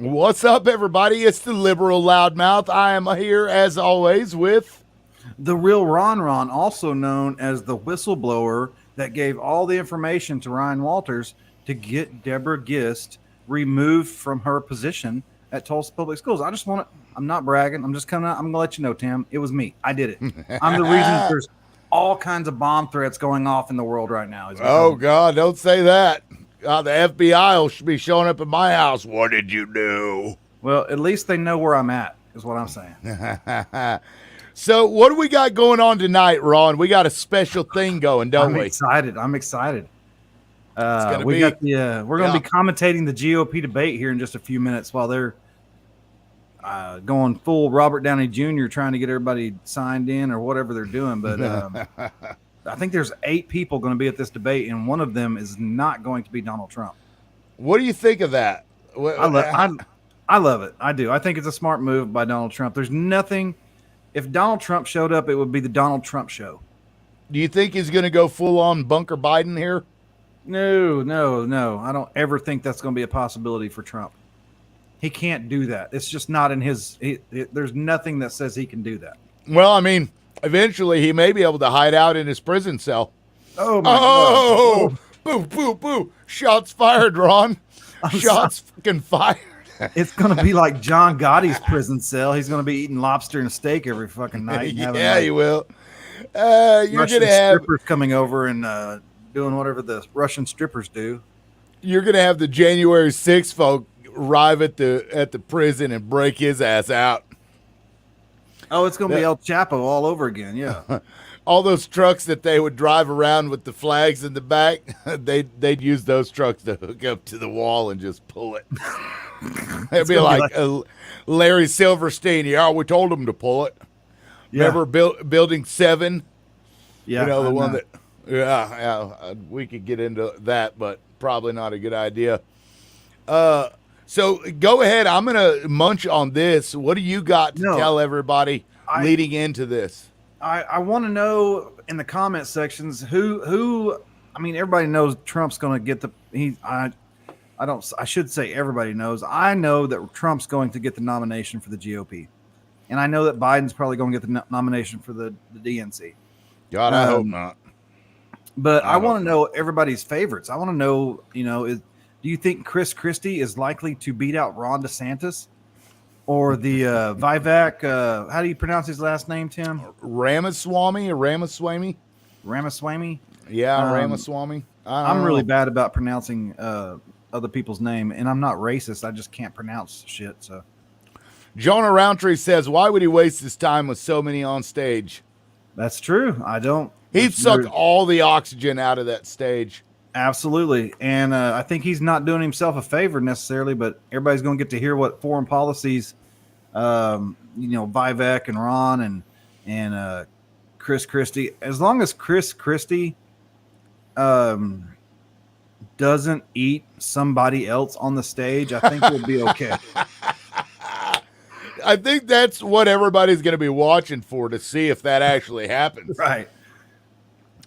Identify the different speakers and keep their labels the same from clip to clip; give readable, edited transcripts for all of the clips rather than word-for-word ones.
Speaker 1: What's up, everybody? It's the liberal loudmouth. I am here, as always, with
Speaker 2: The real Ron, also known as the whistleblower that gave all the information to Ryan Walters to get Deborah Gist removed from her position at Tulsa Public Schools. I just want to, I'm not bragging. I'm just coming out. I'm going to let you know, Tim, it was me. I did it. I'm the reason that there's all kinds of bomb threats going off in the world right now.
Speaker 1: oh God, don't say that. The FBI will be showing up at my house. What did you do?
Speaker 2: Well, at least they know where I'm at, is what I'm saying.
Speaker 1: So, what do we got going on tonight, Ron? We got a special thing going, don't we?
Speaker 2: I'm excited.
Speaker 1: We're going
Speaker 2: to be commentating the GOP debate here in just a few minutes while they're going full Robert Downey Jr. trying to get everybody signed in or whatever they're doing. But I think there's 8 people going to be at this debate, and one of them is not going to be Donald Trump.
Speaker 1: What do you think of that?
Speaker 2: I love it. I do. I think it's a smart move by Donald Trump. There's nothing. If Donald Trump showed up, it would be the Donald Trump show.
Speaker 1: Do you think he's going to go full on bunker Biden here?
Speaker 2: No. I don't ever think that's going to be a possibility for Trump. He can't do that. It's just not in his. There's nothing that says he can do that.
Speaker 1: Well, I mean, eventually he may be able to hide out in his prison cell.
Speaker 2: Oh my God!
Speaker 1: Boo, boo, boo! Shots fired, Ron. Shots fucking fired.
Speaker 2: It's going to be like John Gotti's prison cell. He's going to be eating lobster and steak every fucking night.
Speaker 1: Yeah, he will. You're going to have
Speaker 2: strippers coming over and doing whatever the Russian strippers do.
Speaker 1: You're going to have the January 6th folk arrive at the prison and break his ass out.
Speaker 2: Oh, it's going to be El Chapo all over again. Yeah.
Speaker 1: All those trucks that they would drive around with the flags in the back, they'd use those trucks to hook up to the wall and just pull it. It'd be like Larry Silverstein. Yeah, we told him to pull it. Yeah. Remember Building 7?
Speaker 2: Yeah,
Speaker 1: the one that. Yeah, we could get into that, but probably not a good idea. So go ahead. I'm gonna munch on this. What do you got to tell everybody leading into this?
Speaker 2: I want to know in the comment sections who. I mean, everybody knows Trump's going to get I should say everybody knows. I know that Trump's going to get the nomination for the GOP. And I know that Biden's probably going to get the nomination for the DNC.
Speaker 1: God, I hope not.
Speaker 2: But I want to know everybody's favorites. I want to know, do you think Chris Christie is likely to beat out Ron DeSantis? Or the Vivek, how do you pronounce his last name, Tim?
Speaker 1: Ramaswamy or Ramaswamy?
Speaker 2: Ramaswamy?
Speaker 1: Yeah, Ramaswamy.
Speaker 2: I'm really bad about pronouncing other people's name, and I'm not racist. I just can't pronounce shit. So,
Speaker 1: Jonah Roundtree says, "Why would he waste his time with so many on stage?"
Speaker 2: That's true. I don't.
Speaker 1: He'd suck all the oxygen out of that stage.
Speaker 2: Absolutely, and I think he's not doing himself a favor necessarily. But everybody's going to get to hear what foreign policies, Vivek and Ron and Chris Christie. As long as Chris Christie, doesn't eat somebody else on the stage, I think we'll be okay.
Speaker 1: I think that's what everybody's going to be watching for, to see if that actually happens.
Speaker 2: Right.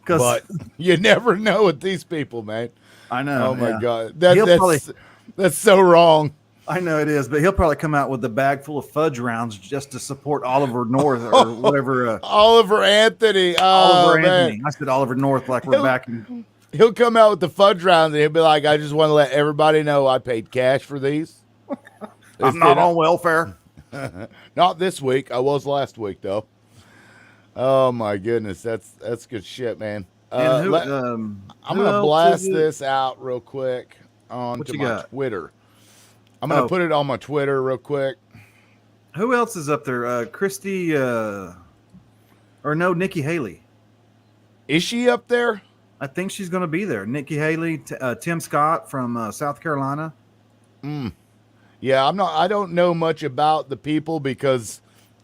Speaker 1: But you never know with these people, man.
Speaker 2: I know.
Speaker 1: Oh, my God. That's so wrong.
Speaker 2: I know it is, but he'll probably come out with a bag full of fudge rounds just to support Oliver North or whatever.
Speaker 1: Oliver Anthony.
Speaker 2: Anthony. I said Oliver North like we're back in.
Speaker 1: He'll come out with the fudge rounds and he'll be like, I just want to let everybody know I paid cash for these.
Speaker 2: I'm not on welfare.
Speaker 1: Not this week. I was last week, though. Oh, my goodness. That's good shit, man. I'm going to blast this out real quick onto my Twitter. I'm going to put it on my Twitter real quick.
Speaker 2: Who else is up there? Nikki Haley.
Speaker 1: Is she up there?
Speaker 2: I think she's going to be there. Nikki Haley, Tim Scott from South Carolina.
Speaker 1: Yeah, I don't know much about the people because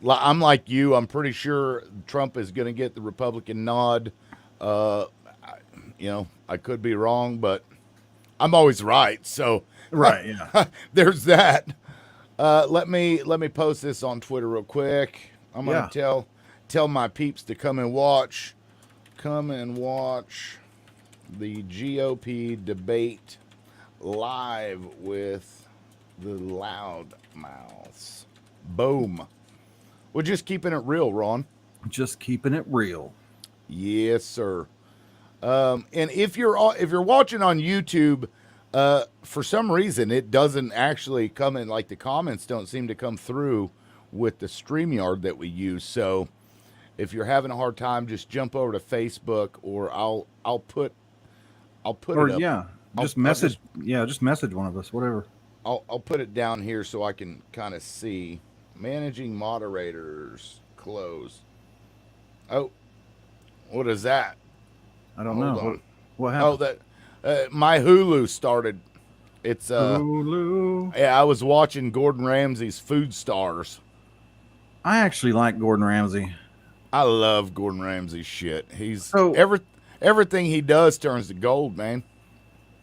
Speaker 1: I'm like you. I'm pretty sure Trump is going to get the Republican nod. I could be wrong, but I'm always right. So
Speaker 2: right, yeah.
Speaker 1: There's that. Let me post this on Twitter real quick. I'm going to tell my peeps to come and watch. Come and watch the GOP debate live with the loud mouths. Boom. We're just keeping it real, Ron.
Speaker 2: Just keeping it real.
Speaker 1: Yes, sir. And if you're watching on YouTube, for some reason it doesn't actually come in, like the comments don't seem to come through with the StreamYard that we use. So if you're having a hard time, just jump over to Facebook, or I'll put
Speaker 2: Or
Speaker 1: it up.
Speaker 2: yeah, just message one of us, whatever.
Speaker 1: I'll put it down here so I can kind of see. Managing moderators, close. Oh, what is that?
Speaker 2: I don't
Speaker 1: Hold
Speaker 2: know.
Speaker 1: on.
Speaker 2: What happened?
Speaker 1: Oh, that my Hulu started. It's
Speaker 2: Hulu.
Speaker 1: Yeah, I was watching Gordon Ramsay's Food Stars.
Speaker 2: I actually like Gordon Ramsay.
Speaker 1: I love Gordon Ramsay's shit. He's
Speaker 2: So-
Speaker 1: everything he does turns to gold, man.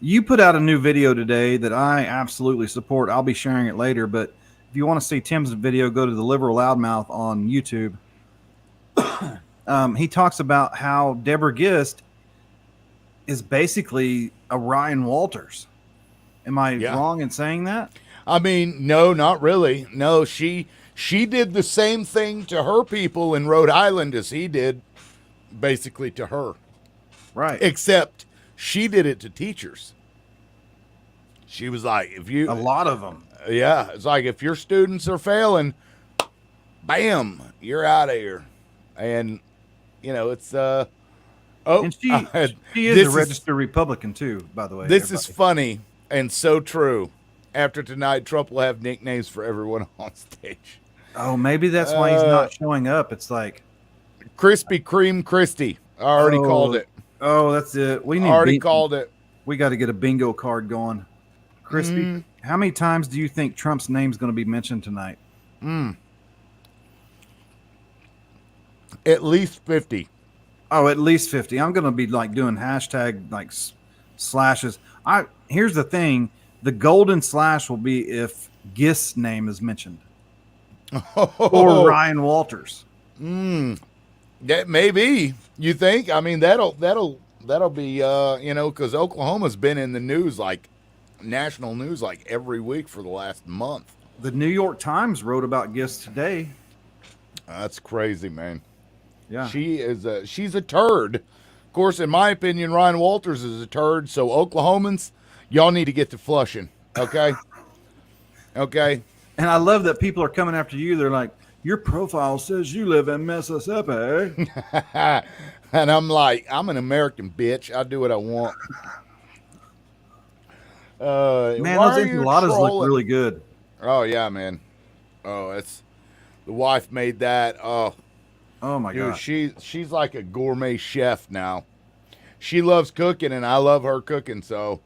Speaker 2: You put out a new video today that I absolutely support. I'll be sharing it later, but if you want to see Tim's video, go to the Liberal Loudmouth on YouTube. He talks about how Deborah Gist is basically a Ryan Walters. Am I wrong in saying that?
Speaker 1: I mean, no, not really. No, she did the same thing to her people in Rhode Island as he did basically to her.
Speaker 2: Right.
Speaker 1: Except she did it to teachers. She was like, if you...
Speaker 2: A lot of them.
Speaker 1: Yeah, it's like if your students are failing, bam, you're out of here. And, you know, it's...
Speaker 2: And she is a registered Republican, too, by the way.
Speaker 1: This is funny and so true. After tonight, Trump will have nicknames for everyone on stage.
Speaker 2: Oh, maybe that's why he's not showing up. It's like...
Speaker 1: Krispy Kreme Christie. I already called it.
Speaker 2: Oh, that's it. We need
Speaker 1: already called it.
Speaker 2: We got to get a bingo card going. Crispy, how many times do you think Trump's name's going to be mentioned tonight?
Speaker 1: At least 50.
Speaker 2: Oh, at least 50. I'm going to be like doing hashtag like slashes. Here's the thing. The golden slash will be if Gist's name is mentioned. Or Ryan Walters.
Speaker 1: That maybe, you think? I mean, that'll be, you know, because Oklahoma's been in the news, like national news, like every week for the last month.
Speaker 2: The New York Times wrote about Gist today.
Speaker 1: That's crazy, man.
Speaker 2: Yeah.
Speaker 1: She's a turd. Of course, in my opinion, Ryan Walters is a turd. So Oklahomans, y'all need to get to Flushing. Okay. Okay.
Speaker 2: And I love that people are coming after you. They're like, your profile says you live in Mississippi.
Speaker 1: And I'm like, I'm an American, bitch. I do what I want.
Speaker 2: Man, those enchiladas look really good.
Speaker 1: Oh, yeah, man. Oh, it's the wife made that. Oh
Speaker 2: my God.
Speaker 1: She's like a gourmet chef now. She loves cooking, and I love her cooking, so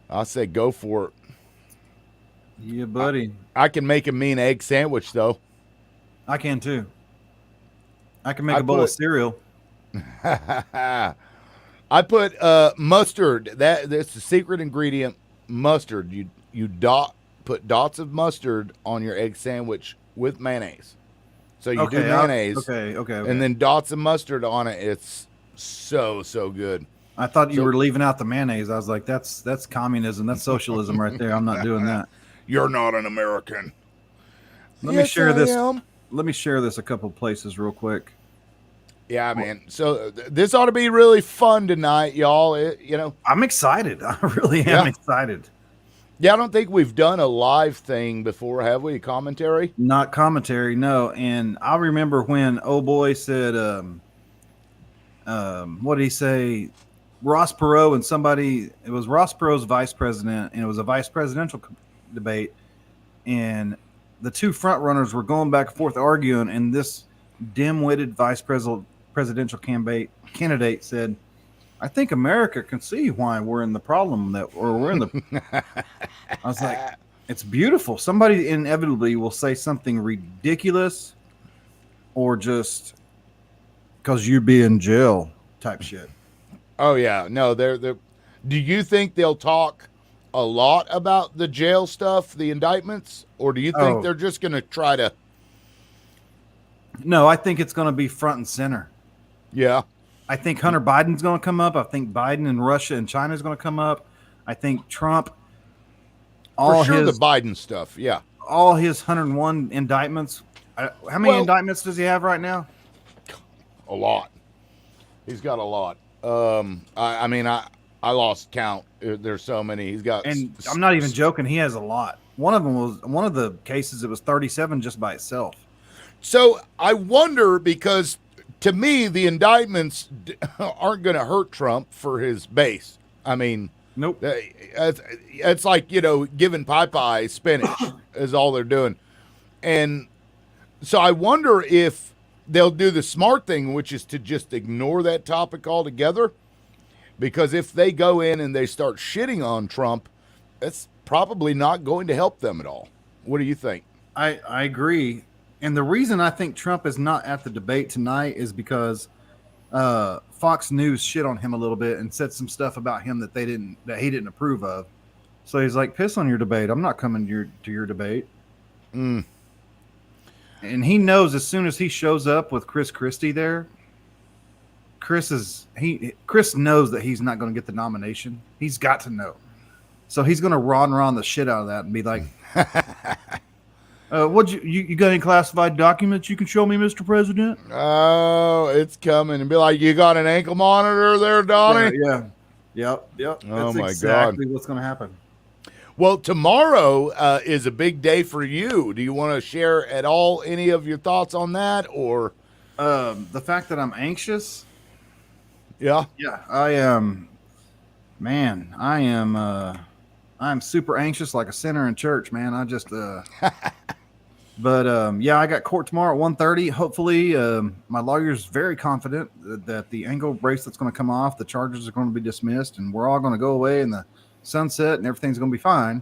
Speaker 1: I say go for it.
Speaker 2: Yeah, buddy.
Speaker 1: I can make a mean egg sandwich, though.
Speaker 2: I can, too. I can make a bowl of cereal.
Speaker 1: I put mustard. That's the secret ingredient, mustard. You put dots of mustard on your egg sandwich with mayonnaise. So you do mayonnaise,
Speaker 2: okay,
Speaker 1: and then dots of mustard on it. It's so good.
Speaker 2: I thought you were leaving out the mayonnaise. I was like, that's communism. That's socialism right there. I'm not doing that.
Speaker 1: You're not an American.
Speaker 2: Let me share this. Let me share this a couple places real quick.
Speaker 1: Yeah, man. So this ought to be really fun tonight, y'all. You know,
Speaker 2: I'm excited. I really am excited.
Speaker 1: Yeah, I don't think we've done a live thing before, have we? Commentary?
Speaker 2: Not commentary, no. And I remember when boy said, what did he say? Ross Perot and somebody. It was Ross Perot's vice president, and it was a vice presidential debate, and the two front runners were going back and forth arguing, and this dim-witted vice presidential candidate said, I think America can see why we're in the problem we're in the. I was like, it's beautiful. Somebody inevitably will say something ridiculous or just because you'd be in jail type shit.
Speaker 1: Oh, yeah. No, they're. Do you think they'll talk a lot about the jail stuff, the indictments, or do you think they're just going to try to?
Speaker 2: No, I think it's going to be front and center.
Speaker 1: Yeah.
Speaker 2: I think Hunter Biden's going to come up. I think Biden and Russia and China is going to come up. I think Trump all
Speaker 1: sure, the
Speaker 2: his
Speaker 1: Biden stuff. Yeah,
Speaker 2: all his 101 indictments. How many indictments does he have right now?
Speaker 1: a lot. He's got a lot. I mean, I lost count. There's so many. He's got.
Speaker 2: And I'm not even joking. He has a lot. One of them was one of the cases. It was 37 just by itself.
Speaker 1: So I wonder, because to me the indictments aren't going to hurt Trump for his base. I mean,
Speaker 2: Nope.
Speaker 1: it's like, giving Popeye spinach is all they're doing. And so I wonder if they'll do the smart thing, which is to just ignore that topic altogether. Because if they go in and they start shitting on Trump, that's probably not going to help them at all. What do you think?
Speaker 2: I agree. And the reason I think Trump is not at the debate tonight is because Fox News shit on him a little bit and said some stuff about him that he didn't approve of. So he's like, piss on your debate. I'm not coming to your debate.
Speaker 1: Mm.
Speaker 2: And he knows as soon as he shows up with Chris Christie there, Chris knows that he's not going to get the nomination. He's got to know. So he's going to ron the shit out of that and be like, what you got any classified documents you can show me, Mr. President?
Speaker 1: Oh, it's coming. And be like, you got an ankle monitor there, Donnie?
Speaker 2: Yeah. Yep.
Speaker 1: Oh,
Speaker 2: That's
Speaker 1: my
Speaker 2: exactly
Speaker 1: God.
Speaker 2: what's going to happen.
Speaker 1: Well, tomorrow is a big day for you. Do you want to share at all any of your thoughts on that, or
Speaker 2: the fact that I'm anxious?
Speaker 1: Yeah,
Speaker 2: I am. Man, I'm super anxious, like a sinner in church, man. I just But yeah, I got court tomorrow at 1:30. Hopefully, my lawyer's very confident that the ankle bracelet's going to come off, the charges are going to be dismissed, and we're all going to go away in the sunset, and everything's going to be fine.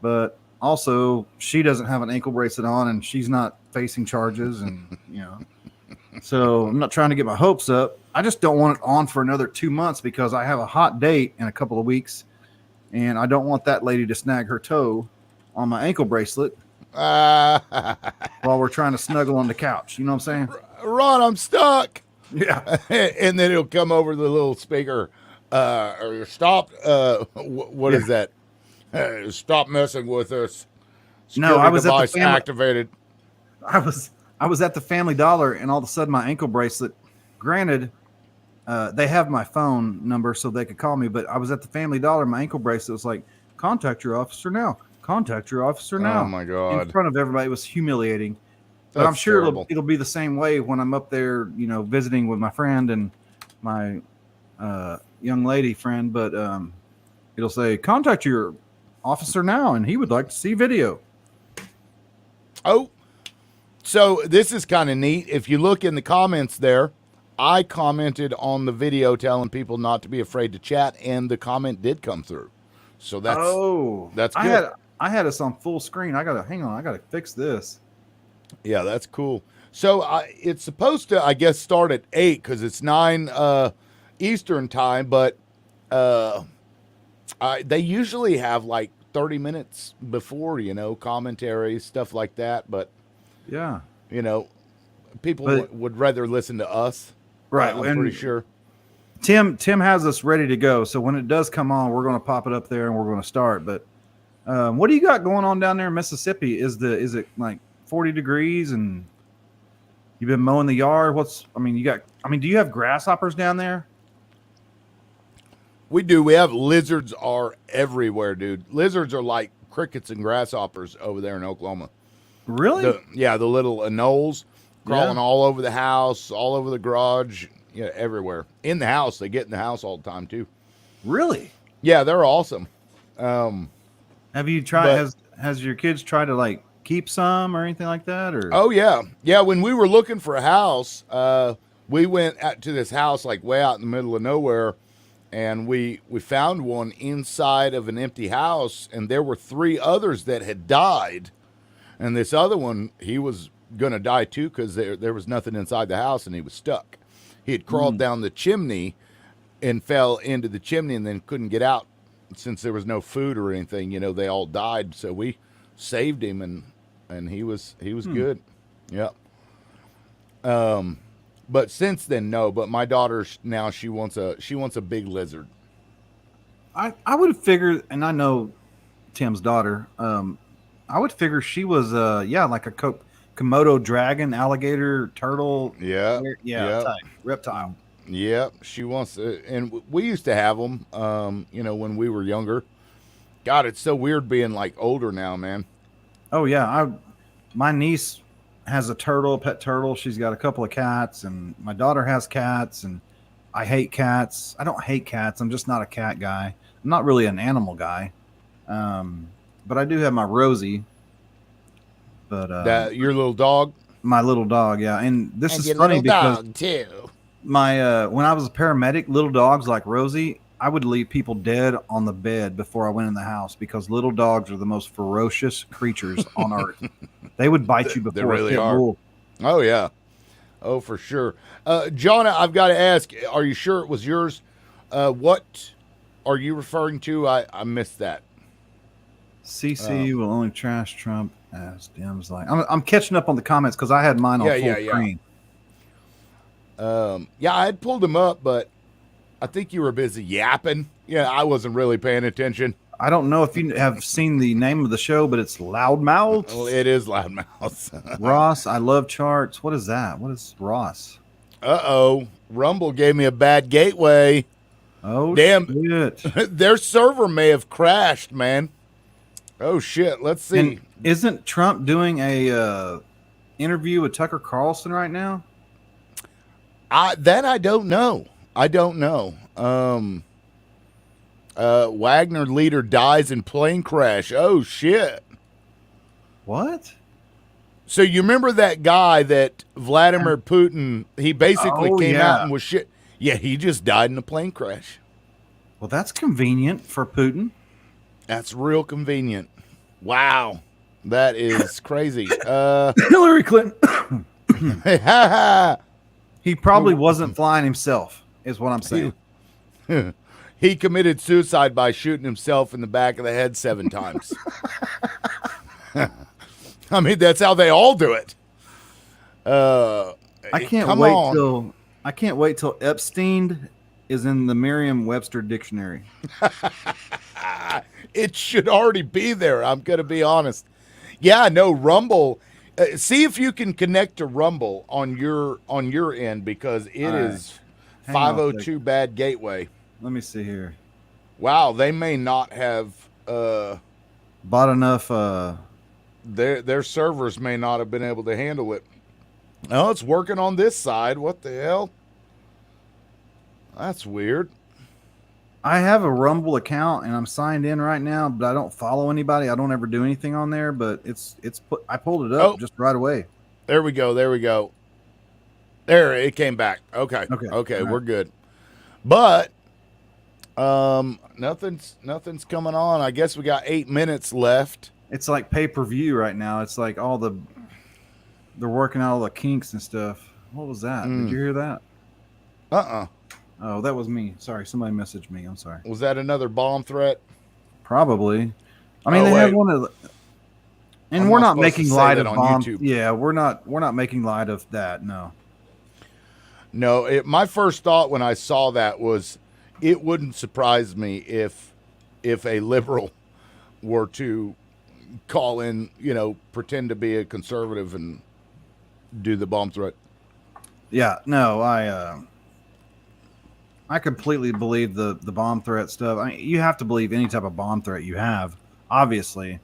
Speaker 2: But also, she doesn't have an ankle bracelet on, and she's not facing charges, and so I'm not trying to get my hopes up. I just don't want it on for another 2 months because I have a hot date in a couple of weeks, and I don't want that lady to snag her toe on my ankle bracelet. While we're trying to snuggle on the couch. You know what I'm saying?
Speaker 1: Ron, I'm stuck.
Speaker 2: Yeah.
Speaker 1: And then it'll come over the little speaker. Or stop. What is that? Stop messing with us.
Speaker 2: No, I was
Speaker 1: device activated.
Speaker 2: I was at the Family Dollar, and all of a sudden my ankle bracelet, granted, they have my phone number so they could call me, but I was at the Family Dollar, my ankle bracelet was like, contact your officer now. Contact your officer now.
Speaker 1: Oh my God.
Speaker 2: In front of everybody. It was humiliating. But
Speaker 1: That's
Speaker 2: I'm sure
Speaker 1: terrible.
Speaker 2: it'll be the same way when I'm up there, visiting with my friend and my young lady friend. But it'll say, contact your officer now, and he would like to see video.
Speaker 1: Oh, so this is kind of neat. If you look in the comments there, I commented on the video telling people not to be afraid to chat, and the comment did come through. So that's good.
Speaker 2: I had us on full screen. I gotta fix this.
Speaker 1: Yeah, that's cool. So it's supposed to, I guess, start at 8 because it's 9 Eastern time, but they usually have like 30 minutes before, commentary, stuff like that. But
Speaker 2: yeah,
Speaker 1: people would rather listen to us.
Speaker 2: Right.
Speaker 1: I'm pretty sure.
Speaker 2: Tim has us ready to go. So when it does come on, we're going to pop it up there and we're going to start. But what do you got going on down there in Mississippi? Is it like 40 degrees and you've been mowing the yard? Do you have grasshoppers down there?
Speaker 1: We do. We have lizards are everywhere, dude. Lizards are like crickets and grasshoppers over there in Oklahoma.
Speaker 2: Really?
Speaker 1: The little anoles crawling all over the house, all over the garage. Yeah, everywhere. In the house. They get in the house all the time, too.
Speaker 2: Really?
Speaker 1: Yeah, they're awesome.
Speaker 2: Have you tried, has your kids tried to, like, keep some or anything like that? Or
Speaker 1: Oh, yeah. Yeah, when we were looking for a house, we went out to this house, like, way out in the middle of nowhere, and we found one inside of an empty house, and there were 3 others that had died. And this other one, he was going to die, too, because there was nothing inside the house, and he was stuck. He had crawled down the chimney and fell into the chimney and then couldn't get out since there was no food or anything. They all died. So we saved him and he was good. Yep. But since then, no. But my daughter now she wants a big lizard.
Speaker 2: I would have figured, and I know Tim's daughter. I would figure she was like a Komodo dragon, alligator, turtle.
Speaker 1: Yeah, yeah,
Speaker 2: Type reptile.
Speaker 1: yeah. She wants to, and we used to have them. When we were younger. God, it's so weird being like older now, man.
Speaker 2: Oh yeah, my niece has a turtle, pet turtle. She's got a couple of cats, and my daughter has cats, and I hate cats. I don't hate cats. I'm just not a cat guy. I'm not really an animal guy. But I do have my Rosie. But
Speaker 1: That your little dog,
Speaker 2: my little dog, yeah. And this
Speaker 1: and
Speaker 2: is
Speaker 1: your
Speaker 2: funny
Speaker 1: little
Speaker 2: because
Speaker 1: dog too.
Speaker 2: my when I was a paramedic, little dogs like Rosie, I would leave people dead on the bed before I went in the house because little dogs are the most ferocious creatures on earth. They would bite you before
Speaker 1: They really
Speaker 2: a pit
Speaker 1: are.
Speaker 2: bull.
Speaker 1: Oh yeah, oh for sure. John, I've got to ask: are you sure it was yours? What are you referring to? I missed that.
Speaker 2: CC will only trash Trump as Dems like. I'm catching up on the comments because I had mine on full screen.
Speaker 1: Yeah, I had pulled him up, but I think you were busy yapping. Yeah, I wasn't really paying attention.
Speaker 2: I don't know if you have seen the name of the show, but it's Loudmouth.
Speaker 1: Well, it is Loudmouth.
Speaker 2: Ross, I love charts. What is that? What is Ross?
Speaker 1: Uh-oh. Rumble gave me a bad gateway.
Speaker 2: Oh,
Speaker 1: damn.
Speaker 2: Shit.
Speaker 1: Their server may have crashed, man. Oh, shit. Let's see.
Speaker 2: And isn't Trump doing a interview with Tucker Carlson right now?
Speaker 1: I don't know. I don't know. Wagner leader dies in plane crash. Oh, shit.
Speaker 2: What?
Speaker 1: So you remember that guy that Vladimir Putin, he basically came out and was shit. Yeah, he just died in a plane crash.
Speaker 2: Well, that's convenient for Putin.
Speaker 1: That's real convenient. Wow. That is crazy.
Speaker 2: Hillary Clinton. He probably wasn't flying himself, is what I'm saying.
Speaker 1: He committed suicide by shooting himself in the back of the head 7 times. I mean, that's how they all do it.
Speaker 2: I can't wait till Epstein is in the Merriam-Webster dictionary.
Speaker 1: It should already be there. I'm going to be honest. Yeah, no, Rumble. See if you can connect to Rumble on your end because it is 502 bad gateway.
Speaker 2: Let me see here.
Speaker 1: Wow, they may not have
Speaker 2: bought enough.
Speaker 1: Their servers may not have been able to handle it. Oh, it's working on this side. What the hell? That's weird.
Speaker 2: I have a Rumble account and I'm signed in right now, but I don't follow anybody. I don't ever do anything on there, but I pulled it up just right away.
Speaker 1: There we go. There it came back. Okay.
Speaker 2: Right.
Speaker 1: We're good. But nothing's coming on. I guess we got 8 minutes left.
Speaker 2: It's like pay-per-view right now. It's like they're working out all the kinks and stuff. What was that? Did you hear that? Oh, that was me. Sorry, somebody messaged me. I'm sorry.
Speaker 1: Was that another bomb threat?
Speaker 2: Probably. I mean, they had one of the, and we're not making light of bombs. Yeah, we're not making light of that. No.
Speaker 1: No, my first thought when I saw that was it wouldn't surprise me if a liberal were to call in, pretend to be a conservative and do the bomb threat.
Speaker 2: Yeah, no, I completely believe the bomb threat stuff. I mean, you have to believe any type of bomb threat you have, obviously.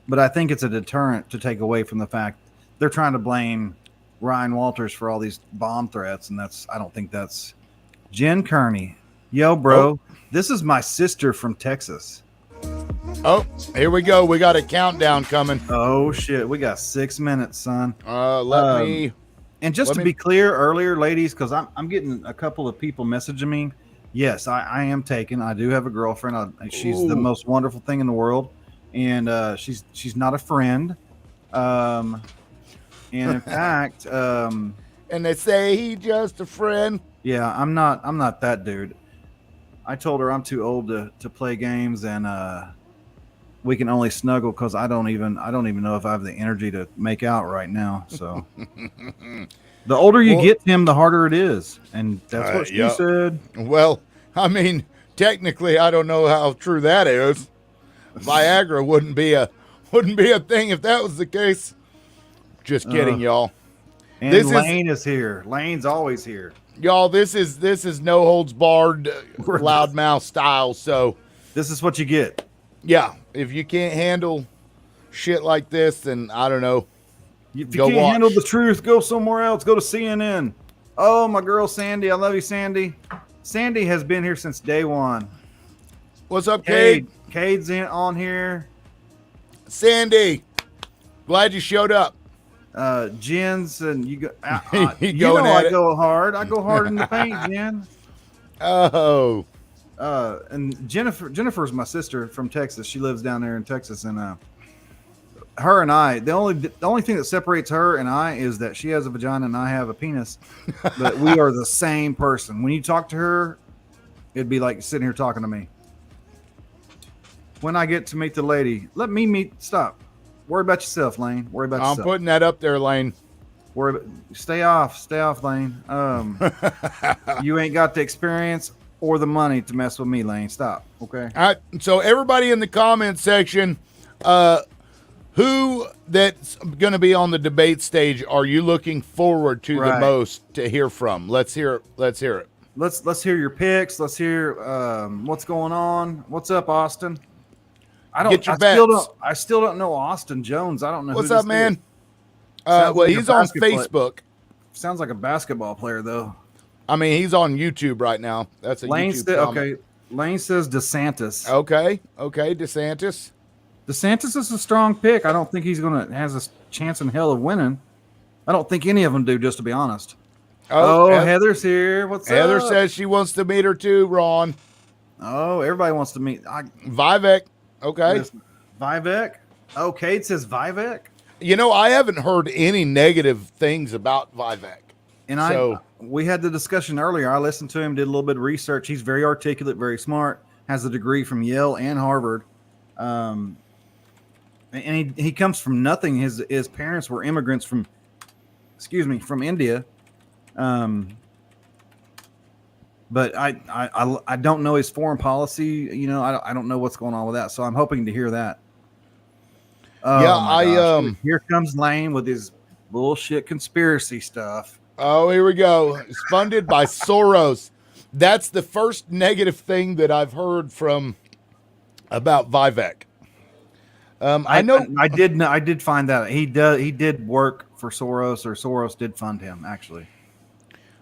Speaker 2: But I think it's a deterrent to take away from the fact they're trying to blame Ryan Walters for all these bomb threats, and I don't think that's Jen Kearney. Yo, bro, This is my sister from Texas.
Speaker 1: Oh, here we go. We got a countdown coming.
Speaker 2: Oh shit, we got 6 minutes, son.
Speaker 1: Let me.
Speaker 2: And just to be clear, earlier, ladies, because I'm getting a couple of people messaging me. Yes, I am taken. I do have a girlfriend. She's the most wonderful thing in the world, and she's not a friend. And in fact,
Speaker 1: and they say he's just a friend.
Speaker 2: Yeah, I'm not that dude. I told her I'm too old to play games, and we can only snuggle because I don't even know if I have the energy to make out right now. So the older you get, Tim, the harder it is, and that's what she said.
Speaker 1: Well, I mean, technically, I don't know how true that is, Viagra wouldn't be a thing if that was the case. Just kidding, y'all.
Speaker 2: And
Speaker 1: This
Speaker 2: Lane is here. Lane's always here.
Speaker 1: Y'all, this is no holds barred, loudmouth style. So
Speaker 2: this is what you get.
Speaker 1: Yeah, if you can't handle shit like this, then I don't know.
Speaker 2: If you can't handle the truth, go somewhere else. Go to CNN. Oh, my girl Sandy, I love you, Sandy. Sandy has been here since day one.
Speaker 1: What's up, Cade?
Speaker 2: Cade's on here.
Speaker 1: Sandy, glad you showed up.
Speaker 2: Jen's and you go.
Speaker 1: I go
Speaker 2: hard. I go hard in the paint, Jen.
Speaker 1: Oh.
Speaker 2: And Jennifer's my sister from Texas. She lives down there in Texas, and her and I, the only thing that separates her and I is that she has a vagina and I have a penis, but we are the same person. When you talk to her, it'd be like sitting here talking to me. When I get to meet the lady, let me meet. Stop. Worry about yourself, Lane. Worry about yourself.
Speaker 1: I'm putting that up there, Lane.
Speaker 2: Stay off, Lane. You ain't got the experience or the money to mess with me, Lane. Stop. Okay.
Speaker 1: All right. So everybody in the comment section, who that's going to be on the debate stage are you looking forward to the most to hear from? Let's hear it. Let's hear your
Speaker 2: picks. Let's hear what's going on. What's up, Austin? I still don't know Austin Jones. I don't know.
Speaker 1: What's up, man? Well, he's on Facebook.
Speaker 2: Sounds like a basketball player, though.
Speaker 1: I mean, he's on YouTube right now. That's a YouTube comment.
Speaker 2: Okay. Lane says DeSantis.
Speaker 1: Okay, DeSantis.
Speaker 2: DeSantis is a strong pick. I don't think he's has a chance in hell of winning. I don't think any of them do, just to be honest. Oh, Heather's here. What's up?
Speaker 1: Heather says she wants to meet her too, Ron.
Speaker 2: Oh, everybody wants to meet.
Speaker 1: Vivek. Okay.
Speaker 2: Vivek. Oh, Kate says Vivek.
Speaker 1: You know, I haven't heard any negative things about Vivek.
Speaker 2: And we had the discussion earlier. I listened to him, did a little bit of research. He's very articulate, very smart, has a degree from Yale and Harvard. And he comes from nothing. His parents were immigrants from India. But I don't know his foreign policy. You know, I don't know what's going on with that. So I'm hoping to hear that. Here comes Lane with his bullshit conspiracy stuff.
Speaker 1: Oh, here we go. It's funded by Soros. That's the first negative thing that I've heard about Vivek. I did find that he did work for Soros, or Soros did fund him, actually.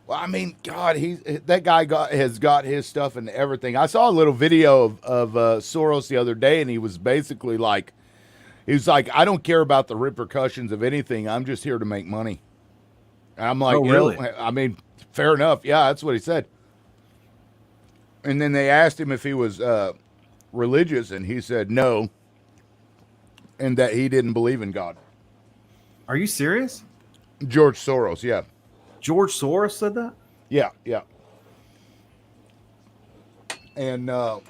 Speaker 1: Well, I mean, God, that guy has got his stuff and everything. I saw a little video of Soros the other day, and he was basically like, I don't care about the repercussions of anything. I'm just here to make money. And I'm like,
Speaker 2: oh, really?
Speaker 1: I mean, fair enough. Yeah, that's what he said. And then they asked him if he was religious, and he said no, and that he didn't believe in God.
Speaker 2: Are you serious?
Speaker 1: George Soros, yeah.
Speaker 2: George Soros said that?
Speaker 1: Yeah. And, I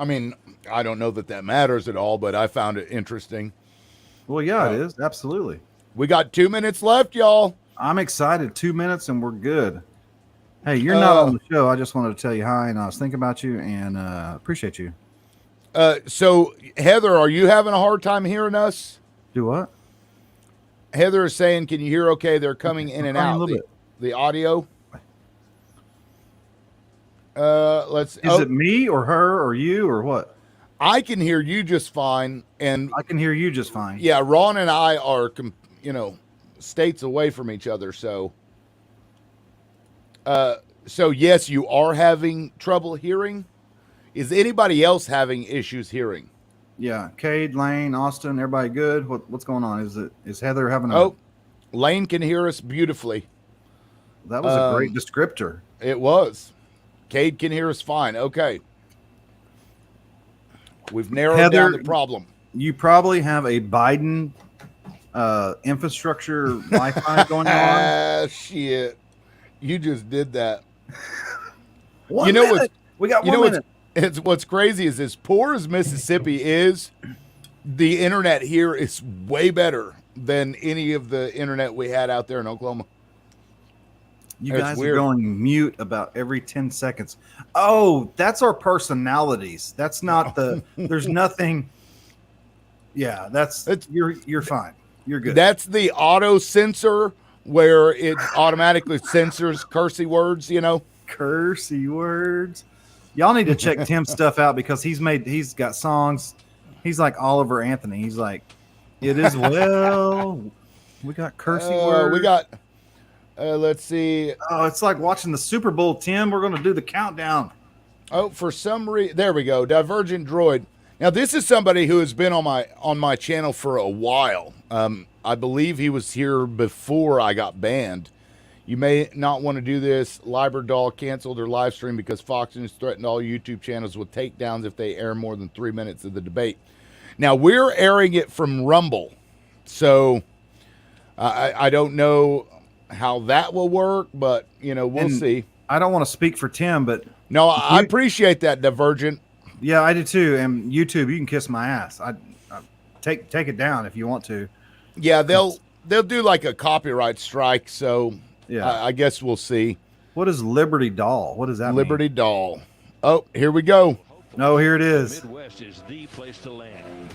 Speaker 1: mean, I don't know that matters at all, but I found it interesting.
Speaker 2: Well, yeah, it is. Absolutely.
Speaker 1: We got 2 minutes left, y'all.
Speaker 2: I'm excited. 2 minutes and we're good. Hey, you're not on the show. I just wanted to tell you hi, and I was thinking about you and appreciate you.
Speaker 1: So, Heather, are you having a hard time hearing us?
Speaker 2: Do what?
Speaker 1: Heather is saying, can you hear okay? They're coming in and out. The audio. Is
Speaker 2: it me or her or you or what?
Speaker 1: I can hear you just fine, and
Speaker 2: I can hear you just fine.
Speaker 1: Yeah, Ron and I are, states away from each other. So yes, you are having trouble hearing. Is anybody else having issues hearing?
Speaker 2: Yeah, Cade, Lane, Austin, everybody good? What's going on? Is Heather having
Speaker 1: Lane can hear us beautifully.
Speaker 2: That was a great descriptor.
Speaker 1: It was. Cade can hear us fine. Okay. We've narrowed down the problem.
Speaker 2: You probably have a Biden infrastructure Wi-Fi going on.
Speaker 1: Shit. You just did that.
Speaker 2: We got 1 minute.
Speaker 1: What's crazy is, as poor as Mississippi is, the internet here is way better than any of the internet we had out there in Oklahoma.
Speaker 2: You guys are going mute about every 10 seconds. Oh, that's our personalities. That's not there's nothing. Yeah, you're fine. You're good.
Speaker 1: That's the auto censor where it automatically censors cursey words,
Speaker 2: Cursey words. Y'all need to check Tim's stuff out because he's got songs. He's like Oliver Anthony. He's like, it is well. We got cursey words.
Speaker 1: We got, let's see.
Speaker 2: Oh, it's like watching the Super Bowl, Tim. We're going to do the countdown.
Speaker 1: Oh, for some reason, there we go. Divergent Droid. Now, this is somebody who has been on my channel for a while. I believe he was here before I got banned. You may not want to do this. Liberdoll canceled their live stream because Fox News threatened all YouTube channels with takedowns if they air more than 3 minutes of the debate. Now, we're airing it from Rumble, so I don't know how that will work, but, we'll see.
Speaker 2: I don't want to speak for Tim, but...
Speaker 1: No, I appreciate that, Divergent.
Speaker 2: Yeah, I do too. And YouTube, you can kiss my ass. I take it down if you want to.
Speaker 1: Yeah, they'll do like a copyright strike, so... Yeah, I guess we'll see.
Speaker 2: What is Liberty Doll? What does that mean?
Speaker 1: Liberty Doll. Oh, here we go.
Speaker 2: No, here it is.
Speaker 3: Midwest is the place to land.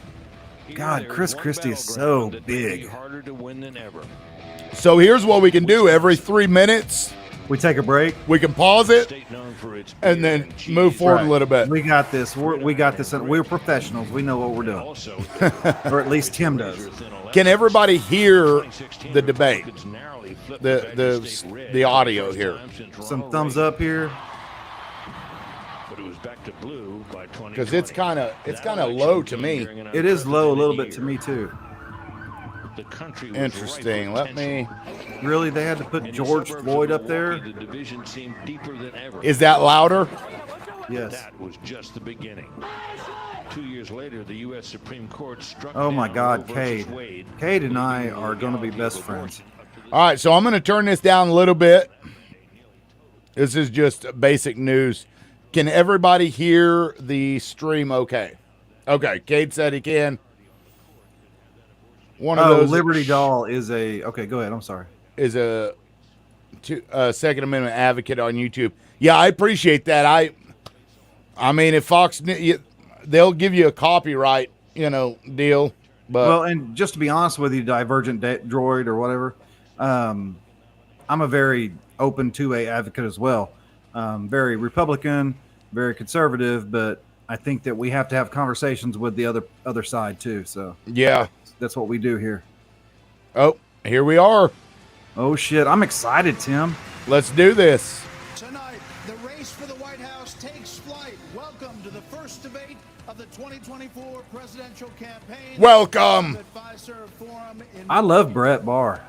Speaker 2: God, Chris Christie is so big.
Speaker 3: Harder to win than ever.
Speaker 1: So here's what we can do. Every 3 minutes,
Speaker 2: we take a break.
Speaker 1: We can pause it and then move forward a little bit.
Speaker 2: We got this. We got this. We're professionals. We know what we're doing. Or at least Tim does.
Speaker 1: Can everybody hear the debate? The audio here.
Speaker 2: Some thumbs up here.
Speaker 1: Because it's kind of low to me.
Speaker 2: It is low a little bit to me too.
Speaker 1: Interesting. Let me.
Speaker 2: Really, they had to put George Floyd up there.
Speaker 1: Is that louder?
Speaker 2: Yes.
Speaker 3: That was just the beginning. 2 years later, the U.S. Supreme Court struck.
Speaker 2: Oh my God, Cade. Cade and I are going to be best friends.
Speaker 1: All right, so I'm going to turn this down a little bit. This is just basic news. Can everybody hear the stream okay? Okay, Cade said he can. One of those
Speaker 2: Liberty Doll is a... Okay, go ahead. I'm sorry.
Speaker 1: Is a Second Amendment advocate on YouTube. Yeah, I appreciate that. I mean, if Fox... They'll give you a copyright, deal. But
Speaker 2: well, and just to be honest with you, Divergent Droid or whatever, I'm a very open 2A advocate as well. Very Republican, very conservative, but I think that we have to have conversations with the other side too. So
Speaker 1: yeah,
Speaker 2: that's what we do here.
Speaker 1: Oh, here we are.
Speaker 2: Oh shit, I'm excited, Tim.
Speaker 1: Let's do this.
Speaker 4: Tonight, the race for the White House takes flight. Welcome to the first debate of the 2024 presidential campaign.
Speaker 1: Welcome.
Speaker 2: I love Brett Barr.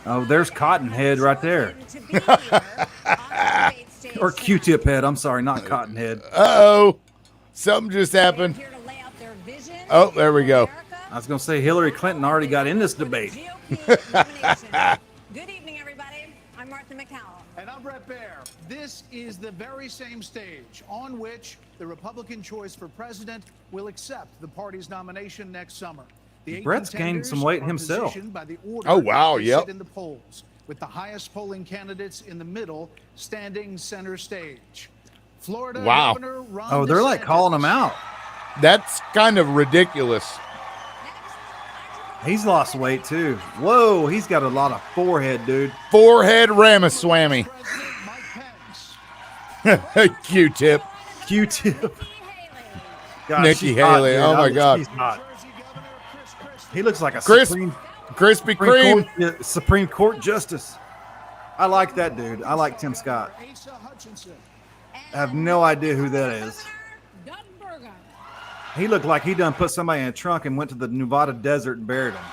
Speaker 2: Oh, there's Cottonhead right there. Or Q-Tip Head. I'm sorry, not Cottonhead.
Speaker 1: Uh-oh. Something just happened. Oh, there we go.
Speaker 2: I was going to say Hillary Clinton already got in this debate.
Speaker 5: Good evening, everybody. I'm Martha McCallum.
Speaker 4: And I'm Brett Baer. This is the very same stage on which the Republican choice for president will accept the party's nomination next summer.
Speaker 2: Brett's gained some weight himself.
Speaker 1: Oh, wow, yep.
Speaker 4: In the polls, with the highest polling candidates in the middle standing center stage. Florida
Speaker 1: wow.
Speaker 4: Governor Ron
Speaker 2: Oh, they're like
Speaker 4: DeSantis.
Speaker 2: calling him out.
Speaker 1: That's kind of ridiculous.
Speaker 2: He's lost weight too. Whoa, he's got a lot of forehead, dude.
Speaker 1: Forehead Ramaswamy. Q-tip.
Speaker 2: Q-tip.
Speaker 1: Nikki Haley. Oh my God.
Speaker 2: He's hot. He looks like a
Speaker 1: Krispy Kreme.
Speaker 2: Supreme Court justice. I like that dude. I like Tim Scott. I have no idea who that is. He looked like he done put somebody in a trunk and went to the Nevada desert and buried him.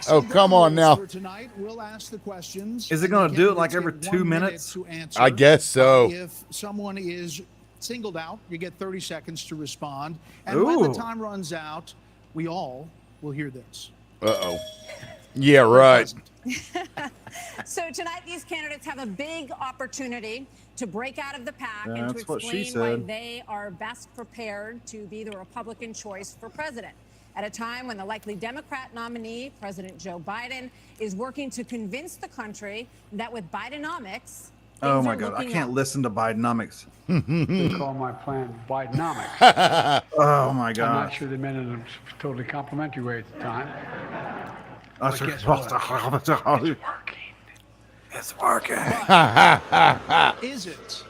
Speaker 1: Oh, come on now.
Speaker 2: Is it going to do it like every 2 minutes?
Speaker 1: I guess so.
Speaker 4: If someone is singled out, you get 30 seconds to respond. And when the time runs out, we all will hear this.
Speaker 1: Uh-oh. Yeah, right.
Speaker 5: So tonight, these candidates have a big opportunity to break out of the pack and to explain why they are best prepared to be the Republican choice for president. At a time when the likely Democrat nominee, President Joe Biden, is working to convince the country that with Bidenomics,
Speaker 2: Oh my God, I can't listen to Bidenomics.
Speaker 6: They call my plan Bidenomics.
Speaker 2: Oh my
Speaker 6: I'm
Speaker 2: God.
Speaker 6: not sure they meant it in a totally complimentary way at the time.
Speaker 2: But
Speaker 6: guess what?
Speaker 2: It's working.
Speaker 4: Is it?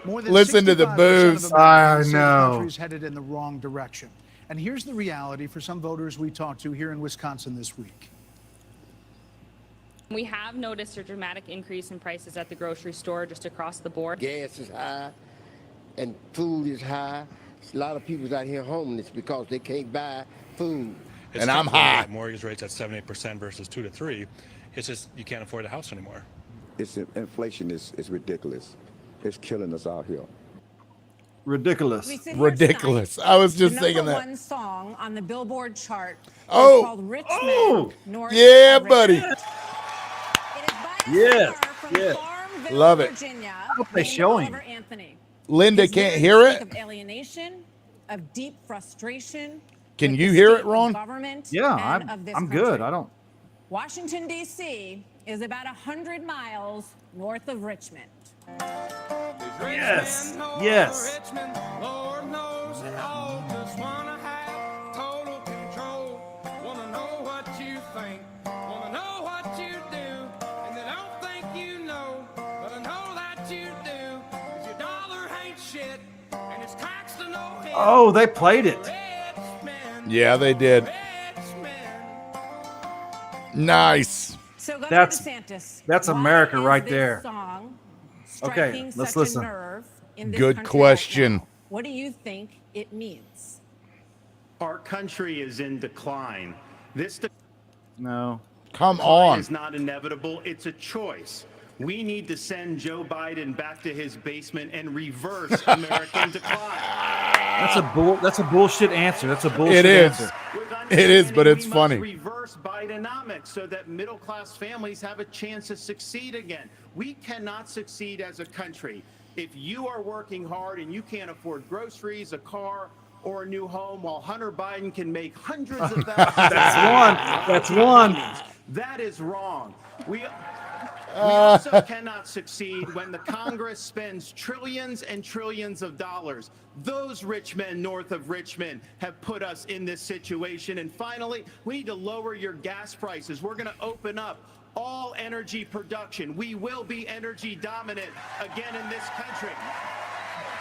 Speaker 4: More than
Speaker 1: Listen to the
Speaker 4: 65% of
Speaker 1: boos.
Speaker 4: Americans
Speaker 2: I
Speaker 4: say the
Speaker 2: know.
Speaker 4: country's headed in the wrong direction. And here's the reality for some voters we talked to here in Wisconsin this week.
Speaker 7: We have noticed a dramatic increase in prices at the grocery store just across the board.
Speaker 8: Gas is high and food is high. A lot of people's out here homeless because they can't buy food.
Speaker 9: It's
Speaker 1: And I'm
Speaker 9: tough when you
Speaker 1: high.
Speaker 9: get mortgage rates at 7-8% versus 2 to 3. It's just you can't afford a house anymore.
Speaker 10: Inflation is ridiculous. It's killing us out here.
Speaker 2: Ridiculous.
Speaker 5: We sit here
Speaker 1: Ridiculous.
Speaker 5: tonight,
Speaker 1: I was just
Speaker 5: the
Speaker 1: thinking
Speaker 5: number
Speaker 1: that.
Speaker 5: one song on the Billboard chart is
Speaker 1: Oh.
Speaker 5: called Richmond,
Speaker 2: Oh.
Speaker 5: North
Speaker 1: Yeah,
Speaker 5: of
Speaker 1: buddy.
Speaker 5: Richmond. It is by a
Speaker 2: Yes,
Speaker 5: singer from
Speaker 2: yes.
Speaker 5: Farmville,
Speaker 1: Love it.
Speaker 5: Virginia,
Speaker 2: hope they
Speaker 5: named
Speaker 2: show him.
Speaker 5: Oliver Anthony.
Speaker 1: Linda
Speaker 5: His
Speaker 1: can't
Speaker 5: lyrics
Speaker 1: hear
Speaker 5: speak
Speaker 1: it.
Speaker 5: Of alienation, of deep frustration.
Speaker 1: Can
Speaker 5: with
Speaker 1: you
Speaker 5: the
Speaker 1: hear
Speaker 5: state
Speaker 1: it,
Speaker 5: of
Speaker 1: Ron?
Speaker 5: Government
Speaker 2: Yeah,
Speaker 5: and of this
Speaker 2: I'm good.
Speaker 5: country.
Speaker 2: I don't.
Speaker 5: Washington, D.C. is about 100 miles north of Richmond.
Speaker 2: Yes. Yes.
Speaker 11: Lord knows they all just wanna have total control. Wanna know what you think, wanna know what you do, and they don't think you know, but I know that you do. 'Cause your dollar ain't shit, and it's taxed to no end.
Speaker 2: Oh, they played it.
Speaker 11: Richmond,
Speaker 1: Yeah, they did.
Speaker 11: Richmond.
Speaker 1: Nice.
Speaker 5: So Governor
Speaker 2: That's-
Speaker 5: DeSantis,
Speaker 2: that's
Speaker 5: why
Speaker 2: America
Speaker 5: is
Speaker 2: right
Speaker 5: this
Speaker 2: there.
Speaker 5: Song
Speaker 2: Okay,
Speaker 5: striking
Speaker 2: let's
Speaker 5: such
Speaker 2: listen.
Speaker 5: A nerve in this
Speaker 1: Good
Speaker 5: country
Speaker 1: question.
Speaker 5: right now? What do you think it means?
Speaker 12: Our country is in decline. This
Speaker 2: No.
Speaker 1: Come
Speaker 12: decline
Speaker 1: on.
Speaker 12: is not inevitable. It's a choice. We need to send Joe Biden back to his basement and reverse American decline.
Speaker 2: That's a bullshit answer. That's a bullshit
Speaker 1: It is.
Speaker 2: answer.
Speaker 12: With
Speaker 1: It is, but
Speaker 12: understanding
Speaker 1: it's
Speaker 12: we
Speaker 1: funny.
Speaker 12: must reverse Bidenomics so that middle-class families have a chance to succeed again. We cannot succeed as a country if you are working hard and you can't afford groceries, a car, or a new home, while Hunter Biden can make hundreds of thousands.
Speaker 2: That's one.
Speaker 12: That is wrong. We also cannot succeed when the Congress spends trillions and trillions of dollars. Those rich men north of Richmond have put us in this situation. And finally, we need to lower your gas prices. We're going to open up all energy production. We will be energy dominant again in this country.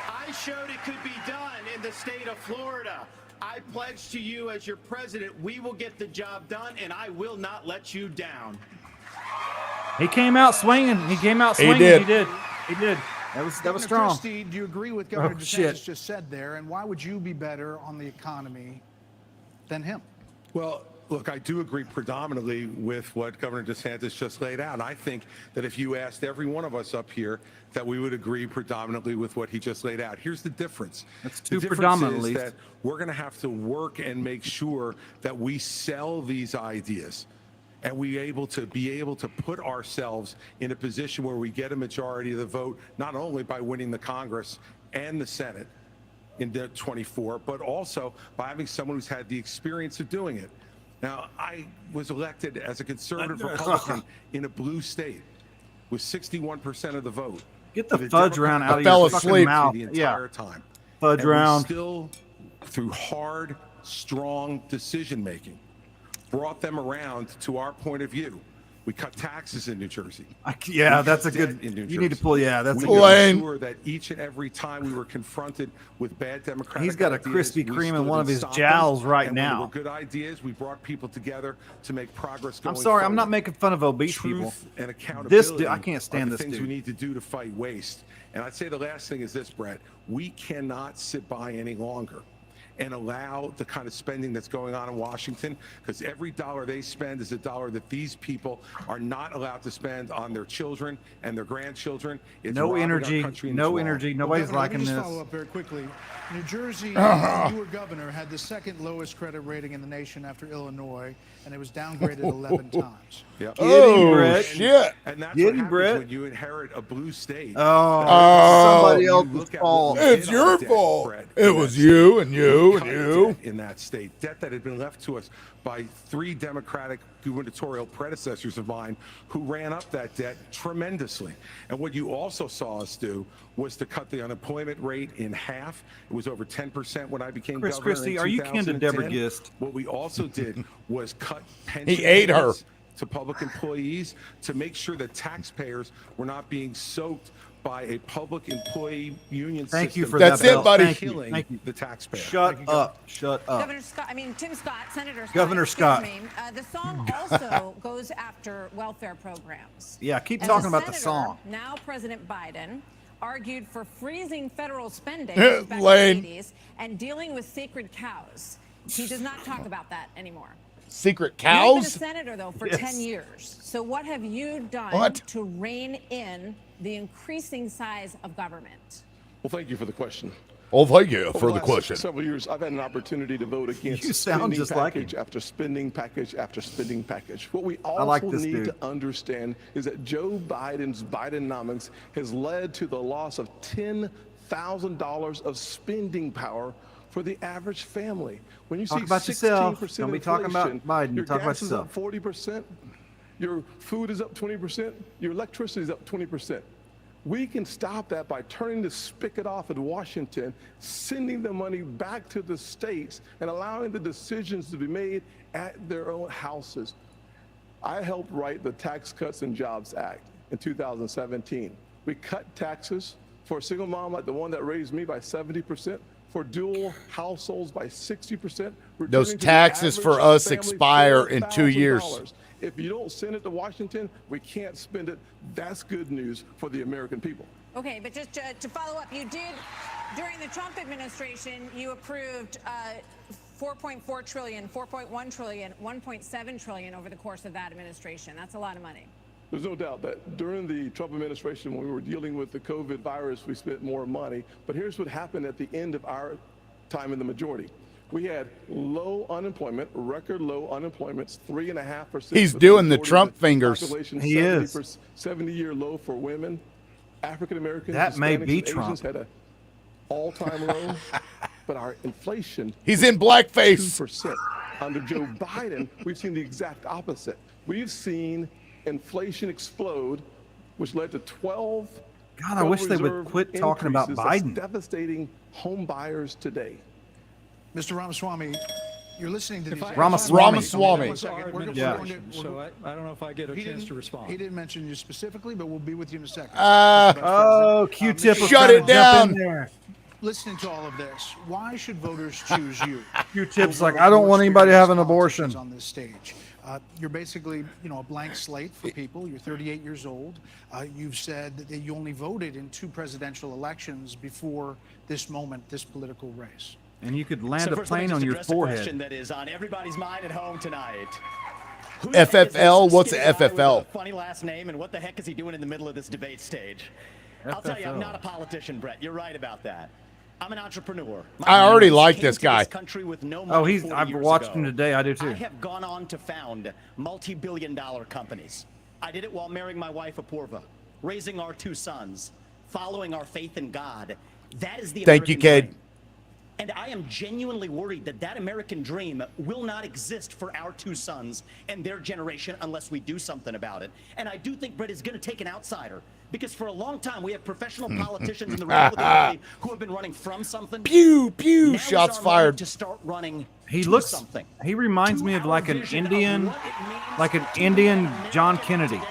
Speaker 12: I showed it could be done in the state of Florida. I pledge to you as your president, we will get the job done, and I will not let you down.
Speaker 2: He came out swinging. He came out
Speaker 1: He
Speaker 2: swinging.
Speaker 1: did.
Speaker 2: He did. That was
Speaker 4: Governor
Speaker 2: strong.
Speaker 4: Christie, do you agree with Governor
Speaker 2: Oh,
Speaker 4: DeSantis
Speaker 2: shit.
Speaker 4: just said there? And why would you be better on the economy than him?
Speaker 13: Well, look, I do agree predominantly with what Governor DeSantis just laid out. I think that if you asked every one of us up here, that we would agree predominantly with what he just laid out. Here's the difference.
Speaker 2: That's
Speaker 13: The
Speaker 2: two
Speaker 13: difference
Speaker 2: predominantly.
Speaker 13: is that we're going to have to work and make sure that we sell these ideas. And be able to put ourselves in a position where we get a majority of the vote, not only by winning the Congress and the Senate in 24, but also by having someone who's had the experience of doing it. Now, I was elected as a conservative Republican in a blue state with 61% of the vote.
Speaker 2: Get the
Speaker 13: With a
Speaker 2: fudge round
Speaker 13: Democrat
Speaker 2: out of
Speaker 1: fell
Speaker 2: your fucking
Speaker 1: asleep
Speaker 2: mouth.
Speaker 13: the
Speaker 2: Yeah.
Speaker 13: entire time.
Speaker 2: Fudge
Speaker 13: And we
Speaker 2: round.
Speaker 13: still, through hard, strong decision making, brought them around to our point of view. We cut taxes in New Jersey.
Speaker 2: Yeah,
Speaker 13: We
Speaker 2: that's a
Speaker 13: cut
Speaker 2: good.
Speaker 13: debt in New
Speaker 2: You need to
Speaker 13: Jersey.
Speaker 2: pull. Yeah, that's a
Speaker 13: We
Speaker 2: good.
Speaker 1: Lame.
Speaker 13: made sure that each and every time we were confronted with bad Democratic
Speaker 2: He's got a
Speaker 13: ideas,
Speaker 2: Krispy
Speaker 13: we
Speaker 2: Kreme in
Speaker 13: stood
Speaker 2: one
Speaker 13: and
Speaker 2: of his
Speaker 13: stopped
Speaker 2: jowls
Speaker 13: them.
Speaker 2: right
Speaker 13: And when
Speaker 2: now.
Speaker 13: there were good ideas. We brought people together to make progress going
Speaker 2: I'm sorry. I'm not
Speaker 13: forward.
Speaker 2: making fun of obese
Speaker 13: Truth
Speaker 2: people.
Speaker 13: and accountability
Speaker 2: I can't stand
Speaker 13: are the
Speaker 2: this
Speaker 13: things
Speaker 2: dude.
Speaker 13: we need to do to fight waste. And I'd say the last thing is this, Brett. We cannot sit by any longer and allow the kind of spending that's going on in Washington, because every dollar they spend is a dollar that these people are not allowed to spend on their children and their grandchildren. It's
Speaker 2: No
Speaker 13: robbing our
Speaker 2: energy.
Speaker 13: country and
Speaker 2: No
Speaker 13: it's wrong.
Speaker 2: energy. Nobody's
Speaker 4: Governor, let me
Speaker 2: liking
Speaker 4: just
Speaker 2: this.
Speaker 4: follow up very quickly. New Jersey, your governor, had the second lowest credit rating in the nation after Illinois, and it was downgraded 11 times.
Speaker 13: Yep.
Speaker 1: Oh, shit.
Speaker 13: And that's
Speaker 2: Get
Speaker 13: what
Speaker 2: him,
Speaker 13: happens
Speaker 2: Brett.
Speaker 13: when you inherit a blue state.
Speaker 2: Somebody else's
Speaker 13: Look at
Speaker 2: fault.
Speaker 13: what we
Speaker 1: It's
Speaker 13: did
Speaker 1: your
Speaker 13: on debt,
Speaker 1: fault.
Speaker 13: Brett,
Speaker 1: It
Speaker 13: in
Speaker 1: was
Speaker 13: that
Speaker 1: you
Speaker 13: state.
Speaker 1: and you
Speaker 13: We
Speaker 1: and
Speaker 13: cut
Speaker 1: you.
Speaker 13: debt in that state, debt that had been left to us by 3 Democratic gubernatorial predecessors of mine who ran up that debt tremendously. And what you also saw us do was to cut the unemployment rate in half. It was over 10% when I became
Speaker 2: Chris
Speaker 13: governor
Speaker 2: Christie,
Speaker 13: in
Speaker 2: are you kin to
Speaker 13: 2010.
Speaker 2: Deborah Gist?
Speaker 13: What we also did was cut pension
Speaker 1: He ate her.
Speaker 13: payments to public employees to make sure that taxpayers were not being soaked by a public employee union system.
Speaker 2: Thank you for
Speaker 1: That's
Speaker 2: that,
Speaker 1: it,
Speaker 2: Bill.
Speaker 1: buddy.
Speaker 2: Thank you.
Speaker 13: Killing
Speaker 2: Thank you.
Speaker 13: the taxpayer.
Speaker 2: Shut up. Shut up.
Speaker 5: Governor Scott, Tim Scott, Senator Scott.
Speaker 2: Governor
Speaker 5: excuse
Speaker 2: Scott.
Speaker 5: me. The song also goes after welfare programs.
Speaker 2: Yeah, keep
Speaker 5: And
Speaker 2: talking about the
Speaker 5: senator,
Speaker 2: song.
Speaker 5: Now President Biden argued for freezing federal spending
Speaker 1: Yeah,
Speaker 5: back
Speaker 1: lame.
Speaker 5: in the 80s and dealing with sacred cows. He does not talk about that anymore.
Speaker 1: Secret
Speaker 5: You've been a
Speaker 1: cows?
Speaker 5: senator, though, for
Speaker 2: Yes.
Speaker 5: 10 years. So what have you done
Speaker 1: What?
Speaker 5: to rein in the increasing size of government?
Speaker 14: Well, thank you for the question.
Speaker 1: Oh, thank you
Speaker 14: Over
Speaker 1: for the
Speaker 14: last
Speaker 1: question.
Speaker 14: Several years, I've had an opportunity to vote against
Speaker 2: You sound
Speaker 14: spending
Speaker 2: just like
Speaker 14: package
Speaker 2: him.
Speaker 14: after spending package after spending package. What we also
Speaker 2: like this
Speaker 14: need
Speaker 2: dude.
Speaker 14: to understand is that Joe Biden's Bidenomics has led to the loss of $10,000 of spending power for the average family. When you
Speaker 2: Talk
Speaker 14: see
Speaker 2: about
Speaker 14: 16%
Speaker 2: yourself. Don't be talking about
Speaker 14: inflation,
Speaker 2: Biden.
Speaker 14: your
Speaker 2: Talk about
Speaker 14: gas is up
Speaker 2: yourself.
Speaker 14: 40%, your food is up 20%, your electricity is up 20%. We can stop that by turning the spigot off at Washington, sending the money back to the states, and allowing the decisions to be made at their own houses. I helped write the Tax Cuts and Jobs Act in 2017. We cut taxes for a single mom like the one that raised me by 70%, for dual households by 60%.
Speaker 1: Those
Speaker 14: returning to the
Speaker 1: taxes for
Speaker 14: average
Speaker 1: us
Speaker 14: family
Speaker 1: expire in 2 years.
Speaker 14: $4,000. If you don't send it to Washington, we can't spend it. That's good news for the American people.
Speaker 5: Okay, but just to follow up, you did, during the Trump administration, you approved 4.4 trillion, 4.1 trillion, 1.7 trillion over the course of that administration. That's a lot of money.
Speaker 14: There's no doubt that during the Trump administration, when we were dealing with the COVID virus, we spent more money. But here's what happened at the end of our time in the majority. We had low unemployment, record low unemployment, 3.5%.
Speaker 1: He's
Speaker 14: for
Speaker 1: doing the
Speaker 14: majority
Speaker 1: Trump
Speaker 14: of the
Speaker 1: fingers.
Speaker 14: population,
Speaker 2: He is.
Speaker 14: 70-year low for women. African Americans,
Speaker 2: That may
Speaker 14: Hispanics,
Speaker 2: be
Speaker 14: and
Speaker 2: Trump.
Speaker 14: Asians had an all-time low. But our inflation,
Speaker 1: He's in blackface.
Speaker 14: 2%. Under Joe Biden, we've seen the exact opposite. We've seen inflation explode, which led to 12
Speaker 2: God, I wish they would
Speaker 14: Reserve
Speaker 2: quit talking about
Speaker 14: increases that's
Speaker 2: Biden.
Speaker 14: devastating home buyers today.
Speaker 4: Mr. Ramaswamy, you're listening to these.
Speaker 1: Ramaswamy.
Speaker 4: One second. We're
Speaker 2: Yeah.
Speaker 4: going to-
Speaker 6: So I don't know if I get a
Speaker 4: He
Speaker 6: chance
Speaker 4: didn't-
Speaker 6: to respond.
Speaker 4: He didn't mention you specifically, but we'll be with you in a second.
Speaker 2: Oh, Q-Tip was
Speaker 1: Shut
Speaker 2: trying
Speaker 1: it
Speaker 2: to jump in
Speaker 1: down.
Speaker 2: there.
Speaker 4: Listening to all of this, why should voters choose you?
Speaker 2: Q-Tip's
Speaker 4: over
Speaker 2: like, I don't
Speaker 4: more
Speaker 2: want anybody to have an
Speaker 4: experienced
Speaker 2: abortion.
Speaker 4: politicians on this stage? You're basically, a blank slate for people. You're 38 years old. You've said that you only voted in 2 presidential elections before this moment, this political race.
Speaker 2: And you could land
Speaker 15: So
Speaker 2: a
Speaker 15: first, let me
Speaker 2: plane
Speaker 15: just
Speaker 2: on your
Speaker 15: address the question
Speaker 2: forehead.
Speaker 15: that is on everybody's mind at home tonight. Who the heck is
Speaker 1: FFL?
Speaker 15: this
Speaker 1: What's
Speaker 15: skinny guy with
Speaker 1: FFL?
Speaker 15: a funny last name, and what the heck is he doing in the middle of this debate stage? I'll tell you, I'm not a politician, Brett. You're right about that. I'm an entrepreneur. My
Speaker 1: I already
Speaker 15: parents
Speaker 1: like
Speaker 15: came
Speaker 1: this
Speaker 15: to
Speaker 1: guy.
Speaker 15: country with no
Speaker 2: Oh,
Speaker 15: money 40
Speaker 2: I've
Speaker 15: years
Speaker 2: watched
Speaker 15: ago.
Speaker 2: him today. I do too.
Speaker 15: I have gone on to found multi-billion-dollar companies. I did it while marrying my wife, Apurva, raising our 2 sons, following our faith in God. That is the
Speaker 1: Thank you,
Speaker 15: American
Speaker 1: Cade.
Speaker 15: dream. And I am genuinely worried that that American dream will not exist for our 2 sons and their generation unless we do something about it. And I do think Brett is going to take an outsider. Because for a long time, we have professional politicians in the Republican Party who have been running from something.
Speaker 1: Pew, pew,
Speaker 15: Now is
Speaker 1: shots
Speaker 15: our moment
Speaker 1: fired.
Speaker 15: to start running
Speaker 2: He
Speaker 15: to
Speaker 2: looks.
Speaker 15: something.
Speaker 2: He reminds me of
Speaker 15: To
Speaker 2: like
Speaker 15: our
Speaker 2: an
Speaker 15: vision of
Speaker 2: Indian,
Speaker 15: what it means
Speaker 2: like an
Speaker 15: to
Speaker 2: Indian
Speaker 15: America
Speaker 2: John Kennedy.
Speaker 15: today.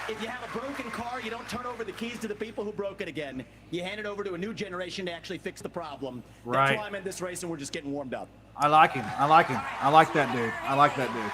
Speaker 15: If you have a broken car, you don't turn over the keys to the people who broke it again. You hand it over to a new generation to actually fix the problem.
Speaker 2: Right.
Speaker 15: That's why I'm in this race, and we're just getting warmed up.
Speaker 2: I like him. I like him. I like that dude. I like that dude.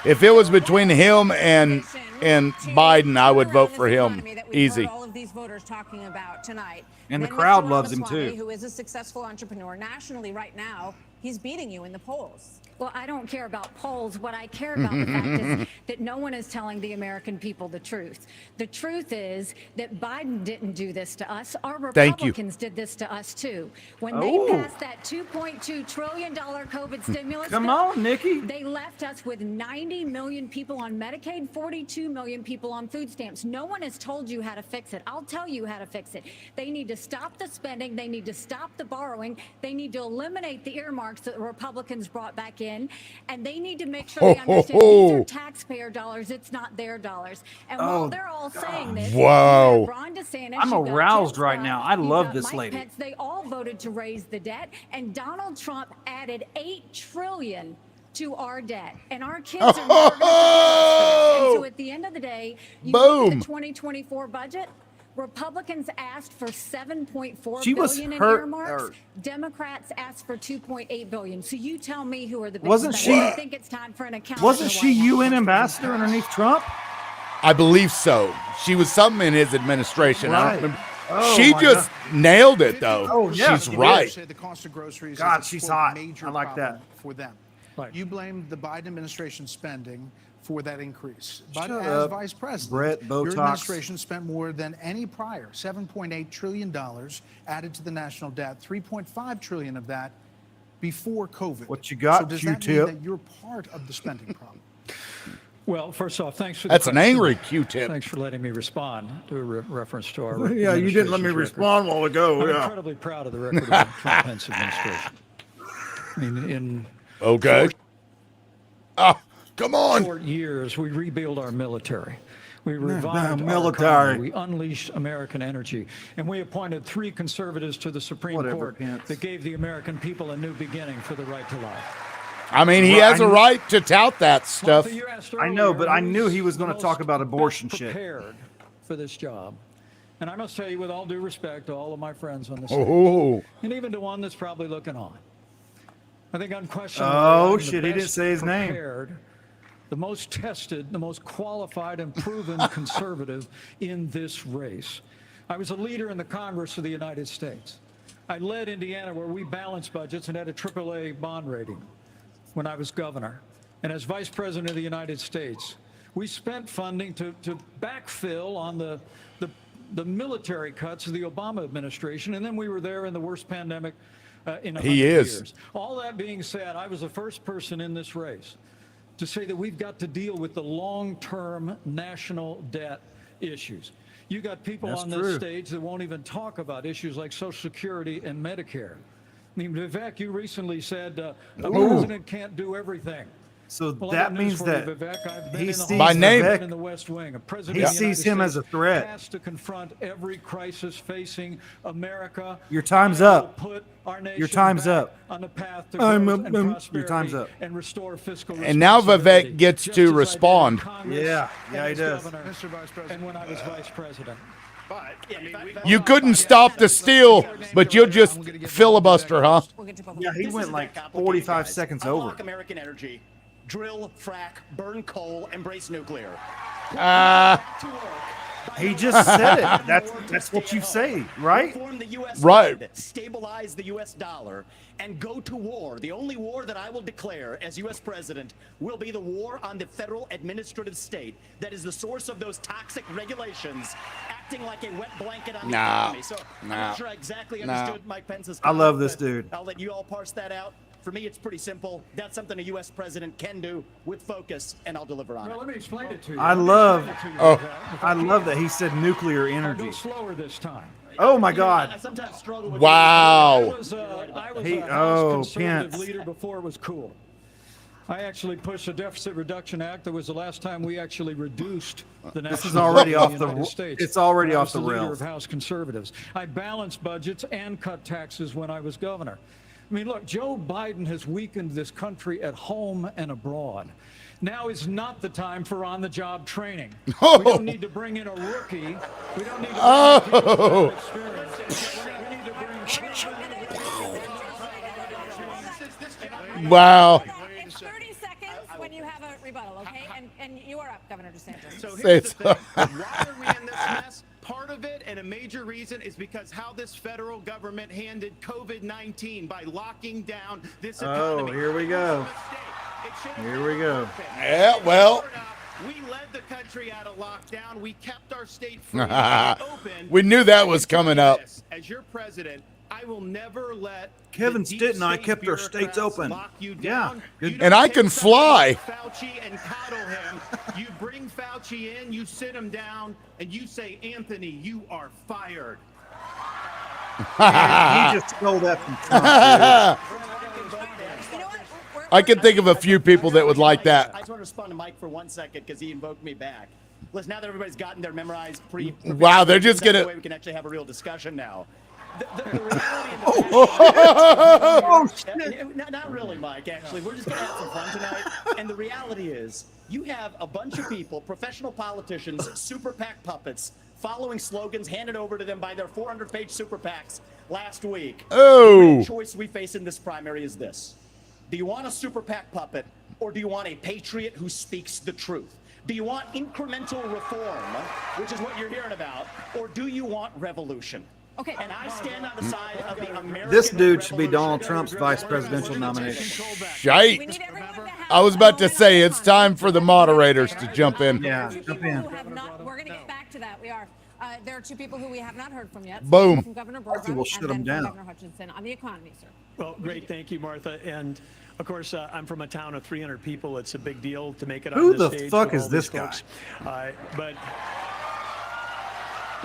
Speaker 1: If it was between him and Biden, I would vote for him. Easy.
Speaker 5: All of these voters talking about tonight.
Speaker 2: And the
Speaker 5: Then
Speaker 2: crowd
Speaker 5: Mr.
Speaker 2: loves him
Speaker 5: Ramaswamy,
Speaker 2: too.
Speaker 5: Who is a successful entrepreneur nationally right now, He's beating you in the polls.
Speaker 16: Well, I don't care about polls. What I care about the fact is that no one is telling the American people the truth. The truth is that Biden didn't do this to us. Our Republicans did this to us too. When they passed that $2.2 trillion COVID stimulus
Speaker 2: Come
Speaker 16: bill,
Speaker 2: on, Nikki.
Speaker 16: they left us with 90 million people on Medicaid, 42 million people on food stamps. No one has told you how to fix it. I'll tell you how to fix it. They need to stop the spending. They need to stop the borrowing. They need to eliminate the earmarks that the Republicans brought back in. And they need to make sure they understand these are taxpayer dollars. It's not their dollars. And while they're all saying this,
Speaker 1: wow.
Speaker 16: Ron DeSantis,
Speaker 2: I'm aroused right now. I love this
Speaker 16: Mike
Speaker 2: lady.
Speaker 16: Pence, they all voted to raise the debt, and Donald Trump added $8 trillion to our debt, and our kids are never going to pay for this. And so at the end of the day, you look at the 2024 budget. Republicans asked for $7.4 billion in earmarks. Democrats asked for $2.8 billion. So you tell me who are the biggest. I think it's time for an account.
Speaker 2: Wasn't she UN ambassador underneath Trump?
Speaker 1: I believe so. She was something in his administration.
Speaker 2: Right.
Speaker 1: I don't remember. She just nailed it, though.
Speaker 2: Oh, yeah.
Speaker 1: She's right.
Speaker 4: The cost of groceries
Speaker 2: God,
Speaker 4: is
Speaker 2: she's
Speaker 4: quote,
Speaker 2: hot.
Speaker 4: major
Speaker 2: I like that.
Speaker 4: problem for them.
Speaker 9: Right.
Speaker 4: You blamed the Biden administration spending for that increase. But
Speaker 2: Shut
Speaker 4: as
Speaker 2: up,
Speaker 4: vice president,
Speaker 2: Brett
Speaker 4: your
Speaker 2: Botox.
Speaker 4: administration spent more than any prior, $7.8 trillion added to the national debt, $3.5 trillion of that before COVID.
Speaker 2: What you got,
Speaker 4: so does that mean
Speaker 2: Q-tip?
Speaker 4: that you're part of the spending problem?
Speaker 17: Well, first off, thanks for
Speaker 1: That's
Speaker 17: the
Speaker 1: an
Speaker 17: question.
Speaker 1: angry Q-tip.
Speaker 17: Thanks for letting me respond to a reference to our
Speaker 2: Yeah, you didn't let me
Speaker 17: administration's
Speaker 2: respond a while ago.
Speaker 17: record. I'm
Speaker 2: Yeah.
Speaker 17: incredibly proud of the record of the Trump-Pence administration. I mean, in
Speaker 1: Okay. Come on.
Speaker 17: 4 years, we rebuild our military. We revived our
Speaker 2: military.
Speaker 17: economy. We unleashed American energy. And we appointed 3 conservatives to the Supreme Court that gave the American people a new beginning for the right to life.
Speaker 1: I mean, he has a right to tout that stuff.
Speaker 17: Martha, you asked
Speaker 2: I know, but I knew he was
Speaker 17: the
Speaker 2: going to talk
Speaker 17: most
Speaker 2: about abortion
Speaker 17: best
Speaker 2: shit.
Speaker 17: prepared for this job. And I must tell you, with all due respect to all of my friends on the stage,
Speaker 1: Oh.
Speaker 17: and even to one that's probably looking on, I think unquestionably,
Speaker 2: Oh,
Speaker 17: I'm the
Speaker 2: shit, he didn't
Speaker 17: best
Speaker 2: say his name.
Speaker 17: prepared, the most tested, the most qualified and proven conservative in this race. I was a leader in the Congress of the United States. I led Indiana where we balanced budgets and had a AAA bond rating when I was governor. And as vice president of the United States, we spent funding to backfill on the military cuts of the Obama administration. And then we were there in the worst pandemic in 100 years. All that being said, I was the first person in this race to say that we've got to deal with the long-term national debt issues. You got people on this stage that won't even talk about issues like Social Security and Medicare. I mean, Vivek, you recently said a president can't do everything.
Speaker 2: So
Speaker 17: Well,
Speaker 2: that
Speaker 17: I've got news
Speaker 2: means
Speaker 17: for you,
Speaker 2: that
Speaker 17: Vivek. I've been
Speaker 2: he
Speaker 17: in the
Speaker 2: sees
Speaker 1: By name.
Speaker 17: Vivek in the West Wing. A president
Speaker 2: He
Speaker 17: of the United
Speaker 2: sees him
Speaker 17: States
Speaker 2: as a threat.
Speaker 17: has to confront every crisis facing America.
Speaker 2: Your time's
Speaker 17: and will
Speaker 2: up.
Speaker 17: Put our nation
Speaker 2: Your time's
Speaker 17: back
Speaker 2: up.
Speaker 17: on the path to
Speaker 2: I'm
Speaker 17: growth
Speaker 2: up,
Speaker 17: and prosperity
Speaker 2: your time's up.
Speaker 17: and restore fiscal
Speaker 1: And now
Speaker 17: responsibility,
Speaker 1: Vivek gets
Speaker 17: just
Speaker 1: to
Speaker 17: as I did in
Speaker 1: respond.
Speaker 17: Congress
Speaker 2: Yeah,
Speaker 17: and
Speaker 2: yeah, he
Speaker 17: as
Speaker 2: does.
Speaker 17: governor
Speaker 4: Mr. Vice President.
Speaker 17: And when I was vice president.
Speaker 12: But
Speaker 1: You couldn't stop the steal, but you'll just filibuster, huh?
Speaker 5: We'll get to both.
Speaker 2: Yeah, he
Speaker 12: This
Speaker 2: went
Speaker 12: isn't
Speaker 2: like
Speaker 12: that complicated,
Speaker 2: 45
Speaker 12: guys.
Speaker 2: seconds
Speaker 12: Unlock
Speaker 2: over.
Speaker 12: American energy, drill, frack, burn coal, embrace nuclear.
Speaker 2: He just said it. That's what you say, right?
Speaker 12: Reform the U.S.
Speaker 1: Right.
Speaker 12: Fed, stabilize the U.S. dollar, and go to war. The only war that I will declare as U.S. president will be the war on the federal administrative state that is the source of those toxic regulations acting like a wet blanket on the economy. So I'm not sure I exactly understood Mike Pence's
Speaker 2: I love
Speaker 12: comment,
Speaker 2: this
Speaker 12: but
Speaker 2: dude.
Speaker 12: I'll let you all parse that out. For me, it's pretty simple. That's something a U.S. president can do with focus, and I'll deliver on
Speaker 17: Well,
Speaker 12: it.
Speaker 17: let me explain it to you.
Speaker 2: I
Speaker 17: Let me
Speaker 2: love,
Speaker 17: explain it to you,
Speaker 1: Oh.
Speaker 17: Vivek. If
Speaker 2: I
Speaker 17: can.
Speaker 2: love that he said nuclear
Speaker 17: I'll
Speaker 2: energy.
Speaker 17: go slower this time.
Speaker 2: Oh my
Speaker 12: I
Speaker 2: God.
Speaker 12: sometimes struggle with
Speaker 17: I
Speaker 1: Wow.
Speaker 17: was a
Speaker 2: He-
Speaker 17: House
Speaker 2: oh,
Speaker 17: conservative
Speaker 2: Pence.
Speaker 17: leader before it was cool. I actually pushed the Deficit Reduction Act. That was the last time we actually reduced the national
Speaker 2: This is already
Speaker 17: debt
Speaker 2: off
Speaker 17: in
Speaker 2: the.
Speaker 17: United States.
Speaker 2: It's already
Speaker 17: When I
Speaker 2: off
Speaker 17: was
Speaker 2: the
Speaker 17: leader
Speaker 2: rails.
Speaker 17: of House conservatives. I balanced budgets and cut taxes when I was governor. I mean, look, Joe Biden has weakened this country at home and abroad. Now is not the time for on-the-job training. We don't need to bring in a rookie. We don't need to bring in people without experience. We need to bring
Speaker 1: Wow.
Speaker 5: It's 30 seconds when you have a rebuttal, okay? And you are up, Governor DeSantis.
Speaker 12: So
Speaker 1: Say
Speaker 12: here's the
Speaker 1: so.
Speaker 12: thing. Why are we in this mess? Part of it, and a major reason is because how this federal government handled COVID-19 by locking down this economy.
Speaker 2: Oh, here we go. Here we go.
Speaker 1: Yeah, well.
Speaker 12: We led the country out of lockdown. We kept our state free and open.
Speaker 1: We knew that was coming up.
Speaker 12: As your president, I will never let
Speaker 2: Kevin Stitt and I kept our states open. Yeah.
Speaker 1: And I can fly.
Speaker 12: Fauci and coddle him. You bring Fauci in, you sit him down, and you say, Anthony, you are fired.
Speaker 2: He just stole that from Trump.
Speaker 1: I can think of a few people that would like that.
Speaker 15: I just want to respond to Mike for 1 second because he invoked me back. Listen, now that everybody's gotten their memorized
Speaker 1: Wow, they're just gonna.
Speaker 15: We can actually have a real discussion now. Not really, Mike, actually. We're just going to have some fun tonight. And the reality is, you have a bunch of people, professional politicians, super PAC puppets, following slogans handed over to them by their 400-page super PACs last week.
Speaker 1: Oh.
Speaker 15: The choice we face in this primary is this. Do you want a super PAC puppet, or do you want a patriot who speaks the truth? Do you want incremental reform, which is what you're hearing about, or do you want revolution?
Speaker 5: Okay.
Speaker 15: And I stand on the side of the American
Speaker 2: This dude should be Donald Trump's vice presidential nominee.
Speaker 1: Shite. I was about to say it's time for the moderators to jump in.
Speaker 2: Yeah, jump in.
Speaker 5: We're going to get back to that. We are. There are two people who we have not heard from yet.
Speaker 1: Boom.
Speaker 5: From Governor
Speaker 2: Hopefully
Speaker 5: Burgum
Speaker 2: we'll shut
Speaker 5: and
Speaker 2: him
Speaker 5: then
Speaker 2: down.
Speaker 5: from Governor Hutchinson on the economy, sir.
Speaker 17: Well, great. Thank you, Martha. And of course, I'm from a town of 300 people. It's a big deal to make it on this stage.
Speaker 2: Who the fuck
Speaker 17: with
Speaker 2: is
Speaker 17: all
Speaker 2: this
Speaker 17: these
Speaker 2: guy?
Speaker 17: folks. But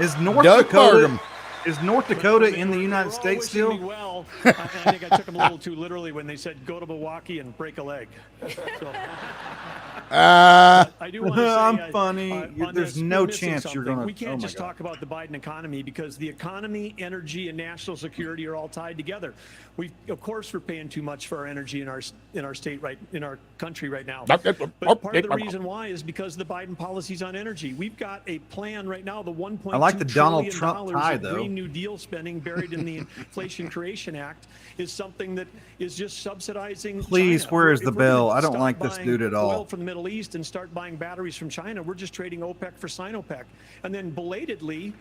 Speaker 2: Is North
Speaker 1: Doug
Speaker 2: Dakota
Speaker 1: Burgum.
Speaker 2: is North Dakota in the United States
Speaker 17: wishing me
Speaker 2: still?
Speaker 17: well, and I think I took them a little too literally when they said go to Milwaukee and break a leg. So, I do want to say,
Speaker 2: I'm funny.
Speaker 17: on
Speaker 2: There's
Speaker 17: this,
Speaker 2: no
Speaker 17: we're missing
Speaker 2: chance you're
Speaker 17: something.
Speaker 2: gonna.
Speaker 17: We can't
Speaker 2: oh my
Speaker 17: just
Speaker 2: God.
Speaker 17: talk about the Biden economy because the economy, energy, and national security are all tied together. We, of course, we're paying too much for our energy in our state in our country right now. But part of the reason why is because of the Biden policies on energy. We've got a plan right now, the 1.2
Speaker 2: I like the Donald
Speaker 17: trillion
Speaker 2: Trump tie,
Speaker 17: of
Speaker 2: though.
Speaker 17: Green New Deal spending buried in the Inflation Creation Act is something that is just subsidizing.
Speaker 2: Please,
Speaker 17: China.
Speaker 2: where is
Speaker 17: If
Speaker 2: the
Speaker 17: we're gonna
Speaker 2: bill? I don't
Speaker 17: stop
Speaker 2: like this
Speaker 17: buying
Speaker 2: dude at all.
Speaker 17: Oil from the Middle East and start buying batteries from China. We're just trading OPEC for Sinopec, and then belatedly,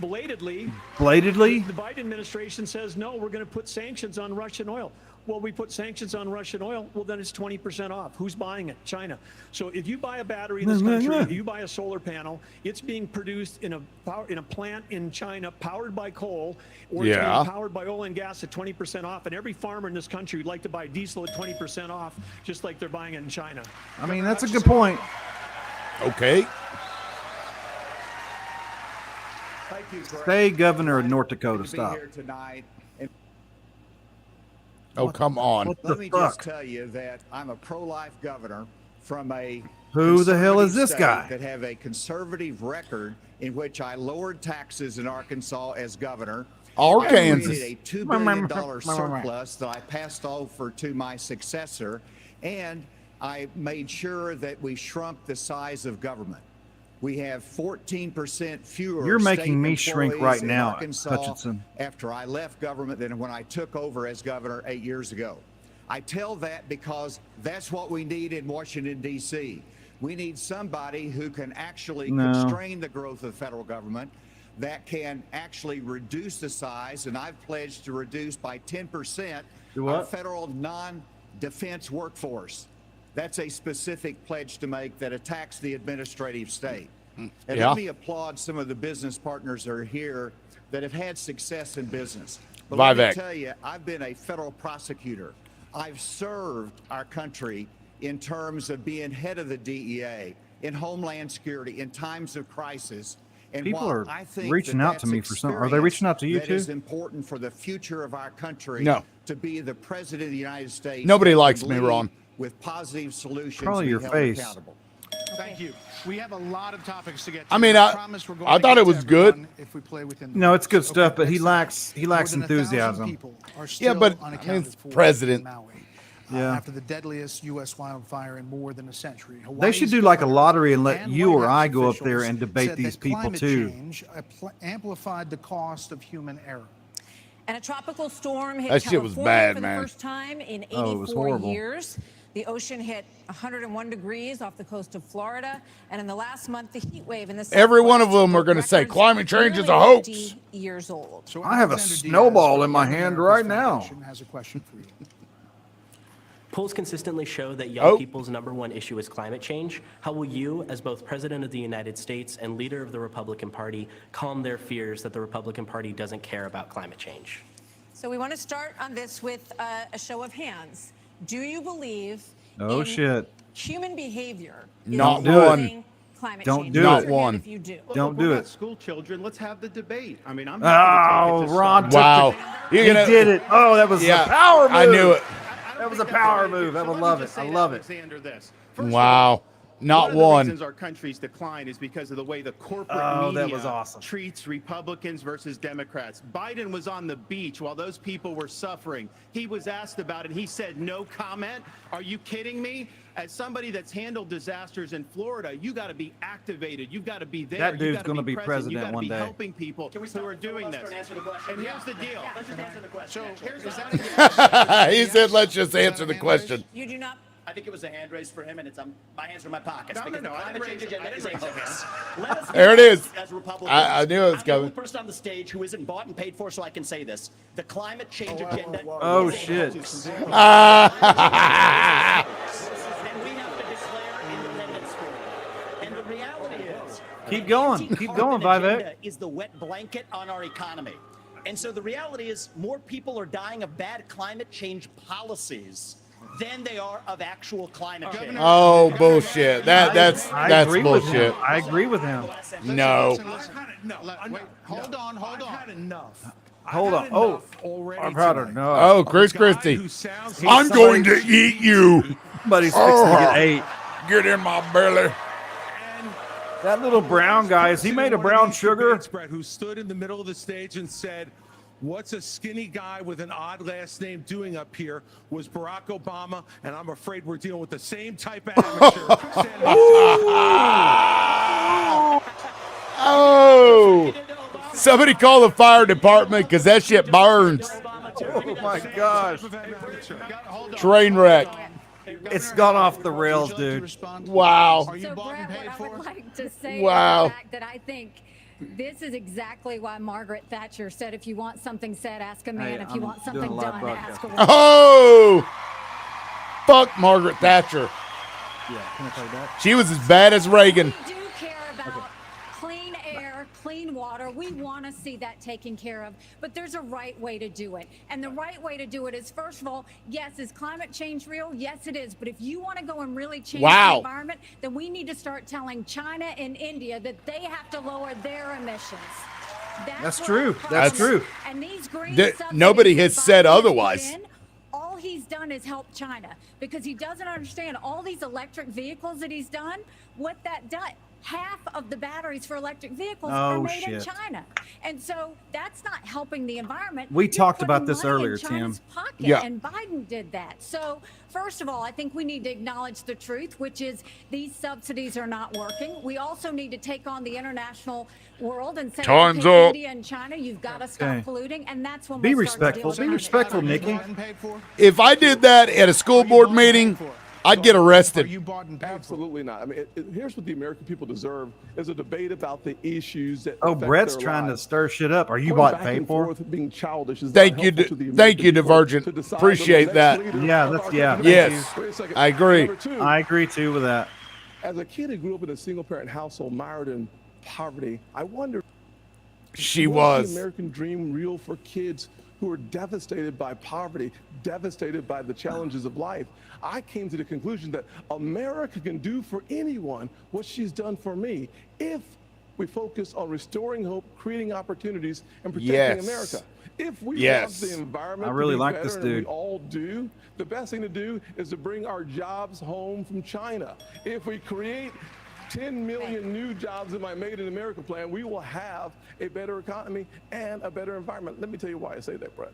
Speaker 17: the Biden administration says no. We're going to put sanctions on Russian oil. Well, we put sanctions on Russian oil. Well, then it's 20% off. Who's buying it? China. So if you buy a battery in this country, if you buy a solar panel, it's being produced in a plant in China powered by coal, or it's being powered by oil and gas at 20% off. And every farmer in this country would like to buy diesel at 20% off, just like they're buying it in China.
Speaker 2: I mean, that's a good point.
Speaker 1: Okay.
Speaker 18: Thank you, Greg.
Speaker 2: Stay governor of North Dakota.
Speaker 18: To be
Speaker 2: Stop.
Speaker 18: here tonight. And
Speaker 1: Oh, come on.
Speaker 2: What the
Speaker 18: let me just
Speaker 2: fuck?
Speaker 18: tell you that I'm a pro-life governor from a
Speaker 2: Who the hell is
Speaker 18: conservative
Speaker 2: this
Speaker 18: state
Speaker 2: guy?
Speaker 18: that have a conservative record in which I lowered taxes in Arkansas as governor.
Speaker 1: Arkansas.
Speaker 18: I created a $2 billion surplus that I passed over to my successor, and I made sure that we shrunk the size of government. We have 14% fewer.
Speaker 2: You're making
Speaker 18: state
Speaker 2: me shrink
Speaker 18: employees
Speaker 2: right
Speaker 18: in
Speaker 2: now,
Speaker 18: Arkansas
Speaker 2: Hutchinson.
Speaker 18: after I left government than when I took over as governor 8 years ago. I tell that because that's what we need in Washington, D.C. We need somebody who can actually constrain the growth of the federal government, that can actually reduce the size, and I've pledged to reduce by 10% our federal non-defense workforce. That's a specific pledge to make that attacks the administrative state. And let me applaud some of the business partners that are here that have had success in business. But let me tell you, I've been a federal prosecutor. I've served our country in terms of being head of the DEA, in Homeland Security, in times of crisis. And
Speaker 2: People
Speaker 18: while
Speaker 2: are
Speaker 18: I think
Speaker 2: reaching
Speaker 18: that
Speaker 2: out to
Speaker 18: that's
Speaker 2: me for something. Are they reaching out to you
Speaker 18: that
Speaker 2: too?
Speaker 18: is important for the future of our country.
Speaker 1: No.
Speaker 18: To be the president of the United States.
Speaker 1: Nobody
Speaker 18: that
Speaker 1: likes
Speaker 18: can
Speaker 1: me,
Speaker 18: lead
Speaker 1: Ron.
Speaker 18: With positive solutions.
Speaker 2: Probably
Speaker 18: and be
Speaker 2: your
Speaker 18: held
Speaker 2: face.
Speaker 18: accountable.
Speaker 4: Thank you. We have a lot of topics to get to.
Speaker 1: I mean,
Speaker 4: promise we're going
Speaker 1: I
Speaker 4: to
Speaker 1: thought
Speaker 4: get
Speaker 1: it
Speaker 4: to
Speaker 1: was good.
Speaker 4: everyone If we play within the
Speaker 2: No, it's good
Speaker 4: rules.
Speaker 2: stuff, but he
Speaker 4: next up.
Speaker 2: lacks
Speaker 4: More than 1,000
Speaker 2: enthusiasm.
Speaker 4: people are
Speaker 1: Yeah,
Speaker 4: still
Speaker 1: but I mean,
Speaker 4: unaccounted
Speaker 1: it's
Speaker 4: for
Speaker 1: president.
Speaker 4: in Maui,
Speaker 2: Yeah.
Speaker 4: after the deadliest U.S. wildfire in more than a century.
Speaker 2: They should
Speaker 4: Hawaii's
Speaker 2: do like a
Speaker 4: governor
Speaker 2: lottery and let
Speaker 4: and
Speaker 2: you
Speaker 4: White
Speaker 2: or
Speaker 4: House
Speaker 2: I go up there
Speaker 4: officials
Speaker 2: and debate
Speaker 4: said
Speaker 2: these
Speaker 4: that
Speaker 2: people
Speaker 4: climate
Speaker 2: too.
Speaker 4: change amplified the cost of human error.
Speaker 5: And a tropical storm hit
Speaker 1: That shit was
Speaker 5: California
Speaker 1: bad,
Speaker 5: for
Speaker 1: man.
Speaker 5: the first time in
Speaker 2: Oh, it was
Speaker 5: 84
Speaker 2: horrible.
Speaker 5: years. The ocean hit 101 degrees off the coast of Florida, and in the last month, the heat wave in the
Speaker 1: Every one of
Speaker 5: Southwest
Speaker 1: them are
Speaker 5: broke
Speaker 1: going to say
Speaker 5: records
Speaker 1: climate change is a
Speaker 5: nearly
Speaker 1: hoax.
Speaker 5: 50 years old.
Speaker 4: So
Speaker 2: I have a
Speaker 4: Alexander Diaz
Speaker 2: snowball
Speaker 4: from
Speaker 2: in my
Speaker 4: Young
Speaker 2: hand
Speaker 4: America's
Speaker 2: right now.
Speaker 4: Foundation has a question for you.
Speaker 19: Polls consistently show that young people's #1 issue is climate change. How will you, as both President of the United States and leader of the Republican Party, calm their fears that the Republican Party doesn't care about climate change?
Speaker 5: So we want to start on this with a show of hands. Do you believe
Speaker 2: shit.
Speaker 5: human behavior is
Speaker 1: Not
Speaker 5: causing
Speaker 1: one.
Speaker 5: climate
Speaker 2: Don't
Speaker 5: change?
Speaker 2: do
Speaker 5: Raise
Speaker 2: it.
Speaker 5: your hand
Speaker 1: One.
Speaker 5: If you do.
Speaker 2: Don't
Speaker 12: We're
Speaker 2: do
Speaker 12: not
Speaker 2: it.
Speaker 12: school children. Let's have the debate. I mean, I'm
Speaker 2: Oh,
Speaker 12: happy to take it to
Speaker 2: Ron
Speaker 12: start.
Speaker 2: took
Speaker 1: Wow.
Speaker 2: He
Speaker 1: You're gonna,
Speaker 2: did it. Oh, that was
Speaker 1: Yeah,
Speaker 2: a power move.
Speaker 1: I knew it.
Speaker 2: That was a power move. I would love it. I love it.
Speaker 1: Wow. Not
Speaker 12: One of the
Speaker 1: one.
Speaker 12: reasons our country's decline is because of the way the corporate
Speaker 2: Oh, that
Speaker 12: media
Speaker 2: was awesome.
Speaker 12: treats Republicans versus Democrats. Biden was on the beach while those people were suffering. He was asked about it. He said no comment. Are you kidding me? As somebody that's handled disasters in Florida, you got to be activated. You've got to be there.
Speaker 2: That
Speaker 12: You
Speaker 2: dude's
Speaker 12: gotta
Speaker 2: gonna be
Speaker 12: present.
Speaker 2: president
Speaker 12: You gotta
Speaker 2: one
Speaker 12: be
Speaker 2: day.
Speaker 12: helping people who are doing this. And here's the deal.
Speaker 15: Let's just answer the question.
Speaker 4: So is that
Speaker 1: He said, let's just answer the question.
Speaker 5: You do not.
Speaker 15: I think it was a hand raise for him, and it's my hands are in my pockets.
Speaker 12: No,
Speaker 15: because
Speaker 12: no,
Speaker 15: the
Speaker 12: I
Speaker 15: climate
Speaker 12: didn't
Speaker 15: change
Speaker 12: raise it.
Speaker 15: agenda
Speaker 12: I
Speaker 15: is a
Speaker 12: didn't raise
Speaker 15: hoax. Let us be
Speaker 1: There it is.
Speaker 15: honest as Republicans.
Speaker 1: I knew it was
Speaker 15: I'm the only
Speaker 1: coming.
Speaker 15: person on the stage who isn't bought and paid for, so I can say this. The climate change agenda.
Speaker 2: Oh,
Speaker 15: is a
Speaker 2: shit.
Speaker 15: hoax.
Speaker 1: Ah.
Speaker 15: And we have to declare independence for it. And the reality is,
Speaker 2: Keep
Speaker 15: the
Speaker 2: going. Keep
Speaker 15: anti-carbon
Speaker 2: going, Vivek.
Speaker 15: agenda is the wet blanket on our economy. And so the reality is more people are dying of bad climate change policies than they are of actual climate change.
Speaker 1: Oh, bullshit. That's
Speaker 2: I
Speaker 1: that's
Speaker 2: agree with
Speaker 1: bullshit.
Speaker 2: him. I agree with him.
Speaker 1: No.
Speaker 4: Wait, hold on.
Speaker 13: I've had enough.
Speaker 2: Hold on. Oh, I've had enough.
Speaker 1: Oh, Chris Christie. I'm going to eat you.
Speaker 2: Somebody's fixing to get ate.
Speaker 1: Get in my belly.
Speaker 2: That little brown guy, is he made of brown sugar?
Speaker 13: Brett, who stood in the middle of the stage and said, "What's a skinny guy with an odd last name doing up here?" was Barack Obama, and I'm afraid we're dealing with the same type of amateur.
Speaker 1: Oh. Somebody call the fire department because that shit burns.
Speaker 2: Oh my gosh.
Speaker 1: Train wreck.
Speaker 2: It's gone off the rails, dude.
Speaker 1: Wow.
Speaker 4: Are you
Speaker 16: So,
Speaker 4: bought and
Speaker 16: Brett,
Speaker 4: paid
Speaker 16: what I
Speaker 4: for?
Speaker 16: would like to say
Speaker 1: Wow.
Speaker 16: is the fact that I think this is exactly why Margaret Thatcher said, if you want something said, ask a man.
Speaker 2: Hey,
Speaker 16: if you
Speaker 2: I'm
Speaker 16: want
Speaker 2: doing
Speaker 16: something
Speaker 2: a live
Speaker 16: done,
Speaker 2: broadcast.
Speaker 16: ask a woman.
Speaker 1: Oh. Fuck Margaret Thatcher.
Speaker 2: Yeah, can I play that?
Speaker 1: She was as bad as Reagan.
Speaker 16: We do care about clean air, clean water. We want to see that taken care of, but there's a right way to do it. And the right way to do it is, first of all, yes, is climate change real? Yes, it is. But if you want to go and really change the environment, then we need to start telling China and India that they have to lower their emissions.
Speaker 2: That's
Speaker 16: what
Speaker 2: true.
Speaker 16: our
Speaker 2: That's
Speaker 16: problem is.
Speaker 2: true.
Speaker 16: And these green
Speaker 1: Nobody
Speaker 16: subsidies
Speaker 1: has
Speaker 16: that
Speaker 1: said
Speaker 16: Biden has put
Speaker 1: otherwise.
Speaker 16: in, all he's done is help China because he doesn't understand all these electric vehicles that he's done. What that does, half of the batteries for electric vehicles are made in
Speaker 2: shit.
Speaker 16: China, and so that's not helping the environment.
Speaker 2: We
Speaker 16: You're
Speaker 2: talked
Speaker 16: putting
Speaker 2: about this
Speaker 16: money in
Speaker 2: earlier,
Speaker 16: China's
Speaker 2: Tim.
Speaker 16: pocket,
Speaker 1: Yeah.
Speaker 16: and Biden did that. So first of all, I think we need to acknowledge the truth, which is these subsidies are not working. We also need to take on the international world and say,
Speaker 1: Time's
Speaker 16: okay,
Speaker 1: up.
Speaker 16: India and China, you've got to stop
Speaker 2: Okay.
Speaker 16: polluting, and that's when
Speaker 2: Be
Speaker 16: we'll start to deal
Speaker 2: respectful.
Speaker 16: with
Speaker 2: Be
Speaker 16: climate
Speaker 2: respectful,
Speaker 16: change.
Speaker 2: Nikki.
Speaker 4: Bought and paid for?
Speaker 1: If I did that at a school board meeting, I'd get
Speaker 4: Are
Speaker 1: arrested.
Speaker 4: you bought and paid for?
Speaker 14: Absolutely not. I mean, here's what the American people deserve: is a debate about the issues that.
Speaker 2: Oh,
Speaker 14: affect
Speaker 2: Brett's
Speaker 14: their
Speaker 2: trying to
Speaker 14: lives.
Speaker 2: stir shit up. Are you
Speaker 14: Going
Speaker 2: bought
Speaker 14: back
Speaker 2: and paid
Speaker 14: and
Speaker 2: for?
Speaker 14: forth, being childish is
Speaker 1: Thank
Speaker 14: not
Speaker 1: you,
Speaker 14: helpful to the
Speaker 1: thank you,
Speaker 14: American people
Speaker 1: Divergent.
Speaker 14: to decide
Speaker 1: Appreciate
Speaker 14: the
Speaker 1: that.
Speaker 14: next leader
Speaker 2: Yeah,
Speaker 14: of
Speaker 2: that's
Speaker 14: our
Speaker 2: yeah.
Speaker 14: country.
Speaker 2: Thank
Speaker 1: Yes.
Speaker 2: you.
Speaker 14: Wait a second.
Speaker 1: I agree.
Speaker 14: Number two,
Speaker 2: I agree too with that.
Speaker 14: as a kid who grew up in a single-parent household mired in poverty, I wonder.
Speaker 1: She
Speaker 14: Was
Speaker 1: was.
Speaker 14: the American dream real for kids who are devastated by poverty, devastated by the challenges of life? I came to the conclusion that America can do for anyone what she's done for me if we focus on restoring hope, creating opportunities, and protecting
Speaker 1: Yes.
Speaker 14: America. If we
Speaker 1: Yes.
Speaker 14: love the environment,
Speaker 2: I really
Speaker 14: to be
Speaker 2: like
Speaker 14: better,
Speaker 2: this
Speaker 14: and we
Speaker 2: dude.
Speaker 14: all do, the best thing to do is to bring our jobs home from China. If we create 10 million new jobs in my Made in America plan, we will have a better economy and a better environment. Let me tell you why I say that, Brett.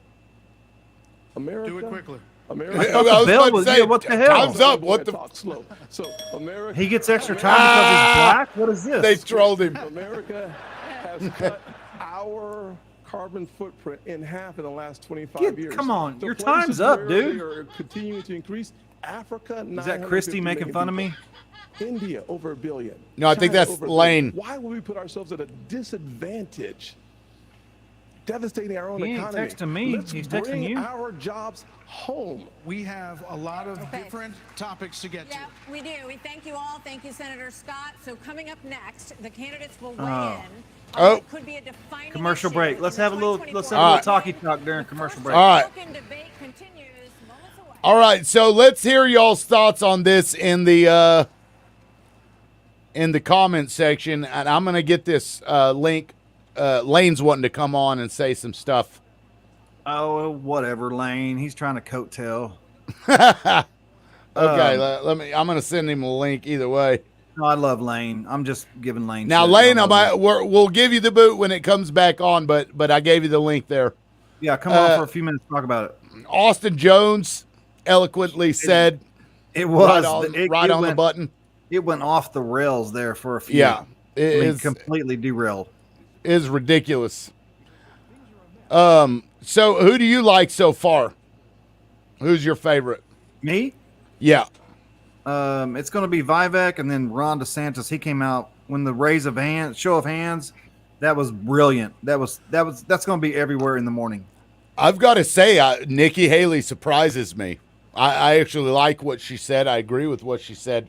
Speaker 14: America.
Speaker 4: Do it quickly.
Speaker 14: America.
Speaker 1: I was
Speaker 2: Bill
Speaker 1: about to
Speaker 2: was-
Speaker 1: say,
Speaker 2: yeah, what the hell?
Speaker 1: time's up. What the?
Speaker 14: Talk slow. So America.
Speaker 2: He gets extra time because he's black. What is this?
Speaker 1: They trolled him.
Speaker 14: America has cut our carbon footprint in half in the last 25 years.
Speaker 2: Come on,
Speaker 14: The
Speaker 2: your
Speaker 14: places
Speaker 2: time's up,
Speaker 14: where
Speaker 2: dude.
Speaker 14: They are continuing to increase. Africa,
Speaker 2: Is that Christy
Speaker 14: 950
Speaker 2: making
Speaker 14: million
Speaker 2: fun of
Speaker 14: people.
Speaker 2: me?
Speaker 14: India, over 1 billion.
Speaker 1: No, I think
Speaker 14: China,
Speaker 1: that's
Speaker 14: over 1 billion.
Speaker 1: Lane.
Speaker 14: Why would we put ourselves at a disadvantage? Devastating our own
Speaker 2: He ain't
Speaker 14: economy.
Speaker 2: texting me.
Speaker 14: Let's
Speaker 2: He's texting
Speaker 14: bring
Speaker 2: you.
Speaker 14: our jobs home.
Speaker 4: We have a lot of different topics to get to.
Speaker 5: Yeah, we do. We thank you all. Thank you, Senator Scott. So coming up next, the candidates will weigh in.
Speaker 1: Oh.
Speaker 5: It could be a defining
Speaker 2: Commercial
Speaker 5: issue
Speaker 2: break.
Speaker 5: in
Speaker 2: Let's
Speaker 5: the
Speaker 2: have a little
Speaker 5: 2024
Speaker 2: talkie talk during commercial break.
Speaker 1: All right.
Speaker 5: Spoken debate continues moments away.
Speaker 1: All right, so let's hear y'all's thoughts on this in the comment section, and I'm gonna get this link. Lane's wanting to come on and say some stuff.
Speaker 2: Oh, whatever, Lane. He's trying to coattail.
Speaker 1: Okay, let me. I'm gonna send him a link either way.
Speaker 2: No, I love Lane. I'm just giving Lane.
Speaker 1: Now,
Speaker 2: shit.
Speaker 1: Lane,
Speaker 2: I love him.
Speaker 1: we'll give you the boot when it comes back on, but I gave you the link there.
Speaker 2: Yeah, come on for a few minutes to talk about it.
Speaker 1: Austin Jones eloquently said,
Speaker 2: It was
Speaker 1: right on the button.
Speaker 2: It went off the rails there for a few.
Speaker 1: Yeah,
Speaker 2: I mean, completely derailed.
Speaker 1: Is ridiculous. So who do you like so far? Who's your favorite?
Speaker 2: Me?
Speaker 1: Yeah.
Speaker 2: It's going to be Vivek and then Ron DeSantis. He came out when the show of hands. That was brilliant. That's going to be everywhere in the morning.
Speaker 1: I've got to say, Nikki Haley surprises me. I actually like what she said. I agree with what she said.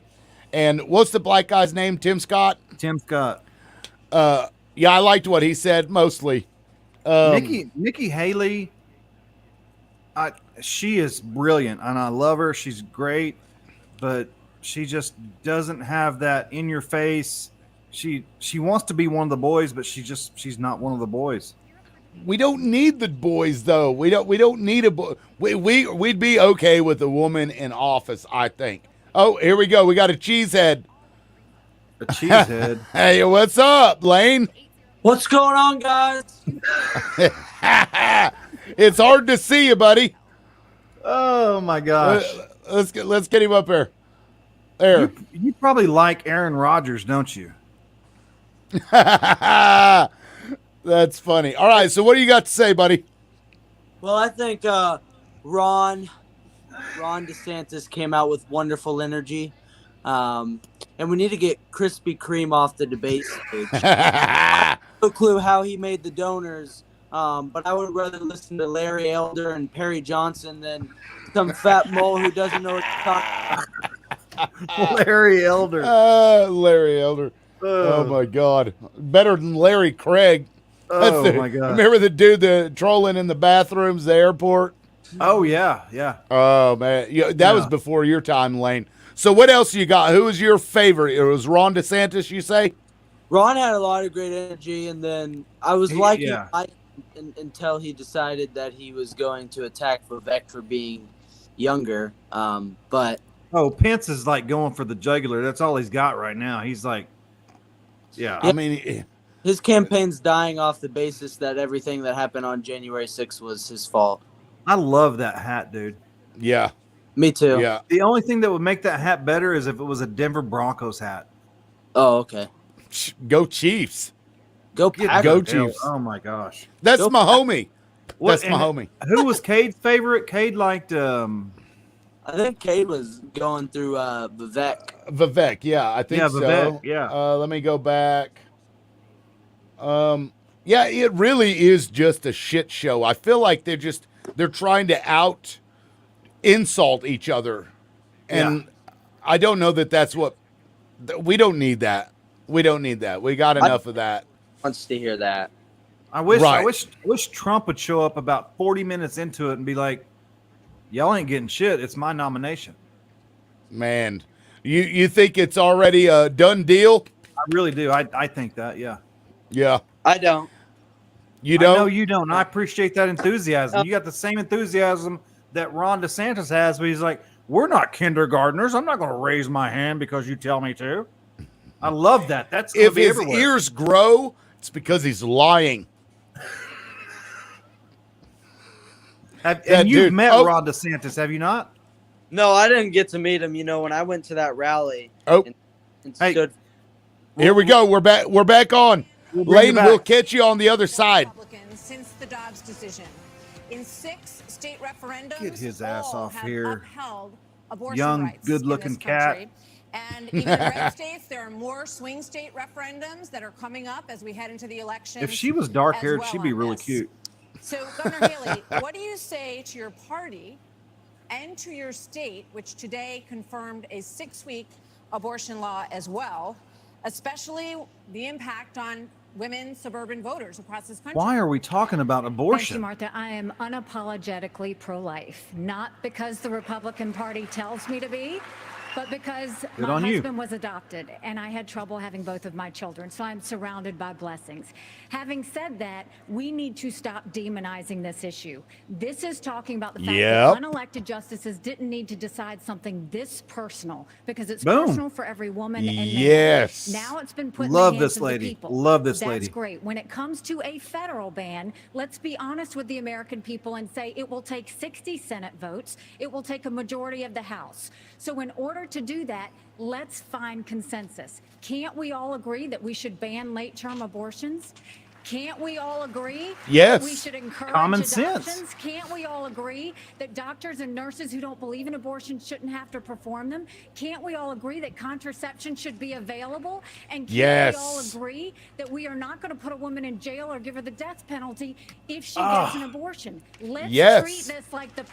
Speaker 1: And what's the black guy's name? Tim Scott?
Speaker 2: Tim Scott.
Speaker 1: Yeah, I liked what he said mostly.
Speaker 2: Nikki Haley, she is brilliant, and I love her. She's great, but she just doesn't have that in your face. She wants to be one of the boys, but she's not one of the boys.
Speaker 1: We don't need the boys, though. We don't need a boy. We'd be okay with a woman in office, I think. Oh, here we go. We got a cheesehead.
Speaker 2: A cheesehead.
Speaker 1: Hey, what's up, Lane?
Speaker 20: What's going on, guys?
Speaker 1: It's hard to see you, buddy.
Speaker 2: Oh my gosh.
Speaker 1: Let's get him up here. There.
Speaker 2: You probably like Aaron Rodgers, don't you?
Speaker 1: That's funny. All right, so what do you got to say, buddy?
Speaker 20: Well, I think Ron DeSantis came out with wonderful energy. And we need to get Krispy Kreme off the debate stage. No clue how he made the donors, but I would rather listen to Larry Elder and Perry Johnson than some fat mole who doesn't know what to talk about.
Speaker 2: Larry Elder.
Speaker 1: Larry Elder. Oh, my God. Better than Larry Craig.
Speaker 2: Oh, my God.
Speaker 1: Remember the dude trolling in the bathrooms, the airport?
Speaker 2: Oh, yeah, yeah.
Speaker 1: Oh, man. That was before your time, Lane. So what else you got? Who was your favorite? It was Ron DeSantis, you say?
Speaker 20: Ron had a lot of great energy, and then I was liking until he decided that he was going to attack Vivek for being younger. But
Speaker 2: Pence is like going for the jugular. That's all he's got right now. He's like, yeah.
Speaker 1: I mean,
Speaker 20: his campaign's dying off the basis that everything that happened on January 6th was his fault.
Speaker 2: I love that hat, dude.
Speaker 1: Yeah.
Speaker 20: Me too.
Speaker 1: Yeah.
Speaker 2: The only thing that would make that hat better is if it was a Denver Broncos hat.
Speaker 20: Oh, okay.
Speaker 1: Go Chiefs.
Speaker 20: Go
Speaker 1: Packers. Go Chiefs.
Speaker 2: Oh, my gosh.
Speaker 1: That's my homie. That's my homie.
Speaker 2: Who was Cade's favorite? Cade liked...
Speaker 20: I think Cade was going through Vivek.
Speaker 1: Vivek, yeah. I think so.
Speaker 2: Vivek, yeah.
Speaker 1: Let me go back. Yeah, it really is just a shit show. I feel like they're trying to insult each other. And I don't know that's what we don't need that. We don't need that. We got enough of that.
Speaker 20: Wants to hear that.
Speaker 2: I wish Trump would show up about 40 minutes into it and be like, y'all ain't getting shit. It's my nomination.
Speaker 1: Man, you think it's already a done deal?
Speaker 2: I really do. I think that, yeah.
Speaker 1: Yeah.
Speaker 20: I don't.
Speaker 1: You don't?
Speaker 2: No, you don't. I appreciate that enthusiasm. You got the same enthusiasm that Ron DeSantis has, but he's like, we're not kindergartners. I'm not going to raise my hand because you tell me to. I love that. That's
Speaker 1: if his
Speaker 2: everywhere.
Speaker 1: Ears grow, it's because he's lying.
Speaker 2: And you've met Ron DeSantis, have you not?
Speaker 20: No, I didn't get to meet him. When I went to that rally.
Speaker 1: And
Speaker 20: stood.
Speaker 1: Here we go. We're back on. Lane, we'll catch you on the other side.
Speaker 5: Since the Dobbs decision. In 6 state referendums,
Speaker 2: Get his ass
Speaker 5: all
Speaker 2: off
Speaker 5: have
Speaker 2: here.
Speaker 5: upheld abortion
Speaker 2: Young,
Speaker 5: rights
Speaker 2: good-looking
Speaker 5: in this
Speaker 2: cat.
Speaker 5: country. And even in red states, there are more swing state referendums that are coming up as we head into the election.
Speaker 2: If she was dark-haired, she'd be really cute.
Speaker 5: So, Governor Haley, what do you say to your party and to your state, which today confirmed a 6-week abortion law as well, especially the impact on women suburban voters across this country?
Speaker 2: Why are we talking about
Speaker 16: Thank you,
Speaker 2: abortion?
Speaker 16: Martha. I am unapologetically pro-life, not because the Republican Party tells me to be, but because
Speaker 2: Good
Speaker 16: my
Speaker 2: on you.
Speaker 16: husband was adopted and I had trouble having both of my children, so I'm surrounded by blessings. Having said that, we need to stop demonizing this issue. This is talking about the fact that unelected justices didn't need to decide something this personal, because it's
Speaker 2: Boom.
Speaker 16: personal for every woman and man.
Speaker 1: Yes.
Speaker 16: Now it's been put
Speaker 2: Love
Speaker 16: in the hands
Speaker 2: this
Speaker 16: of the
Speaker 2: lady.
Speaker 16: people.
Speaker 2: Love this
Speaker 16: That's
Speaker 2: lady.
Speaker 16: great. When it comes to a federal ban, let's be honest with the American people and say it will take 60 Senate votes. It will take a majority of the House. So in order to do that, let's find consensus. Can't we all agree that we should ban late-term abortions? Can't we all agree
Speaker 1: Yes.
Speaker 16: that we should encourage
Speaker 2: Common
Speaker 16: adoptions?
Speaker 2: sense.
Speaker 16: Can't we all agree that doctors and nurses who don't believe in abortion shouldn't have to perform them? Can't we all agree that contraception should be available? And can't we all
Speaker 1: Yes.
Speaker 16: agree that we are not going to put a woman in jail or give her the death penalty if she gets an abortion? Let's
Speaker 1: Yes.
Speaker 16: treat this like a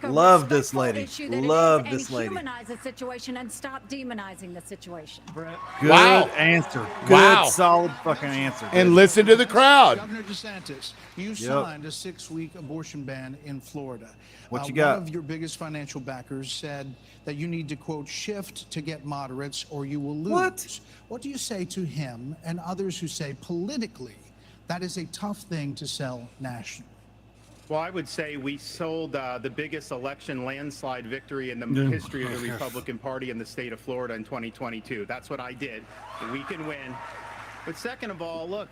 Speaker 2: Love this
Speaker 16: respectful
Speaker 2: lady.
Speaker 16: issue that
Speaker 2: Love
Speaker 16: it is,
Speaker 2: this
Speaker 16: and
Speaker 2: lady.
Speaker 16: humanize the situation and stop demonizing the situation.
Speaker 2: Good
Speaker 1: Wow.
Speaker 2: answer. Good,
Speaker 1: Wow.
Speaker 2: solid fucking answer.
Speaker 1: And
Speaker 2: dude.
Speaker 1: listen to the crowd.
Speaker 4: Governor DeSantis, you signed a 6-week abortion ban in Florida.
Speaker 2: What you got?
Speaker 4: One of your biggest financial backers said that you need to, quote, shift to get moderates or you will lose. What do you say to him and others who say politically that is a tough thing to sell nationally?
Speaker 12: Well, I would say we sold the biggest election landslide victory in the
Speaker 2: Yeah.
Speaker 12: history of the Republican Party in the state of Florida in 2022. That's what I did. We can win. But second of all, look,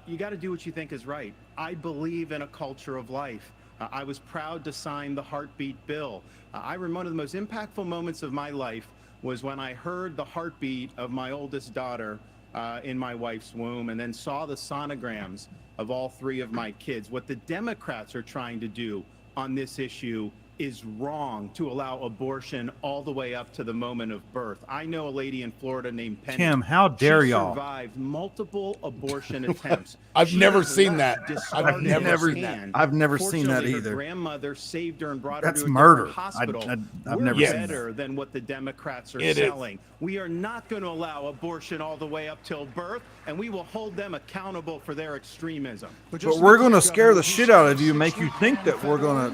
Speaker 12: you got to do what you think is right. I believe in a culture of life. I was proud to sign the heartbeat bill. I remember one of the most impactful moments of my life was when I heard the heartbeat of my oldest daughter in my wife's womb, and then saw the sonograms of all 3 of my kids. What the Democrats are trying to do on this issue is wrong, to allow abortion all the way up to the moment of birth. I know a lady in Florida named Penny.
Speaker 2: Tim, how dare
Speaker 12: She
Speaker 2: y'all?
Speaker 12: survived multiple abortion attempts.
Speaker 1: I've
Speaker 12: She
Speaker 1: never
Speaker 12: was
Speaker 1: seen
Speaker 12: left
Speaker 1: that.
Speaker 12: discarded
Speaker 1: I've never
Speaker 12: in
Speaker 1: seen that.
Speaker 12: hand.
Speaker 2: I've never seen that
Speaker 12: Fortunately, her
Speaker 2: either.
Speaker 12: grandmother saved her and brought her
Speaker 2: That's
Speaker 12: to a
Speaker 2: murder.
Speaker 12: different hospital.
Speaker 2: I've
Speaker 12: We're
Speaker 2: never seen
Speaker 12: better than what the Democrats are
Speaker 1: It is.
Speaker 12: selling. We are not going to allow abortion all the way up till birth, and we will hold them accountable for their extremism.
Speaker 2: But we're going to scare the shit out of you, make you think that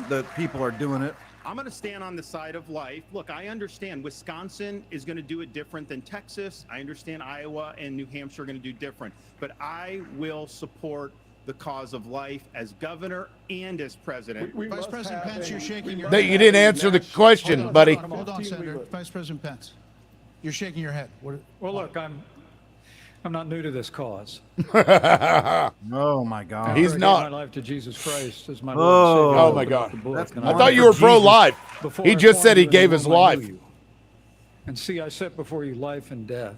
Speaker 2: that people are doing it.
Speaker 12: I'm going to stand on the side of life. Look, I understand Wisconsin is going to do it different than Texas. I understand Iowa and New Hampshire are going to do different. But I will support the cause of life as governor and as president.
Speaker 4: Vice President Pence, you're shaking your
Speaker 1: That
Speaker 4: head.
Speaker 1: you didn't answer the question, buddy.
Speaker 4: Hold on, Senator. Vice President Pence, you're shaking your head.
Speaker 17: Well, look, I'm not new to this cause.
Speaker 2: Oh my God.
Speaker 1: He's
Speaker 17: I gave
Speaker 1: not.
Speaker 17: my life to Jesus Christ as my
Speaker 2: Oh.
Speaker 17: Lord and Savior.
Speaker 1: Oh my God.
Speaker 17: The book,
Speaker 2: That's
Speaker 17: and
Speaker 1: I thought you were pro-life. He just said he gave his life.
Speaker 17: And see, I set before you life and death,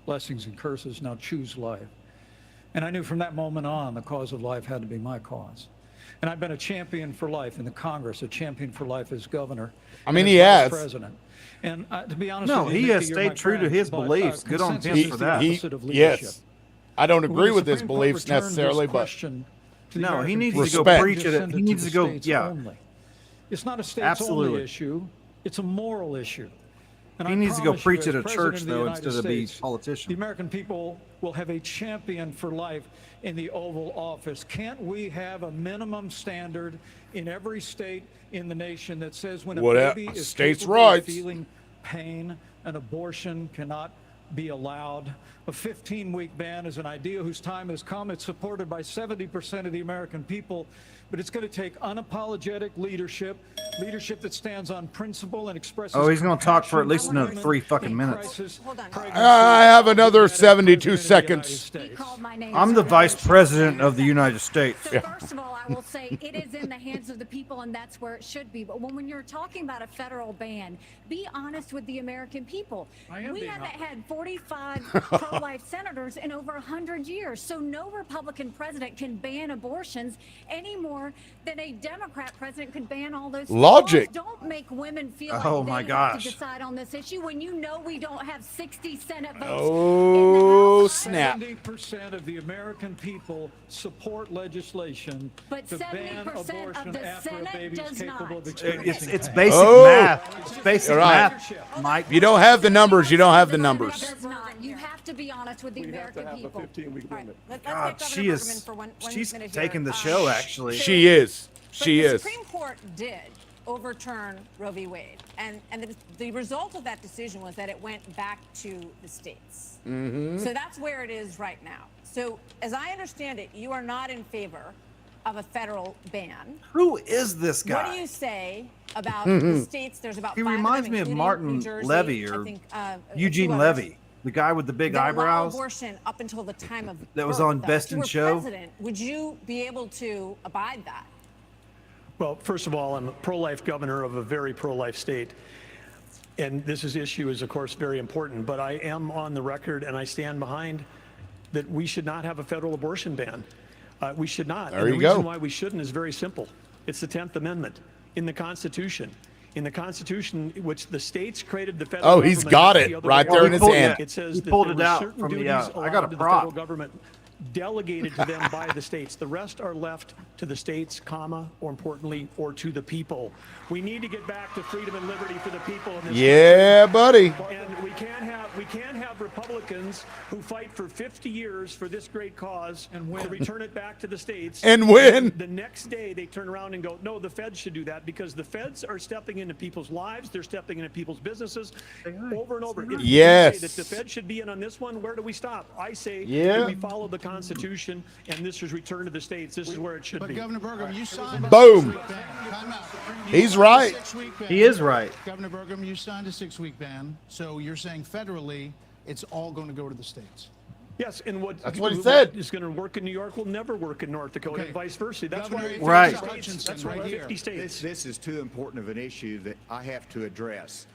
Speaker 17: blessings and curses. Now choose life. And I knew from that moment on the cause of life had to be my cause. And I've been a champion for life in the Congress, a champion for life as governor.
Speaker 1: I mean,
Speaker 17: and
Speaker 1: he
Speaker 17: as
Speaker 1: has.
Speaker 17: President. And to be honest
Speaker 2: No,
Speaker 17: with you,
Speaker 2: he
Speaker 17: Nikki,
Speaker 2: has
Speaker 17: you're
Speaker 2: stayed
Speaker 17: my
Speaker 2: true to
Speaker 17: friend,
Speaker 2: his
Speaker 17: but,
Speaker 2: beliefs. Good on
Speaker 17: consensus
Speaker 2: Pence for
Speaker 17: is the
Speaker 2: that.
Speaker 17: opposite of leadership.
Speaker 1: Yes. I don't
Speaker 17: When
Speaker 1: agree
Speaker 17: the
Speaker 1: with his
Speaker 17: Supreme Court
Speaker 1: beliefs
Speaker 17: returned this
Speaker 1: necessarily, but
Speaker 17: question to the
Speaker 2: No, he
Speaker 17: American
Speaker 2: needs
Speaker 17: people,
Speaker 2: to go
Speaker 1: Respect.
Speaker 2: preach it.
Speaker 17: send
Speaker 2: He
Speaker 17: to
Speaker 2: needs
Speaker 17: the
Speaker 2: to go,
Speaker 17: states
Speaker 2: yeah.
Speaker 17: only. It's not a states
Speaker 2: Absolutely.
Speaker 17: only issue. It's a moral issue. And
Speaker 2: He
Speaker 17: I
Speaker 2: needs to go
Speaker 17: promise you,
Speaker 2: preach
Speaker 17: as
Speaker 2: at a
Speaker 17: President
Speaker 2: church,
Speaker 17: of the
Speaker 2: though,
Speaker 17: United
Speaker 2: instead of be
Speaker 17: States,
Speaker 2: politician.
Speaker 17: The American people will have a champion for life in the Oval Office. Can't we have a minimum standard in every state in the nation that says when a baby is
Speaker 1: states'
Speaker 17: capable
Speaker 1: rights.
Speaker 17: of feeling pain, an abortion cannot be allowed? A 15-week ban is an idea whose time has come. It's supported by 70% of the American people, but it's going to take unapologetic leadership that stands on principle and expresses.
Speaker 2: Oh, he's going to talk for at least
Speaker 17: compassion
Speaker 2: another 3 fucking
Speaker 17: in
Speaker 2: minutes.
Speaker 17: crisis,
Speaker 1: I have another 72
Speaker 17: President of the
Speaker 1: seconds.
Speaker 17: United States.
Speaker 2: I'm the vice president of the United States.
Speaker 16: So first of all, I will say it is in the hands of the people, and that's where it should be. But when you're talking about a federal ban, be honest with the American people.
Speaker 17: I am
Speaker 16: We
Speaker 17: being
Speaker 16: haven't
Speaker 17: honest.
Speaker 16: had 45 pro-life pro-life senators in over 100 years. So no Republican president can ban abortions any more than a Democrat president could ban all those
Speaker 1: Logic.
Speaker 16: laws. Don't make women feel
Speaker 2: Oh,
Speaker 16: like
Speaker 2: my
Speaker 16: they have
Speaker 2: gosh.
Speaker 16: to decide on this issue when you know we don't have 60 Senate votes.
Speaker 1: Oh, snap.
Speaker 17: 70% of the American people support legislation
Speaker 16: But
Speaker 17: to ban
Speaker 16: 70% of
Speaker 17: abortion
Speaker 16: the
Speaker 17: after a
Speaker 16: Senate
Speaker 17: baby is
Speaker 16: does
Speaker 17: capable
Speaker 16: not.
Speaker 17: of experiencing
Speaker 2: It's
Speaker 17: pain.
Speaker 2: basic
Speaker 1: Oh.
Speaker 2: math. It's basic
Speaker 1: You're right.
Speaker 2: math, Mike.
Speaker 1: If you don't have the numbers, you don't have the numbers.
Speaker 16: Does not. You have to be honest with the
Speaker 14: We have to
Speaker 16: American
Speaker 14: have a
Speaker 16: people.
Speaker 14: 15-week limit.
Speaker 16: Let's
Speaker 2: God,
Speaker 16: get
Speaker 2: she
Speaker 16: Governor
Speaker 2: is.
Speaker 16: Bergman for one
Speaker 2: She's
Speaker 16: minute here.
Speaker 2: taking the show, actually.
Speaker 1: She is.
Speaker 5: But
Speaker 1: She
Speaker 5: the
Speaker 1: is.
Speaker 5: Supreme Court did overturn Roe v. Wade, and the result of that decision was that it went back to the states.
Speaker 1: Mm-hmm.
Speaker 5: So that's where it is right now. So as I understand it, you are not in favor of a federal ban.
Speaker 2: Who is this
Speaker 5: What
Speaker 2: guy?
Speaker 5: do you say about the states? There's about
Speaker 2: He
Speaker 5: 5
Speaker 2: reminds
Speaker 5: of them,
Speaker 2: me of
Speaker 5: including
Speaker 2: Martin
Speaker 5: New Jersey,
Speaker 2: Levy
Speaker 5: I
Speaker 2: or
Speaker 5: think,
Speaker 2: Eugene
Speaker 5: a few others,
Speaker 2: Levy, the guy with the big
Speaker 5: that allow
Speaker 2: eyebrows.
Speaker 5: abortion up until the time of
Speaker 2: That was
Speaker 5: birth,
Speaker 2: on
Speaker 5: though.
Speaker 2: Best
Speaker 5: If you
Speaker 2: in
Speaker 5: were
Speaker 2: Show?
Speaker 5: president, would you be able to abide that?
Speaker 21: Well, first of all, I'm a pro-life governor of a very pro-life state. And this issue is, of course, very important. But I am on the record, and I stand behind that we should not have a federal abortion ban. We should not.
Speaker 1: There
Speaker 21: and
Speaker 1: you
Speaker 21: the reason
Speaker 1: go.
Speaker 21: why we shouldn't is very simple. It's the 10th Amendment in the Constitution. In the Constitution, which the states created the federal
Speaker 1: Oh, he's
Speaker 21: government,
Speaker 1: got
Speaker 21: not
Speaker 1: it
Speaker 21: the other
Speaker 1: right
Speaker 21: way
Speaker 1: there
Speaker 21: around.
Speaker 1: in his hand.
Speaker 21: It says
Speaker 2: He
Speaker 21: that
Speaker 2: pulled
Speaker 21: there
Speaker 2: it
Speaker 21: were
Speaker 2: out
Speaker 21: certain
Speaker 2: from the,
Speaker 21: duties
Speaker 2: I got a
Speaker 21: allowed to the
Speaker 2: prop.
Speaker 21: federal government delegated to them by the states. The rest are left to the states, comma, or importantly, or to the people. We need to get back to freedom and liberty for the people in this
Speaker 1: Yeah, buddy.
Speaker 21: and we can't have Republicans who fight for 50 years for this great cause and to return it back to the states.
Speaker 1: And win.
Speaker 21: The next day they turn around and go, no, the feds should do that because the feds are stepping into people's lives. They're stepping into people's businesses over and over. If you
Speaker 1: Yes.
Speaker 21: say that the feds should be in on this one, where do we stop? I say
Speaker 1: Yeah.
Speaker 21: that we follow the Constitution and this is returned to the states. This is where it should
Speaker 4: But
Speaker 21: be.
Speaker 4: Governor Burgum, you signed a
Speaker 1: Boom.
Speaker 4: 6-week ban. Time out.
Speaker 1: He's
Speaker 4: You signed a
Speaker 1: right.
Speaker 4: 6-week ban.
Speaker 2: He is right.
Speaker 4: Governor Burgum, you signed a 6-week ban. So you're saying federally, it's all going to go to the states.
Speaker 21: Yes, and
Speaker 1: That's what he said.
Speaker 21: is going to work in New York will never work in North Dakota,
Speaker 4: Okay.
Speaker 21: and vice versa. That's
Speaker 4: Governor,
Speaker 21: why
Speaker 4: if
Speaker 2: Right.
Speaker 4: you're Hutchinson
Speaker 21: That's why
Speaker 4: right here.
Speaker 21: 50 states.
Speaker 18: This is too important of an issue that I have to address.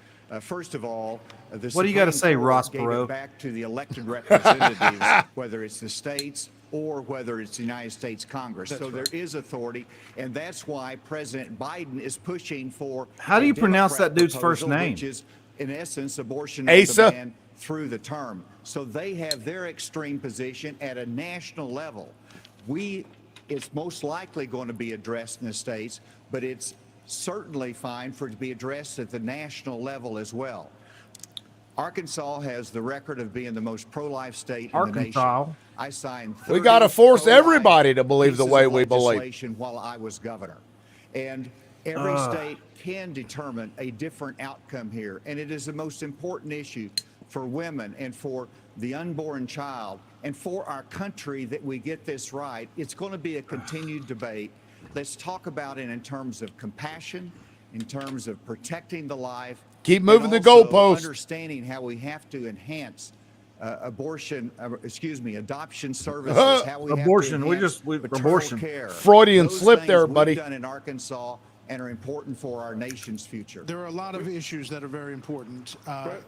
Speaker 18: First of all, the
Speaker 2: What do you gotta
Speaker 18: Supreme
Speaker 2: say,
Speaker 18: Court
Speaker 2: Ross
Speaker 18: gave
Speaker 2: Perot?
Speaker 18: it back to the elected representatives, whether it's the states or whether it's the United States Congress. So there is authority, and that's why President Biden is pushing for.
Speaker 2: How do you
Speaker 18: a
Speaker 2: pronounce
Speaker 18: Democrat
Speaker 2: that dude's first
Speaker 18: proposal,
Speaker 2: name?
Speaker 18: Which is, in essence, abortion
Speaker 1: Asa.
Speaker 18: on demand through the term. So they have their extreme position at a national level. It's most likely going to be addressed in the states, but it's certainly fine for it to be addressed at the national level as well. Arkansas has the record of being the most pro-life state in the
Speaker 2: Arkansas.
Speaker 18: nation. I signed
Speaker 1: We
Speaker 18: 30
Speaker 1: got to force
Speaker 18: pro-life
Speaker 1: everybody to believe the
Speaker 18: pieces
Speaker 1: way
Speaker 18: of
Speaker 1: we believe.
Speaker 18: legislation while I was governor. And every state can determine a different outcome here. And it is the most important issue for women and for the unborn child and for our country that we get this right. It's going to be a continued debate. Let's talk about it in terms of compassion, in terms of protecting the life.
Speaker 1: Keep
Speaker 18: and
Speaker 1: moving the
Speaker 18: also
Speaker 1: goalposts.
Speaker 18: Understanding how we have to enhance adoption services. How we
Speaker 2: Abortion.
Speaker 18: Have to
Speaker 2: We
Speaker 18: enhance
Speaker 2: just- we-
Speaker 18: maternal
Speaker 2: abortion.
Speaker 18: care.
Speaker 1: Freudian
Speaker 18: Those
Speaker 1: slip
Speaker 18: things
Speaker 1: there,
Speaker 18: we've
Speaker 1: buddy.
Speaker 18: done in Arkansas and are important for our nation's future.
Speaker 4: There are a lot of issues that are very important.
Speaker 2: Brett?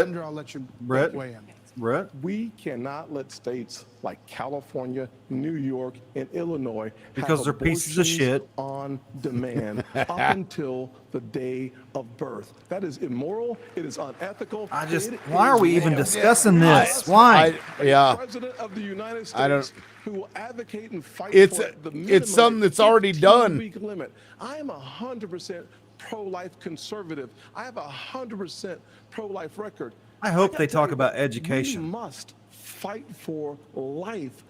Speaker 4: Senator, I'll let you
Speaker 2: Brett?
Speaker 4: weigh in.
Speaker 2: Brett?
Speaker 14: We cannot let states like California, New York, and Illinois
Speaker 2: Because
Speaker 14: have
Speaker 2: they're pieces of
Speaker 14: abortions
Speaker 2: shit.
Speaker 14: on demand up until the day of birth. That is immoral. It is unethical.
Speaker 2: Why are we even discussing this? Why?
Speaker 1: Yeah.
Speaker 14: President of the United States
Speaker 1: I don't-
Speaker 14: who will advocate and fight
Speaker 1: It's-
Speaker 14: for the
Speaker 1: it's something that's already done.
Speaker 14: 15-week limit. I am 100% pro-life conservative. I have 100% pro-life record.
Speaker 2: I hope
Speaker 14: gotta
Speaker 2: they
Speaker 14: tell
Speaker 2: talk
Speaker 14: you,
Speaker 2: about
Speaker 14: we
Speaker 2: education.
Speaker 14: must fight for life.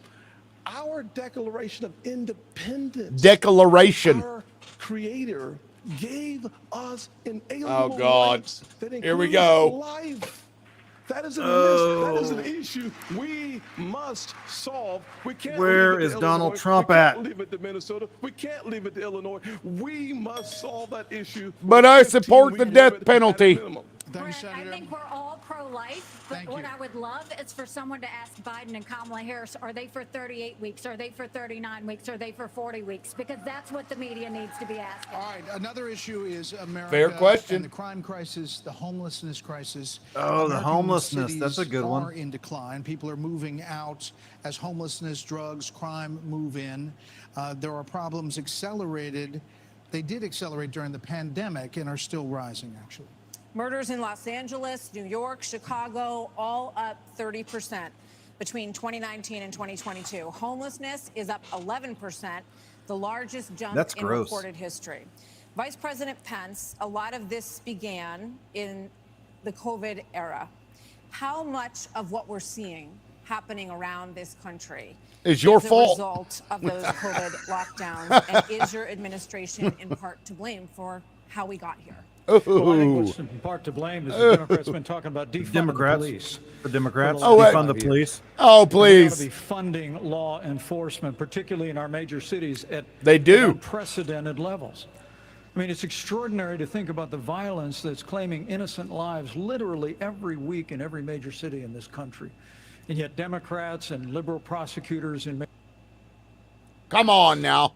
Speaker 14: Our Declaration of Independence.
Speaker 1: Declaration.
Speaker 14: Our Creator gave us inalienable
Speaker 1: Oh, God.
Speaker 14: rights that
Speaker 1: Here we
Speaker 14: include
Speaker 1: go.
Speaker 14: life. That is, that is an issue we must solve. We can't
Speaker 2: Where
Speaker 14: leave it to
Speaker 2: is Donald
Speaker 14: Illinois.
Speaker 2: Trump
Speaker 14: we
Speaker 2: at?
Speaker 14: can't leave it to Minnesota. We can't leave it to Illinois. We must solve that issue.
Speaker 1: But I support the
Speaker 14: 15-week
Speaker 1: death
Speaker 14: limit at a
Speaker 1: penalty.
Speaker 14: minimum.
Speaker 4: Thank you,
Speaker 16: I
Speaker 4: Senator.
Speaker 16: think we're all pro-life, but
Speaker 4: Thank
Speaker 16: what
Speaker 4: you.
Speaker 16: I would love is for someone to ask Biden and Kamala Harris, are they for 38 weeks? Are they for 39 weeks? Are they for 40 weeks? Because that's what the media needs to be asking.
Speaker 4: All right, another issue is America.
Speaker 1: Fair question.
Speaker 4: And the crime crisis, the homelessness crisis.
Speaker 2: Oh, the
Speaker 4: American
Speaker 2: homelessness. That's a
Speaker 4: cities
Speaker 2: good one.
Speaker 4: are in decline. People are moving out as homelessness, drugs, crime move in. There are problems accelerated. They did accelerate during the pandemic and are still rising, actually.
Speaker 5: Murders in Los Angeles, New York, Chicago, all up 30% between 2019 and 2022. Homelessness is up 11%, the largest jump in recorded history. Vice President Pence, a lot of this began in the COVID era. How much of what we're seeing happening around this country
Speaker 1: is your fault?
Speaker 5: A result of those COVID lockdowns, and is your administration in part to blame for how we got here?
Speaker 17: Well, I think what's in part to blame is the Democrats have been talking about defunding the police.
Speaker 2: The Democrats
Speaker 1: defund
Speaker 2: the police.
Speaker 1: Oh, please.
Speaker 17: They ought to be funding law enforcement, particularly in our major cities, at unprecedented levels. I mean, it's extraordinary to think about the violence that's claiming innocent lives literally every week in every major city in this country. And yet Democrats and liberal prosecutors in...
Speaker 1: Come on now.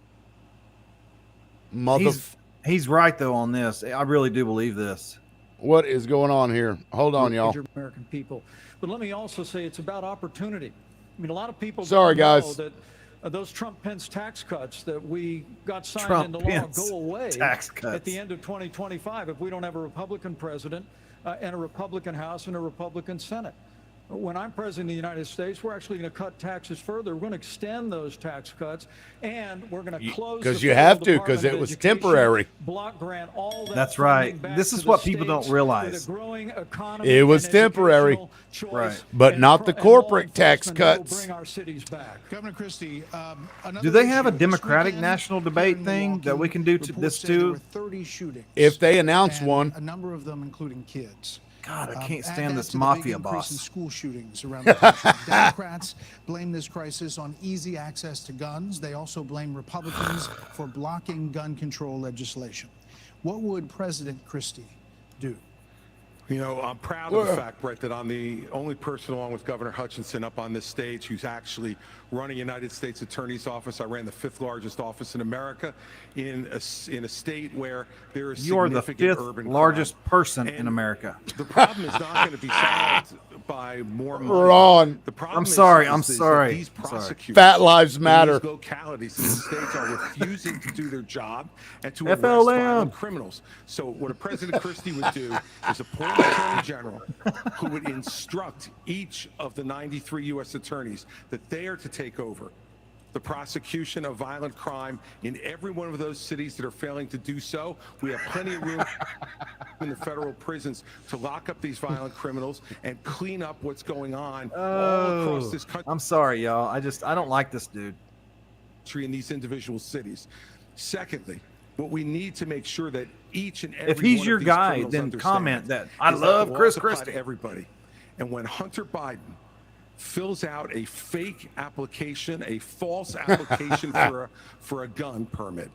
Speaker 2: He's right, though, on this. I really do believe this.
Speaker 1: What is going on here? Hold on, y'all.
Speaker 17: American people. But let me also say it's about opportunity. I mean, a lot of people
Speaker 1: Sorry,
Speaker 17: don't know
Speaker 1: guys.
Speaker 17: that those Trump-Pence tax cuts that we got signed into law
Speaker 2: Trump-Pence
Speaker 17: go away
Speaker 2: tax cuts.
Speaker 17: at the end of 2025 if we don't have a Republican president and a Republican House and a Republican Senate. When I'm president of the United States, we're actually going to cut taxes further. We're going to extend those tax cuts, and we're going to close
Speaker 1: because you have to, because it was temporary.
Speaker 17: Block grant, all that.
Speaker 2: That's right. This is what people don't realize.
Speaker 1: It was temporary,
Speaker 2: right?
Speaker 1: But not the corporate tax cuts.
Speaker 17: Bring our cities back.
Speaker 4: Governor Christie,
Speaker 2: Do they have a Democratic national debate thing that we can do to this too?
Speaker 4: 30 shootings.
Speaker 1: If they announce
Speaker 4: and
Speaker 1: one,
Speaker 4: a number of them including kids.
Speaker 2: God, I can't
Speaker 4: Add
Speaker 2: stand
Speaker 4: that
Speaker 2: this
Speaker 4: to the
Speaker 2: mafia
Speaker 4: big increase
Speaker 2: boss.
Speaker 4: in school shootings around the country. Democrats blame this crisis on easy access to guns. They also blame Republicans for blocking gun control legislation. What would President Christie do?
Speaker 13: You know, I'm proud of the fact, Brett, that I'm the only person along with Governor Hutchinson up on this stage who's actually running United States Attorney's Office. I ran the 5th largest office in America in a state where there is
Speaker 2: You are the
Speaker 13: significant
Speaker 2: 5th
Speaker 13: urban
Speaker 2: largest
Speaker 13: crime.
Speaker 2: person
Speaker 13: And
Speaker 2: in America.
Speaker 13: The problem is not going to be solved by more money.
Speaker 1: Ron.
Speaker 13: The problem
Speaker 2: I'm
Speaker 13: is
Speaker 2: sorry.
Speaker 13: that these prosecutors
Speaker 1: Fat lives
Speaker 13: in
Speaker 1: matter.
Speaker 13: these localities in the states are refusing to do their job and to
Speaker 2: FLM.
Speaker 13: arrest violent criminals. So what a President Christie would do is appoint an attorney general who would instruct each of the 93 U.S. attorneys that they are to take over the prosecution of violent crime in every one of those cities that are failing to do so. We have plenty of room in the federal prisons to lock up these violent criminals and clean up what's going on all across this country.
Speaker 2: I'm sorry, y'all. I don't like this dude.
Speaker 13: In these individual cities. Secondly, what we need to make sure that each and every
Speaker 2: If he's
Speaker 13: one
Speaker 2: your
Speaker 13: of these
Speaker 2: guy,
Speaker 13: criminals
Speaker 2: then
Speaker 13: understand
Speaker 2: comment that I
Speaker 13: is
Speaker 2: love
Speaker 13: the
Speaker 2: Chris
Speaker 13: laws apply
Speaker 2: Christie.
Speaker 13: to everybody. And when Hunter Biden fills out a fake application, a false application for a gun permit,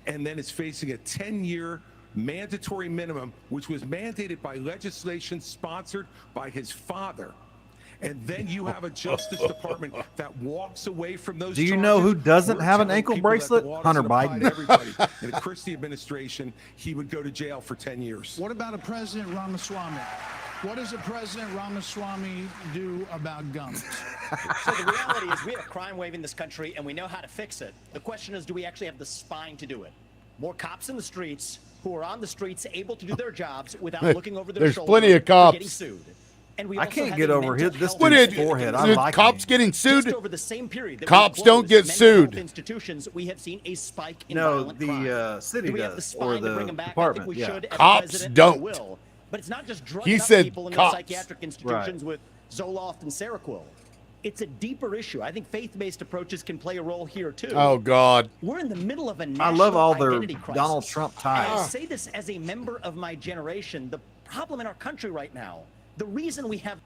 Speaker 13: and then is facing a 10-year mandatory minimum, which was mandated by legislation sponsored by his father. And then you have a Justice Department that walks away from those
Speaker 2: Do you
Speaker 13: charges.
Speaker 2: know who doesn't
Speaker 13: We're
Speaker 2: have an
Speaker 13: telling
Speaker 2: ankle
Speaker 13: people that
Speaker 2: bracelet?
Speaker 13: the law
Speaker 2: Hunter
Speaker 13: doesn't apply to
Speaker 2: Biden.
Speaker 13: everybody. In the Christie administration, he would go to jail for 10 years.
Speaker 4: What about a President Ramaswamy? What does a President Ramaswamy do about guns?
Speaker 15: So the reality is we have crime wave in this country and we know how to fix it. The question is, do we actually have the spine to do it? More cops in the streets who are on the streets able to do their jobs without looking over their
Speaker 1: There's
Speaker 15: shoulder
Speaker 1: plenty of
Speaker 15: or
Speaker 1: cops.
Speaker 15: getting sued. And we
Speaker 2: I
Speaker 15: also
Speaker 2: can't
Speaker 15: have
Speaker 2: get
Speaker 15: a
Speaker 2: over
Speaker 15: mental
Speaker 2: this
Speaker 15: health
Speaker 2: dude's
Speaker 15: epidemic.
Speaker 2: forehead. I
Speaker 1: There's
Speaker 2: like
Speaker 1: cops
Speaker 2: him.
Speaker 1: getting sued.
Speaker 15: Just over the same period that
Speaker 1: Cops
Speaker 15: we
Speaker 1: don't get
Speaker 15: closed mental health
Speaker 1: sued.
Speaker 15: institutions, we have seen a spike in
Speaker 2: No,
Speaker 15: violent
Speaker 2: the
Speaker 15: crime.
Speaker 2: city
Speaker 15: Do we have the
Speaker 2: does,
Speaker 15: spine
Speaker 2: or
Speaker 15: to
Speaker 2: the
Speaker 15: bring them back?
Speaker 2: department,
Speaker 15: I think we
Speaker 2: yeah.
Speaker 15: should. And the
Speaker 1: Cops
Speaker 15: president
Speaker 1: don't.
Speaker 15: Will. But it's not just
Speaker 1: He
Speaker 15: drugging up
Speaker 1: said
Speaker 15: people in
Speaker 1: cops.
Speaker 15: those psychiatric institutions with Zoloft and Seroquel. It's a deeper issue. I think faith-based approaches can play a role here too.
Speaker 1: Oh, God.
Speaker 15: We're in the middle of a
Speaker 2: I
Speaker 15: national
Speaker 2: love all their
Speaker 15: identity crisis.
Speaker 2: Donald Trump
Speaker 15: And I
Speaker 2: ties.
Speaker 15: say this as a member of my generation. The problem in our country right now, the reason we have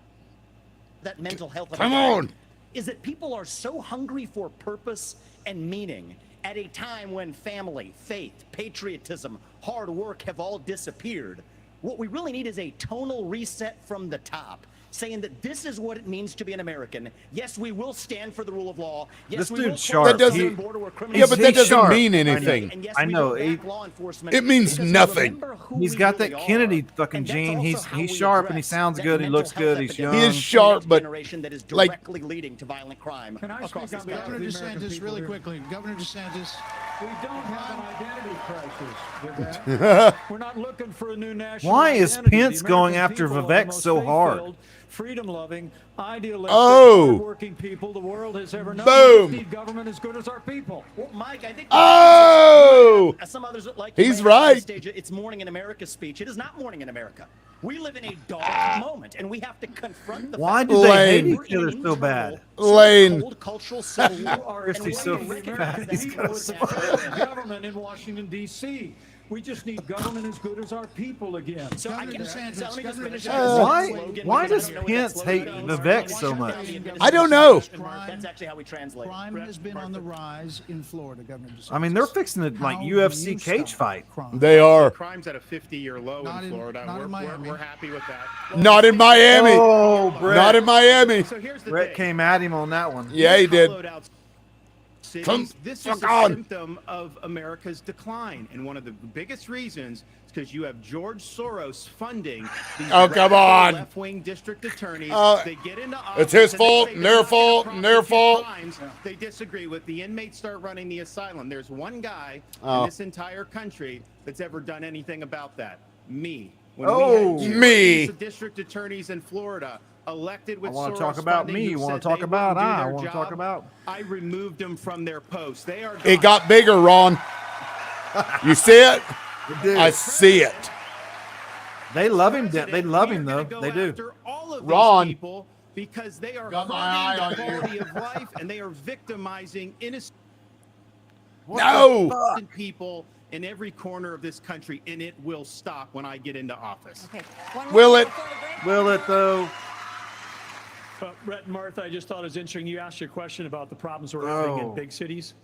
Speaker 15: that mental health
Speaker 1: Come
Speaker 15: epidemic
Speaker 1: on.
Speaker 15: is that people are so hungry for purpose and meaning at a time when family, faith, patriotism, hard work have all disappeared. What we really need is a tonal reset from the top, saying that this is what it means to be an American. Yes, we will stand for the rule of law. Yes,
Speaker 2: This
Speaker 15: we
Speaker 2: dude's
Speaker 15: will
Speaker 2: sharp.
Speaker 15: close the
Speaker 1: That
Speaker 15: southern
Speaker 1: doesn't-
Speaker 15: border where
Speaker 1: Yeah, but that doesn't
Speaker 2: sharp.
Speaker 1: mean anything.
Speaker 15: And yes,
Speaker 2: I
Speaker 15: we
Speaker 2: know.
Speaker 15: will back law enforcement
Speaker 1: It means
Speaker 15: because we
Speaker 1: nothing.
Speaker 15: remember who
Speaker 2: He's
Speaker 15: we
Speaker 2: got
Speaker 15: really
Speaker 2: that
Speaker 15: are.
Speaker 2: Kennedy fucking
Speaker 15: And that's
Speaker 2: gene.
Speaker 15: also
Speaker 2: He's
Speaker 15: how we
Speaker 2: sharp and he
Speaker 15: address
Speaker 2: sounds
Speaker 15: that
Speaker 2: good. He looks
Speaker 15: mental health
Speaker 2: good. He's
Speaker 15: epidemic
Speaker 2: young.
Speaker 1: He is sharp, but
Speaker 15: generation that is
Speaker 1: like-
Speaker 15: directly leading to violent crime
Speaker 17: Can I
Speaker 15: across
Speaker 17: speak
Speaker 15: this
Speaker 17: on behalf
Speaker 15: country.
Speaker 17: of
Speaker 4: Governor
Speaker 17: the American
Speaker 4: DeSantis,
Speaker 17: people
Speaker 4: really
Speaker 17: here?
Speaker 4: quickly. Governor DeSantis.
Speaker 17: We don't have an identity crisis with that. We're not looking for a new national
Speaker 2: Why is
Speaker 17: identity. The
Speaker 2: Pence going
Speaker 17: American
Speaker 2: after
Speaker 17: people are the
Speaker 2: Vivek
Speaker 17: most
Speaker 2: so hard?
Speaker 17: faith-filled, freedom-loving, idealistic,
Speaker 1: Oh.
Speaker 17: hardworking people the world has ever known.
Speaker 1: Boom.
Speaker 17: We need government as good as our people.
Speaker 15: Well, Mike, I think
Speaker 1: Oh!
Speaker 15: some others like
Speaker 1: He's
Speaker 15: you may have on
Speaker 1: right.
Speaker 15: Stage, it's Morning in America speech. It is not Morning in America. We live in a dark moment, and we have to confront the
Speaker 2: Why
Speaker 15: fact
Speaker 2: do
Speaker 15: that
Speaker 2: they
Speaker 1: Lane.
Speaker 2: hate
Speaker 15: we're
Speaker 2: each
Speaker 15: in
Speaker 2: other
Speaker 15: an
Speaker 2: so
Speaker 15: internal,
Speaker 2: bad?
Speaker 1: Lane.
Speaker 15: cold cultural civil war.
Speaker 17: You are
Speaker 2: Christy's so fat. He's got a
Speaker 17: the government in Washington, D.C. We just need government as good as our people again.
Speaker 15: So I
Speaker 4: Governor
Speaker 15: can
Speaker 4: DeSantis,
Speaker 15: so let me just
Speaker 4: Governor
Speaker 15: finish
Speaker 4: DeSantis.
Speaker 15: out
Speaker 2: Why?
Speaker 15: this slogan,
Speaker 2: Why
Speaker 15: because
Speaker 2: does
Speaker 15: I don't know what that
Speaker 2: Pence hate
Speaker 15: slogan means.
Speaker 2: Vivek so much?
Speaker 1: I don't know.
Speaker 15: That's actually how we translate it.
Speaker 4: Crime has been on the rise in Florida, Governor DeSantis.
Speaker 2: I mean, they're fixing to like
Speaker 4: How do
Speaker 2: UFC
Speaker 4: you
Speaker 2: cage
Speaker 4: stop
Speaker 2: fight.
Speaker 4: crime?
Speaker 1: They are.
Speaker 12: Crime's at a 50-year low
Speaker 4: Not
Speaker 12: in
Speaker 4: in-
Speaker 12: Florida.
Speaker 4: not in Miami.
Speaker 12: We're happy with that.
Speaker 1: Not in Miami.
Speaker 2: Oh, Brett.
Speaker 1: Not in Miami.
Speaker 12: So here's the
Speaker 2: Brett
Speaker 12: thing.
Speaker 2: came at him on that one.
Speaker 1: Yeah, he did.
Speaker 12: Hollowed out cities,
Speaker 1: Come
Speaker 12: this
Speaker 1: fuck
Speaker 12: is a
Speaker 1: on.
Speaker 12: symptom of America's decline, and one of the biggest reasons is because you have George Soros funding these
Speaker 1: Oh, come on.
Speaker 12: left-wing district attorneys.
Speaker 1: Uh,
Speaker 12: They get into office.
Speaker 1: It's his
Speaker 12: and they
Speaker 1: fault,
Speaker 12: say
Speaker 1: and
Speaker 12: they're
Speaker 1: their
Speaker 12: not gonna
Speaker 1: fault, and their
Speaker 12: prosecute
Speaker 1: fault.
Speaker 12: crimes they disagree with. The inmates start running the asylum. There's one guy
Speaker 1: Oh.
Speaker 12: in this entire country that's ever done anything about that. Me. When
Speaker 2: Oh.
Speaker 12: we had two
Speaker 1: Me.
Speaker 12: of these district attorneys in Florida elected with
Speaker 2: I wanna
Speaker 12: Soros
Speaker 2: talk about
Speaker 12: funding
Speaker 2: me.
Speaker 12: who
Speaker 2: You wanna
Speaker 12: said
Speaker 2: talk
Speaker 12: they
Speaker 2: about
Speaker 12: wouldn't do
Speaker 2: I
Speaker 12: their
Speaker 2: wanna talk
Speaker 12: job,
Speaker 2: about.
Speaker 12: I removed them from their posts. They are
Speaker 1: It
Speaker 12: gone.
Speaker 1: got bigger, Ron. You see it?
Speaker 2: did.
Speaker 1: I see it.
Speaker 2: They love him.
Speaker 12: President,
Speaker 2: They love
Speaker 12: we
Speaker 2: him
Speaker 12: are
Speaker 2: though.
Speaker 12: gonna
Speaker 2: They
Speaker 12: go
Speaker 2: do.
Speaker 12: after all of
Speaker 1: Ron.
Speaker 12: these people because they are
Speaker 1: Got my eye
Speaker 12: hurting the
Speaker 1: on you.
Speaker 12: quality of life and they are victimizing innocent
Speaker 1: No.
Speaker 12: people in every corner of this country, and it will stop when I get into office.
Speaker 5: Okay. One more
Speaker 1: Will it?
Speaker 5: before the break.
Speaker 2: Will it though?
Speaker 21: Brett and Martha, I just thought it was interesting. You asked your question about the problems we're having
Speaker 2: Oh.
Speaker 21: in big cities.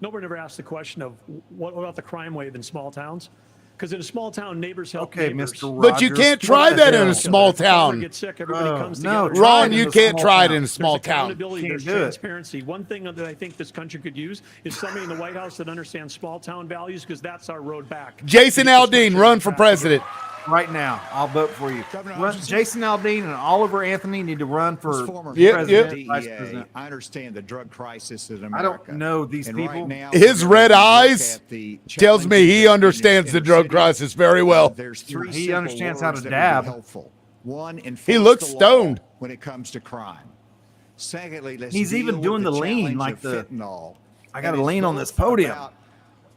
Speaker 21: Nobody ever asked the question of what about the crime wave in small towns? Because in a small town, neighbors help
Speaker 2: Okay,
Speaker 21: neighbors.
Speaker 2: Mr. Rogers.
Speaker 1: But you can't
Speaker 2: What
Speaker 1: try
Speaker 2: the
Speaker 1: that in
Speaker 2: hell?
Speaker 1: a small
Speaker 21: If a farmer
Speaker 1: town.
Speaker 21: gets sick, everybody comes
Speaker 2: no,
Speaker 21: together.
Speaker 1: Ron,
Speaker 2: try it
Speaker 1: you
Speaker 2: in a
Speaker 1: can't
Speaker 2: small
Speaker 1: try it
Speaker 2: town.
Speaker 1: in a small
Speaker 21: There's
Speaker 1: town.
Speaker 21: accountability,
Speaker 2: Can't
Speaker 21: there's
Speaker 2: do it.
Speaker 21: transparency. One thing that I think this country could use is somebody in the White House that understands small town values, because that's our road back.
Speaker 1: Jason
Speaker 21: Get this
Speaker 1: Aldean,
Speaker 21: country
Speaker 1: run for
Speaker 21: back
Speaker 1: president.
Speaker 2: Right now, I'll vote for you.
Speaker 4: Governor,
Speaker 2: Run, Jason Aldean and Oliver Anthony need to run for
Speaker 18: As former
Speaker 1: Yep,
Speaker 18: president,
Speaker 1: yep.
Speaker 2: vice
Speaker 18: DEA,
Speaker 2: president.
Speaker 18: I understand the drug crisis in
Speaker 2: I
Speaker 18: America.
Speaker 2: don't know these
Speaker 18: And
Speaker 2: people.
Speaker 18: right now,
Speaker 1: His
Speaker 18: when
Speaker 1: red
Speaker 18: we look
Speaker 1: eyes
Speaker 18: at the
Speaker 1: tells me he
Speaker 18: challenges
Speaker 1: understands
Speaker 18: in
Speaker 1: the
Speaker 18: inner
Speaker 1: drug
Speaker 18: cities,
Speaker 1: crisis very well.
Speaker 18: There's three
Speaker 2: He
Speaker 18: simple
Speaker 2: understands how
Speaker 18: words
Speaker 2: to
Speaker 18: that would be
Speaker 2: dab.
Speaker 18: helpful. One, enforce
Speaker 1: He looks
Speaker 18: the law
Speaker 1: stoned.
Speaker 18: when it comes to crime. Secondly, let's
Speaker 2: He's even
Speaker 18: deal
Speaker 2: doing
Speaker 18: with
Speaker 2: the lean,
Speaker 18: challenge
Speaker 2: like
Speaker 18: of
Speaker 2: the-
Speaker 18: fentanyl.
Speaker 2: I gotta
Speaker 18: And it's
Speaker 2: lean on
Speaker 18: both
Speaker 2: this podium.
Speaker 18: about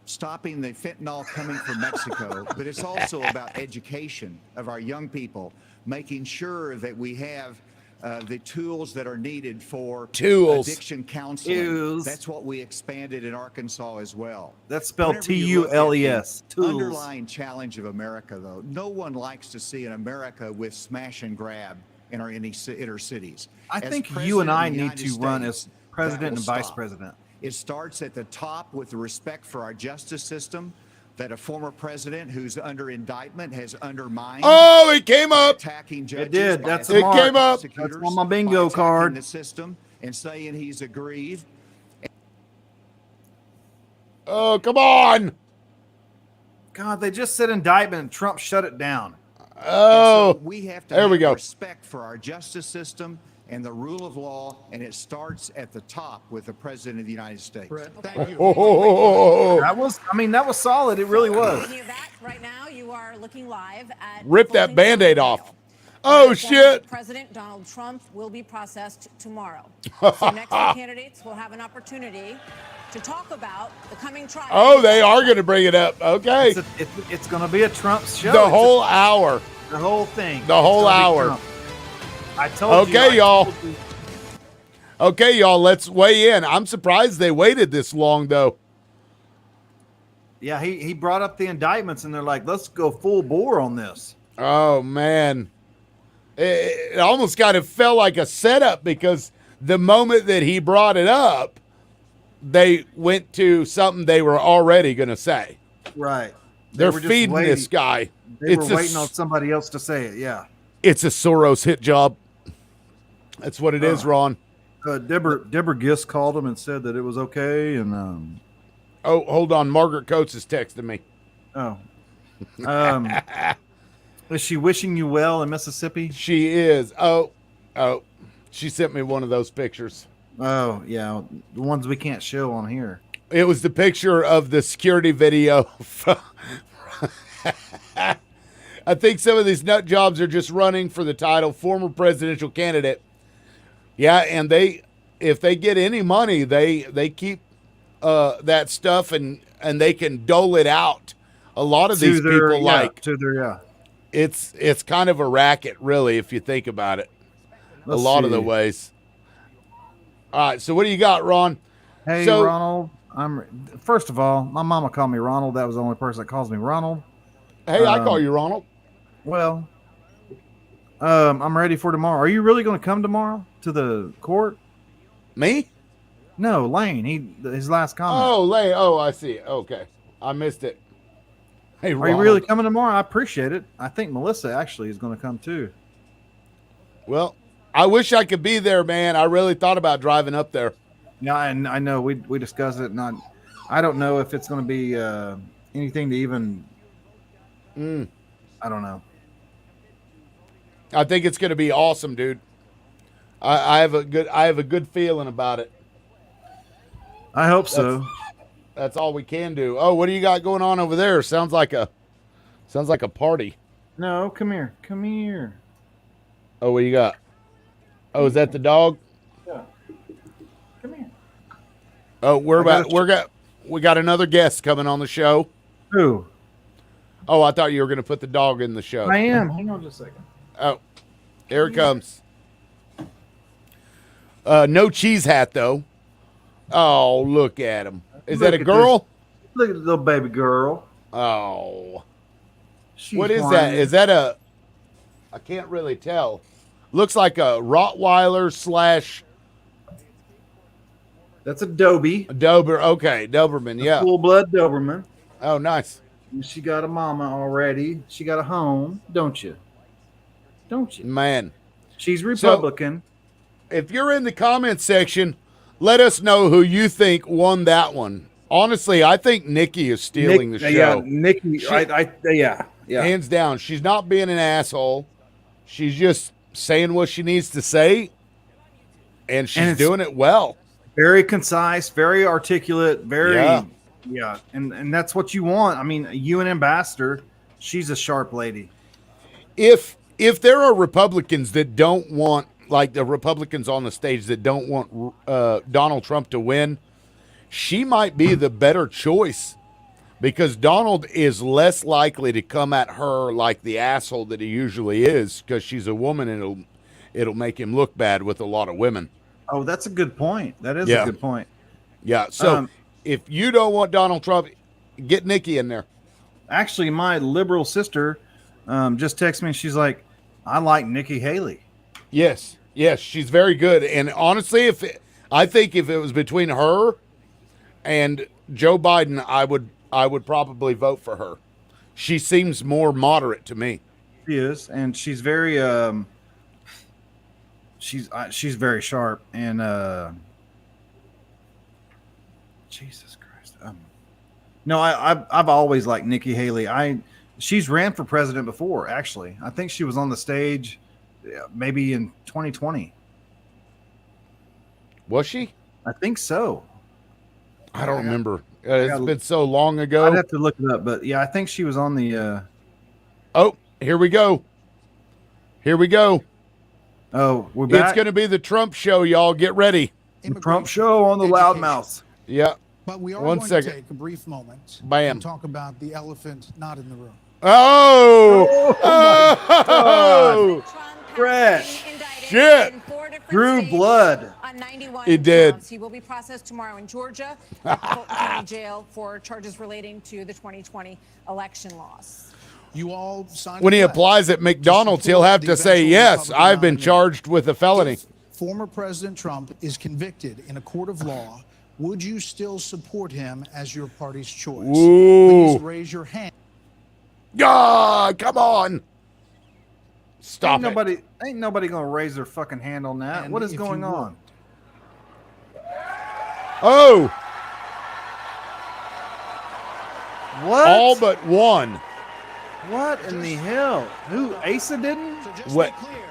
Speaker 18: stopping the fentanyl coming from Mexico, but it's also about education of our young people, making sure that we have the tools that are needed for
Speaker 1: Tools.
Speaker 18: addiction counseling.
Speaker 2: Tools.
Speaker 18: That's what we expanded in Arkansas as well.
Speaker 2: That's spelled
Speaker 18: Whenever you look at the
Speaker 2: T-U-L-E-S. Tools.
Speaker 18: Underlying challenge of America, though, no one likes to see an America with smash and grab in our inner cities.
Speaker 2: I
Speaker 18: As
Speaker 2: think you
Speaker 18: president
Speaker 2: and
Speaker 18: of
Speaker 2: I
Speaker 18: the
Speaker 2: need
Speaker 18: United
Speaker 2: to run
Speaker 18: States,
Speaker 2: as president
Speaker 18: that
Speaker 2: and
Speaker 18: will
Speaker 2: vice
Speaker 18: stop.
Speaker 2: president.
Speaker 18: It starts at the top with the respect for our justice system that a former president who's under indictment has undermined.
Speaker 1: Oh, it came up.
Speaker 18: Attacking judges.
Speaker 2: It did.
Speaker 18: by
Speaker 2: That's
Speaker 1: It
Speaker 2: smart.
Speaker 1: came up.
Speaker 18: prosecutors,
Speaker 2: That's on my
Speaker 18: by
Speaker 2: bingo
Speaker 18: attacking
Speaker 2: card.
Speaker 18: The system and saying he's aggrieved.
Speaker 1: Oh, come on.
Speaker 2: God, they just said indictment and Trump shut it down.
Speaker 1: Oh,
Speaker 18: So we have to
Speaker 1: there
Speaker 18: have
Speaker 1: we go.
Speaker 18: respect for our justice system and the rule of law, and it starts at the top with the president of the United States.
Speaker 21: Brett,
Speaker 4: Thank you.
Speaker 2: That was, I mean, that was solid. It really was.
Speaker 5: Speaking of that, right now you are looking live at
Speaker 1: Rip that
Speaker 5: Fulton
Speaker 1: Band-Aid
Speaker 5: County
Speaker 1: off.
Speaker 5: Jail.
Speaker 1: Oh,
Speaker 5: Former
Speaker 1: shit.
Speaker 5: President Donald Trump will be processed tomorrow. So next, the candidates will have an opportunity to talk about the coming trial.
Speaker 1: Oh, they are going to bring it up. Okay.
Speaker 2: It's going to be a Trump show.
Speaker 1: The whole hour.
Speaker 2: The whole thing.
Speaker 1: The whole
Speaker 2: It's gonna be
Speaker 1: hour.
Speaker 2: Trump. I told you.
Speaker 1: Okay,
Speaker 2: I
Speaker 1: y'all.
Speaker 2: told you.
Speaker 1: Okay, y'all, let's weigh in. I'm surprised they waited this long, though.
Speaker 2: Yeah, he brought up the indictments, and they're like, let's go full bore on this.
Speaker 1: Oh, man. It almost kind of felt like a setup because the moment that he brought it up, they went to something they were already going to say.
Speaker 2: Right.
Speaker 1: They're
Speaker 2: were just
Speaker 1: feeding
Speaker 2: waiting.
Speaker 1: this guy.
Speaker 2: They were waiting on somebody else to say it. Yeah.
Speaker 1: It's a Soros hit job. That's what it is, Ron.
Speaker 2: Deborah Gist called him and said that it was okay. And
Speaker 1: oh, hold on. Margaret Coates is texting me.
Speaker 2: Oh. Is she wishing you well in Mississippi?
Speaker 1: She is. Oh. She sent me one of those pictures.
Speaker 2: Oh, yeah. The ones we can't show on here.
Speaker 1: It was the picture of the security video. I think some of these nut jobs are just running for the title, former presidential candidate. Yeah, and if they get any money, they keep that stuff and they can dole it out. A lot of these people it's kind of a racket, really, if you think about it.
Speaker 2: Let's
Speaker 1: a lot of
Speaker 2: see.
Speaker 1: the ways. All right, so what do you got, Ron?
Speaker 2: Hey, Ronald. First of all, my mama called me Ronald. That was the only person that calls me Ronald.
Speaker 1: Hey, I call you Ronald.
Speaker 2: Well, I'm ready for tomorrow. Are you really going to come tomorrow to the court?
Speaker 1: Me?
Speaker 2: No, Lane. His last comment.
Speaker 1: Oh, Lane. Oh, I see. Okay, I missed it. Hey,
Speaker 2: are you really coming tomorrow? I appreciate it. I think Melissa actually is going to come too.
Speaker 1: Well, I wish I could be there, man. I really thought about driving up there.
Speaker 2: Yeah, and I know we discussed it. I don't know if it's going to be anything to even. I don't know.
Speaker 1: I think it's going to be awesome, dude. I have a good feeling about it.
Speaker 2: I hope so.
Speaker 1: That's all we can do. Oh, what do you got going on over there? Sounds like a party.
Speaker 2: No, come here. Come here.
Speaker 1: Oh, what you got? Oh, is that the dog?
Speaker 2: Yeah. Come here.
Speaker 1: Oh, we got another guest coming on the show.
Speaker 2: Who?
Speaker 1: Oh, I thought you were going to put the dog in the show.
Speaker 2: I am. Hang on just a second.
Speaker 1: Oh, here it comes. No cheese hat though. Oh, look at him. Is that a girl?
Speaker 2: Look at the little baby girl.
Speaker 1: Oh.
Speaker 2: She's
Speaker 1: what is
Speaker 2: whining.
Speaker 1: that? Is that a... I can't really tell. Looks like a Rottweiler /
Speaker 2: That's a Dobie.
Speaker 1: A Dober. Okay, Doberman, yeah.
Speaker 2: Full-blood Doberman.
Speaker 1: Oh, nice.
Speaker 2: And she got a mama already. She got a home, don't you? Don't you?
Speaker 1: Man.
Speaker 2: She's Republican.
Speaker 1: So, if you're in the comment section, let us know who you think won that one. Honestly, I think Nikki is stealing the show.
Speaker 2: Yeah, Nikki. Yeah.
Speaker 1: Hands down. She's not being an asshole. She's just saying what she needs to say, and she's doing it well.
Speaker 2: Very concise, very articulate, yeah. And that's what you want. I mean, you an ambassador. She's a sharp lady.
Speaker 1: If there are Republicans that don't want, like the Republicans on the stage that don't want Donald Trump to win, she might be the better choice because Donald is less likely to come at her like the asshole that he usually is because she's a woman and it'll make him look bad with a lot of women.
Speaker 2: Oh, that's a good point. That is a good point.
Speaker 1: Yeah. So if you don't want Donald Trump, get Nikki in there.
Speaker 2: Actually, my liberal sister just texted me and she's like, I like Nikki Haley.
Speaker 1: Yes, she's very good. And honestly, I think if it was between her and Joe Biden, I would probably vote for her. She seems more moderate to me.
Speaker 2: She is, and she's very she's very sharp and Jesus Christ. No, I've always liked Nikki Haley. She's ran for president before, actually. I think she was on the stage maybe in 2020.
Speaker 1: Was she?
Speaker 2: I think so.
Speaker 1: I don't remember. It's been so long ago.
Speaker 2: I'd have to look it up, but yeah, I think she was on the
Speaker 1: Oh, here we go.
Speaker 2: Oh, we're back.
Speaker 1: It's going to be the Trump show, y'all. Get ready.
Speaker 2: The Trump show on the loudmouth.
Speaker 1: Yeah.
Speaker 4: But we are
Speaker 1: One
Speaker 4: going
Speaker 1: second.
Speaker 4: to take a brief moment
Speaker 1: Bam.
Speaker 4: and talk about the elephant not in the room.
Speaker 1: Oh!
Speaker 2: Fresh.
Speaker 1: Shit.
Speaker 2: Drew blood.
Speaker 5: On 91
Speaker 1: He did.
Speaker 5: counts. He will be processed tomorrow in Georgia at Fulton County Jail for charges relating to the 2020 election loss.
Speaker 4: You all signed
Speaker 1: When he
Speaker 4: a pledge
Speaker 1: applies at McDonald's,
Speaker 4: to
Speaker 1: he'll have
Speaker 4: support
Speaker 1: to
Speaker 4: the
Speaker 1: say,
Speaker 4: eventual
Speaker 1: yes,
Speaker 4: Republican
Speaker 1: I've been
Speaker 4: nominee.
Speaker 1: charged with a felony.
Speaker 4: If former President Trump is convicted in a court of law, would you still support him as your party's choice?
Speaker 1: Ooh.
Speaker 4: Please raise your hand.
Speaker 1: God, come on. Stop it.
Speaker 2: Ain't nobody gonna raise their fucking hand on that.
Speaker 4: And
Speaker 2: What is
Speaker 4: if
Speaker 2: going
Speaker 4: you
Speaker 2: on?
Speaker 1: Oh,
Speaker 2: What?
Speaker 1: all but one.
Speaker 2: What in the hell? Who? Asa didn't?
Speaker 4: So just
Speaker 1: What?
Speaker 4: to be clear,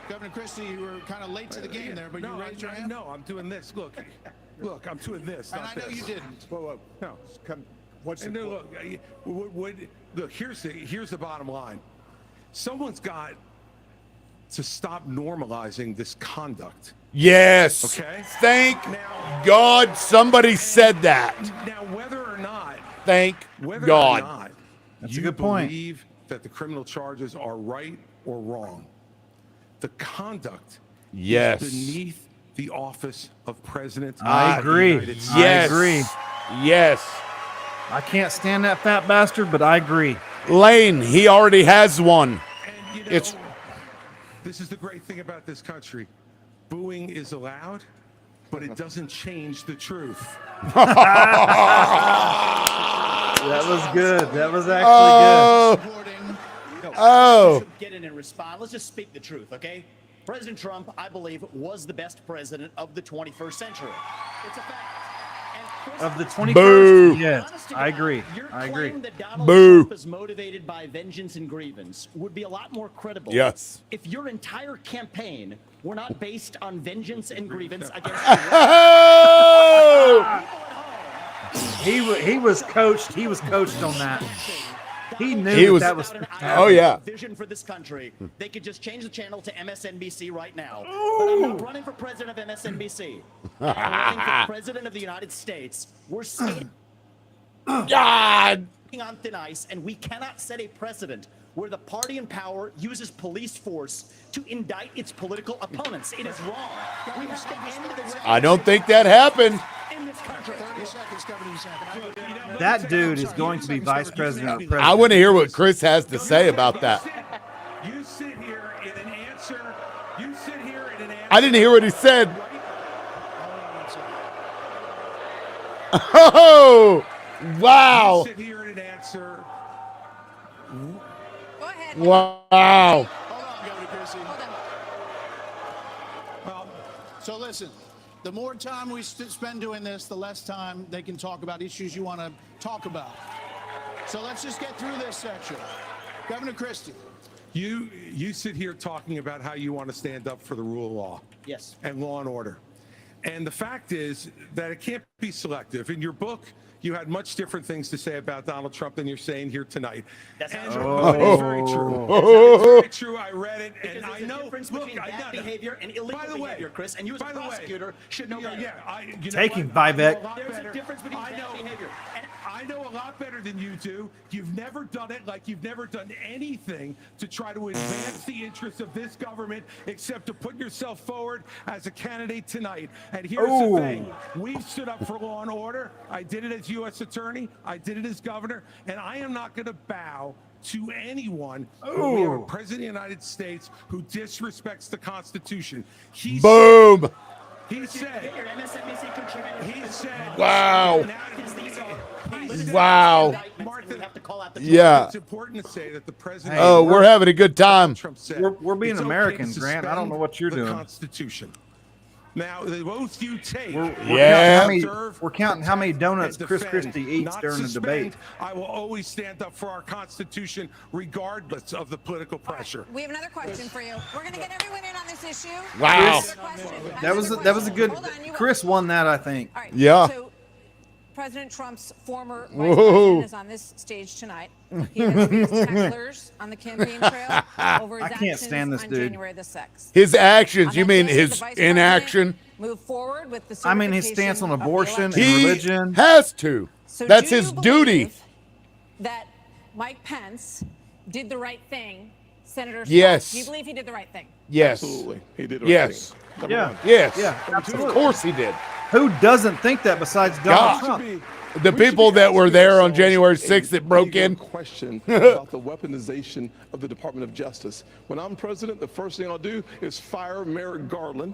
Speaker 4: Governor Christie, you were kind of late to the game there, but you raised your hand.
Speaker 13: No, I'm doing this. Look, I'm doing this.
Speaker 4: And
Speaker 13: Not
Speaker 4: I know
Speaker 13: this.
Speaker 4: you didn't.
Speaker 10: Whoa.
Speaker 13: No.
Speaker 10: What's
Speaker 13: And
Speaker 10: the
Speaker 13: then look, here's the bottom line. Someone's got to stop normalizing this conduct.
Speaker 1: Yes.
Speaker 13: Okay.
Speaker 1: Thank God somebody said that.
Speaker 13: Now, whether or not,
Speaker 1: Thank
Speaker 13: whether
Speaker 1: God.
Speaker 13: or not
Speaker 2: That's
Speaker 13: you
Speaker 2: a good point.
Speaker 13: believe that the criminal charges are right or wrong, the conduct
Speaker 1: Yes.
Speaker 13: is beneath the office of President
Speaker 2: I
Speaker 13: of the
Speaker 2: agree.
Speaker 13: United States.
Speaker 1: Yes.
Speaker 2: I agree.
Speaker 1: Yes.
Speaker 2: I can't stand that fat bastard, but I agree.
Speaker 1: Lane, he already has one.
Speaker 13: And, you know,
Speaker 1: It's
Speaker 13: this is the great thing about this country. Booing is allowed, but it doesn't change the truth.
Speaker 2: That was good. That was actually
Speaker 1: Oh.
Speaker 15: Get in and respond. Let's just speak the truth, okay? President Trump, I believe, was the best president of the 21st century. It's a fact.
Speaker 2: good. Of the 21st?
Speaker 1: Boo.
Speaker 2: Yes,
Speaker 15: Honest to
Speaker 2: I
Speaker 15: God,
Speaker 2: agree.
Speaker 15: Your
Speaker 2: I agree.
Speaker 15: claim that Donald
Speaker 1: Boo.
Speaker 15: Trump is motivated by vengeance and grievance would be a lot more credible.
Speaker 1: Yes.
Speaker 15: If your entire campaign were not based on vengeance and grievance against
Speaker 1: Oh!
Speaker 2: He was coached. He was coached on that. He knew
Speaker 1: He was-
Speaker 2: that was.
Speaker 1: Oh, yeah.
Speaker 15: Vision for this country. They could just change the channel to MSNBC right now. But I'm not running for president of MSNBC. I'm running for president of the United States. We're skating
Speaker 1: God.
Speaker 15: on thin ice, and we cannot set a precedent where the party in power uses police force to indict its political opponents. It is wrong. We have to end the
Speaker 1: I don't think that happened.
Speaker 15: in this country.
Speaker 4: 30 seconds, Governor Yousef.
Speaker 2: That dude is going to be vice president of president.
Speaker 1: I want to hear what Chris has to say about that.
Speaker 13: You sit here in an answer. You sit here in an answer.
Speaker 1: I didn't hear what he said. Oh, wow.
Speaker 13: You sit here in an answer.
Speaker 5: Go ahead.
Speaker 1: Wow.
Speaker 4: Hold on, Governor Christie.
Speaker 13: Well,
Speaker 4: So listen, the more time we spend doing this, the less time they can talk about issues you want to talk about. So let's just get through this section. Governor Christie.
Speaker 13: you sit here talking about how you want to stand up for the rule of law.
Speaker 15: Yes.
Speaker 13: And law and order. And the fact is that it can't be selective. In your book, you had much different things to say about Donald Trump than you're saying here tonight.
Speaker 15: That's not
Speaker 13: And
Speaker 15: true.
Speaker 13: it's very true. It's very true. I read it, and
Speaker 15: Because
Speaker 13: I
Speaker 15: there's a
Speaker 13: know.
Speaker 15: difference
Speaker 13: Look,
Speaker 15: between
Speaker 13: I
Speaker 15: bad
Speaker 13: know.
Speaker 15: behavior and illegal
Speaker 13: By the way,
Speaker 15: behavior, Chris, and you as a
Speaker 13: by the way,
Speaker 15: prosecutor should know better.
Speaker 13: You know
Speaker 2: Take him,
Speaker 13: what?
Speaker 2: Vivek.
Speaker 15: There's a difference between
Speaker 13: I
Speaker 15: bad
Speaker 13: know.
Speaker 15: behavior. And
Speaker 13: I know a lot better than you do. You've never done it like you've never done anything to try to advance the interests of this government except to put yourself forward as a candidate tonight. And here's
Speaker 2: Ooh.
Speaker 13: the thing. We've stood up for law and order. I did it as U.S. attorney. I did it as governor. And I am not going to bow to anyone when we have a president of the United States who disrespects the Constitution. He
Speaker 1: Boom.
Speaker 13: said, he said,
Speaker 15: get your MSNBC contributor.
Speaker 13: he said,
Speaker 1: Wow.
Speaker 15: Because these are
Speaker 1: Wow.
Speaker 15: Martha, we have to call out the
Speaker 1: Yeah.
Speaker 13: It's important to say that the president.
Speaker 1: Oh, we're having a good time.
Speaker 13: Trump said,
Speaker 2: We're being
Speaker 13: "It's okay
Speaker 2: Americans,
Speaker 13: to
Speaker 2: Grant. I don't know
Speaker 13: suspend
Speaker 2: what you're
Speaker 13: the
Speaker 2: doing."
Speaker 13: Constitution. Now, the oath you take.
Speaker 1: Yeah.
Speaker 2: We're counting how many donuts
Speaker 13: and
Speaker 2: Chris
Speaker 13: defend,
Speaker 2: Christie eats
Speaker 13: not
Speaker 2: during the
Speaker 13: suspend.
Speaker 2: debate.
Speaker 13: I will always stand up for our Constitution, regardless of the political pressure.
Speaker 5: We have another question for you. We're going to get everyone in on this issue.
Speaker 1: Wow.
Speaker 5: Another question.
Speaker 2: That was a good.
Speaker 5: Hold on, you
Speaker 2: Chris won that, I think.
Speaker 5: All right.
Speaker 1: Yeah.
Speaker 5: So President Trump's former vice
Speaker 1: Whoa.
Speaker 5: president is on this stage tonight. He has these hecklers on the campaign trail over his
Speaker 2: I can't
Speaker 5: actions
Speaker 2: stand this
Speaker 5: on
Speaker 2: dude.
Speaker 5: January the 6th.
Speaker 1: His actions,
Speaker 5: On
Speaker 1: you
Speaker 5: that
Speaker 1: mean
Speaker 5: day,
Speaker 1: his
Speaker 5: the vice
Speaker 1: inaction?
Speaker 5: president moved forward with the
Speaker 2: I mean, his stance on
Speaker 5: certification of the
Speaker 2: abortion and
Speaker 5: election.
Speaker 1: He
Speaker 2: religion.
Speaker 1: has to.
Speaker 5: So
Speaker 1: That's
Speaker 5: do you
Speaker 1: his duty.
Speaker 5: believe that Mike Pence did the right thing, Senator Scott?
Speaker 1: Yes.
Speaker 5: Do you believe he did the right thing?
Speaker 1: Yes.
Speaker 14: Absolutely. He did the right
Speaker 1: Yes.
Speaker 14: thing. Number
Speaker 2: Yeah.
Speaker 14: one.
Speaker 1: Yes.
Speaker 2: Yeah,
Speaker 1: Of
Speaker 2: absolutely.
Speaker 1: course he did.
Speaker 2: Who doesn't think that besides Donald
Speaker 1: God.
Speaker 2: Trump?
Speaker 14: Should be-
Speaker 1: The
Speaker 14: we should
Speaker 1: people
Speaker 14: be
Speaker 1: that were
Speaker 14: asking
Speaker 1: there on
Speaker 14: ourselves
Speaker 1: January
Speaker 14: a
Speaker 1: 6th that broke
Speaker 14: bigger
Speaker 1: in.
Speaker 14: question about the weaponization of the Department of Justice. When I'm president, the first thing I'll do is fire Merrick Garland.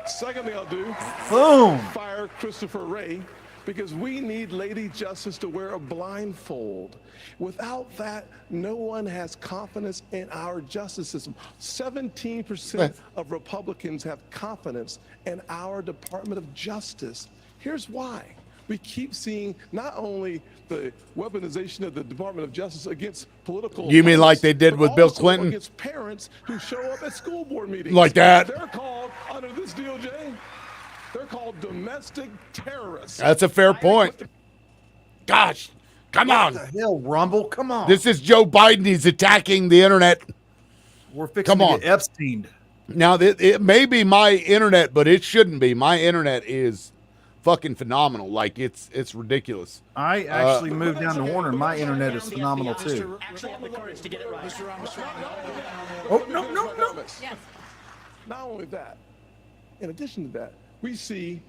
Speaker 14: Second thing I'll do,
Speaker 2: Boom.
Speaker 14: fire Christopher Wray. because we need Lady Justice to wear a blindfold. Without that, no one has confidence in our justice system. 17% of Republicans have confidence in our Department of Justice. Here's why. We keep seeing not only the weaponization of the Department of Justice against political...
Speaker 1: You mean like they did with Bill Clinton?
Speaker 14: Against parents who show up at school board meetings.
Speaker 1: Like that.
Speaker 14: They're called, under this DOJ, they're called domestic terrorists.
Speaker 1: That's a fair point. Gosh, come on.
Speaker 2: What the hell, Rumble? Come on.
Speaker 1: This is Joe Biden. He's attacking the internet.
Speaker 2: We're fixing to get Epstein.
Speaker 1: Now, it may be my internet, but it shouldn't be. My internet is fucking phenomenal. Like, it's ridiculous.
Speaker 2: I actually moved down to Warner, and my internet is phenomenal, too.
Speaker 14: Oh, no. Yes. Not only that, in addition to that, we see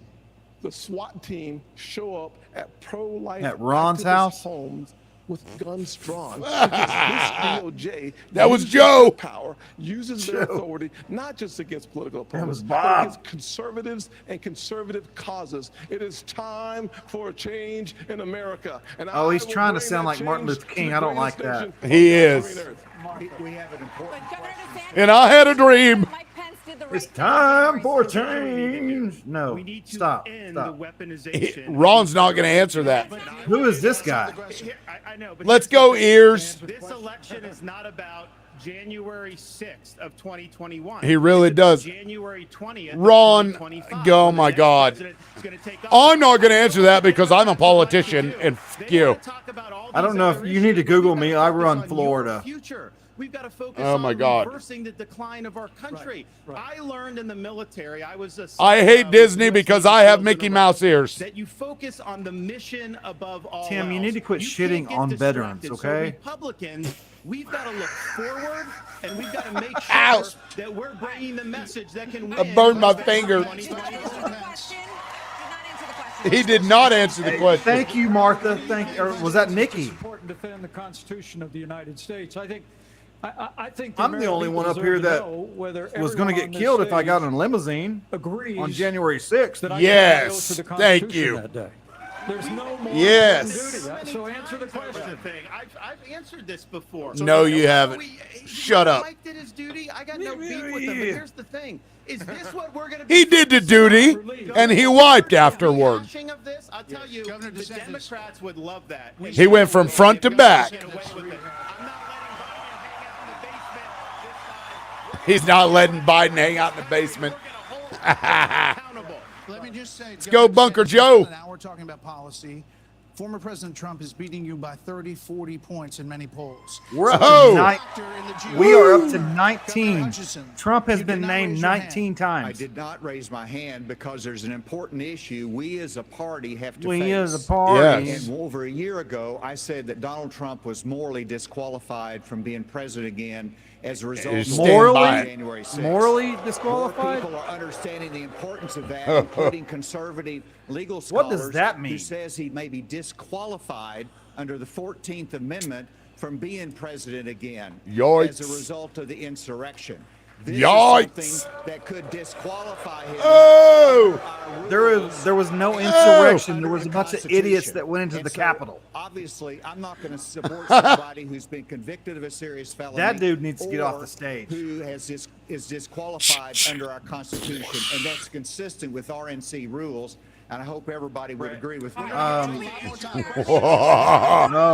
Speaker 14: the SWAT team show up at pro-life
Speaker 2: at Ron's house
Speaker 14: homes with guns drawn. Because this DOJ
Speaker 1: that was Joe.
Speaker 14: Power uses their authority not just against political opponents,
Speaker 2: Bob.
Speaker 14: but against conservatives and conservative causes. It is time for a change in America. And
Speaker 2: he's trying to sound like Martin Luther King. I don't like that.
Speaker 1: He is.
Speaker 18: We have an important question.
Speaker 1: And I had a dream.
Speaker 2: It's time for change. No, stop.
Speaker 12: The weaponization.
Speaker 1: Ron's not going to answer that.
Speaker 2: Who is this guy?
Speaker 12: I know, but
Speaker 1: Let's go, ears.
Speaker 12: This election is not about January 6th of 2021.
Speaker 1: He really does.
Speaker 12: January 20th.
Speaker 1: Ron, oh my God. I'm not going to answer that because I'm a politician and f you.
Speaker 2: I don't know if you need to Google me. I run Florida.
Speaker 12: We've got to focus
Speaker 1: on
Speaker 12: reversing the decline of our country. I learned in the military,
Speaker 1: I hate Disney because I have Mickey Mouse ears.
Speaker 12: That you focus on the mission above all
Speaker 2: Tim,
Speaker 12: else.
Speaker 2: you need to quit shitting on veterans, okay?
Speaker 12: So Republicans, we've got to look forward and we've got to make sure that we're bringing the message that can win.
Speaker 1: I burned my finger. He did not answer the question.
Speaker 2: Thank you, Martha. Or was that Nikki?
Speaker 17: It's important to defend the Constitution of the United States. I think
Speaker 2: I'm the only one up here that was going to get killed if I got in a limousine on January 6th.
Speaker 1: Yes, thank you.
Speaker 17: There's no more
Speaker 1: yes.
Speaker 17: duty. So answer the question.
Speaker 12: I've answered this before.
Speaker 1: No, you haven't. Shut up.
Speaker 12: Mike did his duty. I got no beef with him. But here's the thing. Is this what we're going to be?
Speaker 1: He did the duty, and he wiped afterward.
Speaker 12: Of this, I'll tell you, the Democrats would love that.
Speaker 1: He went from front to back. He's not letting Biden hang out in the basement.
Speaker 4: Let me just say,
Speaker 1: let's go, Bunker Joe.
Speaker 4: Now we're talking about policy. Former President Trump is beating you by 30, 40 points in many polls.
Speaker 2: We're up to we are up to 19. Trump has been named 19 times.
Speaker 18: I did not raise my hand because there's an important issue we as a party have to face.
Speaker 2: We as a party.
Speaker 18: Yes. And over a year ago, I said that Donald Trump was morally disqualified from being president again as a result of January 6th.
Speaker 2: Morally disqualified?
Speaker 18: More people are understanding the importance of that, including conservative legal scholars.
Speaker 2: What does that mean?
Speaker 18: Who says he may be disqualified under the 14th Amendment from being president again as a result of the insurrection. This is something that could disqualify him.
Speaker 2: There was no insurrection. There was a bunch of idiots that went into the Capitol.
Speaker 18: Obviously, I'm not going to support somebody who's been convicted of a serious felony.
Speaker 2: That dude needs to get off the stage.
Speaker 18: Who is disqualified under our Constitution, and that's consistent with RNC rules. And I hope everybody would agree with me.
Speaker 2: No,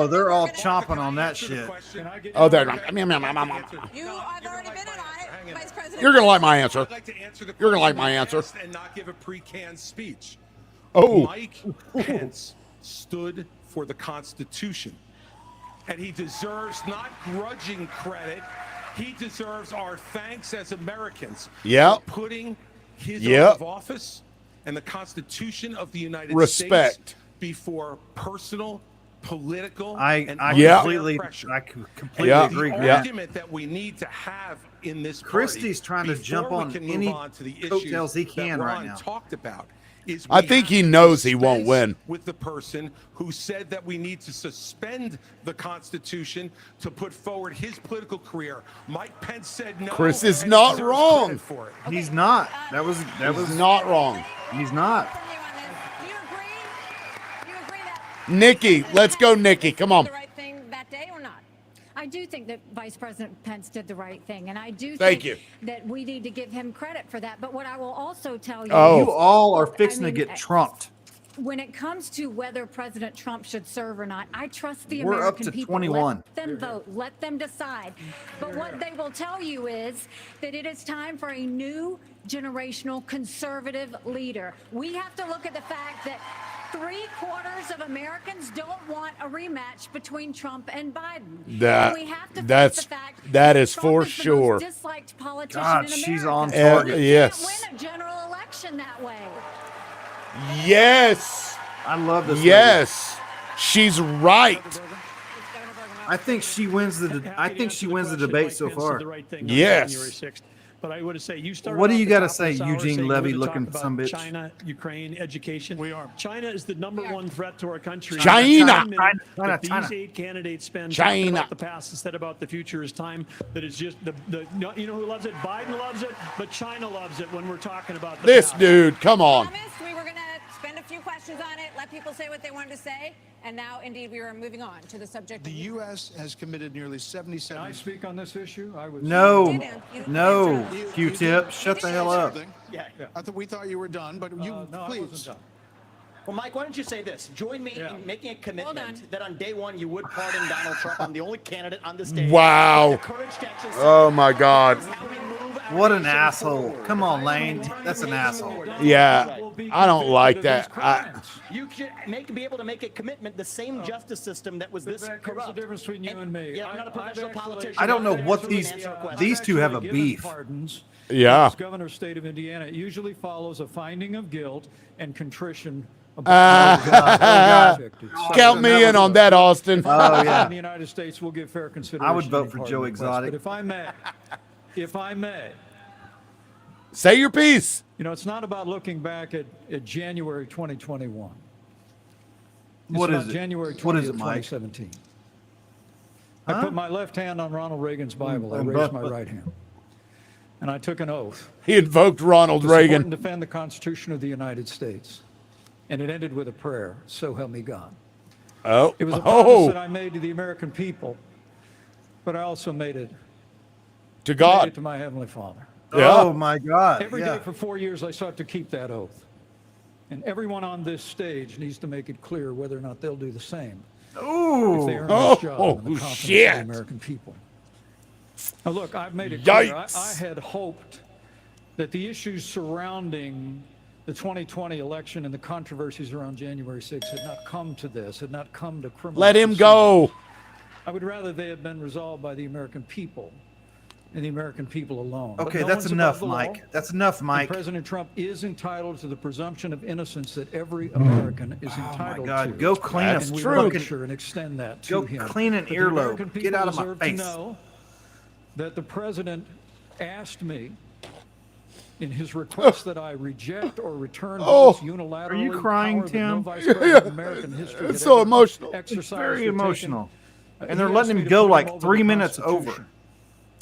Speaker 2: they're all chomping on that shit.
Speaker 1: Oh, they're You're gonna like my answer. You're gonna like my answer.
Speaker 13: And not give a pre-canned speech.
Speaker 1: Oh,
Speaker 13: Mike Pence stood for the Constitution, and he deserves not grudging credit. He deserves our thanks as Americans.
Speaker 1: Yep.
Speaker 13: For putting his oath of office and the Constitution of the United States before personal, political, and
Speaker 2: completely
Speaker 13: pressure.
Speaker 2: I completely agree.
Speaker 13: The argument that we need to have in this party,
Speaker 2: Christie's trying to jump on any coattails he can right now.
Speaker 13: Talked about is
Speaker 1: I think he knows he won't win.
Speaker 13: With the person who said that we need to suspend the Constitution to put forward his political career. Mike Pence said no.
Speaker 1: Chris is not wrong.
Speaker 13: For it.
Speaker 2: He's not. That was
Speaker 1: not wrong.
Speaker 2: He's not.
Speaker 1: Nikki, let's go, Nikki. Come on.
Speaker 5: The right thing that day or not?
Speaker 16: I do think that Vice President Pence did the right thing, and I do
Speaker 1: Thank
Speaker 16: think
Speaker 1: you.
Speaker 16: that we need to give him credit for that. But what I will also tell you,
Speaker 2: You all are fixing to get trumped.
Speaker 16: when it comes to whether President Trump should serve or not, I trust the
Speaker 2: We're up
Speaker 16: American
Speaker 2: to
Speaker 16: people.
Speaker 2: 21.
Speaker 16: Let them vote. Let them decide. But what they will tell you is that it is time for a new generational conservative leader. We have to look at the fact that 3/4 of Americans don't want a rematch between Trump and Biden.
Speaker 1: That-
Speaker 16: And we have to
Speaker 1: that's-
Speaker 16: face the fact
Speaker 1: that is
Speaker 16: Trump
Speaker 1: for
Speaker 16: is the
Speaker 1: sure.
Speaker 16: most disliked politician
Speaker 2: God,
Speaker 16: in
Speaker 2: she's
Speaker 16: America.
Speaker 2: on
Speaker 16: You
Speaker 2: target.
Speaker 1: Yes.
Speaker 16: can't win a general election that way.
Speaker 1: Yes.
Speaker 2: I love this.
Speaker 1: Yes. She's right.
Speaker 2: I think she wins the. I think she wins the debate so far.
Speaker 1: Yes.
Speaker 21: January 6th. But I would say you started.
Speaker 2: What do
Speaker 21: off
Speaker 2: you
Speaker 21: the
Speaker 2: gotta
Speaker 21: top of
Speaker 2: say,
Speaker 21: this hour
Speaker 2: Eugene
Speaker 21: saying
Speaker 2: Levy
Speaker 21: we're to
Speaker 2: looking
Speaker 21: talk about
Speaker 2: sumbitch?
Speaker 21: China, Ukraine, education. We are. China is the number one threat to our country.
Speaker 1: China.
Speaker 21: That these
Speaker 2: China.
Speaker 21: 8 candidates spend
Speaker 1: China.
Speaker 21: talking about the past instead about the future is time that it's just you know who loves it? Biden loves it, but China loves it when we're talking about the
Speaker 1: This
Speaker 21: past.
Speaker 1: dude, come on.
Speaker 5: Promised we were going to spend a few questions on it, let people say what they wanted to say, and now, indeed, we are moving on to the subject.
Speaker 4: The U.S. has committed nearly
Speaker 17: Can I
Speaker 4: 77.
Speaker 17: speak on this issue? I was
Speaker 2: No, no,
Speaker 4: You-
Speaker 2: Q-tip,
Speaker 4: you
Speaker 2: shut the
Speaker 4: did
Speaker 2: hell
Speaker 4: say
Speaker 2: up.
Speaker 4: something.
Speaker 15: Yeah.
Speaker 4: I thought we thought you were done, but you
Speaker 17: no, I
Speaker 4: please.
Speaker 17: wasn't done.
Speaker 15: Well, Mike, why don't you say this? Join me
Speaker 17: Yeah.
Speaker 15: in making a
Speaker 5: Hold
Speaker 15: commitment that on day one you would pardon Donald Trump. I'm the only candidate on the stage.
Speaker 1: Wow.
Speaker 15: with the courage to actually say
Speaker 1: Oh my God.
Speaker 15: how we move our
Speaker 2: What an
Speaker 15: nation
Speaker 2: asshole!
Speaker 15: forward.
Speaker 2: Come on, Lane. That's an asshole.
Speaker 1: Yeah. I don't like that.
Speaker 15: You should be able to make a commitment. The same justice system that was this
Speaker 17: Vivek, here's
Speaker 15: corrupt.
Speaker 17: the difference between you and me.
Speaker 15: Yeah, I'm not a professional politician.
Speaker 2: I don't know
Speaker 15: I'm
Speaker 2: what
Speaker 15: answering
Speaker 2: these
Speaker 15: an answer question.
Speaker 2: these two have a
Speaker 17: Given
Speaker 2: beef.
Speaker 17: Pardons,
Speaker 1: Yeah.
Speaker 17: as governor of the state of Indiana, it usually follows a finding of guilt and contrition. About
Speaker 1: Count me in on that, Austin.
Speaker 2: Oh yeah.
Speaker 17: In the United States, will give fair consideration.
Speaker 2: I would vote
Speaker 17: to
Speaker 2: for
Speaker 17: pardon
Speaker 2: Joe
Speaker 17: requests.
Speaker 2: Exotic.
Speaker 17: But if I may,
Speaker 1: Say your piece.
Speaker 17: you know, it's not about looking back at January 2021. It's
Speaker 2: What
Speaker 17: about
Speaker 2: is it?
Speaker 17: January 20th,
Speaker 2: What is it, Mike?
Speaker 17: 2017.
Speaker 2: Huh?
Speaker 17: I put my left hand on Ronald Reagan's Bible. I raised my right hand. And I took an oath
Speaker 1: He invoked Ronald
Speaker 17: to support and
Speaker 1: Reagan.
Speaker 17: defend the Constitution of the United States. And it ended with a prayer, so help me God.
Speaker 1: Oh.
Speaker 17: It was a promise
Speaker 1: Oh.
Speaker 17: that I made to the American people, but I also made it
Speaker 1: To
Speaker 17: made
Speaker 1: God.
Speaker 17: it to my Heavenly Father.
Speaker 1: Yeah.
Speaker 2: Oh my God.
Speaker 17: Every
Speaker 2: yeah.
Speaker 17: day for 4 years, I sought to keep that oath. And everyone on this stage needs to make it clear whether or not they'll do the same if they earn this job and the confidence of
Speaker 1: shit.
Speaker 17: the American people. Now, look, I've made it clear. I
Speaker 1: Yikes.
Speaker 17: had hoped that the issues surrounding the 2020 election and the controversies around January 6th had not come to this, had not come to criminal
Speaker 1: Let him
Speaker 17: proceedings.
Speaker 1: go.
Speaker 17: I would rather they had been resolved by the American people and the American people alone. But
Speaker 2: Okay,
Speaker 17: no
Speaker 2: that's
Speaker 17: one's
Speaker 2: enough,
Speaker 17: above the law.
Speaker 2: Mike. That's enough,
Speaker 17: And
Speaker 2: Mike.
Speaker 17: President Trump is entitled to the presumption of innocence that every American is
Speaker 2: Oh my
Speaker 17: entitled
Speaker 2: God,
Speaker 17: to.
Speaker 2: go clean
Speaker 1: That's
Speaker 2: a
Speaker 17: and we
Speaker 1: true.
Speaker 17: will make
Speaker 2: fucking
Speaker 17: sure and extend that to
Speaker 2: go
Speaker 17: him.
Speaker 2: clean an
Speaker 17: But the
Speaker 2: earlobe.
Speaker 17: American
Speaker 2: Get
Speaker 17: people
Speaker 2: out of my
Speaker 17: deserve
Speaker 2: face.
Speaker 17: to know that the president asked me in his request that I reject or return
Speaker 1: Oh.
Speaker 17: votes unilaterally.
Speaker 2: Are you crying,
Speaker 17: power that no
Speaker 2: Tim?
Speaker 17: vice president in American history
Speaker 1: It's
Speaker 17: had
Speaker 1: so
Speaker 17: ever
Speaker 1: emotional.
Speaker 17: exercised
Speaker 2: Very
Speaker 17: or taken.
Speaker 2: emotional.
Speaker 17: He
Speaker 2: And they're
Speaker 17: asked
Speaker 2: letting
Speaker 17: me
Speaker 2: him
Speaker 17: to
Speaker 2: go
Speaker 17: put
Speaker 2: like
Speaker 17: over
Speaker 2: 3
Speaker 17: the
Speaker 2: minutes over.
Speaker 17: Constitution.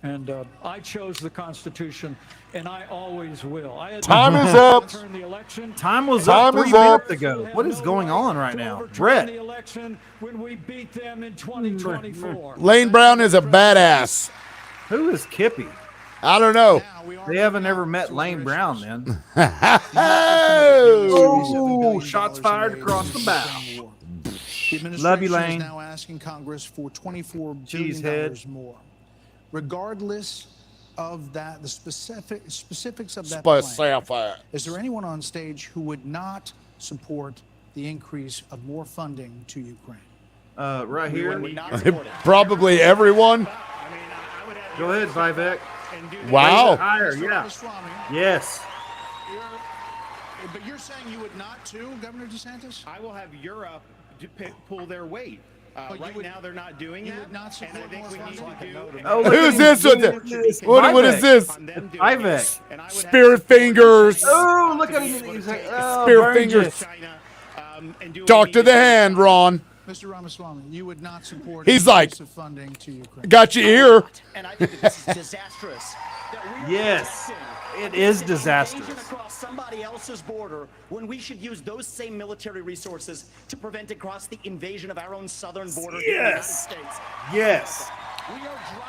Speaker 17: And I chose the Constitution, and I always will. I had
Speaker 1: Time is up.
Speaker 17: Turn the election.
Speaker 2: Time was
Speaker 1: Time
Speaker 2: up
Speaker 1: is
Speaker 2: 3
Speaker 1: up.
Speaker 2: minutes ago. What is going on right now?
Speaker 17: Overturn
Speaker 2: Brett.
Speaker 17: the election when we beat them in 2024.
Speaker 1: Lane Brown is a badass.
Speaker 2: Who is Kippy?
Speaker 1: I don't know.
Speaker 2: They haven't ever met Lane Brown then.
Speaker 1: Oh.
Speaker 2: Oh, shots fired across the bow.
Speaker 4: The administration
Speaker 2: Love you, Lane.
Speaker 4: is now asking Congress for $24
Speaker 2: Cheesehead.
Speaker 4: billion more. Regardless of that, the specifics of that
Speaker 1: Specific.
Speaker 4: plan, is there anyone on stage who would not support the increase of more funding to Ukraine?
Speaker 2: Right here.
Speaker 1: Probably everyone.
Speaker 2: Go ahead, Vivek.
Speaker 1: Wow.
Speaker 2: Higher, yeah.
Speaker 4: Ramaswamy,
Speaker 2: Yes.
Speaker 4: but you're saying you would not too, Governor DeSantis?
Speaker 12: I will have Europe pull their weight.
Speaker 4: But you
Speaker 12: Right
Speaker 4: would-
Speaker 12: now, they're not doing
Speaker 4: you
Speaker 12: that.
Speaker 4: would not support
Speaker 12: and I think
Speaker 4: more
Speaker 12: we need
Speaker 4: funding?
Speaker 12: to do.
Speaker 2: Oh, look
Speaker 1: Who's
Speaker 2: at
Speaker 1: this
Speaker 2: him.
Speaker 1: with the? What is this?
Speaker 12: On them doing
Speaker 2: Vivek.
Speaker 12: it. And I would have
Speaker 1: Spirit
Speaker 12: support
Speaker 1: fingers.
Speaker 2: Oh, look at
Speaker 12: to be
Speaker 2: him.
Speaker 12: able to
Speaker 2: He's
Speaker 12: take
Speaker 2: like,
Speaker 12: it
Speaker 2: oh,
Speaker 1: Spear
Speaker 2: burned
Speaker 1: fingers.
Speaker 2: you.
Speaker 12: China, and do what
Speaker 1: Talk
Speaker 12: we
Speaker 1: to
Speaker 12: need
Speaker 1: the
Speaker 12: do.
Speaker 1: hand, Ron.
Speaker 4: Mr. Ramaswamy, you would not support
Speaker 1: He's like,
Speaker 4: increase of funding to Ukraine.
Speaker 1: Got your ear.
Speaker 15: And I think that this is disastrous. That we are
Speaker 2: Yes.
Speaker 15: protecting
Speaker 2: It is disastrous.
Speaker 15: Across somebody else's border when we should use those same military resources to prevent across the invasion of our own southern border here in the United States.
Speaker 2: Yes.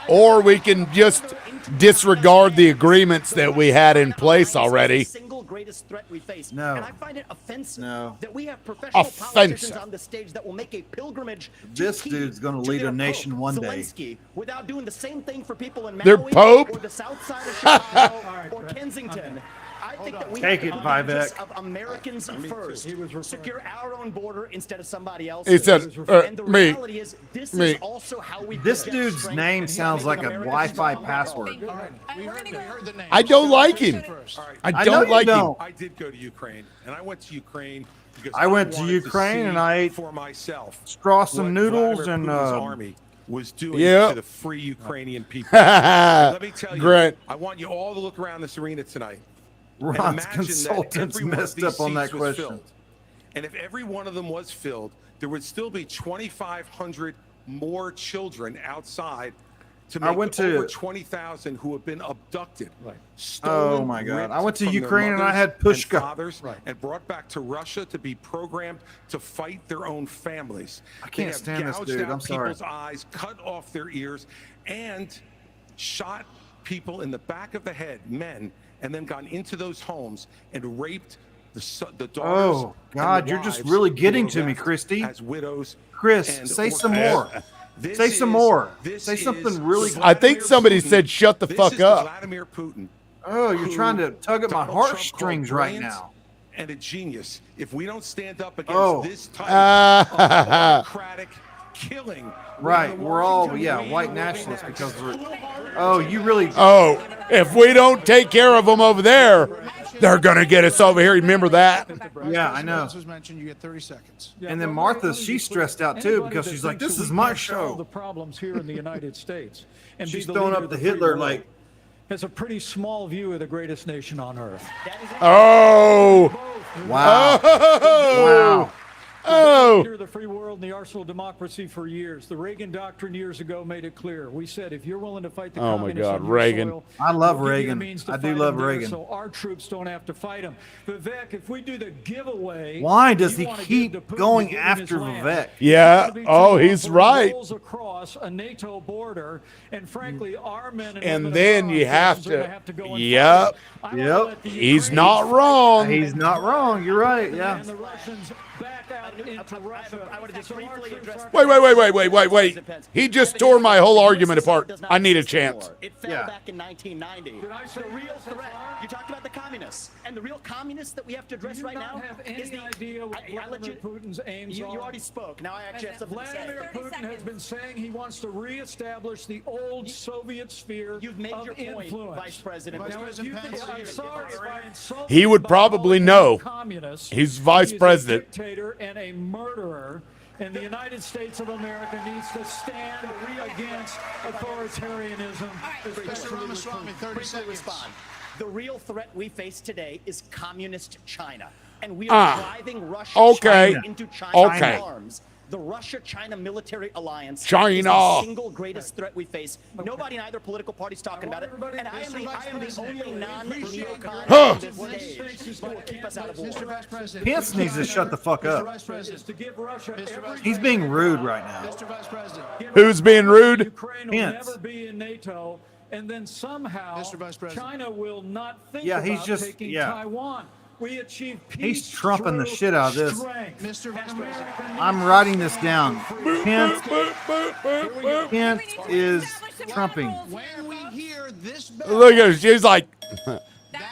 Speaker 1: Or we can just disregard the agreements that we had in place already.
Speaker 15: Single greatest threat we face.
Speaker 2: No.
Speaker 15: And I find it offensive that we have professional politicians on the stage that will make a pilgrimage.
Speaker 2: This dude's going to lead a nation one day.
Speaker 15: Zelensky, without doing the same thing for people in
Speaker 1: Their
Speaker 15: Maui
Speaker 1: Pope?
Speaker 15: or the south side of Chicago or Kensington. I think that we
Speaker 2: Take
Speaker 15: have
Speaker 2: it,
Speaker 15: to be
Speaker 2: Vivek.
Speaker 15: just of Americans first. Secure our own border instead of somebody else's.
Speaker 1: He said,
Speaker 15: and the
Speaker 1: me.
Speaker 15: reality is, this
Speaker 1: Me.
Speaker 15: is also how we
Speaker 2: This
Speaker 15: project
Speaker 2: dude's
Speaker 15: strength
Speaker 2: name
Speaker 15: and
Speaker 2: sounds like a
Speaker 15: America's
Speaker 2: Wi-Fi
Speaker 15: strong
Speaker 2: password.
Speaker 4: We heard the name.
Speaker 1: I don't like him. I
Speaker 2: know
Speaker 1: don't
Speaker 2: you
Speaker 1: like him.
Speaker 2: don't.
Speaker 13: I did go to Ukraine, and I went to Ukraine because
Speaker 2: I went to
Speaker 13: wanted
Speaker 2: Ukraine
Speaker 13: see
Speaker 2: and I ate
Speaker 13: for myself
Speaker 2: Strauss
Speaker 13: what
Speaker 2: and noodles
Speaker 13: Vladimir
Speaker 2: and
Speaker 13: Putin's army was doing
Speaker 1: Yep.
Speaker 13: to the free Ukrainian people. And let me tell you,
Speaker 1: Grant.
Speaker 13: I want you all to look around this arena tonight. and
Speaker 2: Ron's
Speaker 13: imagine that
Speaker 2: consultants
Speaker 13: every one of
Speaker 2: messed
Speaker 13: these
Speaker 2: up on that
Speaker 13: seats was
Speaker 2: question.
Speaker 13: filled. And if every one of them was filled, there would still be 2,500 more children outside to
Speaker 2: I
Speaker 13: make
Speaker 2: went to-
Speaker 13: over 20,000 who have been abducted.
Speaker 2: Oh
Speaker 13: Stolen,
Speaker 2: my God.
Speaker 13: ripped
Speaker 2: I went to
Speaker 13: from their
Speaker 2: Ukraine and I
Speaker 13: mothers
Speaker 2: had
Speaker 13: and
Speaker 2: Pushka.
Speaker 13: fathers and brought back to Russia to be programmed to fight their own families.
Speaker 2: I can't
Speaker 13: They have
Speaker 2: stand this
Speaker 13: gouged
Speaker 2: dude.
Speaker 13: out
Speaker 2: I'm sorry.
Speaker 13: people's eyes, cut off their ears, and shot people in the back of the head, men, and then gone into those homes and raped the daughters.
Speaker 2: Oh, God,
Speaker 13: and the
Speaker 2: you're just
Speaker 13: wives
Speaker 2: really
Speaker 13: who
Speaker 2: getting
Speaker 13: were
Speaker 2: to me,
Speaker 13: left
Speaker 2: Christy.
Speaker 13: As widows.
Speaker 2: Chris,
Speaker 13: and
Speaker 2: say some
Speaker 13: orphans.
Speaker 2: more.
Speaker 13: This
Speaker 2: Say some
Speaker 13: is-
Speaker 2: more.
Speaker 13: this
Speaker 2: Say
Speaker 13: is
Speaker 2: something really.
Speaker 1: I think somebody
Speaker 13: Putin.
Speaker 1: said, "Shut the
Speaker 13: This
Speaker 1: fuck
Speaker 13: is
Speaker 1: up."
Speaker 13: Vladimir Putin.
Speaker 2: Oh, you're
Speaker 13: who
Speaker 2: trying to tug at my
Speaker 13: Donald Trump
Speaker 2: heartstrings
Speaker 13: called
Speaker 2: right
Speaker 13: brilliant
Speaker 2: now.
Speaker 13: And a genius. If we don't stand up against
Speaker 2: Oh.
Speaker 13: this type of autocratic killing,
Speaker 2: Right, we're all white nationalists because we're. Oh, you really.
Speaker 1: Oh, if we don't take care of them over there, they're gonna get us over here. Remember that?
Speaker 2: Yeah, I know.
Speaker 4: Was mentioned. You get 30 seconds.
Speaker 2: And then Martha, she's stressed out too because she's like, "This is my
Speaker 17: Solve the
Speaker 2: show."
Speaker 17: problems here in the United States. And
Speaker 2: She's
Speaker 17: be the
Speaker 2: throwing
Speaker 17: leader
Speaker 2: up
Speaker 17: of
Speaker 2: the
Speaker 17: free
Speaker 2: Hitler
Speaker 17: world.
Speaker 2: like.
Speaker 17: Has a pretty small view of the greatest nation on earth.
Speaker 1: Oh,
Speaker 2: Wow.
Speaker 1: oh,
Speaker 2: Wow.
Speaker 1: oh.
Speaker 17: Leader of the free world and the arsenal of democracy for years. The Reagan doctrine years ago made it clear. We said, if you're willing to fight the
Speaker 1: Oh my
Speaker 17: communists
Speaker 1: God,
Speaker 17: on your
Speaker 1: Reagan.
Speaker 17: soil,
Speaker 2: I love
Speaker 17: we'll give you the
Speaker 2: Reagan.
Speaker 17: means to
Speaker 2: I do
Speaker 17: fight
Speaker 2: love
Speaker 17: them there
Speaker 2: Reagan.
Speaker 17: So our troops don't have to fight them. Vivek, if we do the giveaway,
Speaker 2: Why does
Speaker 17: you
Speaker 2: he
Speaker 17: wanna
Speaker 2: keep
Speaker 17: give to Putin
Speaker 2: going
Speaker 17: to give him his
Speaker 2: after
Speaker 17: land.
Speaker 2: Vivek?
Speaker 1: Yeah.
Speaker 17: It's gonna be
Speaker 1: Oh,
Speaker 17: too
Speaker 1: he's
Speaker 17: long.
Speaker 1: right.
Speaker 17: Rolls across a NATO border, and frankly, our men
Speaker 1: And
Speaker 17: women
Speaker 1: then
Speaker 17: of our
Speaker 1: you have
Speaker 17: forces are gonna
Speaker 1: to.
Speaker 17: go and fight
Speaker 1: Yep.
Speaker 17: it. I wanna
Speaker 2: Yep.
Speaker 17: let the
Speaker 1: He's
Speaker 17: Ukrainians
Speaker 1: not
Speaker 17: fight
Speaker 1: wrong.
Speaker 2: He's not wrong. You're right. Yeah.
Speaker 17: and the Russians back out into Russia.
Speaker 15: I want to just
Speaker 17: So our
Speaker 15: briefly
Speaker 17: troops
Speaker 15: address.
Speaker 1: Wait. He just tore my whole argument apart. I need a chance.
Speaker 15: It fell
Speaker 2: Yeah.
Speaker 15: back in 1990.
Speaker 17: Did I say
Speaker 15: The real threat. You talked about the communists, and the real communists that we have to address
Speaker 17: Do you
Speaker 15: right
Speaker 17: not
Speaker 15: now
Speaker 17: have any
Speaker 15: is the.
Speaker 17: idea what
Speaker 15: I
Speaker 17: Vladimir
Speaker 15: legit-
Speaker 17: Putin's aims
Speaker 15: you
Speaker 17: are?
Speaker 15: already spoke. Now I actually have something to say.
Speaker 17: Vladimir Putin has been saying he wants to reestablish the old Soviet sphere
Speaker 15: You've made
Speaker 17: of
Speaker 15: your point,
Speaker 17: influence.
Speaker 15: Vice President.
Speaker 17: Now, if you think, I'm sorry if I insulted
Speaker 1: He would
Speaker 17: by
Speaker 1: probably
Speaker 17: calling him
Speaker 1: know.
Speaker 17: a communist.
Speaker 1: He's vice
Speaker 17: He is
Speaker 1: president.
Speaker 17: a dictator and a murderer. And the United States of America needs to stand against authoritarianism.
Speaker 4: Mr. Ramaswamy, 30
Speaker 15: Briefly
Speaker 4: seconds.
Speaker 15: respond. The real threat we face today is communist China. And we are driving Russia
Speaker 1: Okay.
Speaker 15: China into China's
Speaker 1: Okay.
Speaker 15: arms. The Russia-China military alliance is
Speaker 1: China.
Speaker 15: the single greatest threat we face. Nobody in either political party is talking about it. And I am the only non-neocon
Speaker 1: Huh.
Speaker 15: on this stage who's going to keep us out of war.
Speaker 4: Mr. Vice President.
Speaker 2: Pence needs to shut the fuck
Speaker 4: Mr.
Speaker 2: up.
Speaker 4: Vice President.
Speaker 17: Is to give Russia every
Speaker 2: He's being rude right now.
Speaker 4: Mr. Vice President.
Speaker 1: Who's being rude?
Speaker 17: Ukraine will
Speaker 2: Pence.
Speaker 17: never be in NATO, and then somehow
Speaker 4: Mr. Vice President.
Speaker 17: China will not think
Speaker 2: Yeah,
Speaker 17: about
Speaker 2: he's just-
Speaker 17: taking
Speaker 2: yeah.
Speaker 17: Taiwan. We achieve peace.
Speaker 2: He's trumping the
Speaker 17: through
Speaker 2: shit out of this.
Speaker 17: strength.
Speaker 4: Mr. Vice President.
Speaker 2: I'm writing this down. Pence is trumping.
Speaker 4: When we hear this bell,
Speaker 1: Look at her. She's like,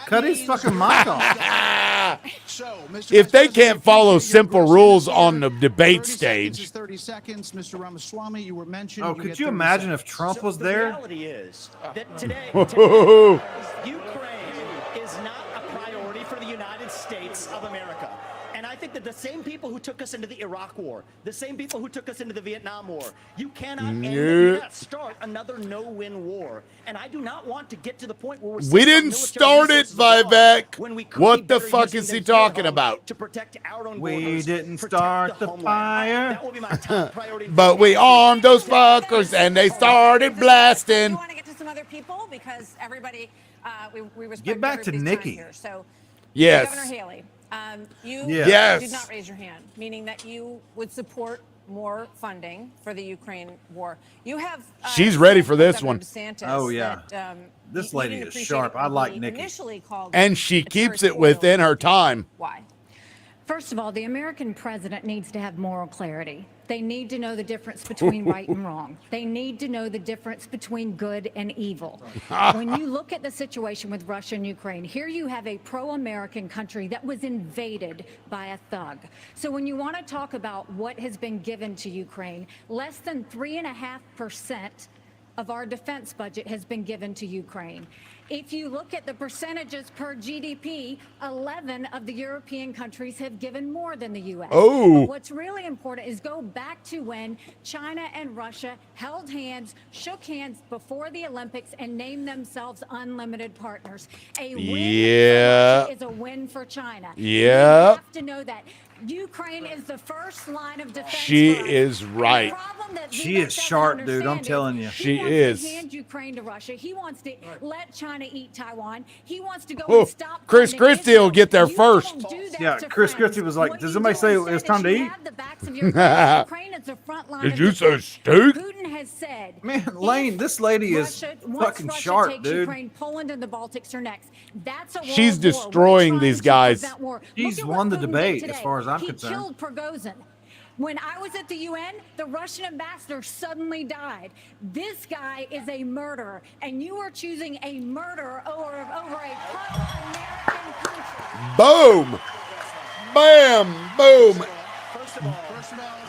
Speaker 2: Cut his fucking mic off.
Speaker 4: so, Mr.
Speaker 1: if
Speaker 4: Vice
Speaker 1: they
Speaker 4: President,
Speaker 1: can't
Speaker 4: if
Speaker 1: follow
Speaker 4: you
Speaker 1: simple
Speaker 4: your
Speaker 1: rules
Speaker 4: gross
Speaker 1: on the debate
Speaker 4: 30 seconds
Speaker 1: stage.
Speaker 4: is 30 seconds. Mr. Ramaswamy, you were mentioned.
Speaker 2: Oh,
Speaker 4: You
Speaker 2: could
Speaker 4: get
Speaker 2: you
Speaker 4: 30
Speaker 2: imagine
Speaker 4: seconds.
Speaker 2: if Trump was
Speaker 15: The
Speaker 2: there?
Speaker 15: reality is that today
Speaker 1: Whoa.
Speaker 15: Ukraine is not a priority for the United States of America. And I think that the same people who took us into the Iraq War, the same people who took us into the Vietnam War, you cannot end it, you
Speaker 1: Nope.
Speaker 15: cannot start another no-win war. And I do not want to get to the point where we're
Speaker 1: We
Speaker 15: sending
Speaker 1: didn't
Speaker 15: military
Speaker 1: start it,
Speaker 15: resources abroad
Speaker 1: Vivek.
Speaker 15: when we could
Speaker 1: What
Speaker 15: be
Speaker 1: the
Speaker 15: better
Speaker 1: fuck
Speaker 15: using
Speaker 1: is he
Speaker 15: them here
Speaker 1: talking
Speaker 15: at home
Speaker 1: about?
Speaker 15: to protect our own
Speaker 2: We
Speaker 15: borders,
Speaker 2: didn't
Speaker 15: protect
Speaker 2: start the
Speaker 15: homeland.
Speaker 2: fire.
Speaker 15: That will be my top priority.
Speaker 1: But we armed those fuckers and they started
Speaker 5: Do
Speaker 1: blasting.
Speaker 5: you want to get to some other people? Because everybody we respect
Speaker 2: Get back to
Speaker 5: everybody's time
Speaker 2: Nikki.
Speaker 5: here. So,
Speaker 1: Yes.
Speaker 5: Governor Haley, you
Speaker 1: Yes.
Speaker 5: did not raise your hand, meaning that you would support more funding for the Ukraine war. You have.
Speaker 1: She's ready for this
Speaker 5: Governor
Speaker 1: one.
Speaker 5: DeSantis
Speaker 2: Oh, yeah.
Speaker 5: that,
Speaker 2: This
Speaker 5: you
Speaker 2: lady
Speaker 5: didn't
Speaker 2: is
Speaker 5: appreciate
Speaker 2: sharp.
Speaker 5: it
Speaker 2: I
Speaker 5: when
Speaker 2: like
Speaker 5: he
Speaker 2: Nikki.
Speaker 5: Initially called
Speaker 1: And she keeps it within her time.
Speaker 5: Why?
Speaker 16: First of all, the American president needs to have moral clarity. They need to know the difference between right and wrong. They need to know the difference between good and evil. When you look at the situation with Russia and Ukraine, here you have a pro-American country that was invaded by a thug. So when you want to talk about what has been given to Ukraine, less than 3.5% of our defense budget has been given to Ukraine. If you look at the percentages per GDP, 11 of the European countries have given more than the U.S.
Speaker 1: Oh.
Speaker 16: But what's really important is go back to when China and Russia held hands, shook hands before the Olympics, and named themselves unlimited partners. A win
Speaker 1: Yeah.
Speaker 16: for Russia is a win for China.
Speaker 1: Yeah.
Speaker 16: You have to know that. Ukraine is the first line of defense.
Speaker 1: She
Speaker 16: for us.
Speaker 1: is right.
Speaker 16: The problem that
Speaker 2: She
Speaker 16: Vivek
Speaker 2: is
Speaker 16: doesn't
Speaker 2: sharp, dude. I'm
Speaker 16: understand
Speaker 2: telling you.
Speaker 1: She
Speaker 16: he wants
Speaker 1: is.
Speaker 16: to hand Ukraine to Russia. He wants to let China eat Taiwan. He wants to go
Speaker 1: Oh,
Speaker 16: and stop.
Speaker 1: Chris
Speaker 16: funding
Speaker 1: Christie
Speaker 16: Israel.
Speaker 1: will get there
Speaker 16: You
Speaker 1: first.
Speaker 16: don't do that
Speaker 2: Yeah,
Speaker 16: to
Speaker 2: Chris
Speaker 16: friends.
Speaker 2: Christie was like,
Speaker 16: What
Speaker 2: does
Speaker 16: you
Speaker 2: somebody
Speaker 16: do
Speaker 2: say
Speaker 16: instead
Speaker 2: it's
Speaker 16: is
Speaker 2: time to
Speaker 16: you
Speaker 2: eat?
Speaker 16: have the backs of your friends. Ukraine is the front line
Speaker 1: Did
Speaker 16: of
Speaker 1: you say
Speaker 16: defense.
Speaker 1: steak?
Speaker 16: Putin has said,
Speaker 2: Man, Lane, this lady is
Speaker 16: once
Speaker 2: fucking
Speaker 16: Russia
Speaker 2: sharp,
Speaker 16: takes
Speaker 2: dude.
Speaker 16: Ukraine, Poland, and the Baltics are next. That's a world
Speaker 1: She's
Speaker 16: war.
Speaker 1: destroying
Speaker 16: We're
Speaker 1: these
Speaker 16: trying to
Speaker 1: guys.
Speaker 16: prevent war.
Speaker 2: She's
Speaker 16: Look at
Speaker 2: won
Speaker 16: what
Speaker 2: the
Speaker 16: Putin
Speaker 2: debate,
Speaker 16: did
Speaker 2: as
Speaker 16: today.
Speaker 2: far as I'm
Speaker 16: he
Speaker 2: concerned.
Speaker 16: killed Prigozhin. When I was at the UN, the Russian ambassador suddenly died. This guy is a murderer, and you are choosing a murderer over a pro-American country.
Speaker 1: Boom. Bam. Boom.
Speaker 4: First of all,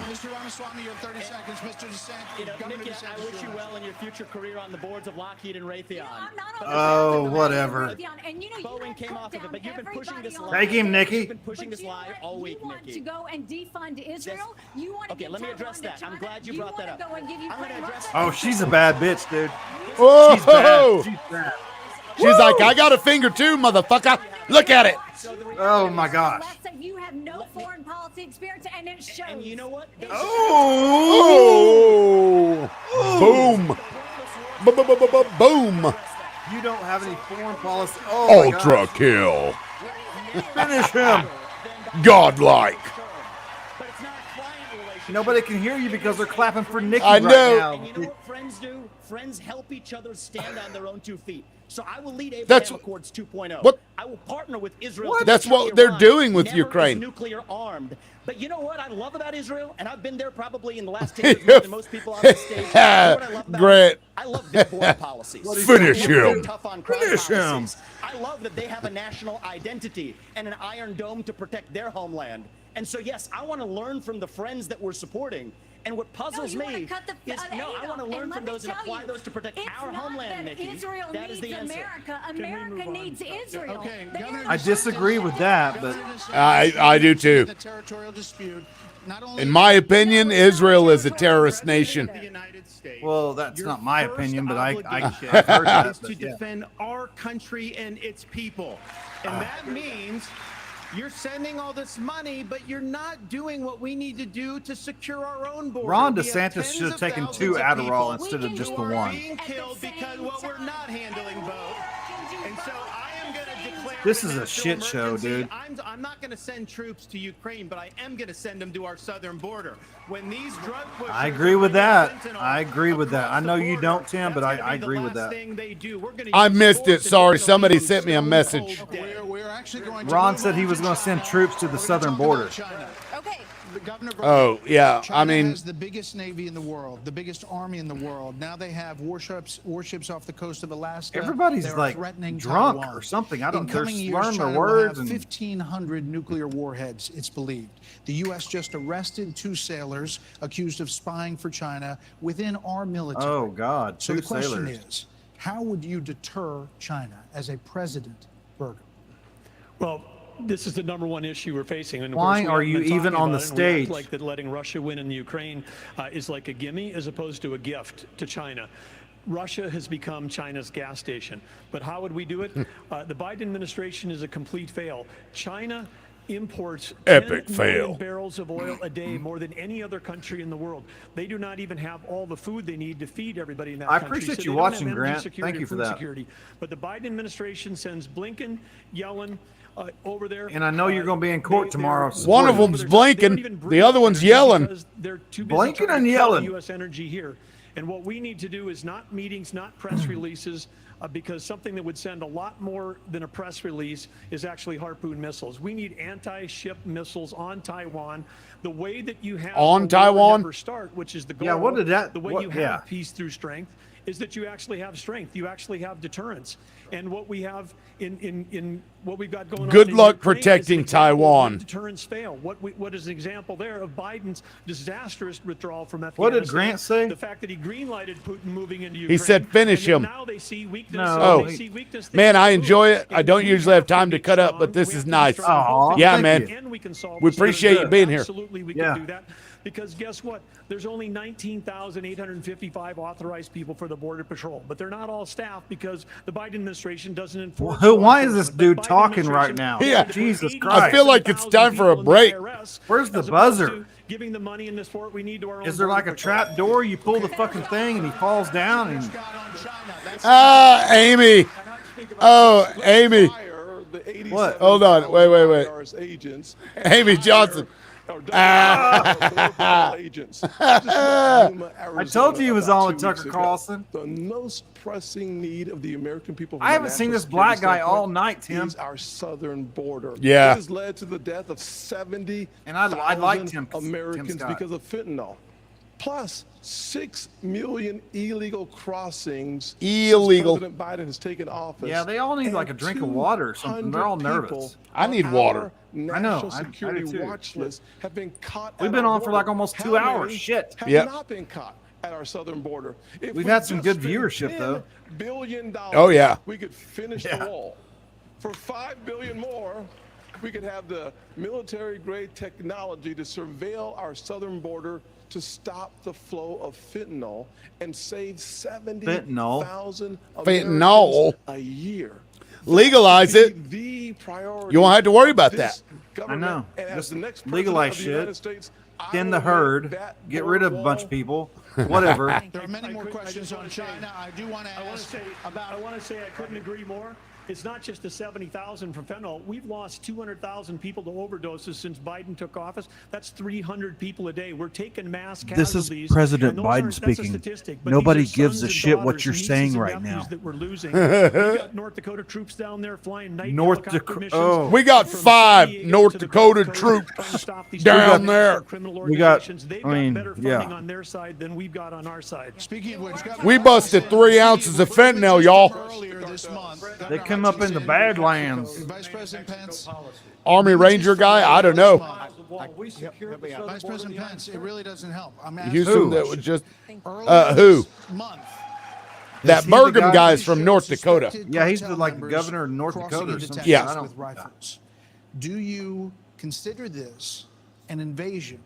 Speaker 4: Mr. Ramaswamy, you have 30 seconds. Mr. DeSantis, Governor
Speaker 15: Nikki,
Speaker 4: DeSantis,
Speaker 15: I wish you well in your future career on the boards of Lockheed and Raytheon.
Speaker 16: I'm not on
Speaker 2: Oh,
Speaker 16: the
Speaker 2: whatever.
Speaker 16: And you know, you
Speaker 15: Boeing came off of it, but you've been pushing this lie.
Speaker 2: Take him, Nikki.
Speaker 15: You've been pushing this lie all week,
Speaker 16: You want
Speaker 15: Nikki.
Speaker 16: to go and defund Israel? You want to
Speaker 15: Okay,
Speaker 16: give
Speaker 15: let me
Speaker 16: Taiwan
Speaker 15: address
Speaker 16: to
Speaker 15: that.
Speaker 16: China?
Speaker 15: I'm glad you brought that
Speaker 16: want to
Speaker 15: up.
Speaker 16: go and give
Speaker 15: I'm going to
Speaker 16: Ukraine
Speaker 15: address
Speaker 16: weapons?
Speaker 2: Oh, she's a bad bitch, dude.
Speaker 1: Whoa.
Speaker 2: She's bad. She's bad.
Speaker 1: She's like, I got a finger too, motherfucker. Look at it.
Speaker 2: Oh my gosh.
Speaker 16: Let's say you have no foreign policy experience, and it shows.
Speaker 15: And you know what?
Speaker 1: Oh. Boom. Boom.
Speaker 2: You don't have any foreign policy. Oh my
Speaker 1: Ultra
Speaker 2: gosh.
Speaker 1: kill.
Speaker 2: Finish him.
Speaker 1: Godlike.
Speaker 2: Nobody can hear you because they're clapping for Nikki
Speaker 1: I
Speaker 2: right
Speaker 1: know.
Speaker 2: now.
Speaker 15: And you know what friends do? Friends help each other stand on their own 2 feet. So I will lead Abraham
Speaker 1: That's-
Speaker 15: Accords 2.0.
Speaker 1: what-
Speaker 15: I will partner with Israel.
Speaker 2: What?
Speaker 15: to
Speaker 1: That's
Speaker 15: ensure
Speaker 1: what they're
Speaker 15: Iran
Speaker 1: doing with
Speaker 15: never
Speaker 1: Ukraine.
Speaker 15: is nuclear armed. But you know what I love about Israel? And I've been there probably in the last 10 years more than most people on this stage. You know what I love about
Speaker 1: Grant.
Speaker 15: it? I love their border policies.
Speaker 1: Finish
Speaker 15: I love their
Speaker 1: him.
Speaker 15: tough on crime
Speaker 2: Finish him.
Speaker 15: policies. I love that they have a national identity and an iron dome to protect their homeland. And so, yes, I want to learn from the friends that we're supporting. And what puzzles
Speaker 16: you wanna
Speaker 15: me
Speaker 16: cut the
Speaker 15: is,
Speaker 16: aid
Speaker 15: no, I want to
Speaker 16: off.
Speaker 15: learn
Speaker 16: And
Speaker 15: from
Speaker 16: let me
Speaker 15: those and
Speaker 16: tell
Speaker 15: apply
Speaker 16: you,
Speaker 15: those to protect
Speaker 16: it's
Speaker 15: our
Speaker 16: not
Speaker 15: homeland,
Speaker 16: that
Speaker 15: Nikki.
Speaker 16: Israel
Speaker 15: That is
Speaker 16: needs
Speaker 15: the answer.
Speaker 16: America. America needs Israel.
Speaker 4: Okay,
Speaker 16: They
Speaker 4: Governor
Speaker 16: are
Speaker 2: I disagree with that, but
Speaker 1: I do too.
Speaker 4: The territorial dispute. Not only
Speaker 1: In my opinion, Israel is a terrorist nation.
Speaker 12: The United States.
Speaker 2: well, that's
Speaker 12: Your
Speaker 2: not my
Speaker 12: first
Speaker 2: opinion, but I've
Speaker 12: obligation
Speaker 2: heard that.
Speaker 12: is to
Speaker 2: But yeah.
Speaker 12: defend our country and its people. And that means you're sending all this money, but you're not doing what we need to do to secure our own border.
Speaker 2: Ron
Speaker 12: We have
Speaker 2: DeSantis
Speaker 12: tens
Speaker 2: should have
Speaker 12: of
Speaker 2: taken
Speaker 12: thousands
Speaker 2: 2
Speaker 12: of
Speaker 2: Adderall
Speaker 12: people
Speaker 2: instead of just the
Speaker 12: who are
Speaker 2: one.
Speaker 12: being killed because, well, we're not handling both. And so I am going to declare
Speaker 2: This
Speaker 12: a
Speaker 2: is a
Speaker 12: national
Speaker 2: shit show,
Speaker 12: emergency.
Speaker 2: dude.
Speaker 12: I'm not going to send troops to Ukraine, but I am going to send them to our southern border. When these drug pushers
Speaker 2: I agree with that.
Speaker 12: are bringing
Speaker 2: I agree with that. I
Speaker 12: across
Speaker 2: know
Speaker 12: the
Speaker 2: you
Speaker 12: border,
Speaker 2: don't, Tim, but
Speaker 12: that's gonna
Speaker 2: I
Speaker 12: be the
Speaker 2: agree with
Speaker 12: last
Speaker 2: that.
Speaker 12: thing they do. We're gonna
Speaker 1: I
Speaker 12: use
Speaker 1: missed it.
Speaker 12: force
Speaker 1: Sorry,
Speaker 12: and
Speaker 1: somebody
Speaker 12: they'll
Speaker 1: sent me a
Speaker 12: be
Speaker 1: message.
Speaker 12: stoned dead.
Speaker 4: We're actually going
Speaker 2: Ron
Speaker 4: to
Speaker 2: said he was going to send troops to the southern border.
Speaker 5: Okay.
Speaker 4: Governor
Speaker 1: Oh, yeah.
Speaker 4: China
Speaker 1: I mean,
Speaker 4: has the biggest navy in the world, the biggest army in the world. Now they have warships off the coast of Alaska.
Speaker 2: Everybody's
Speaker 4: They're
Speaker 2: like
Speaker 4: threatening
Speaker 2: drunk
Speaker 4: Taiwan.
Speaker 2: or something. I don't.
Speaker 4: In
Speaker 2: They're
Speaker 4: coming years,
Speaker 2: slurring their
Speaker 4: China will
Speaker 2: words
Speaker 4: have
Speaker 2: and
Speaker 4: 1,500 nuclear warheads, it's believed. The U.S. just arrested 2 sailors accused of spying for China within our military.
Speaker 2: oh god,
Speaker 4: So
Speaker 2: 2
Speaker 4: the question
Speaker 2: sailors.
Speaker 4: is, how would you deter China as a president, Berger?
Speaker 21: Well, this is the number one issue we're facing. And of
Speaker 2: Why
Speaker 21: course, we
Speaker 2: are
Speaker 21: haven't
Speaker 2: you
Speaker 21: been
Speaker 2: even
Speaker 21: talking
Speaker 2: on the
Speaker 21: about it, and we act
Speaker 2: stage?
Speaker 21: like that letting Russia win in the Ukraine is like a gimme as opposed to a gift to China. Russia has become China's gas station. But how would we do it? The Biden administration is a complete fail. China imports
Speaker 1: Epic
Speaker 21: 10 million
Speaker 1: fail.
Speaker 21: barrels of oil a day, more than any other country in the world. They do not even have all the food they need to feed everybody in that
Speaker 2: I
Speaker 21: country.
Speaker 2: appreciate
Speaker 21: So
Speaker 2: you
Speaker 21: they don't have
Speaker 2: watching,
Speaker 21: energy
Speaker 2: Grant.
Speaker 21: security
Speaker 2: Thank you
Speaker 21: or
Speaker 2: for
Speaker 21: food
Speaker 2: that.
Speaker 21: security. But the Biden administration sends Blinken, Yellen, over there.
Speaker 2: And I know you're going to be in court tomorrow.
Speaker 1: One of them's blinking, the other one's yelling.
Speaker 21: Because they're too busy
Speaker 2: Blinking
Speaker 21: trying
Speaker 2: and
Speaker 21: to cut
Speaker 2: yelling.
Speaker 21: U.S. energy here. And what we need to do is not meetings, not press releases, because something that would send a lot more than a press release is actually Harpoon missiles. We need anti-ship missiles on Taiwan. The way that you have
Speaker 1: On
Speaker 21: a war
Speaker 1: Taiwan?
Speaker 21: never start, which is the goal.
Speaker 2: Yeah, what did that-
Speaker 21: The way
Speaker 2: what-
Speaker 21: you have
Speaker 2: yeah.
Speaker 21: peace through strength is that you actually have strength. You actually have deterrence. And what we have in what we've got going on.
Speaker 1: Good
Speaker 21: in
Speaker 1: luck
Speaker 21: Ukraine is an
Speaker 1: protecting
Speaker 21: example of when
Speaker 1: Taiwan.
Speaker 21: deterrence fail. What is an example there of Biden's disastrous withdrawal from Afghanistan?
Speaker 2: What did Grant say?
Speaker 21: The fact that he greenlighted Putin moving into Ukraine.
Speaker 1: He said finish
Speaker 21: And
Speaker 1: him.
Speaker 21: Now they see weakness.
Speaker 2: No.
Speaker 21: They see weakness, they
Speaker 1: Man,
Speaker 21: say,
Speaker 1: I
Speaker 21: "Ooh."
Speaker 1: enjoy it. I
Speaker 21: And
Speaker 1: don't
Speaker 21: we
Speaker 1: usually have time
Speaker 21: be
Speaker 1: to cut up,
Speaker 21: strong.
Speaker 1: but this
Speaker 21: We
Speaker 1: is
Speaker 21: have to be
Speaker 1: nice.
Speaker 21: strong.
Speaker 2: Aw,
Speaker 1: Yeah,
Speaker 2: thank
Speaker 1: man.
Speaker 2: you.
Speaker 21: And we can solve
Speaker 1: We
Speaker 21: this.
Speaker 1: appreciate you being here.
Speaker 21: Absolutely, we
Speaker 2: Yeah.
Speaker 21: can do that. Because guess what? There's only 19,855 authorized people for the Border Patrol, but they're not all staff because the Biden administration doesn't enforce.
Speaker 2: Who?
Speaker 21: law
Speaker 2: Why is this
Speaker 21: enforcement.
Speaker 2: dude
Speaker 21: The Biden
Speaker 2: talking right
Speaker 21: administration
Speaker 2: now?
Speaker 1: Yeah.
Speaker 2: Jesus
Speaker 21: I
Speaker 2: Christ.
Speaker 1: I feel like it's time for a break.
Speaker 2: Where's the
Speaker 21: As opposed
Speaker 2: buzzer?
Speaker 21: to giving the money in this for we need to our own
Speaker 2: Is there like a
Speaker 21: Border Patrol.
Speaker 2: trap door? You pull the fucking thing and he falls down and
Speaker 1: Amy. Oh, Amy.
Speaker 2: What?
Speaker 1: Hold on. Wait.
Speaker 13: Agents
Speaker 1: Amy Johnson.
Speaker 13: agents.
Speaker 2: I told you he was on with Tucker Carlson.
Speaker 13: The most pressing need of the American people.
Speaker 2: I haven't seen this black guy all night, Tim.
Speaker 13: Is our southern border.
Speaker 1: Yeah.
Speaker 13: It has led to the death of 70
Speaker 2: And I liked him, Tim
Speaker 13: Americans
Speaker 2: Scott.
Speaker 13: because of fentanyl. Plus 6 million illegal crossings
Speaker 1: Illegal.
Speaker 13: since President Biden has taken office.
Speaker 2: Yeah, they all need like a
Speaker 13: And
Speaker 2: drink of water or something. They're all
Speaker 13: 200
Speaker 2: nervous.
Speaker 13: people
Speaker 1: I need
Speaker 13: on
Speaker 1: water.
Speaker 13: our
Speaker 2: I know.
Speaker 13: National
Speaker 2: I
Speaker 13: security
Speaker 2: do too.
Speaker 13: watch list have been caught.
Speaker 2: We've
Speaker 13: at
Speaker 2: been
Speaker 13: our
Speaker 2: on for
Speaker 13: border.
Speaker 2: like almost 2
Speaker 13: How
Speaker 2: hours.
Speaker 13: many
Speaker 2: Shit.
Speaker 13: have
Speaker 1: Yep.
Speaker 13: not been caught at our southern border. If
Speaker 2: We've
Speaker 13: we
Speaker 2: had some
Speaker 13: just
Speaker 2: good
Speaker 13: spent
Speaker 2: viewership, though.
Speaker 13: $10 billion,
Speaker 1: Oh, yeah.
Speaker 13: we could finish
Speaker 2: Yeah.
Speaker 13: the wall. For $5 billion more, we could have the military-grade technology to surveil our southern border to stop the flow of fentanyl and save 70,000
Speaker 1: Fentanyl.
Speaker 13: a year.
Speaker 1: Legalize it.
Speaker 13: The priority.
Speaker 1: You won't have to worry about
Speaker 13: of this
Speaker 1: that.
Speaker 13: government.
Speaker 2: I know.
Speaker 13: And as
Speaker 2: Just
Speaker 13: the next
Speaker 2: legalize
Speaker 13: president of the United
Speaker 2: shit.
Speaker 13: States, I
Speaker 2: Thin
Speaker 13: will
Speaker 2: the
Speaker 13: make
Speaker 2: herd.
Speaker 13: that
Speaker 2: Get
Speaker 13: border
Speaker 2: rid of a bunch
Speaker 13: wall
Speaker 2: of people. Whatever.
Speaker 4: There are many more questions on China. I do want to
Speaker 21: I want to
Speaker 4: ask
Speaker 21: say
Speaker 4: about.
Speaker 21: I want to say I couldn't agree more. It's not just the 70,000 from fentanyl. We've lost 200,000 people to overdoses since Biden took office. That's 300 people a day. We're taking mass
Speaker 2: This is
Speaker 21: casualties.
Speaker 2: President
Speaker 21: and those
Speaker 2: Biden
Speaker 21: aren't- that's a
Speaker 2: speaking.
Speaker 21: statistic, but
Speaker 2: Nobody
Speaker 21: these are
Speaker 2: gives
Speaker 21: sons
Speaker 2: a
Speaker 21: and
Speaker 2: shit what
Speaker 21: daughters,
Speaker 2: you're
Speaker 21: nieces
Speaker 2: saying
Speaker 21: and
Speaker 2: right
Speaker 21: nephews
Speaker 2: now.
Speaker 21: That we're losing. We've got North Dakota troops down there flying night
Speaker 2: North
Speaker 21: helicopter
Speaker 2: Dakota-
Speaker 21: missions
Speaker 2: oh.
Speaker 1: We got
Speaker 21: from
Speaker 1: 5
Speaker 21: San Diego
Speaker 1: North
Speaker 21: to the
Speaker 1: Dakota
Speaker 21: Gulf Coast
Speaker 1: troops
Speaker 21: trying to stop these
Speaker 1: down
Speaker 21: criminal-
Speaker 1: there.
Speaker 21: criminal
Speaker 2: We got-
Speaker 21: organizations. They've
Speaker 2: I mean,
Speaker 21: got better
Speaker 2: yeah.
Speaker 21: funding on their side than we've got on our side.
Speaker 4: Speaking of which,
Speaker 1: We busted 3 ounces of fentanyl, y'all.
Speaker 4: earlier this month,
Speaker 2: They come up in the Badlands.
Speaker 4: Vice President Pence.
Speaker 1: Army Ranger guy? I don't know.
Speaker 4: Vice President Pence, it really doesn't help. I'm
Speaker 1: You
Speaker 4: asking
Speaker 1: assume that was just
Speaker 4: earlier
Speaker 1: who?
Speaker 4: this month.
Speaker 1: That
Speaker 2: Is he the
Speaker 1: Burgum
Speaker 2: guy-
Speaker 1: guy is from North Dakota.
Speaker 2: Yeah, he's the,
Speaker 4: cartel
Speaker 2: like
Speaker 4: members
Speaker 2: governor of North
Speaker 4: crossing
Speaker 2: Dakota or
Speaker 4: into
Speaker 2: something.
Speaker 4: Texas
Speaker 1: Yeah.
Speaker 2: I don't-
Speaker 4: with rifles. Do you consider this an invasion?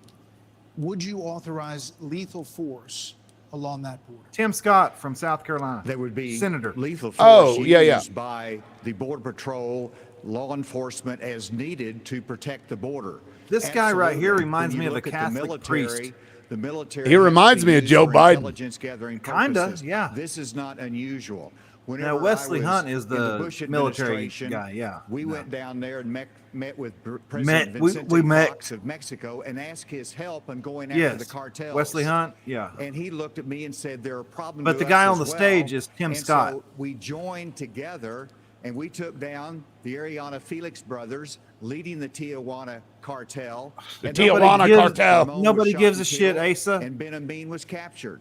Speaker 4: Would you authorize lethal force along that border?
Speaker 2: Tim Scott from South Carolina.
Speaker 18: There would be
Speaker 2: Senator.
Speaker 18: lethal force
Speaker 1: Oh, yeah, yeah.
Speaker 18: used by the Border Patrol, law enforcement as needed to protect the border.
Speaker 2: This guy right here
Speaker 18: Absolutely.
Speaker 2: reminds
Speaker 18: When
Speaker 2: me
Speaker 18: you
Speaker 2: of a
Speaker 18: look at
Speaker 2: Catholic
Speaker 18: military,
Speaker 2: priest.
Speaker 18: The military
Speaker 1: He reminds
Speaker 18: has
Speaker 1: me
Speaker 18: been
Speaker 1: of
Speaker 18: used
Speaker 1: Joe
Speaker 18: for
Speaker 1: Biden.
Speaker 18: intelligence gathering
Speaker 2: Kinda,
Speaker 18: purposes.
Speaker 2: yeah.
Speaker 18: This is not unusual.
Speaker 2: Now,
Speaker 18: Whenever
Speaker 2: Wesley
Speaker 18: I was
Speaker 2: Hunt is
Speaker 18: in
Speaker 2: the
Speaker 18: Bush
Speaker 2: military
Speaker 18: administration,
Speaker 2: guy, yeah.
Speaker 18: We
Speaker 2: No.
Speaker 18: went down there and met with President
Speaker 2: we
Speaker 18: Vicente
Speaker 2: met.
Speaker 18: Fox of Mexico and asked his help in going after
Speaker 2: Yes.
Speaker 18: the cartels.
Speaker 2: Wesley Hunt, yeah.
Speaker 18: And he looked at me and said, there are problems
Speaker 2: But
Speaker 18: with
Speaker 2: the
Speaker 18: us
Speaker 2: guy on
Speaker 18: as
Speaker 2: the
Speaker 18: well.
Speaker 2: stage is Tim
Speaker 18: And
Speaker 2: Scott.
Speaker 18: So we joined together and we took down the Ariana Felix brothers leading the Tijuana cartel.
Speaker 1: The
Speaker 18: And
Speaker 1: Tijuana
Speaker 18: nobody gives-
Speaker 1: cartel.
Speaker 18: Ramon was
Speaker 2: Nobody
Speaker 18: shot
Speaker 2: gives
Speaker 18: and
Speaker 2: a shit,
Speaker 18: killed,
Speaker 2: Asa.
Speaker 18: And Ben Amin was captured.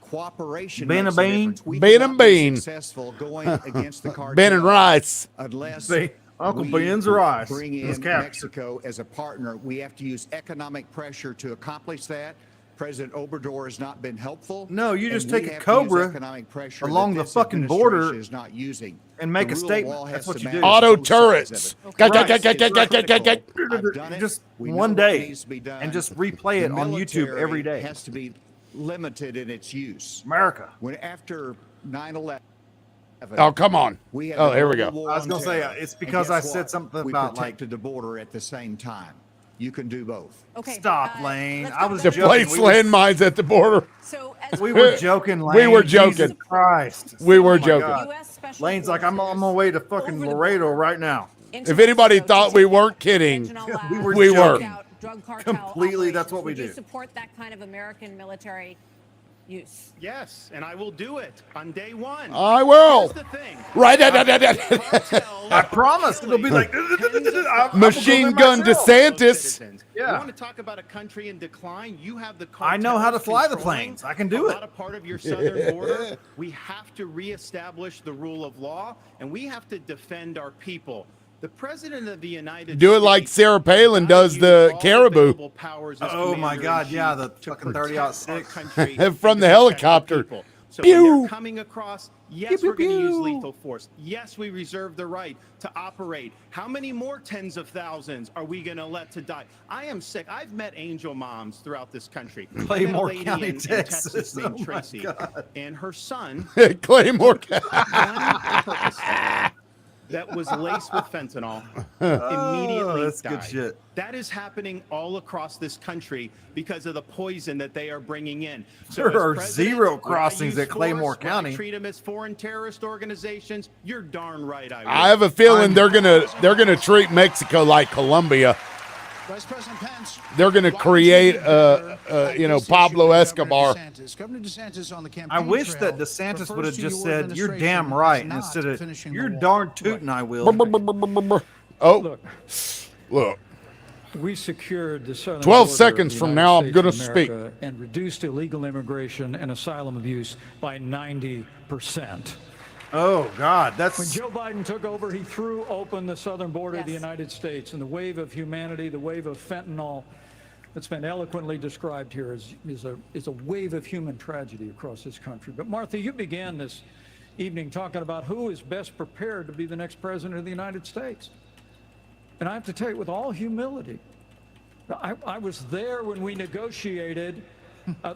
Speaker 18: Cooperation
Speaker 2: Ben
Speaker 18: makes a
Speaker 2: Amin?
Speaker 18: difference. We
Speaker 1: Ben
Speaker 18: cannot
Speaker 1: and
Speaker 18: be
Speaker 1: Bean.
Speaker 18: successful going against the cartel.
Speaker 1: Ben and Rice.
Speaker 18: Unless
Speaker 2: See, Uncle
Speaker 18: we
Speaker 2: Ben's rice
Speaker 18: bring
Speaker 2: was
Speaker 18: in
Speaker 2: captured.
Speaker 18: Mexico as a partner. We have to use economic pressure to accomplish that. President Obrador has not been helpful.
Speaker 2: No, you
Speaker 18: and
Speaker 2: just
Speaker 18: we
Speaker 2: take a
Speaker 18: have to use
Speaker 2: Cobra
Speaker 18: economic pressure
Speaker 2: along
Speaker 18: that
Speaker 2: the
Speaker 18: this
Speaker 2: fucking border
Speaker 18: administration is not using.
Speaker 2: and make
Speaker 18: The
Speaker 2: a
Speaker 18: rule of
Speaker 2: statement.
Speaker 18: law has
Speaker 2: That's what
Speaker 18: to
Speaker 2: you do.
Speaker 18: match
Speaker 1: Auto
Speaker 18: both sides of
Speaker 1: turrets.
Speaker 18: it.
Speaker 1: Right.
Speaker 18: It's critical. I've done it.
Speaker 2: Just
Speaker 18: We know
Speaker 2: one
Speaker 18: what
Speaker 2: day
Speaker 18: needs to be done.
Speaker 2: and just replay it
Speaker 18: The
Speaker 2: on YouTube
Speaker 18: military
Speaker 2: every day.
Speaker 18: has to be limited in its use.
Speaker 2: America.
Speaker 18: When after 9/11,
Speaker 1: Oh, come on.
Speaker 18: We have
Speaker 1: Oh,
Speaker 18: a
Speaker 1: here we
Speaker 18: global
Speaker 1: go.
Speaker 18: war
Speaker 2: I was
Speaker 18: on
Speaker 2: gonna say,
Speaker 18: terror.
Speaker 2: it's
Speaker 18: And
Speaker 2: because
Speaker 18: guess
Speaker 2: I said
Speaker 18: what?
Speaker 2: something
Speaker 18: we
Speaker 2: about,
Speaker 18: protected the border at the same time. You can do both.
Speaker 5: Okay.
Speaker 2: Stop, Lane. I was
Speaker 1: To
Speaker 2: joking.
Speaker 1: place landmines at the border.
Speaker 5: So as
Speaker 2: We were joking, Lane.
Speaker 1: We were
Speaker 2: Jesus
Speaker 1: joking.
Speaker 2: Christ.
Speaker 1: We were
Speaker 2: Oh my
Speaker 1: joking.
Speaker 2: God.
Speaker 5: U.S. Special
Speaker 2: Lane's like, I'm on my way to fucking Laredo right now.
Speaker 1: If anybody thought we weren't kidding,
Speaker 2: We were
Speaker 1: we were.
Speaker 2: joking.
Speaker 5: drug cartel
Speaker 2: Completely, that's what we
Speaker 5: Would you
Speaker 2: do.
Speaker 5: support that kind of American military use?
Speaker 12: Yes, and I will do it on day one.
Speaker 1: I will.
Speaker 12: Here's the thing.
Speaker 1: Right.
Speaker 2: I promise. It'll be like
Speaker 1: Machine gun DeSantis.
Speaker 12: You
Speaker 2: Yeah.
Speaker 12: want to talk about a country in decline? You have the
Speaker 2: I know how to
Speaker 12: cartels
Speaker 2: fly the
Speaker 12: controlling
Speaker 2: planes. I can do
Speaker 12: a
Speaker 2: it.
Speaker 12: lot of part of your southern border. We have to reestablish the rule of law, and we have to defend our people. The president of the United
Speaker 1: Do it
Speaker 12: States
Speaker 1: like Sarah Palin does the caribou.
Speaker 2: Oh my God, yeah, the fucking 30-06
Speaker 1: from the helicopter.
Speaker 12: So when
Speaker 1: Pew.
Speaker 12: they're coming across, yes,
Speaker 1: Pew, pew,
Speaker 12: we're going to use
Speaker 1: pew.
Speaker 12: lethal force. Yes, we reserve the right to operate. How many more tens of thousands are we going to let to die? I am sick. I've met angel moms throughout this country. I met a
Speaker 2: Claymore
Speaker 12: lady
Speaker 2: County,
Speaker 12: in
Speaker 2: Texas.
Speaker 12: Texas named
Speaker 2: Oh my
Speaker 12: Tracy,
Speaker 2: God.
Speaker 12: and her son
Speaker 1: Claymore.
Speaker 12: one Percocet that was laced with fentanyl immediately
Speaker 2: that's
Speaker 12: died.
Speaker 2: good shit.
Speaker 12: That is happening all across this country because of the poison that they are bringing in.
Speaker 2: There
Speaker 12: as
Speaker 2: are
Speaker 12: president,
Speaker 2: zero
Speaker 12: when I
Speaker 2: crossings
Speaker 12: use
Speaker 2: at Claymore
Speaker 12: force, when I
Speaker 2: County.
Speaker 12: treat them as foreign terrorist organizations. You're darn right I will.
Speaker 1: I have a feeling they're gonna treat Mexico like Colombia.
Speaker 4: Vice President Pence.
Speaker 1: They're gonna create Pablo Escobar.
Speaker 4: Governor DeSantis on the campaign
Speaker 2: I wish
Speaker 4: trail
Speaker 2: that DeSantis
Speaker 4: refers
Speaker 2: would have
Speaker 4: to
Speaker 2: just
Speaker 4: your
Speaker 2: said, "You're damn
Speaker 4: administration
Speaker 2: right,"
Speaker 4: as not
Speaker 2: instead of
Speaker 4: finishing the
Speaker 2: "You're
Speaker 4: wall.
Speaker 2: darn tootin' I will."
Speaker 1: Oh, look.
Speaker 17: We secured the southern
Speaker 1: 12
Speaker 17: border of
Speaker 1: seconds
Speaker 17: the
Speaker 1: from
Speaker 17: United
Speaker 1: now, I'm
Speaker 17: States
Speaker 1: gonna
Speaker 17: of
Speaker 1: speak.
Speaker 17: America and reduced illegal immigration and asylum abuse by 90%.
Speaker 2: Oh God,
Speaker 17: When
Speaker 2: that's
Speaker 17: Joe Biden took over, he threw open the southern border of the United States, and the wave of humanity, the wave of fentanyl that's been eloquently described here is a wave of human tragedy across this country. But Martha, you began this evening talking about who is best prepared to be the next president of the United States. And I have to tell you, with all humility, I was there when we negotiated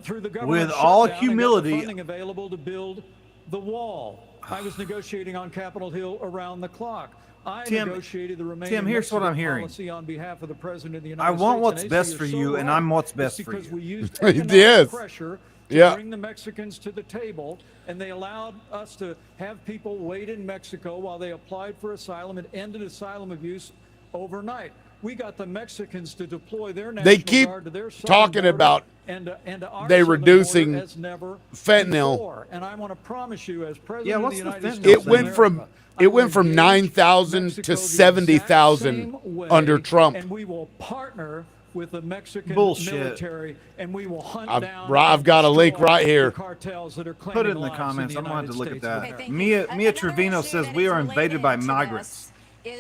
Speaker 17: through the government
Speaker 2: With all
Speaker 17: shutdown and got the
Speaker 2: humility.
Speaker 17: funding available to build the wall. I was negotiating on Capitol Hill around the clock. I negotiated the remaining
Speaker 2: Tim, here's what I'm
Speaker 17: Mexico
Speaker 2: hearing.
Speaker 17: policy on behalf of the president of the United
Speaker 2: I
Speaker 17: States.
Speaker 2: want what's
Speaker 17: And
Speaker 2: best
Speaker 17: Asa,
Speaker 2: for
Speaker 17: you're
Speaker 2: you,
Speaker 17: so
Speaker 2: and
Speaker 17: right.
Speaker 2: I'm what's best
Speaker 17: It's
Speaker 2: for
Speaker 17: because
Speaker 2: you.
Speaker 17: we used
Speaker 1: Yes.
Speaker 17: economic pressure to
Speaker 1: Yeah.
Speaker 17: bring the Mexicans to the table, and they allowed us to have people wait in Mexico while they applied for asylum and ended asylum abuse overnight. We got the Mexicans to deploy their National
Speaker 1: They keep
Speaker 17: Guard to their southern
Speaker 1: talking
Speaker 17: border
Speaker 1: about
Speaker 17: and to our
Speaker 1: they
Speaker 17: southern
Speaker 1: reducing
Speaker 17: border as never
Speaker 1: fentanyl.
Speaker 17: before. And I want to promise you, as president
Speaker 2: Yeah,
Speaker 17: of
Speaker 2: what's
Speaker 17: the
Speaker 2: the
Speaker 17: United
Speaker 2: fentanyl
Speaker 17: States,
Speaker 1: It
Speaker 17: of
Speaker 1: went
Speaker 17: America,
Speaker 1: from
Speaker 17: I will
Speaker 1: 9,000
Speaker 17: engage
Speaker 1: to
Speaker 17: Mexico the
Speaker 1: 70,000
Speaker 17: exact same way,
Speaker 1: under Trump.
Speaker 17: and we will partner with the Mexican
Speaker 2: Bullshit.
Speaker 17: military, and we will hunt
Speaker 1: I've
Speaker 17: down.
Speaker 1: I've
Speaker 17: and
Speaker 1: got a link
Speaker 17: destroy
Speaker 1: right here.
Speaker 17: the cartels that are
Speaker 2: Put
Speaker 17: claiming
Speaker 2: it in the
Speaker 17: lives
Speaker 2: comments.
Speaker 17: the
Speaker 2: I'm going to
Speaker 17: United
Speaker 2: look at
Speaker 17: States of
Speaker 2: that.
Speaker 17: America.
Speaker 2: Mia
Speaker 5: Another
Speaker 2: Trevino
Speaker 5: issue
Speaker 2: says
Speaker 5: that
Speaker 2: we
Speaker 5: is
Speaker 2: are
Speaker 5: related
Speaker 2: invaded by
Speaker 5: to
Speaker 2: migrants.
Speaker 5: this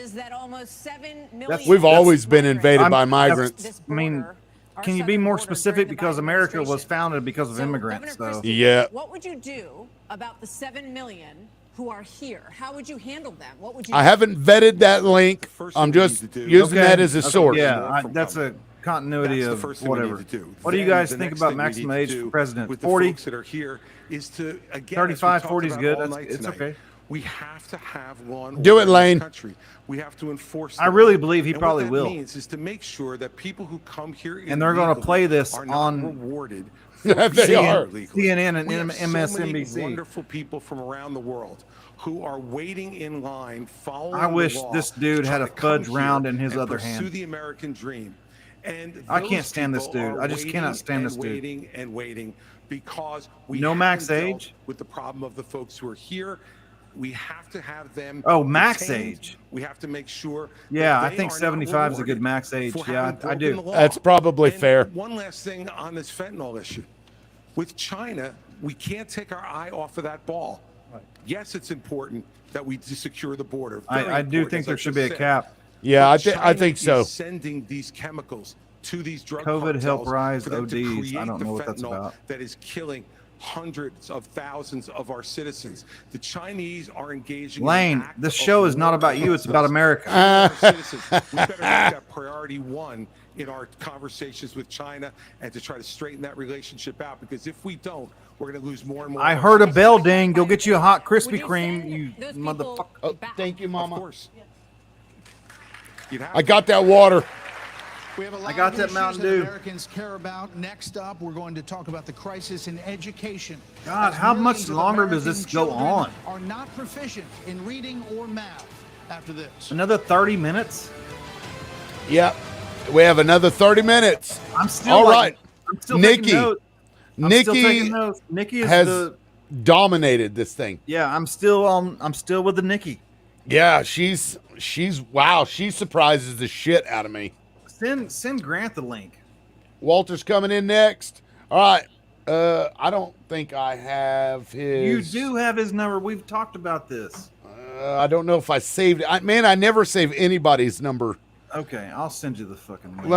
Speaker 5: Is that almost 7 million
Speaker 2: That's-
Speaker 1: We've always been
Speaker 5: migrants
Speaker 1: invaded by
Speaker 2: I'm-
Speaker 1: migrants.
Speaker 5: this
Speaker 2: I mean,
Speaker 5: border, our
Speaker 2: can you be
Speaker 5: southern
Speaker 2: more
Speaker 5: border
Speaker 2: specific?
Speaker 5: during the
Speaker 2: Because
Speaker 5: Biden
Speaker 2: America was
Speaker 5: administration.
Speaker 2: founded because of
Speaker 5: So,
Speaker 2: immigrants.
Speaker 5: Governor
Speaker 2: So
Speaker 5: Christie,
Speaker 1: Yeah.
Speaker 5: what would you do about the 7 million who are here? How would you handle them? What would you
Speaker 1: I
Speaker 5: do?
Speaker 1: haven't vetted that link.
Speaker 13: First
Speaker 1: I'm
Speaker 13: thing we
Speaker 1: just
Speaker 13: need to do-
Speaker 1: using
Speaker 2: Okay.
Speaker 1: that as a
Speaker 2: Okay,
Speaker 1: source.
Speaker 2: Yeah, that's a continuity
Speaker 13: That's the
Speaker 2: of
Speaker 13: first thing we
Speaker 2: whatever.
Speaker 13: need to do.
Speaker 2: What do you
Speaker 13: Then
Speaker 2: guys
Speaker 13: the
Speaker 2: think
Speaker 13: next
Speaker 2: about
Speaker 13: thing we
Speaker 2: maximum
Speaker 13: need
Speaker 2: age
Speaker 13: to
Speaker 2: for
Speaker 13: do
Speaker 2: president?
Speaker 13: with
Speaker 2: 40?
Speaker 13: the folks that are here is to, again,
Speaker 2: 35,
Speaker 13: as we
Speaker 2: 40 is
Speaker 13: talked
Speaker 2: good.
Speaker 13: about all
Speaker 2: That's-
Speaker 13: night
Speaker 2: it's
Speaker 13: tonight,
Speaker 2: okay.
Speaker 13: We have to have law and
Speaker 1: Do
Speaker 13: order
Speaker 1: it,
Speaker 13: in
Speaker 1: Lane.
Speaker 13: this country. We have to enforce.
Speaker 2: I
Speaker 13: the
Speaker 2: really
Speaker 13: law.
Speaker 2: believe he
Speaker 13: And
Speaker 2: probably
Speaker 13: what
Speaker 2: will.
Speaker 13: that means is to make sure that people who come here
Speaker 2: And they're gonna
Speaker 13: illegally
Speaker 2: play this
Speaker 13: are not
Speaker 2: on
Speaker 13: rewarded.
Speaker 1: They are.
Speaker 2: CNN and
Speaker 13: We have so many
Speaker 2: MSNBC.
Speaker 13: wonderful people from around the world who are waiting in line, following
Speaker 2: I wish
Speaker 13: the law,
Speaker 2: this dude had
Speaker 13: trying
Speaker 2: a
Speaker 13: to come
Speaker 2: fudge round
Speaker 13: here
Speaker 2: in his
Speaker 13: and
Speaker 2: other
Speaker 13: pursue
Speaker 2: hand.
Speaker 13: the American dream. And
Speaker 2: I can't
Speaker 13: those
Speaker 2: stand this
Speaker 13: people
Speaker 2: dude.
Speaker 13: are
Speaker 2: I just cannot stand this dude.
Speaker 13: Waiting and waiting because we
Speaker 2: No
Speaker 13: haven't
Speaker 2: max
Speaker 13: dealt
Speaker 2: age?
Speaker 13: with the problem of the folks who are here. We have to have them.
Speaker 2: Oh, max
Speaker 13: detained.
Speaker 2: age.
Speaker 13: We have to make sure.
Speaker 2: Yeah,
Speaker 13: that
Speaker 2: I
Speaker 13: they
Speaker 2: think
Speaker 13: are not
Speaker 2: 75 is a good
Speaker 13: rewarded
Speaker 2: max age.
Speaker 13: for
Speaker 2: Yeah,
Speaker 13: having
Speaker 2: I
Speaker 13: broken
Speaker 2: do.
Speaker 13: the law.
Speaker 1: That's probably
Speaker 13: And
Speaker 1: fair.
Speaker 13: One last thing on this fentanyl issue. With China, we can't take our eye off of that ball. Yes, it's important that we secure the border. Very
Speaker 2: I do
Speaker 13: important,
Speaker 2: think
Speaker 13: as
Speaker 2: there
Speaker 13: I
Speaker 2: should
Speaker 13: just
Speaker 2: be a
Speaker 13: said.
Speaker 2: cap.
Speaker 1: Yeah,
Speaker 13: But
Speaker 1: I
Speaker 13: China
Speaker 1: think so.
Speaker 13: is sending these chemicals to these drug
Speaker 2: COVID
Speaker 13: cartels
Speaker 2: help rise
Speaker 13: for them to
Speaker 2: ODs. I
Speaker 13: create
Speaker 2: don't
Speaker 13: the
Speaker 2: know what that's
Speaker 13: fentanyl
Speaker 2: about.
Speaker 13: that is killing hundreds of thousands of our citizens. The Chinese are engaging.
Speaker 2: Lane,
Speaker 13: in an act
Speaker 2: this
Speaker 13: of
Speaker 2: show is not
Speaker 13: war
Speaker 2: about you. It's
Speaker 13: against
Speaker 2: about
Speaker 13: us.
Speaker 2: America.
Speaker 13: Our citizens. We better make that priority one in our conversations with China and to try to straighten that relationship out. Because if we don't, we're going to lose more and more.
Speaker 2: I heard a bell ding. Go get you a hot Krispy Kreme, you motherfucker.
Speaker 1: Oh, thank you, Mama.
Speaker 13: Of course.
Speaker 1: I got that water.
Speaker 4: We have a lot
Speaker 2: I got
Speaker 4: of
Speaker 2: that
Speaker 4: issues
Speaker 2: Mountain
Speaker 4: that
Speaker 2: Dew.
Speaker 4: Americans care about. Next up, we're going to talk about the crisis in education.
Speaker 2: God,
Speaker 4: As
Speaker 2: how much
Speaker 4: millions of
Speaker 2: longer does
Speaker 4: American
Speaker 2: this go
Speaker 4: children
Speaker 2: on?
Speaker 4: Are not proficient in reading or math after this.
Speaker 2: Another 30 minutes?
Speaker 1: Yep. We have another 30 minutes.
Speaker 2: I'm still
Speaker 1: all
Speaker 2: like,
Speaker 1: right.
Speaker 2: I'm still taking notes. I'm still
Speaker 1: Nikki
Speaker 2: taking notes. Nikki is
Speaker 1: has dominated this thing.
Speaker 2: Yeah, I'm still with the Nikki.
Speaker 1: Yeah, she's wow, she surprises the shit out of me.
Speaker 2: Send Grant the link.
Speaker 1: Walter's coming in next. All right. I don't think I have his.
Speaker 2: You do have his number. We've talked about this.
Speaker 1: I don't know if I saved it. I never save anybody's number.
Speaker 2: Okay, I'll send you the fucking link.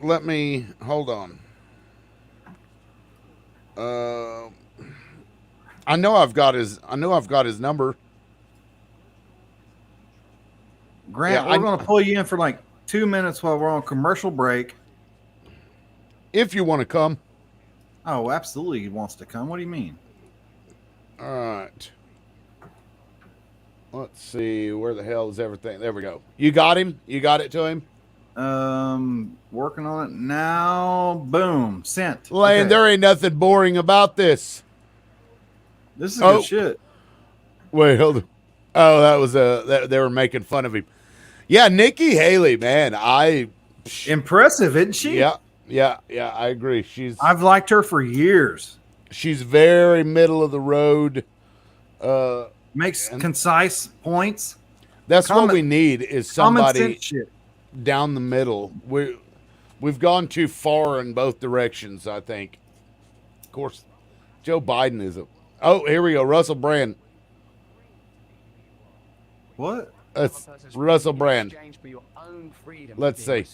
Speaker 1: Let me hold on. I know I've got his number.
Speaker 2: Grant, we're going to pull you in for like 2 minutes while we're on commercial break.
Speaker 1: If you want to come.
Speaker 2: Oh, absolutely, he wants to come. What do you mean?
Speaker 1: All right. Let's see. Where the hell is everything? There we go. You got him? You got it to him?
Speaker 2: Working on it now. Boom. Sent.
Speaker 1: Lane,
Speaker 2: Okay.
Speaker 1: there ain't nothing boring about this.
Speaker 2: This is good shit.
Speaker 1: Wait, hold on. Oh, that was they were making fun of him. Yeah, Nikki Haley, man.
Speaker 2: Impressive, isn't she?
Speaker 1: Yeah, I agree.
Speaker 2: I've liked her for years.
Speaker 1: She's very middle of the road.
Speaker 2: Makes concise points.
Speaker 1: That's what we need is somebody
Speaker 2: shit.
Speaker 1: down the middle. We've gone too far in both directions, I think. Of course, Joe Biden is oh, here we go. Russell Brand.
Speaker 2: What?
Speaker 1: That's Russell Brand. Let's see.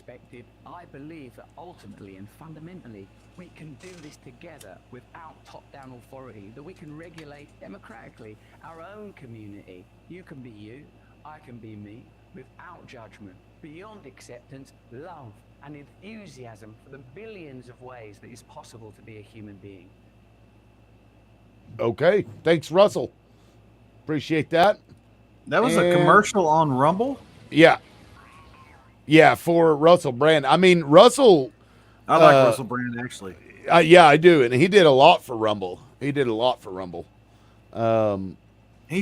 Speaker 3: I believe that ultimately and fundamentally we can do this together without top-down authority, that we can regulate democratically our own community. You can be you, I can be me, without judgment, beyond acceptance, love and enthusiasm for the billions of ways that it's possible to be a human being.
Speaker 1: Okay. Thanks, Russell. Appreciate that.
Speaker 2: That was a commercial on Rumble?
Speaker 1: Yeah. Yeah, for Russell Brand. I mean, Russell.
Speaker 2: I like Russell Brand, actually.
Speaker 1: Yeah, I do. And he did a lot for Rumble.
Speaker 2: He's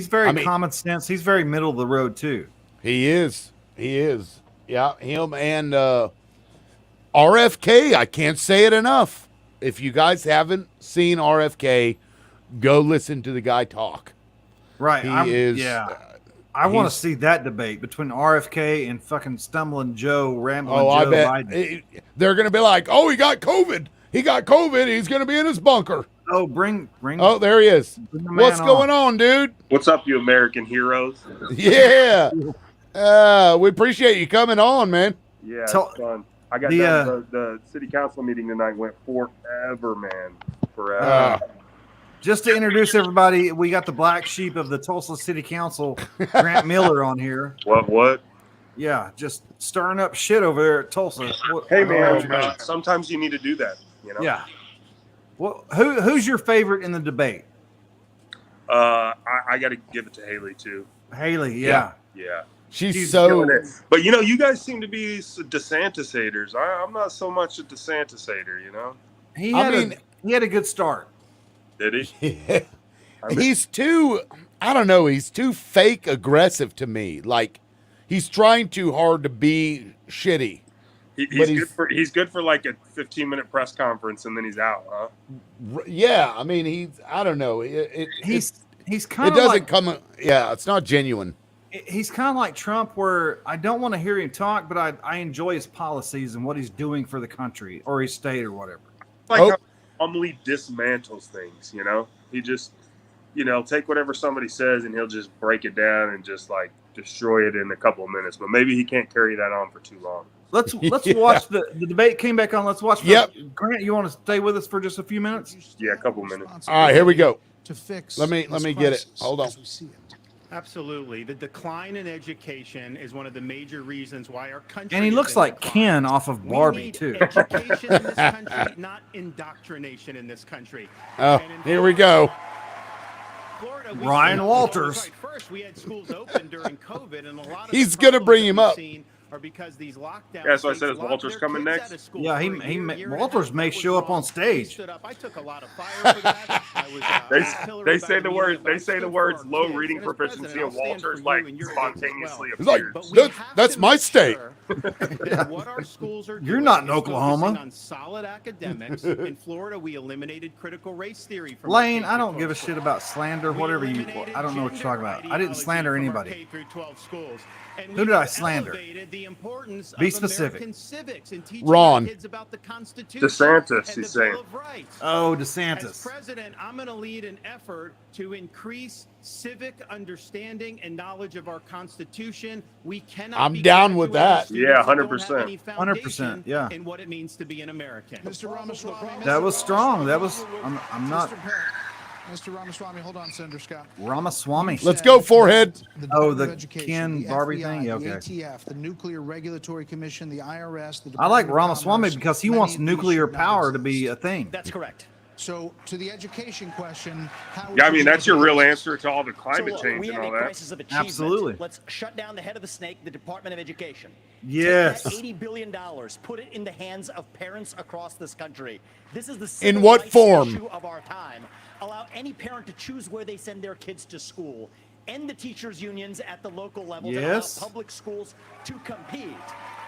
Speaker 2: very common sense. He's very middle of the road, too.
Speaker 1: He is. Yeah, him and RFK. I can't say it enough. If you guys haven't seen RFK, go listen to the guy talk.
Speaker 2: Right.
Speaker 1: Yeah.
Speaker 2: I want to see that debate between RFK and fucking stumbling Joe, rambling Joe
Speaker 1: I bet
Speaker 2: Biden.
Speaker 1: They're going to be like, oh, he got COVID. He's going to be in his bunker.
Speaker 2: Oh, bring.
Speaker 1: Oh, there he is. What's going on, dude?
Speaker 22: What's up, you American heroes?
Speaker 1: Yeah. We appreciate you coming on, man.
Speaker 22: Yeah, it's fun. I got done. The city council meeting tonight went forever, man. Forever.
Speaker 2: Just to introduce everybody, we got the black sheep of the Tulsa City Council, Grant Miller, on here.
Speaker 22: What?
Speaker 2: Yeah, just stirring up shit over there at Tulsa.
Speaker 22: Hey, man, sometimes you need to do that, you know?
Speaker 2: Yeah. Well, who's your favorite in the debate?
Speaker 22: I got to give it to Haley, too.
Speaker 2: Haley, yeah.
Speaker 1: She's so...
Speaker 22: But, you know, you guys seem to be DeSantis haters. I'm not so much a DeSantis hater, you know?
Speaker 2: He had a good start.
Speaker 22: Did he?
Speaker 1: He's too, I don't know, he's too fake aggressive to me. Like, he's trying too hard to be shitty.
Speaker 22: He's good for like a 15-minute press conference and then he's out, huh?
Speaker 1: Yeah, I mean, I don't know.
Speaker 2: He's kind of
Speaker 1: it's not genuine.
Speaker 2: He's kind of like Trump, where I don't want to hear him talk, but I enjoy his policies and what he's doing for the country or his state or whatever.
Speaker 22: Like how calmly dismantles things, you know? He just, take whatever somebody says and he'll just break it down and just like destroy it in a couple of minutes. But maybe he can't carry that on for too long.
Speaker 2: Let's watch the debate came back on. Let's watch. Grant, you want to stay with us for just a few minutes?
Speaker 22: Yeah, a couple minutes.
Speaker 1: All right, here we go.
Speaker 4: To fix.
Speaker 1: Let me get it. Hold on.
Speaker 12: Absolutely. The decline in education is one of the major reasons why our country.
Speaker 2: And he looks like Ken off of Barbie,
Speaker 12: we need
Speaker 2: too.
Speaker 12: Education in this country, not indoctrination in this country.
Speaker 1: Oh, here we go.
Speaker 12: Florida,
Speaker 2: Ryan Walters.
Speaker 12: First, we had schools open during COVID, and a lot of
Speaker 1: He's going to bring him up.
Speaker 12: Are because these lockdowns.
Speaker 22: Yeah, so I said, is Walters coming next?
Speaker 2: Yeah, Walters may show up on stage.
Speaker 12: I took a lot of fire for that.
Speaker 22: They say the words. They say the words low reading proficiency, and Walters like spontaneously appears.
Speaker 1: That's my state.
Speaker 12: What our schools are
Speaker 2: You're not in Oklahoma.
Speaker 12: On solid academics. In Florida, we eliminated critical race theory. From
Speaker 2: Lane, I don't give a shit about slander, whatever you. I don't know what you're talking about. I didn't slander anybody. Who did I slander? Be specific.
Speaker 1: Ron.
Speaker 22: DeSantis, he's saying.
Speaker 2: Oh, DeSantis.
Speaker 12: As president, I'm going to lead an effort to increase civic understanding and knowledge of our Constitution. We cannot.
Speaker 1: I'm down with that.
Speaker 22: Yeah, 100%.
Speaker 2: 100%. Yeah.
Speaker 12: And what it means to be an American.
Speaker 4: Mr. Ramaswamy.
Speaker 2: That was strong. That was. I'm not.
Speaker 4: Mr. Ramaswamy, hold on, Senator Scott.
Speaker 2: Ramaswamy.
Speaker 1: Let's go, forehead.
Speaker 2: The Ken Barbie thing? Yeah, okay.
Speaker 4: The ATF, the Nuclear Regulatory Commission, the IRS.
Speaker 2: I like Ramaswamy because he wants nuclear power to be a thing.
Speaker 15: That's correct.
Speaker 4: So, to the education question,
Speaker 22: yeah, I mean, that's your real answer to all the climate change
Speaker 15: we
Speaker 22: and
Speaker 15: have
Speaker 22: all
Speaker 15: a
Speaker 22: that.
Speaker 15: crisis of achievement.
Speaker 2: Absolutely.
Speaker 15: Let's shut down the head of the snake, the Department of Education.
Speaker 2: Yes.
Speaker 15: Take that $80 billion, put it in the hands of parents across this country. This is the
Speaker 1: In
Speaker 15: civil
Speaker 1: what
Speaker 15: rights
Speaker 1: form?
Speaker 15: issue of our time. Allow any parent to choose where they send their kids to school. End the teachers' unions at the local level to allow public schools to compete.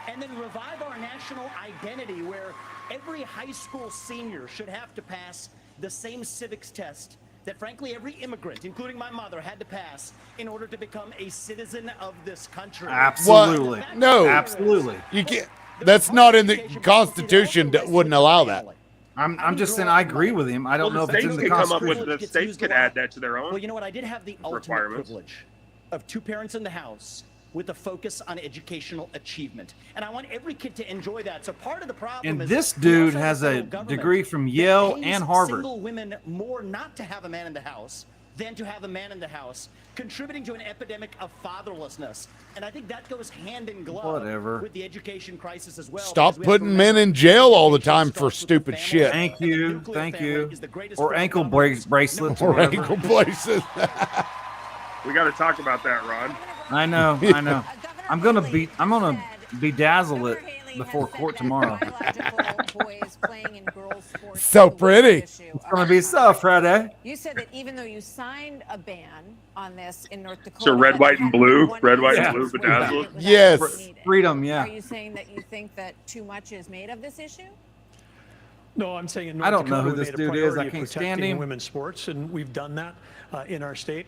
Speaker 15: And then revive our national identity where every high school senior should have to pass the same civics test that, frankly, every immigrant, including my mother, had to pass in order to become a citizen of this country.
Speaker 2: Absolutely.
Speaker 1: What? No.
Speaker 2: Absolutely.
Speaker 1: You can't. That's not in the Constitution. That wouldn't allow that.
Speaker 2: I'm just saying I agree with him. I don't know if it's in the Constitution.
Speaker 22: The states could add that to their own.
Speaker 15: Well, you know what? I did have the ultimate privilege of 2 parents in the house with a focus on educational achievement. And I want every kid to enjoy that. So part of the problem
Speaker 2: And
Speaker 15: is
Speaker 2: this dude has a degree from Yale and Harvard.
Speaker 15: Single women more not to have a man in the house than to have a man in the house, contributing to an epidemic of fatherlessness. And I think that goes hand in glove with the education crisis as well.
Speaker 1: Stop putting men in jail all the time for stupid shit.
Speaker 2: Thank you. Thank you. Or ankle bracelets.
Speaker 1: Or ankle bracelets.
Speaker 22: We got to talk about that, Ron.
Speaker 2: I know. I know. I'm gonna bedazzle it before court tomorrow.
Speaker 1: So pretty.
Speaker 2: It's gonna be so pretty.
Speaker 5: You said that even though you signed a ban on this in North Dakota,
Speaker 22: So red, white, and blue, red, white, and blue, bedazzled.
Speaker 1: Yes.
Speaker 2: Freedom. Yeah.
Speaker 5: Are you saying that you think that too much is made of this issue?
Speaker 21: No, I'm saying in
Speaker 2: I
Speaker 21: North
Speaker 2: don't know
Speaker 21: Dakota,
Speaker 2: who
Speaker 21: we
Speaker 2: this
Speaker 21: made a
Speaker 2: dude is. I
Speaker 21: priority of
Speaker 2: can't stand
Speaker 21: protecting
Speaker 2: him.
Speaker 21: women's sports, and we've done that in our state.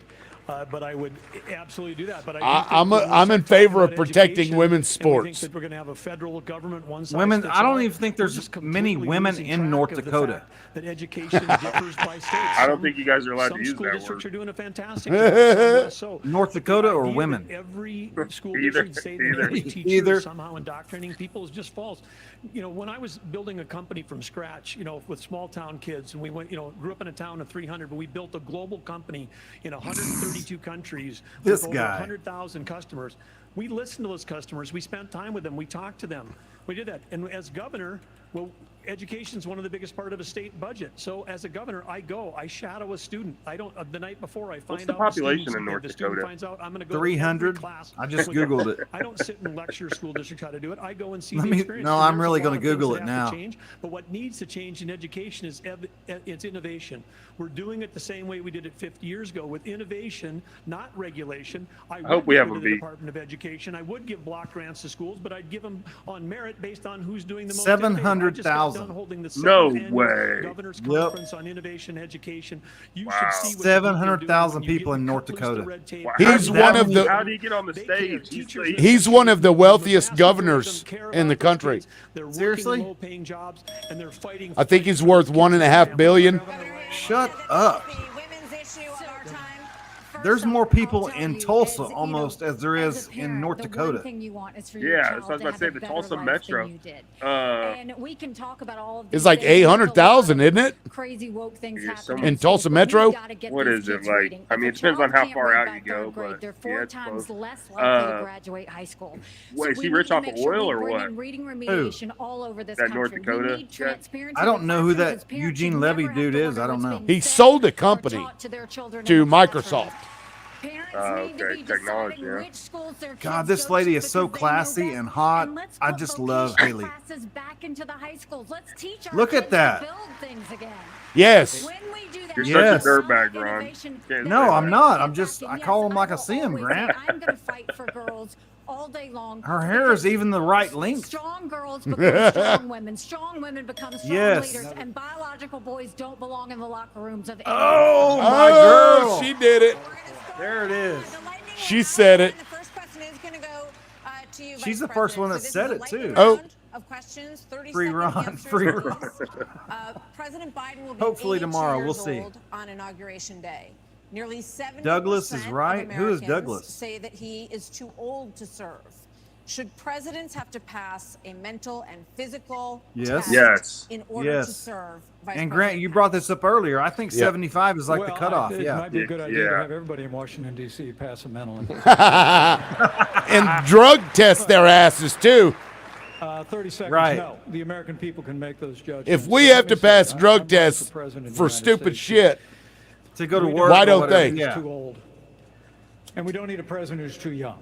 Speaker 21: But I would absolutely do that. But
Speaker 1: I'm in favor of protecting women's sports.
Speaker 21: I think that we're going to have a federal government
Speaker 2: Women. I don't even think there's many women in North Dakota.
Speaker 21: That education differs by state.
Speaker 22: I don't think you guys are allowed to use
Speaker 21: Some school
Speaker 22: that
Speaker 21: districts
Speaker 22: word.
Speaker 21: are doing a fantastic job. Some less so.
Speaker 2: North Dakota or women?
Speaker 21: Every school
Speaker 22: Either.
Speaker 21: district say that every teacher is somehow indoctrinating people is just false. You know, when I was building a company from scratch, you know, with small town kids, and we went, you know, grew up in a town of 300, but we built a global company in 132 countries
Speaker 2: This
Speaker 21: with
Speaker 2: guy.
Speaker 21: over 100,000 customers. We listened to those customers. We spent time with them. We talked to them. We did that. And as governor, well, education is one of the biggest part of a state budget. So as a governor, I shadow a student. I don't, the night before I find
Speaker 22: What's the
Speaker 21: out
Speaker 22: population in North
Speaker 21: the student
Speaker 22: Dakota?
Speaker 21: finds out I'm going to go
Speaker 2: 300.
Speaker 21: to class.
Speaker 2: I just
Speaker 21: with them.
Speaker 2: Googled it.
Speaker 21: I don't sit and lecture school districts how to do it. I go and see
Speaker 2: Let
Speaker 21: the
Speaker 2: me-
Speaker 21: experience.
Speaker 2: no,
Speaker 21: And
Speaker 2: I'm
Speaker 21: there's
Speaker 2: really
Speaker 21: a
Speaker 2: gonna
Speaker 21: lot of things
Speaker 2: Google
Speaker 21: that
Speaker 2: it
Speaker 21: have to
Speaker 2: now.
Speaker 21: change. But what needs to change in education is it's innovation. We're doing it the same way we did it 50 years ago with innovation, not regulation. I
Speaker 22: hope
Speaker 21: would
Speaker 22: we
Speaker 21: give
Speaker 22: have
Speaker 21: it
Speaker 22: a
Speaker 21: to the
Speaker 22: beat.
Speaker 21: Department of Education. I would give block grants to schools, but I'd give them on merit based on who's doing the most.
Speaker 2: 700,000.
Speaker 22: No
Speaker 21: No
Speaker 22: way.
Speaker 21: Governor's
Speaker 2: Yep.
Speaker 21: Conference on Innovation Education. You
Speaker 22: Wow.
Speaker 21: should see what
Speaker 2: 700,000 people in North Dakota.
Speaker 1: He's one of the.
Speaker 22: How do you get on the stage?
Speaker 1: He's one of the wealthiest governors in the country.
Speaker 2: Seriously?
Speaker 21: Low-paying jobs, and they're fighting.
Speaker 1: I think he's worth $1.5 billion.
Speaker 2: Shut up. there's more people in Tulsa almost as there is in North Dakota.
Speaker 22: Yeah, that's what I was about to say. The Tulsa Metro.
Speaker 16: And we can talk about all of
Speaker 1: It's like 800,000, isn't it?
Speaker 16: crazy woke things
Speaker 1: happening in Tulsa Metro.
Speaker 22: What is it like? I mean, it depends on how far out you go, but
Speaker 16: they're
Speaker 22: yeah,
Speaker 16: 4
Speaker 22: it's
Speaker 16: times
Speaker 22: close.
Speaker 16: less likely to graduate high school.
Speaker 22: Wait, is he rich off of oil or what?
Speaker 16: Reading remediation all over this
Speaker 22: That North
Speaker 16: country.
Speaker 22: Dakota?
Speaker 16: We need transparency.
Speaker 2: I don't know who that Eugene Levy dude is. I don't know.
Speaker 1: He sold a company to Microsoft.
Speaker 22: Okay, technology. Yeah.
Speaker 2: God, this lady is so classy and hot. I just love Haley. Look at that.
Speaker 1: Yes.
Speaker 22: You're
Speaker 2: Yes.
Speaker 22: such a dirtbag, Ron.
Speaker 2: No, I'm not. I call him like I see him, Grant.
Speaker 16: I'm going to fight for girls all day long.
Speaker 2: Her hair is even the right length.
Speaker 16: Strong girls become strong women. Strong women become strong
Speaker 2: Yes.
Speaker 16: leaders. And biological boys don't belong in the locker rooms of any.
Speaker 2: Oh, my girl.
Speaker 1: She did it.
Speaker 2: There it is.
Speaker 1: She said it.
Speaker 5: The first question is going to go to you,
Speaker 2: She's
Speaker 5: Vice
Speaker 2: the first one that
Speaker 5: President.
Speaker 2: said it, too.
Speaker 1: Oh.
Speaker 5: Of questions, 30
Speaker 2: Free
Speaker 5: second
Speaker 2: Ron.
Speaker 5: answers,
Speaker 2: Free
Speaker 5: please.
Speaker 2: Ron.
Speaker 5: President Biden will be
Speaker 2: Hopefully
Speaker 5: 82
Speaker 2: tomorrow.
Speaker 5: years
Speaker 2: We'll see.
Speaker 5: old on Inauguration Day. Nearly 70%
Speaker 2: Douglas is
Speaker 5: of
Speaker 2: right. Who is
Speaker 5: Americans
Speaker 2: Douglas?
Speaker 5: say that he is too old to serve. Should presidents have to pass a mental and physical
Speaker 2: Yes.
Speaker 5: test
Speaker 22: Yes.
Speaker 5: in order to
Speaker 2: Yes.
Speaker 5: serve? Vice
Speaker 2: And Grant,
Speaker 5: President
Speaker 2: you brought this up earlier. I think
Speaker 1: Yeah.
Speaker 2: 75 is like the cutoff.
Speaker 17: It
Speaker 2: Yeah.
Speaker 17: might be a good idea
Speaker 22: Yeah.
Speaker 17: to have everybody in Washington, D.C. pass a mental
Speaker 1: And drug test their asses too.
Speaker 17: 30 seconds,
Speaker 2: Right.
Speaker 17: no. The American people can make those judgments.
Speaker 1: If we
Speaker 17: So
Speaker 1: have
Speaker 17: let
Speaker 1: to
Speaker 17: me say,
Speaker 1: pass
Speaker 17: I'm
Speaker 1: drug
Speaker 17: like the
Speaker 1: tests
Speaker 17: President of the
Speaker 1: for
Speaker 17: United
Speaker 1: stupid
Speaker 17: States.
Speaker 1: shit,
Speaker 2: To go to
Speaker 17: We
Speaker 2: work.
Speaker 1: Why
Speaker 2: or
Speaker 1: don't
Speaker 2: whatever.
Speaker 1: they?
Speaker 17: He's
Speaker 2: Yeah.
Speaker 17: too old. And we don't need a president who's too young.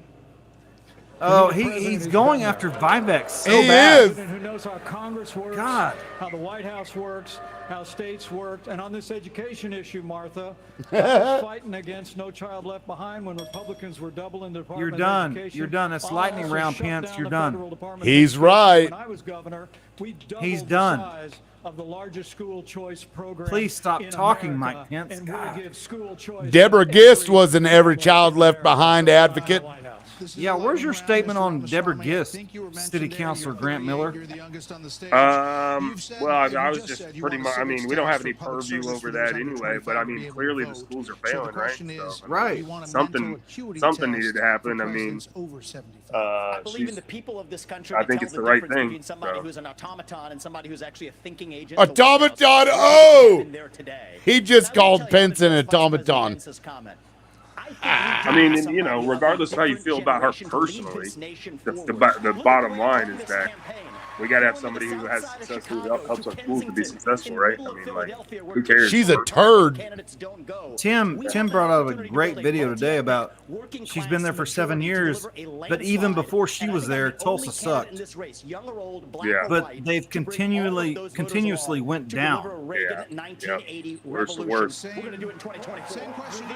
Speaker 2: Oh,
Speaker 17: We need a president
Speaker 2: he's
Speaker 17: who's
Speaker 2: going
Speaker 17: been
Speaker 2: after
Speaker 17: there.
Speaker 2: Vivek so
Speaker 1: He
Speaker 2: bad.
Speaker 1: is.
Speaker 17: President who knows how Congress works,
Speaker 2: God.
Speaker 17: how the White House works, how states work, and on this education issue, Martha, I was fighting against No Child Left Behind when Republicans were doubling the Department
Speaker 2: You're
Speaker 17: of
Speaker 2: done.
Speaker 17: Education.
Speaker 2: You're done. That's
Speaker 17: I'll
Speaker 2: lightning
Speaker 17: also
Speaker 2: round,
Speaker 17: shut
Speaker 2: Pence.
Speaker 17: down
Speaker 2: You're
Speaker 17: the
Speaker 2: done.
Speaker 17: Federal Department of
Speaker 1: He's
Speaker 17: Education.
Speaker 1: right.
Speaker 17: When I was governor, we doubled
Speaker 2: He's
Speaker 17: the
Speaker 2: done.
Speaker 17: size of the largest school choice program.
Speaker 2: Please stop
Speaker 17: in
Speaker 2: talking,
Speaker 17: America,
Speaker 2: Mike Pence.
Speaker 17: and
Speaker 2: God.
Speaker 17: we'll give school choice
Speaker 1: Deborah
Speaker 17: to
Speaker 1: Gist
Speaker 17: every
Speaker 1: was an every child
Speaker 17: family
Speaker 1: left
Speaker 17: in
Speaker 1: behind
Speaker 17: America.
Speaker 1: advocate.
Speaker 17: White House.
Speaker 2: Yeah, where's your statement on Deborah Gist, City Councilor Grant Miller?
Speaker 22: Well, I was just pretty much. I mean, we don't have any purview over that anyway. But I mean, clearly the schools are failing, right? So,
Speaker 2: Right.
Speaker 22: Something needed to happen. I mean,
Speaker 15: I believe in the people of this country.
Speaker 22: I
Speaker 15: to
Speaker 22: think
Speaker 15: tell
Speaker 22: it's
Speaker 15: the
Speaker 22: the right
Speaker 15: difference
Speaker 22: thing,
Speaker 15: between somebody
Speaker 22: so.
Speaker 15: who's an automaton and somebody who's actually a thinking agent.
Speaker 1: Automaton. Oh, he just called Pence an automaton.
Speaker 22: I mean, and, you know, regardless of how you feel about her personally, the bottom line is that we got to have somebody who has success, who helps our schools to be successful, right? I mean, like, who cares?
Speaker 1: She's a turd.
Speaker 2: Tim brought out a great video today about she's been there for 7 years, but even before she was there, Tulsa sucked.
Speaker 22: Yeah.
Speaker 2: But they've continuously went down.
Speaker 22: Yeah. Worse and worse.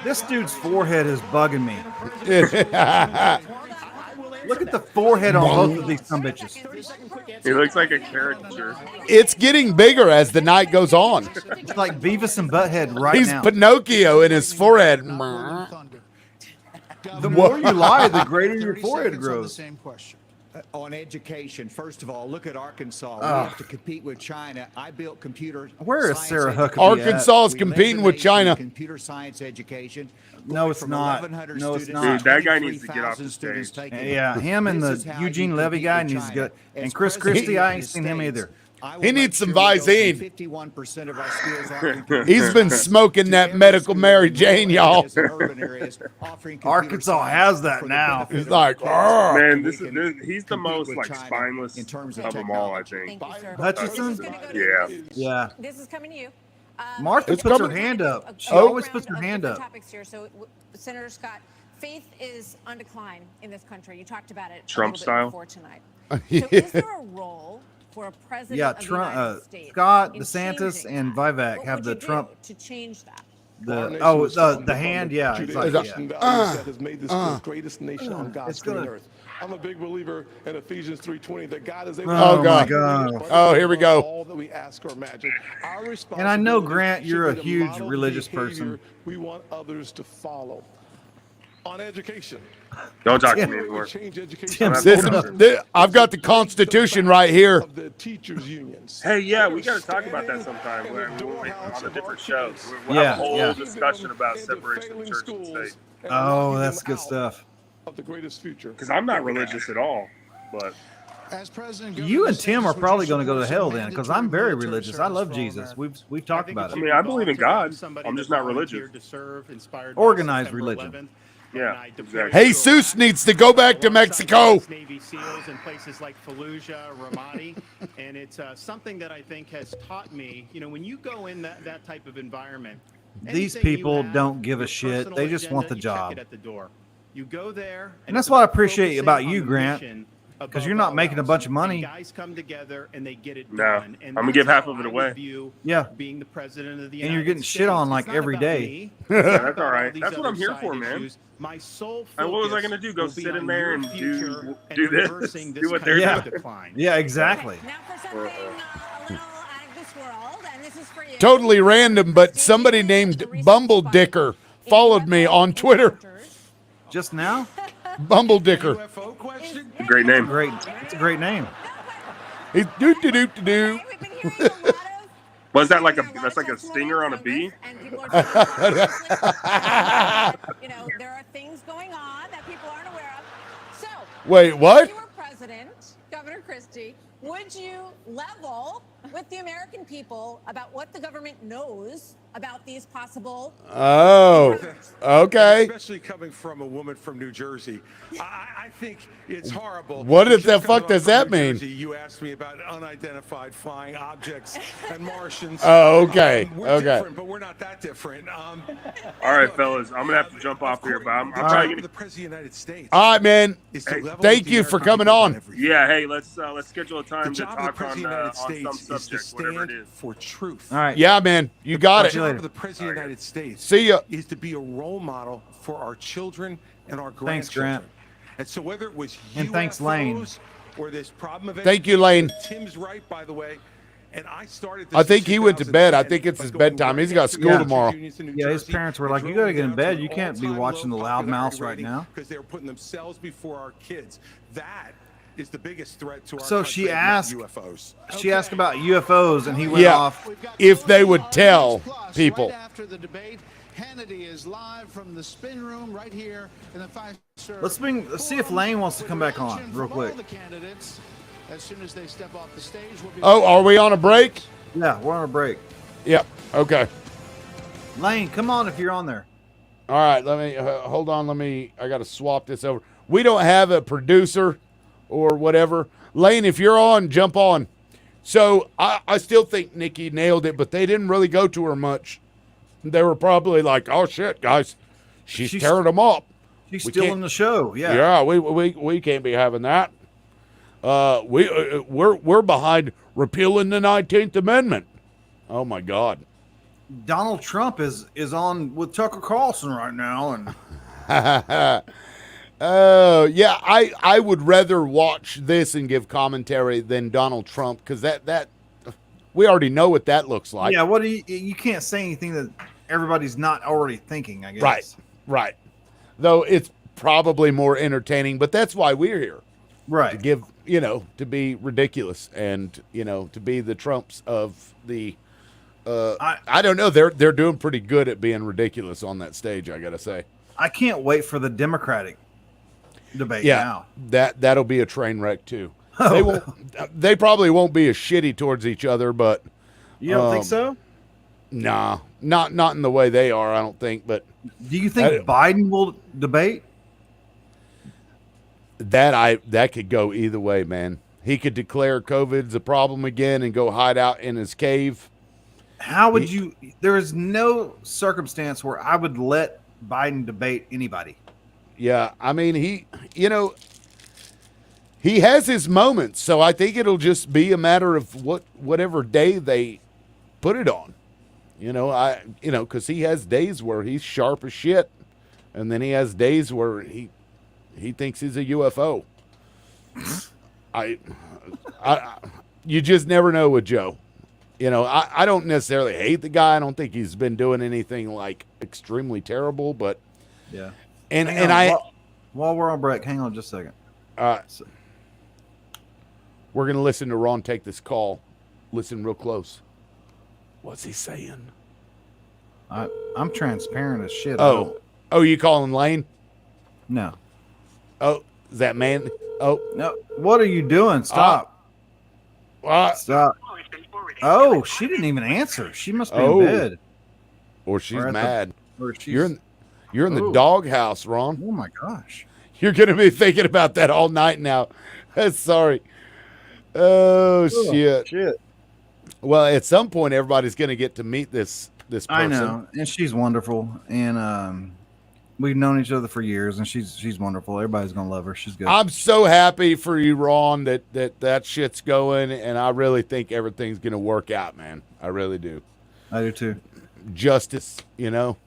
Speaker 2: This dude's forehead is bugging me. Look at the forehead on both of these some bitches.
Speaker 22: He looks like a caricature.
Speaker 1: It's getting bigger as the night goes on.
Speaker 2: It's like Beavis and Butthead right
Speaker 1: He's
Speaker 2: now.
Speaker 1: Pinocchio in his forehead.
Speaker 2: The more you lie, the greater your forehead grows.
Speaker 18: On education, first of all, look at Arkansas. We
Speaker 2: Ugh.
Speaker 18: have to compete with China. I built computer.
Speaker 2: Where is
Speaker 18: science
Speaker 2: Sarah
Speaker 18: education.
Speaker 2: Huckabee at?
Speaker 1: Arkansas is
Speaker 18: We
Speaker 1: competing
Speaker 18: led
Speaker 1: with
Speaker 18: the nation in
Speaker 1: China.
Speaker 18: Computer science education.
Speaker 2: No, it's
Speaker 18: From
Speaker 2: not.
Speaker 18: 1,100
Speaker 2: No, it's
Speaker 18: students
Speaker 2: not.
Speaker 22: Dude, that guy needs to get off
Speaker 18: 23,000
Speaker 22: the
Speaker 18: students
Speaker 22: stage.
Speaker 18: taking
Speaker 2: Yeah,
Speaker 18: it.
Speaker 2: him and
Speaker 18: This is
Speaker 2: the
Speaker 18: how
Speaker 2: Eugene
Speaker 18: you
Speaker 2: Levy
Speaker 18: compete
Speaker 2: guy
Speaker 18: with
Speaker 2: needs to
Speaker 18: China.
Speaker 2: go.
Speaker 18: As
Speaker 2: And Chris
Speaker 18: president
Speaker 2: Christie,
Speaker 18: of
Speaker 2: I
Speaker 18: the
Speaker 2: ain't seen him
Speaker 18: States,
Speaker 2: either.
Speaker 18: I will
Speaker 1: He
Speaker 18: make
Speaker 1: needs some
Speaker 18: sure we go to
Speaker 1: Visine.
Speaker 18: 51% of our schools are
Speaker 1: He's been smoking that medical Mary Jane, y'all.
Speaker 2: Arkansas has that now.
Speaker 1: He's like, "Arr."
Speaker 22: Man, he's the most like spineless
Speaker 18: in terms of
Speaker 22: of them all, I think.
Speaker 5: Thank you, sir.
Speaker 2: Hutchinson?
Speaker 22: Yeah.
Speaker 2: Yeah.
Speaker 5: This is coming to you.
Speaker 2: Martha
Speaker 1: It's
Speaker 2: puts her
Speaker 1: coming-
Speaker 2: hand up. She
Speaker 1: Oh.
Speaker 2: always puts her hand up.
Speaker 5: Topics here. So, Senator Scott, faith is on decline in this country. You talked about it
Speaker 22: Trump
Speaker 5: a little
Speaker 22: style?
Speaker 5: bit before tonight. So, is there a role for a president
Speaker 2: Yeah,
Speaker 5: of the
Speaker 2: Trump,
Speaker 5: United States
Speaker 2: Scott,
Speaker 5: in
Speaker 2: DeSantis,
Speaker 5: changing
Speaker 2: and
Speaker 5: that?
Speaker 2: Vivek
Speaker 5: What
Speaker 2: have
Speaker 5: would
Speaker 2: the
Speaker 5: you do
Speaker 2: Trump.
Speaker 5: to change that.
Speaker 2: The hand, yeah. It's like,
Speaker 14: Judeo-Christian
Speaker 2: yeah.
Speaker 14: values that has made this the greatest nation on God's
Speaker 2: It's
Speaker 14: green
Speaker 2: gonna-
Speaker 14: earth. I'm a big believer in Ephesians 3:20 that God is able
Speaker 2: Oh,
Speaker 14: to
Speaker 2: my
Speaker 14: do
Speaker 2: God.
Speaker 1: Oh, here we go.
Speaker 14: all that we ask or imagine. Our
Speaker 2: And I know,
Speaker 14: responsibility
Speaker 2: Grant,
Speaker 14: should
Speaker 2: you're a
Speaker 14: be to
Speaker 2: huge
Speaker 14: model
Speaker 2: religious
Speaker 14: behavior
Speaker 2: person.
Speaker 14: we want others to follow. on education.
Speaker 22: Don't talk to
Speaker 2: Tim,
Speaker 22: me anymore.
Speaker 14: Change education.
Speaker 2: Tim,
Speaker 1: I've got the Constitution right here.
Speaker 14: Of the teachers unions.
Speaker 22: Hey, yeah, we got to talk about that sometime on a different show. We'll have a whole discussion about separation of church and state.
Speaker 2: Oh, that's good stuff.
Speaker 14: Of the greatest future.
Speaker 22: Because I'm not religious at all, but
Speaker 4: As President,
Speaker 2: You and Tim are probably going to go to hell then, because I'm very religious. I love Jesus. We've talked about
Speaker 22: I
Speaker 2: it.
Speaker 22: mean, I believe in God. I'm just not religious.
Speaker 2: Organized religion.
Speaker 22: Yeah, exactly.
Speaker 1: Jesus needs to go back to Mexico.
Speaker 12: Navy SEALs in places like Fallujah, Ramadi, and it's something that I think has taught me. You know, when you go in that type of environment,
Speaker 2: These
Speaker 12: anything you
Speaker 2: people
Speaker 12: have,
Speaker 2: don't give a
Speaker 12: your
Speaker 2: shit.
Speaker 12: personal
Speaker 2: They just want the
Speaker 12: agenda, you check
Speaker 2: job.
Speaker 12: it at the door. You go there,
Speaker 2: And that's what I appreciate about you, Grant, because you're not making a bunch of money.
Speaker 12: Guys come together and they get it
Speaker 22: No,
Speaker 12: done.
Speaker 22: I'm gonna give half of it away.
Speaker 2: Yeah.
Speaker 12: Being the president of the
Speaker 2: And you're
Speaker 12: United
Speaker 2: getting shit
Speaker 12: States.
Speaker 2: on like
Speaker 12: It's not
Speaker 2: every
Speaker 12: about
Speaker 2: day.
Speaker 12: me.
Speaker 22: Yeah,
Speaker 12: It's
Speaker 22: that's
Speaker 12: about
Speaker 22: all
Speaker 12: all
Speaker 22: right.
Speaker 12: these
Speaker 22: That's what I'm
Speaker 12: other
Speaker 22: here
Speaker 12: side
Speaker 22: for, man.
Speaker 12: issues. My sole
Speaker 22: And what was I
Speaker 12: focus
Speaker 22: going to do? Go
Speaker 12: will be
Speaker 22: sit in
Speaker 12: on
Speaker 22: there
Speaker 12: your
Speaker 22: and
Speaker 12: future and
Speaker 22: do this?
Speaker 12: reversing
Speaker 22: Do what they're
Speaker 12: country's
Speaker 2: Yeah.
Speaker 12: decline.
Speaker 2: Yeah, exactly.
Speaker 5: Now for something a little out of this world, and this is for you.
Speaker 1: Totally random, but somebody named Bumble Dicker followed me on Twitter.
Speaker 2: Just now?
Speaker 1: Bumble Dicker.
Speaker 14: UFO question?
Speaker 22: Great name.
Speaker 2: It's a great name.
Speaker 1: He's do.
Speaker 22: Was that like that's like a stinger on a bee?
Speaker 5: And people are taking it you know, there are things going on that people aren't aware of. So,
Speaker 1: Wait, what?
Speaker 5: if you were president, Governor Christie, would you level with the American people about what the government knows about these possible?
Speaker 1: Oh, okay.
Speaker 13: Especially coming from a woman from New Jersey. I think it's horrible.
Speaker 1: What the
Speaker 13: Just coming
Speaker 1: fuck
Speaker 13: up
Speaker 1: does
Speaker 13: from
Speaker 1: that
Speaker 13: New
Speaker 1: mean?
Speaker 13: Jersey, you asked me about unidentified flying objects and Martians.
Speaker 1: Oh, okay.
Speaker 13: We're
Speaker 1: Okay.
Speaker 13: different, but we're not that different.
Speaker 22: All right, fellas, I'm gonna have to jump off here, but I'm
Speaker 13: All
Speaker 22: probably
Speaker 13: right.
Speaker 22: gonna.
Speaker 13: The President of the United States.
Speaker 1: All right, man.
Speaker 13: is to
Speaker 22: Hey,
Speaker 13: level
Speaker 1: Thank
Speaker 13: with the
Speaker 1: you for
Speaker 13: American
Speaker 1: coming
Speaker 13: people
Speaker 1: on.
Speaker 13: everything.
Speaker 22: Yeah, hey, let's schedule a
Speaker 13: The
Speaker 22: time to
Speaker 13: job of the
Speaker 22: talk
Speaker 13: President
Speaker 22: on
Speaker 13: of the United
Speaker 22: some
Speaker 13: States is to
Speaker 22: subject, whatever it
Speaker 13: stand
Speaker 22: is.
Speaker 13: for truth.
Speaker 2: All right.
Speaker 1: Yeah, man. You got
Speaker 13: The
Speaker 1: it.
Speaker 13: job of the President of the United States
Speaker 1: See ya.
Speaker 13: is to be a role model for our children and our
Speaker 2: Thanks,
Speaker 13: grandchildren.
Speaker 2: Grant.
Speaker 13: And so whether it was
Speaker 2: And thanks, Lane.
Speaker 13: UFOs or this problem of
Speaker 1: Thank you, Lane.
Speaker 13: Tim's right, by the way. And I started this
Speaker 1: I think
Speaker 13: in
Speaker 1: he went to bed. I
Speaker 13: 2010
Speaker 1: think it's
Speaker 13: by
Speaker 1: his
Speaker 13: going
Speaker 1: bedtime.
Speaker 13: right
Speaker 1: He's got
Speaker 13: next to
Speaker 1: school
Speaker 13: the
Speaker 1: tomorrow.
Speaker 13: unions in New
Speaker 2: Yeah, his
Speaker 13: Jersey
Speaker 2: parents were
Speaker 13: and
Speaker 2: like, you
Speaker 13: drove
Speaker 2: got to get in
Speaker 13: down
Speaker 2: bed.
Speaker 13: to
Speaker 2: You
Speaker 13: an
Speaker 2: can't be
Speaker 13: all-time
Speaker 2: watching the
Speaker 13: low
Speaker 2: loud mouse
Speaker 13: popularity
Speaker 2: right
Speaker 13: rating
Speaker 2: now.
Speaker 13: because they were putting themselves before our kids. That is the biggest threat to our
Speaker 2: So
Speaker 13: country,
Speaker 2: she
Speaker 13: not
Speaker 2: asked-
Speaker 13: UFOs.
Speaker 2: She asked about UFOs, and he went
Speaker 1: Yeah.
Speaker 2: off.
Speaker 1: If they would tell people.
Speaker 4: Right after the debate, Hannity is live from the spin room right here in the five-star.
Speaker 2: Let's see if Lane wants to come back on real
Speaker 4: From all
Speaker 2: quick.
Speaker 4: the candidates, as soon as they step off the stage, we'll be
Speaker 1: Oh, are we on a break?
Speaker 2: Yeah, we're on a break.
Speaker 1: Yep. Okay.
Speaker 2: Lane, come on if you're on there.
Speaker 1: All right. Let me hold on. I got to swap this over. We don't have a producer or whatever. Lane, if you're on, jump on. So I still think Nikki nailed it, but they didn't really go to her much. They were probably like, "Oh shit, guys, she's tearing them up.
Speaker 2: She's
Speaker 1: We
Speaker 2: still
Speaker 1: can't-
Speaker 2: in the show. Yeah.
Speaker 1: Yeah, we can't be having that. We're behind repealing the 19th Amendment. Oh my God.
Speaker 2: Donald Trump is on with Tucker Carlson right now, and
Speaker 1: Oh yeah, I would rather watch this and give commentary than Donald Trump because that we already know what that looks like.
Speaker 2: yeah, what do you can't say anything that everybody's not already thinking, I guess.
Speaker 1: Right. Though it's probably more entertaining, but that's why we're here.
Speaker 2: Right.
Speaker 1: To give, to be ridiculous and, to be the Trumps of the I don't know, they're doing pretty good at being ridiculous on that stage, I got to say.
Speaker 2: I can't wait for the Democratic debate
Speaker 1: Yeah.
Speaker 2: now.
Speaker 1: That'll be a train wreck too. They probably won't be as shitty towards each other, but
Speaker 2: You don't think so?
Speaker 1: Nah, not in the way they are, I don't think, but
Speaker 2: Do you think Biden will debate?
Speaker 1: that could go either way, man. He could declare COVID's a problem again and go hide out in his cave.
Speaker 2: How would you? There is no circumstance where I would let Biden debate anybody.
Speaker 1: Yeah, I mean, he has his moments, so I think it'll just be a matter of whatever day they put it on. Because he has days where he's sharp as shit, and then he has days where he thinks he's a UFO. You just never know with Joe. I don't necessarily hate the guy. I don't think he's been doing anything like extremely terrible, but
Speaker 2: yeah, While we're on break, hang on just a second.
Speaker 1: We're going to listen to Ron take this call. Listen real close. What's he saying?
Speaker 2: I'm transparent as shit.
Speaker 1: Oh, you calling Lane?
Speaker 2: No.
Speaker 1: Oh, is that man? Oh.
Speaker 2: No. What are you doing? Stop. Stop. Oh, she didn't even answer. She must be in bed.
Speaker 1: Or she's mad.
Speaker 2: Or she's,
Speaker 1: you're in the doghouse, Ron.
Speaker 2: Oh, my gosh.
Speaker 1: You're going to be thinking about that all night now. Sorry. Oh, shit. Well, at some point, everybody's going to get to meet this person.
Speaker 2: I know, and she's wonderful, and we've known each other for years, and she's wonderful. Everybody's going to love her. She's good.
Speaker 1: I'm so happy for you, Ron, that shit's going, and I really think everything's going to work out, man. I really do.
Speaker 2: I do, too.
Speaker 1: Justice, you know.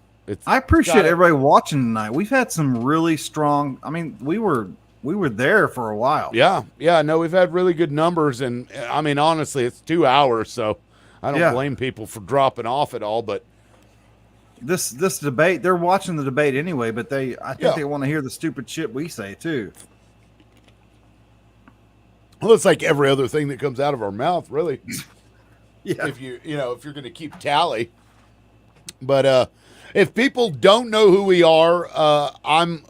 Speaker 2: I appreciate everybody watching tonight. We've had some really strong. I mean, we were there for a while.
Speaker 1: Yeah. No, we've had really good numbers, and I mean, honestly, it's 2 hours, so I don't blame people for dropping off at all. But
Speaker 2: this debate, they're watching the debate anyway. But I think they want to hear the stupid shit we say too.
Speaker 1: Well, it's like every other thing that comes out of our mouth, really.
Speaker 2: Yeah.
Speaker 1: If you're going to keep tally, but if people don't know who we are, I'm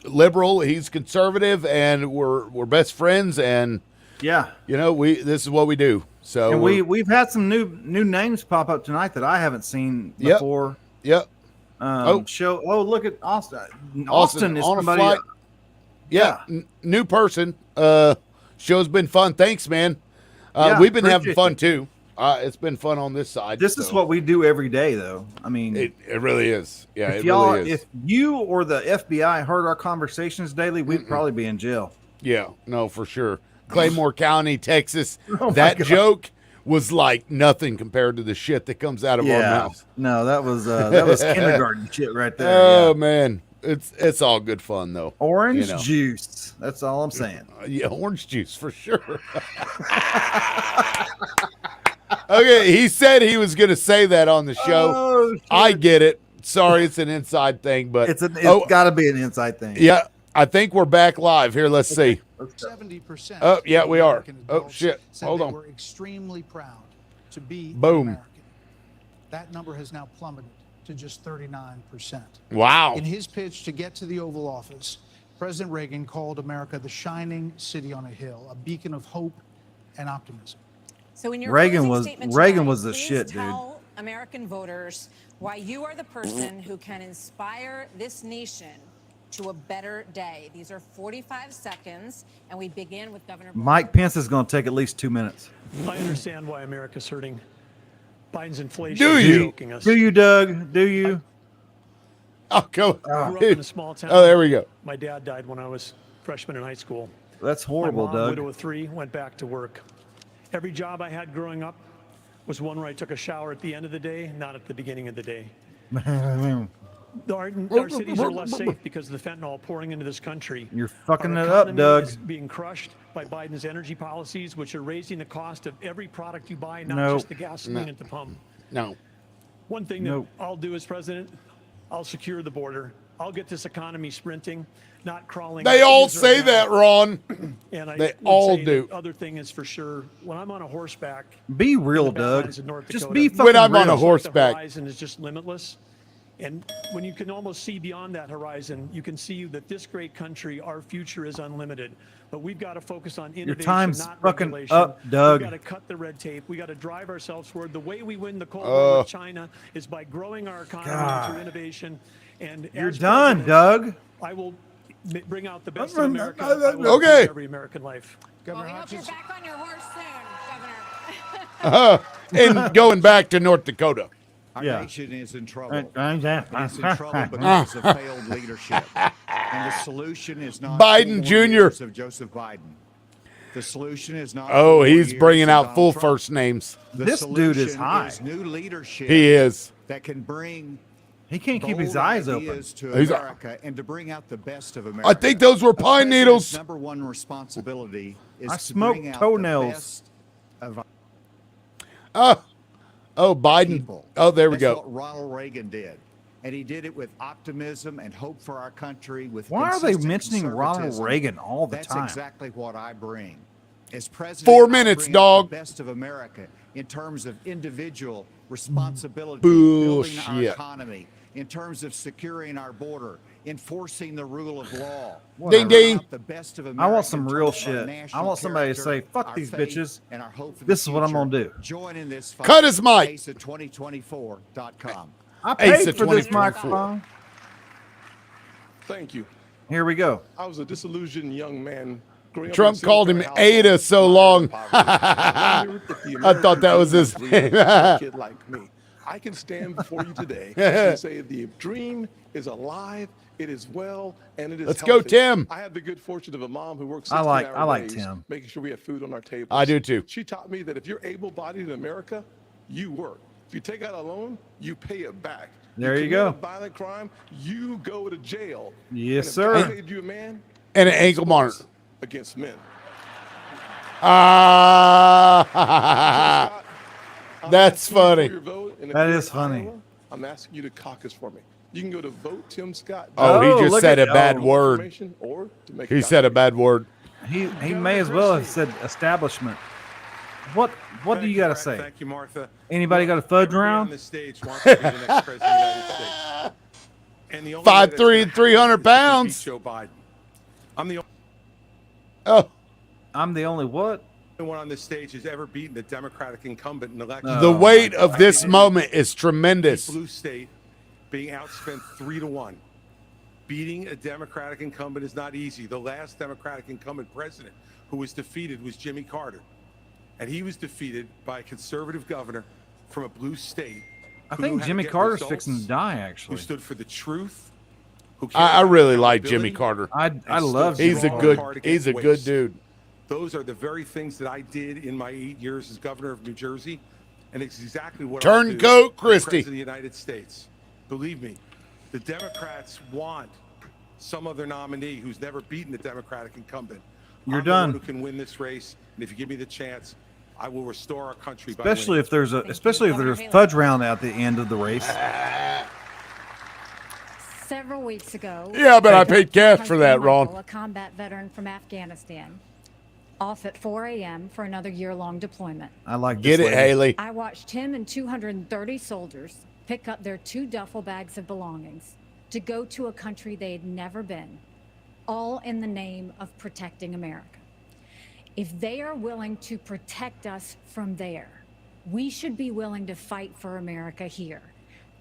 Speaker 1: liberal, he's conservative, and we're best friends, and this is what we do. So
Speaker 2: and we've had some new names pop up tonight that I haven't seen before.
Speaker 1: Look at
Speaker 2: Austin. Austin is
Speaker 1: on
Speaker 2: somebody.
Speaker 1: A flight. New person. Show's been fun. Thanks, man. We've been having fun too. It's been fun on this side.
Speaker 2: This is what we do every day, though. I mean,
Speaker 1: it really is. Yeah,
Speaker 2: if
Speaker 1: it really is.
Speaker 2: If you or the FBI heard our conversations daily, we'd probably be in jail.
Speaker 1: Yeah, no, for sure. Claymore County, Texas. That joke was like nothing compared to the shit that comes out of our mouths.
Speaker 2: No, that was kindergarten shit right there.
Speaker 1: Oh man, it's all good fun though.
Speaker 2: Orange juice. That's all I'm saying.
Speaker 1: Yeah, orange juice for sure. Okay, he said he was going to say that on the show.
Speaker 2: Oh,
Speaker 1: I get it. Sorry, it's an inside thing, but
Speaker 2: it's got to be an inside thing.
Speaker 1: Yeah, I think we're back live here. Let's see.
Speaker 4: 70%.
Speaker 1: Oh, yeah, we are. Oh shit! Hold on.
Speaker 4: We're extremely proud to be
Speaker 1: Boom.
Speaker 4: American. That number has now plummeted to just 39%.
Speaker 1: Wow.
Speaker 4: In his pitch to get to the Oval Office, President Reagan called America the shining city on a hill, a beacon of hope and optimism.
Speaker 5: So in your
Speaker 2: Reagan was the
Speaker 5: please
Speaker 2: shit, dude.
Speaker 5: Tell American voters why you are the person who can inspire this nation to a better day. These are 45 seconds, and we begin with Governor
Speaker 2: Mike Pence is going to take at least 2 minutes.
Speaker 21: I understand why America's hurting. Biden's inflation
Speaker 1: Do
Speaker 21: is
Speaker 1: you?
Speaker 21: choking us.
Speaker 2: Do you, Doug? Do you?
Speaker 21: I grew up in a small town.
Speaker 1: Oh, there we go.
Speaker 21: My dad died when I was a freshman in high school.
Speaker 2: That's horrible,
Speaker 21: My mom,
Speaker 2: Doug.
Speaker 21: widow of 3, went back to work. Every job I had growing up was one where I took a shower at the end of the day, not at the beginning of the day. Our cities are less safe because of the fentanyl pouring into this country.
Speaker 2: You're fucking
Speaker 21: Our
Speaker 2: it up,
Speaker 21: economy
Speaker 2: Doug.
Speaker 21: is being crushed by Biden's energy policies, which are raising the cost of every product you buy, not
Speaker 2: No.
Speaker 21: just the gasoline at the pump.
Speaker 1: No.
Speaker 21: One thing that I'll do as president, I'll secure the border. I'll get this economy sprinting, not crawling.
Speaker 1: They all
Speaker 21: Israel
Speaker 1: say
Speaker 21: down.
Speaker 1: that, Ron.
Speaker 21: And I
Speaker 1: They
Speaker 21: would
Speaker 1: all
Speaker 21: say
Speaker 1: do.
Speaker 21: The other thing is for sure, when I'm on a horseback,
Speaker 2: Be real,
Speaker 21: in the
Speaker 2: Doug.
Speaker 21: Badlands of North
Speaker 2: Just
Speaker 21: Dakota,
Speaker 2: be fucking
Speaker 1: When I'm on a
Speaker 2: real.
Speaker 1: horseback.
Speaker 21: The horizon is just limitless. And when you can almost see beyond that horizon, you can see that this great country, our future is unlimited. But we've got to focus on innovation,
Speaker 2: time's
Speaker 21: not
Speaker 2: fucking
Speaker 21: regulation.
Speaker 2: up, Doug.
Speaker 21: We've got to cut the red tape. We got to drive ourselves forward. The way we win the Cold War with China is by growing our economy
Speaker 2: God.
Speaker 21: through innovation. And
Speaker 2: You're
Speaker 21: as
Speaker 2: done,
Speaker 21: president,
Speaker 2: Doug.
Speaker 21: I will bring out the best of America. I will
Speaker 1: Okay.
Speaker 21: improve every American life.
Speaker 4: Governor
Speaker 5: We hope you're
Speaker 4: Hodges,
Speaker 5: back on your horse soon, Governor.
Speaker 1: And going back to North Dakota.
Speaker 18: Our
Speaker 2: Yeah.
Speaker 18: nation is in trouble. It's
Speaker 2: It's
Speaker 18: in trouble because of failed leadership. And the solution is not
Speaker 1: Biden
Speaker 18: 4
Speaker 1: Jr..
Speaker 18: years of Joseph Biden. The solution is not.
Speaker 1: Oh,
Speaker 18: 4
Speaker 1: he's
Speaker 18: years
Speaker 1: bringing
Speaker 18: of
Speaker 1: out
Speaker 18: Donald
Speaker 1: full
Speaker 18: Trump.
Speaker 1: first names.
Speaker 18: The
Speaker 2: This dude is
Speaker 18: solution
Speaker 2: high.
Speaker 18: new leadership.
Speaker 1: He is.
Speaker 18: That can bring.
Speaker 2: He can't keep his
Speaker 18: bold
Speaker 2: eyes open.
Speaker 18: ideas to
Speaker 1: He's-
Speaker 18: America and to bring out the best of America.
Speaker 1: I think those were
Speaker 18: A
Speaker 1: pine
Speaker 18: president's
Speaker 1: needles.
Speaker 18: Number one responsibility is
Speaker 2: I
Speaker 18: to
Speaker 2: smoked
Speaker 18: bring out
Speaker 2: toenails.
Speaker 18: the best of our
Speaker 1: Oh, Biden.
Speaker 18: people.
Speaker 1: Oh, there we
Speaker 18: That's
Speaker 1: go.
Speaker 18: what Ronald Reagan did. And he did it with optimism and hope for our country. With
Speaker 2: Why are they
Speaker 18: consistent
Speaker 2: mentioning Ronald
Speaker 18: conservatism.
Speaker 2: Reagan all the time?
Speaker 18: That's exactly what I bring. As president,
Speaker 1: 4
Speaker 18: I
Speaker 1: minutes,
Speaker 18: bring up
Speaker 1: dog.
Speaker 18: the best of America in terms of individual responsibility,
Speaker 1: Bullshit.
Speaker 18: building our economy, in terms of securing our border, enforcing the rule of law.
Speaker 1: Ding, ding.
Speaker 18: The best of
Speaker 2: I
Speaker 18: America
Speaker 2: want some
Speaker 18: in
Speaker 2: real
Speaker 18: terms of our
Speaker 2: shit. I
Speaker 18: national
Speaker 2: want somebody to
Speaker 18: character,
Speaker 2: say, fuck
Speaker 18: our
Speaker 2: these
Speaker 18: faith,
Speaker 2: bitches.
Speaker 18: and our hope for the
Speaker 2: This is what I'm
Speaker 18: future.
Speaker 2: going to do.
Speaker 18: Join in this fight.
Speaker 1: Cut his mic.
Speaker 18: ACE2024.com.
Speaker 2: I
Speaker 1: Ace
Speaker 2: paid
Speaker 1: of
Speaker 2: for this
Speaker 1: 2024.
Speaker 2: microphone.
Speaker 14: Thank you.
Speaker 2: Here we go.
Speaker 14: I was a disillusioned young man. growing up
Speaker 1: Trump
Speaker 14: in a
Speaker 1: called him
Speaker 14: single-parent
Speaker 1: Ada
Speaker 14: household,
Speaker 1: so
Speaker 14: mired
Speaker 1: long.
Speaker 14: in poverty. wondered if the
Speaker 1: I thought that was his
Speaker 14: American dream
Speaker 1: name.
Speaker 14: was for a kid like me. I can stand before you today and say the dream is alive, it is well, and it is
Speaker 1: Let's go,
Speaker 14: healthy.
Speaker 1: Tim.
Speaker 14: I have the good fortune of a mom who works
Speaker 2: I
Speaker 14: 16-hour
Speaker 2: like
Speaker 14: days,
Speaker 2: Tim.
Speaker 14: making sure we have food on our table.
Speaker 1: I do too.
Speaker 14: She taught me that if you're able-bodied in America, you work. If you take out a loan, you pay it back.
Speaker 2: There you
Speaker 14: commit
Speaker 2: go.
Speaker 14: a violent crime, you go to jail.
Speaker 2: Yes,
Speaker 14: and if
Speaker 2: sir.
Speaker 14: God made you a man,
Speaker 1: And an ankle monitor.
Speaker 14: against men.
Speaker 1: Ah, that's funny.
Speaker 2: That is funny.
Speaker 14: I'm asking you to caucus for me. You can go to votetimscott.
Speaker 1: Oh, he just
Speaker 2: look
Speaker 1: said
Speaker 2: at-
Speaker 1: a bad
Speaker 2: oh.
Speaker 1: word.
Speaker 14: Or to make
Speaker 1: He said a bad word.
Speaker 2: He may as well have said establishment. What do you got to say?
Speaker 13: Thank you, Martha.
Speaker 2: Anybody got a fudge
Speaker 13: Everybody on
Speaker 2: round?
Speaker 13: this stage wants to be the next president of the United States. And the only way
Speaker 1: 5'3"
Speaker 13: that's gonna
Speaker 1: and 300
Speaker 13: happen is to defeat
Speaker 1: pounds.
Speaker 13: Joe Biden. I'm the
Speaker 1: Oh,
Speaker 2: I'm the only what?
Speaker 13: only one on this stage who's ever beaten the Democratic incumbent in election.
Speaker 1: the weight of
Speaker 13: I
Speaker 1: this
Speaker 13: did it.
Speaker 1: moment is tremendous.
Speaker 13: Blue state being outspent 3-1. Beating a Democratic incumbent is not easy. The last Democratic incumbent president who was defeated was Jimmy Carter. And he was defeated by a conservative governor from a blue state.
Speaker 2: I
Speaker 13: who knew
Speaker 2: think
Speaker 13: how to
Speaker 2: Jimmy
Speaker 13: get
Speaker 2: Carter's
Speaker 13: results,
Speaker 2: fixing to die,
Speaker 13: who
Speaker 2: actually.
Speaker 13: stood for the truth. Who
Speaker 1: I
Speaker 13: cared about
Speaker 1: really like Jimmy
Speaker 13: accountability,
Speaker 1: Carter.
Speaker 2: I love
Speaker 13: stood
Speaker 1: He's a
Speaker 2: Jimmy
Speaker 13: strong
Speaker 1: good
Speaker 13: hard
Speaker 1: he's a
Speaker 13: against
Speaker 1: good
Speaker 13: waste.
Speaker 1: dude.
Speaker 13: Those are the very things that I did in my 8 years as governor of New Jersey, and it's exactly what
Speaker 1: Turncoat
Speaker 13: I'll do as
Speaker 1: Christie.
Speaker 13: President of the United States. Believe me, the Democrats want some other nominee who's never beaten the Democratic incumbent.
Speaker 2: You're
Speaker 13: I'm the one
Speaker 2: done.
Speaker 13: who can win this race, and if you give me the chance, I will restore our country.
Speaker 2: Especially
Speaker 13: by winning.
Speaker 2: if there's a fudge round at the end of the race.
Speaker 16: Several weeks ago.
Speaker 1: Yeah, but I paid cash for that,
Speaker 16: Michael,
Speaker 1: Ron.
Speaker 16: a combat veteran from Afghanistan, off at 4 a.m. for another year-long deployment.
Speaker 2: I like
Speaker 1: Get
Speaker 2: this
Speaker 1: it,
Speaker 2: lady.
Speaker 1: Haley.
Speaker 16: I watched him and 230 soldiers pick up their 2 duffel bags of belongings to go to a country they had never been, all in the name of protecting America. If they are willing to protect us from there, we should be willing to fight for America here.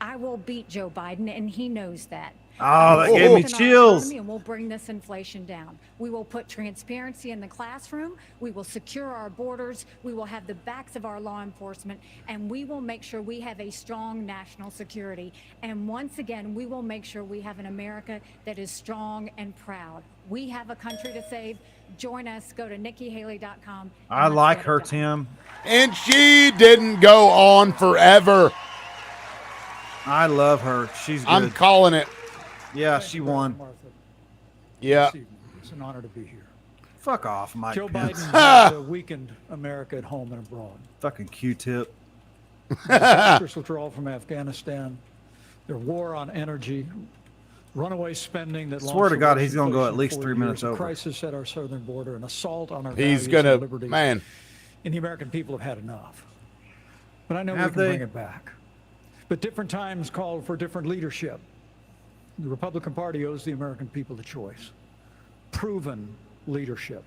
Speaker 16: I will beat Joe Biden, and he knows that.
Speaker 2: Oh, that
Speaker 16: We will
Speaker 2: gave me
Speaker 16: strengthen our
Speaker 2: chills.
Speaker 16: economy, and we'll bring this inflation down. We will put transparency in the classroom. We will secure our borders. We will have the backs of our law enforcement, and we will make sure we have a strong national security. And once again, we will make sure we have an America that is strong and proud. We have a country to save. Join us. Go to NikkiHaley.com.
Speaker 2: I like her, Tim.
Speaker 1: And she didn't go on forever.
Speaker 2: I love her. She's good.
Speaker 1: I'm calling it.
Speaker 2: Yeah, she won.
Speaker 17: Martha,
Speaker 1: Yeah.
Speaker 17: this evening. It's an honor to be here.
Speaker 2: Fuck off, Mike
Speaker 17: Joe
Speaker 2: Pence.
Speaker 17: Biden has weakened America at home and abroad.
Speaker 2: Fucking Q-tip.
Speaker 17: Disastrous withdrawal from Afghanistan, their war on energy, runaway spending that
Speaker 2: Swear to
Speaker 17: launched
Speaker 2: God,
Speaker 17: the
Speaker 2: he's gonna go at
Speaker 17: inflation
Speaker 2: least
Speaker 17: 40
Speaker 2: 3 minutes
Speaker 17: years, a
Speaker 2: over.
Speaker 17: crisis at our southern border, an assault on our
Speaker 1: He's
Speaker 17: values
Speaker 1: gonna,
Speaker 17: and liberties.
Speaker 1: man.
Speaker 17: And the American people have had enough. But I know
Speaker 2: Have
Speaker 17: we can
Speaker 2: they?
Speaker 17: bring it back. But different times call for different leadership. The Republican Party owes the American people a choice. Proven leadership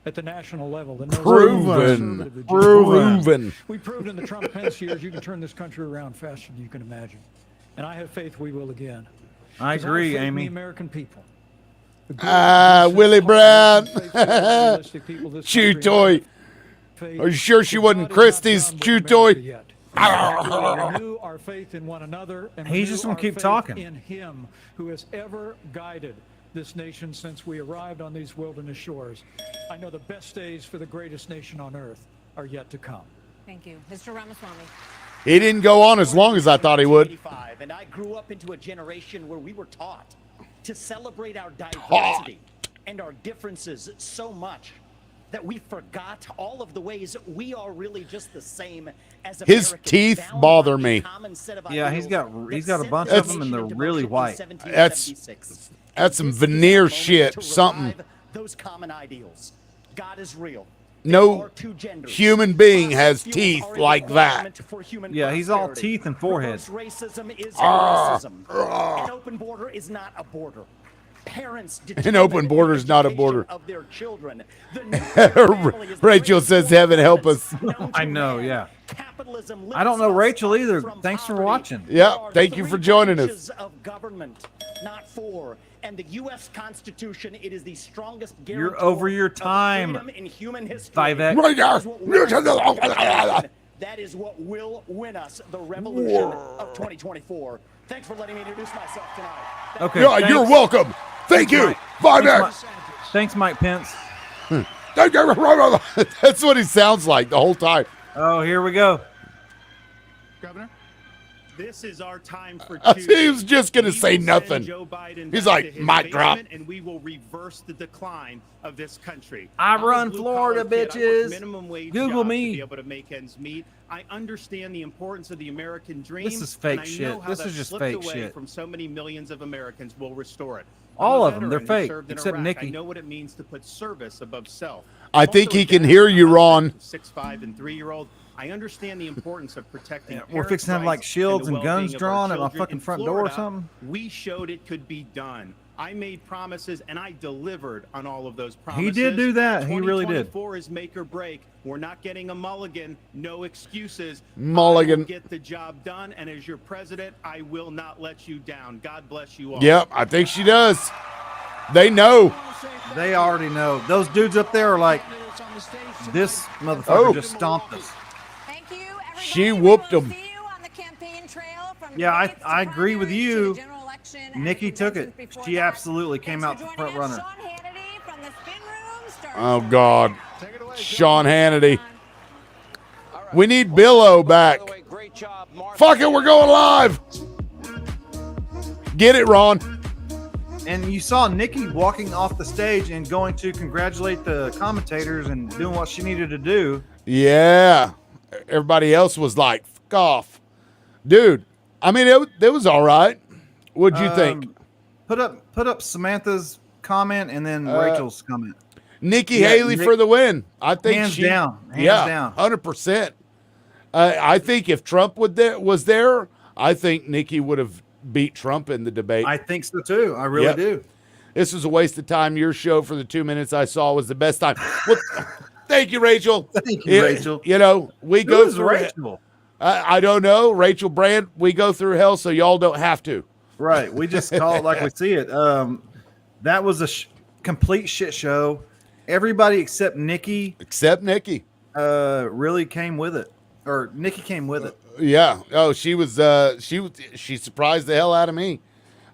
Speaker 17: at the national level. That knows
Speaker 1: Proven.
Speaker 17: conservative agenda.
Speaker 1: Proven.
Speaker 17: We proved in the Trump-Pence years you can turn this country around faster than you can imagine. And I have faith we will again.
Speaker 2: I
Speaker 17: 'Cause
Speaker 2: agree,
Speaker 17: have faith in
Speaker 2: Amy.
Speaker 17: the American people. The good,
Speaker 1: Willie
Speaker 17: decent,
Speaker 1: Brown.
Speaker 17: hardworking, faithful, realistic people of this
Speaker 1: Chew
Speaker 17: country.
Speaker 1: toy.
Speaker 17: Faith
Speaker 1: Are you sure she
Speaker 17: that
Speaker 1: wasn't
Speaker 17: God is not
Speaker 1: Christie's
Speaker 17: done with
Speaker 1: chew
Speaker 17: America
Speaker 1: toy?
Speaker 17: yet. We renew our faith in one another, and
Speaker 2: He's just
Speaker 17: renew
Speaker 2: gonna keep
Speaker 17: our faith
Speaker 2: talking.
Speaker 17: in Him who has ever guided this nation since we arrived on these wilderness shores. I know the best days for the greatest nation on earth are yet to come.
Speaker 5: Thank you. Mr. Ramaswamy.
Speaker 1: He didn't go on as long as I thought he would.
Speaker 15: 85, and I grew up into a generation where we were taught to celebrate our diversity and our differences so much that we forgot all of the ways we are really just the same
Speaker 1: His teeth bother me.
Speaker 2: Yeah, he's got a bunch of them, and they're really white.
Speaker 1: That's some veneer shit. Something.
Speaker 15: Those common ideals. God is real.
Speaker 1: No human being has teeth like that.
Speaker 2: Yeah, he's all teeth and forehead.
Speaker 15: Racism is racism. An open border is not a border. Parents
Speaker 1: An open border is not a border.
Speaker 15: Of their children.
Speaker 1: Rachel says, "Heaven help us."
Speaker 2: I know, yeah. I don't know Rachel either. Thanks for watching.
Speaker 1: Yeah, thank you for joining us.
Speaker 15: Of government, not for. And the U.S. Constitution, it is the strongest guarantee.
Speaker 2: You're over your time,
Speaker 15: in human history.
Speaker 2: Vivek.
Speaker 15: That is what will win us the revolution of 2024. Thanks for letting me introduce myself tonight.
Speaker 2: Okay.
Speaker 1: Yeah, you're welcome. Thank you. Vivek.
Speaker 2: Thanks, Mike Pence.
Speaker 1: That's what he sounds like the whole time.
Speaker 2: Oh, here we go.
Speaker 12: Governor? This is our time for
Speaker 1: He was just going to say nothing. He's like, mic drop.
Speaker 12: And we will reverse the decline of this country.
Speaker 2: I run Florida, bitches.
Speaker 12: Minimum wage
Speaker 2: Google
Speaker 12: jobs
Speaker 2: me.
Speaker 12: to be able to make ends meet. I understand the importance of the American dream.
Speaker 2: This is fake
Speaker 12: and I
Speaker 2: shit.
Speaker 12: know how
Speaker 2: This
Speaker 12: that
Speaker 2: is just
Speaker 12: slipped
Speaker 2: fake
Speaker 12: away
Speaker 2: shit.
Speaker 12: From so many millions of Americans will restore it.
Speaker 2: All
Speaker 12: I'm a
Speaker 2: of them, they're
Speaker 12: veteran who
Speaker 2: fake,
Speaker 12: served in
Speaker 2: except
Speaker 12: Iraq.
Speaker 2: Nikki.
Speaker 12: I know what it means to put service above self.
Speaker 1: I think he can hear you, Ron.
Speaker 12: 6'5" and 3-year-old. I understand the importance of protecting.
Speaker 2: We're fixing to have like shields and guns drawn at my fucking front door or
Speaker 12: Florida,
Speaker 2: something.
Speaker 12: We showed it could be done. I made promises and I delivered on all of those promises.
Speaker 2: He did do that. He really did.
Speaker 12: 2024 is make or break. We're not getting a mulligan. No excuses.
Speaker 1: Mulligan.
Speaker 12: I will get the job done, and as your president, I will not let you down. God bless you all.
Speaker 1: Yep, I think she does. They know.
Speaker 2: They already know. Those dudes up there are like, this motherfucker just stomped us.
Speaker 5: Thank you, everybody.
Speaker 1: She whooped them.
Speaker 5: See you on the campaign trail from
Speaker 2: Yeah,
Speaker 5: debates to
Speaker 2: I agree with
Speaker 5: primaries to
Speaker 2: you.
Speaker 5: the general election and
Speaker 2: Nikki took it.
Speaker 5: conventions before
Speaker 2: She
Speaker 5: that.
Speaker 2: absolutely came
Speaker 5: Thanks
Speaker 2: out
Speaker 5: for
Speaker 2: front
Speaker 5: joining us.
Speaker 2: runner.
Speaker 5: Sean Hannity from the spin room starts
Speaker 1: Oh, God. Sean Hannity. We need Billo back. Fuck it, we're going live. Get it, Ron.
Speaker 2: And you saw Nikki walking off the stage and going to congratulate the commentators and doing what she needed to do.
Speaker 1: Yeah. Everybody else was like, fuck off. Dude, I mean, it was all right. What'd you think?
Speaker 2: Put up Samantha's comment and then Rachel's comment.
Speaker 1: Nikki Haley for the win. I think
Speaker 2: hands down. Hands down.
Speaker 1: 100%. I think if Trump was there, I think Nikki would have beat Trump in the debate.
Speaker 2: I think so too. I really do.
Speaker 1: This was a waste of time. Your show for the 2 minutes I saw was the best time. Well, thank you, Rachel.
Speaker 2: Thank you, Rachel.
Speaker 1: You know, we go through
Speaker 2: Rachel.
Speaker 1: I don't know. Rachel Brand, we go through hell so y'all don't have to.
Speaker 2: Right. We just call it like we see it. That was a complete shit show. Everybody except Nikki. Really came with it. Or Nikki came with it.
Speaker 1: Yeah. Oh, she surprised the hell out of me.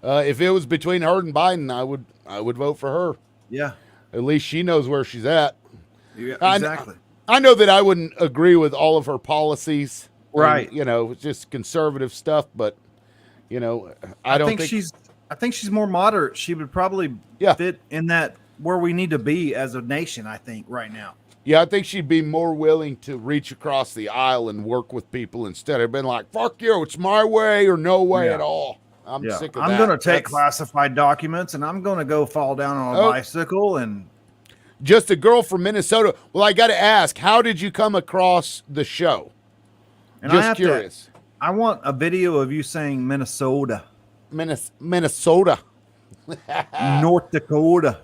Speaker 1: If it was between her and Biden, I would vote for her.
Speaker 2: Yeah.
Speaker 1: At least she knows where she's at.
Speaker 2: Yeah, exactly.
Speaker 1: I know that I wouldn't agree with all of her policies.
Speaker 2: Right.
Speaker 1: And, you know, just conservative stuff, but you know, I think
Speaker 2: she's more moderate. She would probably fit in that where we need to be as a nation, I think, right now.
Speaker 1: Yeah, I think she'd be more willing to reach across the aisle and work with people instead of being like, fuck you, it's my way or no way at all. I'm sick of that.
Speaker 2: I'm going to take classified documents and I'm going to go fall down on a bicycle and...
Speaker 1: Just a girl from Minnesota. Well, I got to ask, how did you come across the show?
Speaker 2: And
Speaker 1: just curious.
Speaker 2: I want a video of you saying Minnesota.
Speaker 1: Minnesota.
Speaker 2: North Dakota.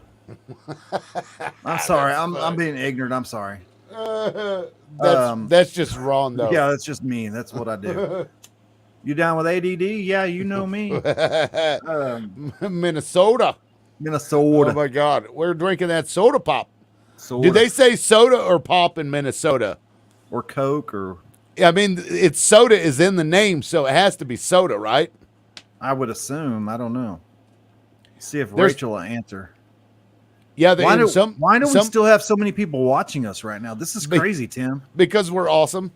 Speaker 2: I'm sorry. I'm being ignorant. I'm sorry.
Speaker 1: That's just wrong, though.
Speaker 2: Yeah, that's just me. That's what I do. You down with ADD? Yeah, you know me.
Speaker 1: Minnesota.
Speaker 2: Minnesota.
Speaker 1: Oh, my God. We're drinking that soda pop.
Speaker 2: Soda.
Speaker 1: Did they say soda or pop in Minnesota?
Speaker 2: Or Coke or...
Speaker 1: I mean, it's soda is in the name, so it has to be soda, right?
Speaker 2: I would assume. I don't know. See if Rachel will answer.
Speaker 1: Yeah,
Speaker 2: why do we still have so many people watching us right now? This is crazy, Tim.
Speaker 1: Because we're awesome.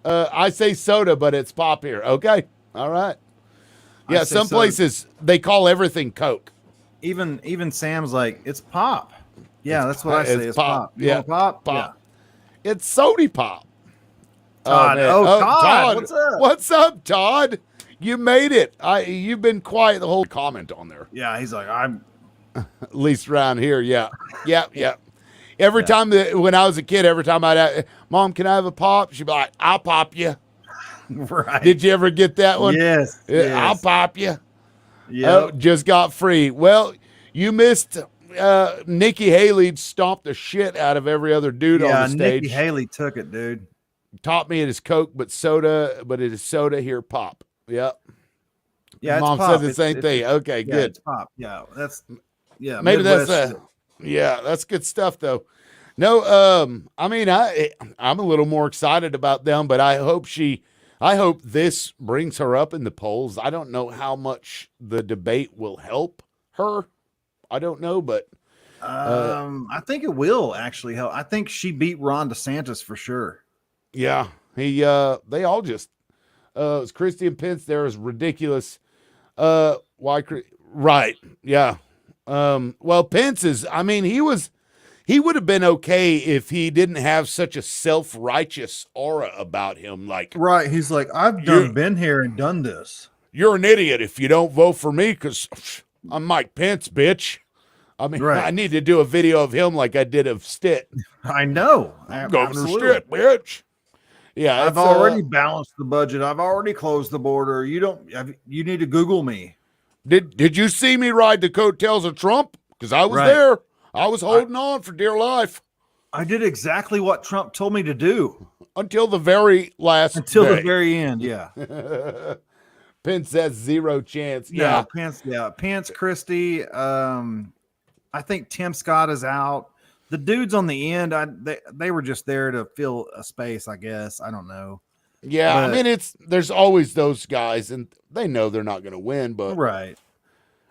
Speaker 1: I say soda, but it's pop here. Okay. All right. Yeah, some places they call everything Coke.
Speaker 2: Even Sam's like, it's pop. Yeah, that's what I say. It's pop.
Speaker 1: Yeah,
Speaker 2: pop.
Speaker 1: Pop.
Speaker 2: Yeah.
Speaker 1: It's soda pop.
Speaker 2: Todd.
Speaker 1: man.
Speaker 2: Todd. What's up?
Speaker 1: What's up, Todd? You made it. You've been quiet the whole comment on there.
Speaker 2: Yeah, he's like, I'm
Speaker 1: at least around here. Yeah. Every time when I was a kid, every time I'd Mom, can I have a pop? She'd be like, I'll pop you.
Speaker 2: Right.
Speaker 1: Did you ever get that one?
Speaker 2: Yes.
Speaker 1: I'll pop you.
Speaker 2: Yeah.
Speaker 1: Just got free. Well, you missed Nikki Haley stomped the shit out of every other dude on the stage.
Speaker 2: Nikki Haley took it, dude.
Speaker 1: Taught me it is Coke, but it is soda here, pop. Yep.
Speaker 2: Yeah,
Speaker 1: Mom said the same thing. Okay,
Speaker 2: yeah,
Speaker 1: good.
Speaker 2: It's pop. Yeah,
Speaker 1: Maybe
Speaker 2: Midwest
Speaker 1: that's
Speaker 2: shit.
Speaker 1: that's good stuff though. No, I mean I'm a little more excited about them, but I hope this brings her up in the polls. I don't know how much the debate will help her. I don't know, but
Speaker 2: I think it will actually help. I think she beat Ron DeSantis for sure.
Speaker 1: Yeah, they all just it's Christian Pence there is ridiculous. Right? Yeah. Well, Pence is. I mean, he would have been okay if he didn't have such a self-righteous aura about him. Like,
Speaker 2: right? He's like, I've been here and done this.
Speaker 1: You're an idiot if you don't vote for me because I'm Mike Pence, bitch. I mean, I need to do a video of him like I did of Stitt.
Speaker 2: I know.
Speaker 1: Governor Stitt, bitch. Yeah,
Speaker 2: I've already balanced the budget. I've already closed the border. You need to Google me.
Speaker 1: Did you see me ride the coattails of Trump? Because I was there. I was holding on for dear life.
Speaker 2: I did exactly what Trump told me to do.
Speaker 1: Until the very last
Speaker 2: Until
Speaker 1: day.
Speaker 2: the very end, yeah.
Speaker 1: Pence says 0 chance.
Speaker 2: Yeah, Pence, Christie. I think Tim Scott is out. The dudes on the end, they were just there to fill a space, I guess. I don't know.
Speaker 1: Yeah, I mean, there's always those guys, and they know they're not going to win, but
Speaker 2: right.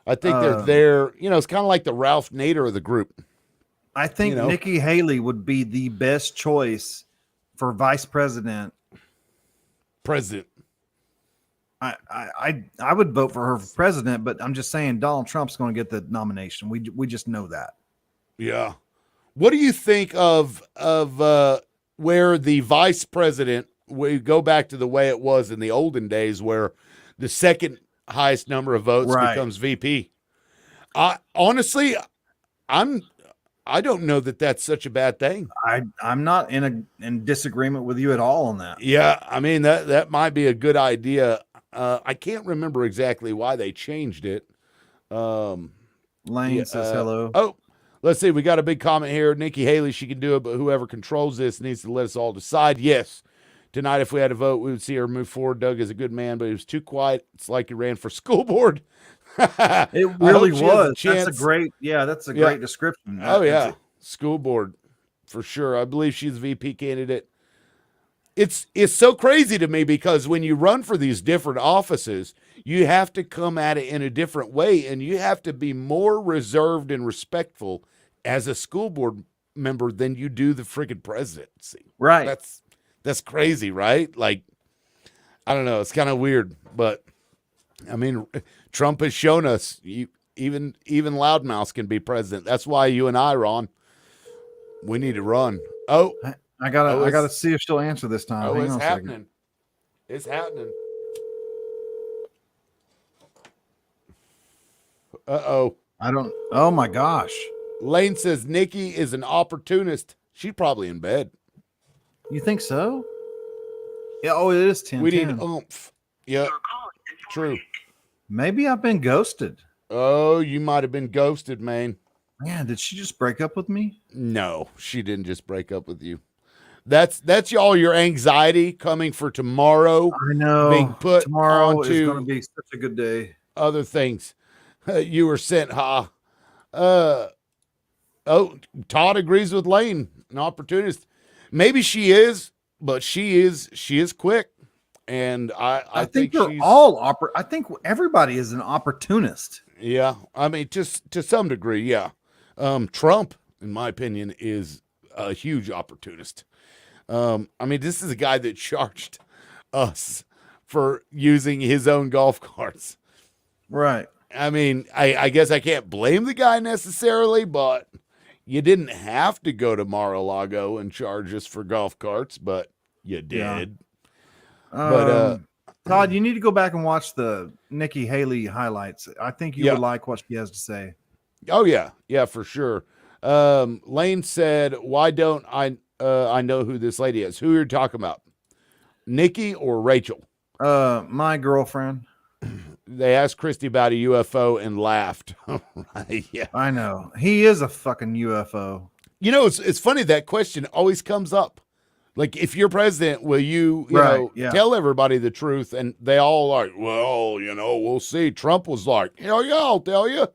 Speaker 1: I think they're there. You know, it's kind of like the Ralph Nader of the group.
Speaker 2: I think Nikki Haley would be the best choice for vice president. I would vote for her for president, but I'm just saying Donald Trump's going to get the nomination. We just know that.
Speaker 1: Yeah. What do you think of where the vice president? We go back to the way it was in the olden days, where the second highest number of votes becomes VP. Honestly, I don't know that that's such a bad thing.
Speaker 2: I'm not in disagreement with you at all on that.
Speaker 1: Yeah, I mean that might be a good idea. I can't remember exactly why they changed it.
Speaker 2: Lane says hello.
Speaker 1: Oh, let's see. We got a big comment here. Nikki Haley, she can do it, but whoever controls this needs to let us all decide. Yes. Tonight, if we had a vote, we would see her move forward. Doug is a good man, but he was too quiet. It's like he ran for school board.
Speaker 2: It really was. That's a great description.
Speaker 1: Oh, yeah. School board, for sure. I believe she's a VP candidate. It's so crazy to me because when you run for these different offices, you have to come at it in a different way, and you have to be more reserved and respectful as a school board member than you do the friggin' presidency.
Speaker 2: Right.
Speaker 1: That's crazy, right? Like, I don't know. It's kind of weird, but I mean, Trump has shown us even loudmouths can be president. That's why you and I, Ron, we need to run. Oh,
Speaker 2: I gotta see if she'll answer this time.
Speaker 1: Oh, it's happening. It's happening. Uh-oh.
Speaker 2: Oh my gosh.
Speaker 1: Lane says Nikki is an opportunist. She's probably in bed.
Speaker 2: You think so? Yeah. Oh, it is 10.
Speaker 1: We need oomph. Yeah. True.
Speaker 2: Maybe I've been ghosted.
Speaker 1: Oh, you might have been ghosted, man.
Speaker 2: Man, did she just break up with me?
Speaker 1: No, she didn't just break up with you. That's all your anxiety coming for tomorrow.
Speaker 2: I know.
Speaker 1: Being put
Speaker 2: tomorrow
Speaker 1: onto
Speaker 2: is going to be such a good day.
Speaker 1: Other things. You were sent, Todd agrees with Lane, an opportunist. Maybe she is, but she is quick. And I think
Speaker 2: they're all I think everybody is an opportunist.
Speaker 1: Yeah. I mean, just to some degree, yeah. Trump, in my opinion, is a huge opportunist. I mean, this is a guy that charged us for using his own golf carts.
Speaker 2: Right.
Speaker 1: I mean, I guess I can't blame the guy necessarily, but you didn't have to go to Mar-a-Lago and charge us for golf carts, but you did. But
Speaker 2: Todd, you need to go back and watch the Nikki Haley highlights. I think you would like what she has to say.
Speaker 1: Oh yeah, for sure. Lane said, "Why don't I know who this lady is? Who you're talking about? Nikki or Rachel?"
Speaker 2: My girlfriend.
Speaker 1: They asked Christy about a UFO and laughed. Right, yeah,
Speaker 2: I know. He is a fucking UFO.
Speaker 1: You know, it's funny that question always comes up. Like, if you're president, will you tell everybody the truth? And they all like, well, we'll see. Trump was like, yeah, I'll tell you.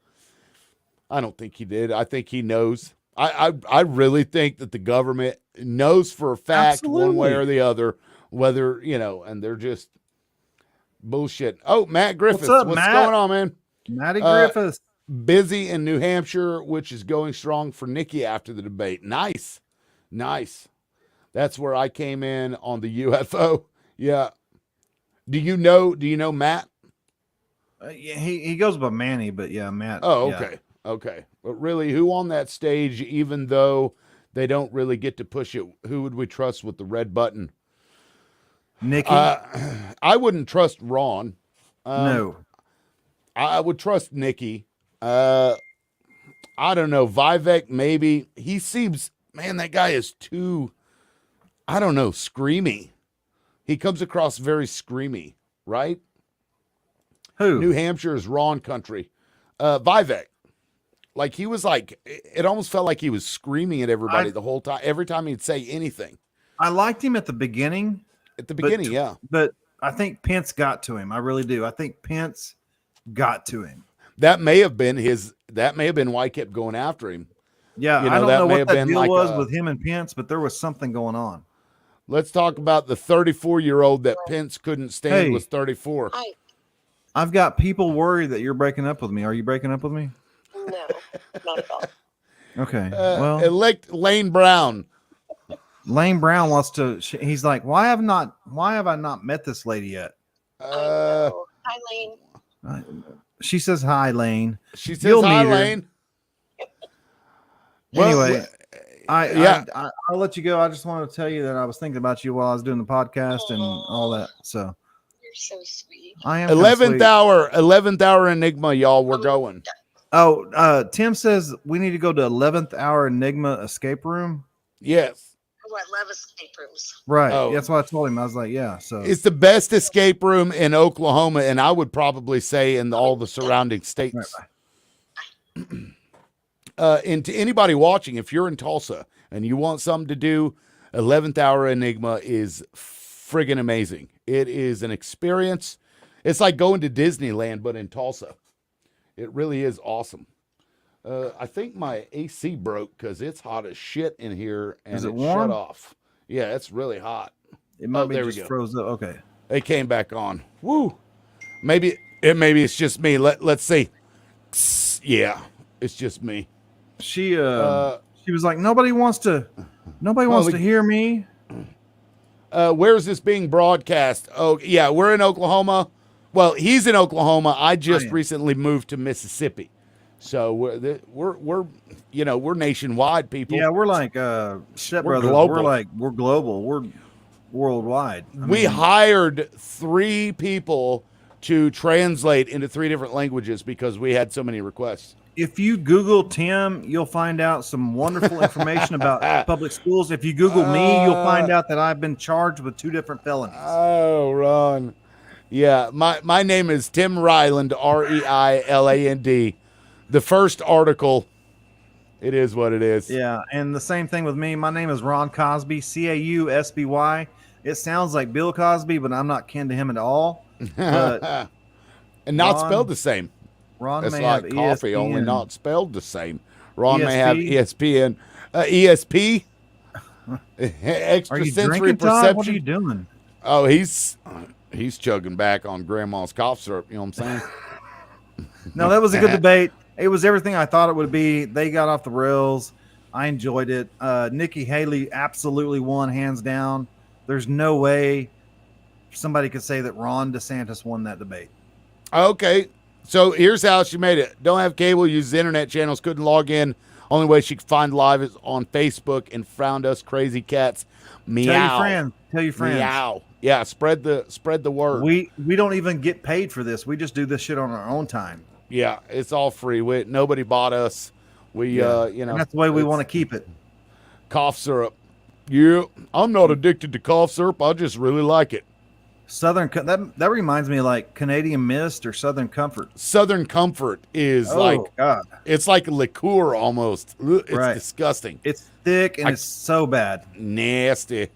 Speaker 1: I don't think he did. I think he knows. I really think that the government knows for a fact one way or the other whether, and they're just bullshit. Oh, Matt Griffiths.
Speaker 2: What's up,
Speaker 1: What's
Speaker 2: Matt?
Speaker 1: going on, man?
Speaker 2: Matty Griffiths.
Speaker 1: Busy in New Hampshire, which is going strong for Nikki after the debate. Nice. That's where I came in on the UFO. Yeah. Do you know Matt?
Speaker 2: Yeah, he goes by Manny, but yeah, Matt.
Speaker 1: Oh, okay. Yeah. Okay. But really, who on that stage, even though they don't really get to push it, who would we trust with the red button?
Speaker 2: Nikki?
Speaker 1: I wouldn't trust Ron.
Speaker 2: No.
Speaker 1: I would trust Nikki. I don't know. Vivek, maybe. He seems, man, that guy is too, I don't know, screamy. He comes across very screamy, right?
Speaker 2: Who?
Speaker 1: New Hampshire is Ron country. Vivek. Like, he was like, it almost felt like he was screaming at everybody the whole time, every time he'd say anything.
Speaker 2: I liked him at the beginning.
Speaker 1: Yeah.
Speaker 2: But I think Pence got to him. I really do. I think Pence got to him.
Speaker 1: That may have been why he kept going after him.
Speaker 2: Yeah, I don't know what that deal was with him and Pence, but there was something going on.
Speaker 1: Let's talk about the 34-year-old that Pence couldn't stand was 34.
Speaker 2: I've got people worried that you're breaking up with me. Are you breaking up with me?
Speaker 7: No, not at all.
Speaker 2: Okay. Well,
Speaker 1: elect Lane Brown.
Speaker 2: Lane Brown wants to. He's like, why have I not met this lady yet?
Speaker 7: Hi, Lane.
Speaker 2: She says hi, Lane.
Speaker 1: She says hi, Lane.
Speaker 2: Anyway, I'll let you go. I just wanted to tell you that I was thinking about you while I was doing the podcast and all that. So
Speaker 7: you're so sweet.
Speaker 2: I am
Speaker 1: 11th hour Enigma, y'all. We're going.
Speaker 2: Oh, Tim says we need to go to 11th hour Enigma escape room.
Speaker 1: Yes.
Speaker 7: Oh, I love escape rooms.
Speaker 2: Right.
Speaker 1: Oh.
Speaker 2: That's what I told him. I was like, yeah. So
Speaker 1: it's the best escape room in Oklahoma, and I would probably say in all the surrounding states. And to anybody watching, if you're in Tulsa and you want something to do, 11th hour Enigma is friggin' amazing. It is an experience. It's like going to Disneyland, but in Tulsa. It really is awesome. I think my AC broke because it's hot as shit in here, and
Speaker 2: is it
Speaker 1: shut
Speaker 2: warm?
Speaker 1: off. Yeah, it's really hot.
Speaker 2: It might be
Speaker 1: there
Speaker 2: just
Speaker 1: we go.
Speaker 2: froze up. Okay.
Speaker 1: They came back on. Woo. Maybe it's just me. Let's see. Yeah, it's just me.
Speaker 2: She was like, nobody wants to hear me.
Speaker 1: Where is this being broadcast? Oh, yeah, we're in Oklahoma. Well, he's in Oklahoma. I just recently moved to Mississippi. So we're nationwide, people.
Speaker 2: Yeah, we're like stepbrothers. We're global. We're worldwide.
Speaker 1: We hired 3 people to translate into 3 different languages because we had so many requests.
Speaker 2: If you Google Tim, you'll find out some wonderful information about public schools. If you Google me, you'll find out that I've been charged with 2 different felonies.
Speaker 1: Oh, Ron. Yeah, my name is Tim Ryland, Reiland. The first article, it is what it is.
Speaker 2: Yeah, and the same thing with me. My name is Ron Cosby, Causby. It sounds like Bill Cosby, but I'm not kin to him at all. But
Speaker 1: and not spelled the same.
Speaker 2: Ron
Speaker 1: it's
Speaker 2: may
Speaker 1: like
Speaker 2: have
Speaker 1: coffee,
Speaker 2: ESPN.
Speaker 1: only not spelled the same. Ron
Speaker 2: ESP?
Speaker 1: may have ESPN. ESP? Extrasensory
Speaker 2: Are you drinking,
Speaker 1: perception.
Speaker 2: Todd? What are you doing?
Speaker 1: Oh, he's chugging back on grandma's cough syrup. You know what I'm saying?
Speaker 2: No, that was a good debate. It was everything I thought it would be. They got off the rails. I enjoyed it. Nikki Haley absolutely won, hands down. There's no way somebody could say that Ron DeSantis won that debate.
Speaker 1: Okay. So here's how she made it. Don't have cable, use the internet channels, couldn't log in. Only way she could find live is on Facebook and found us crazy cats. Meow.
Speaker 2: Tell your friends.
Speaker 1: Meow. Yeah, spread the word.
Speaker 2: We don't even get paid for this. We just do this shit on our own time.
Speaker 1: Yeah, it's all free. Nobody bought us.
Speaker 2: And that's the way we want to keep it.
Speaker 1: Cough syrup. Yeah, I'm not addicted to cough syrup. I just really like it.
Speaker 2: That reminds me of like Canadian Mist or Southern Comfort.
Speaker 1: Southern Comfort is
Speaker 2: God.
Speaker 1: It's like a liqueur almost. It's disgusting.
Speaker 2: It's thick and it's so bad.
Speaker 1: Nasty.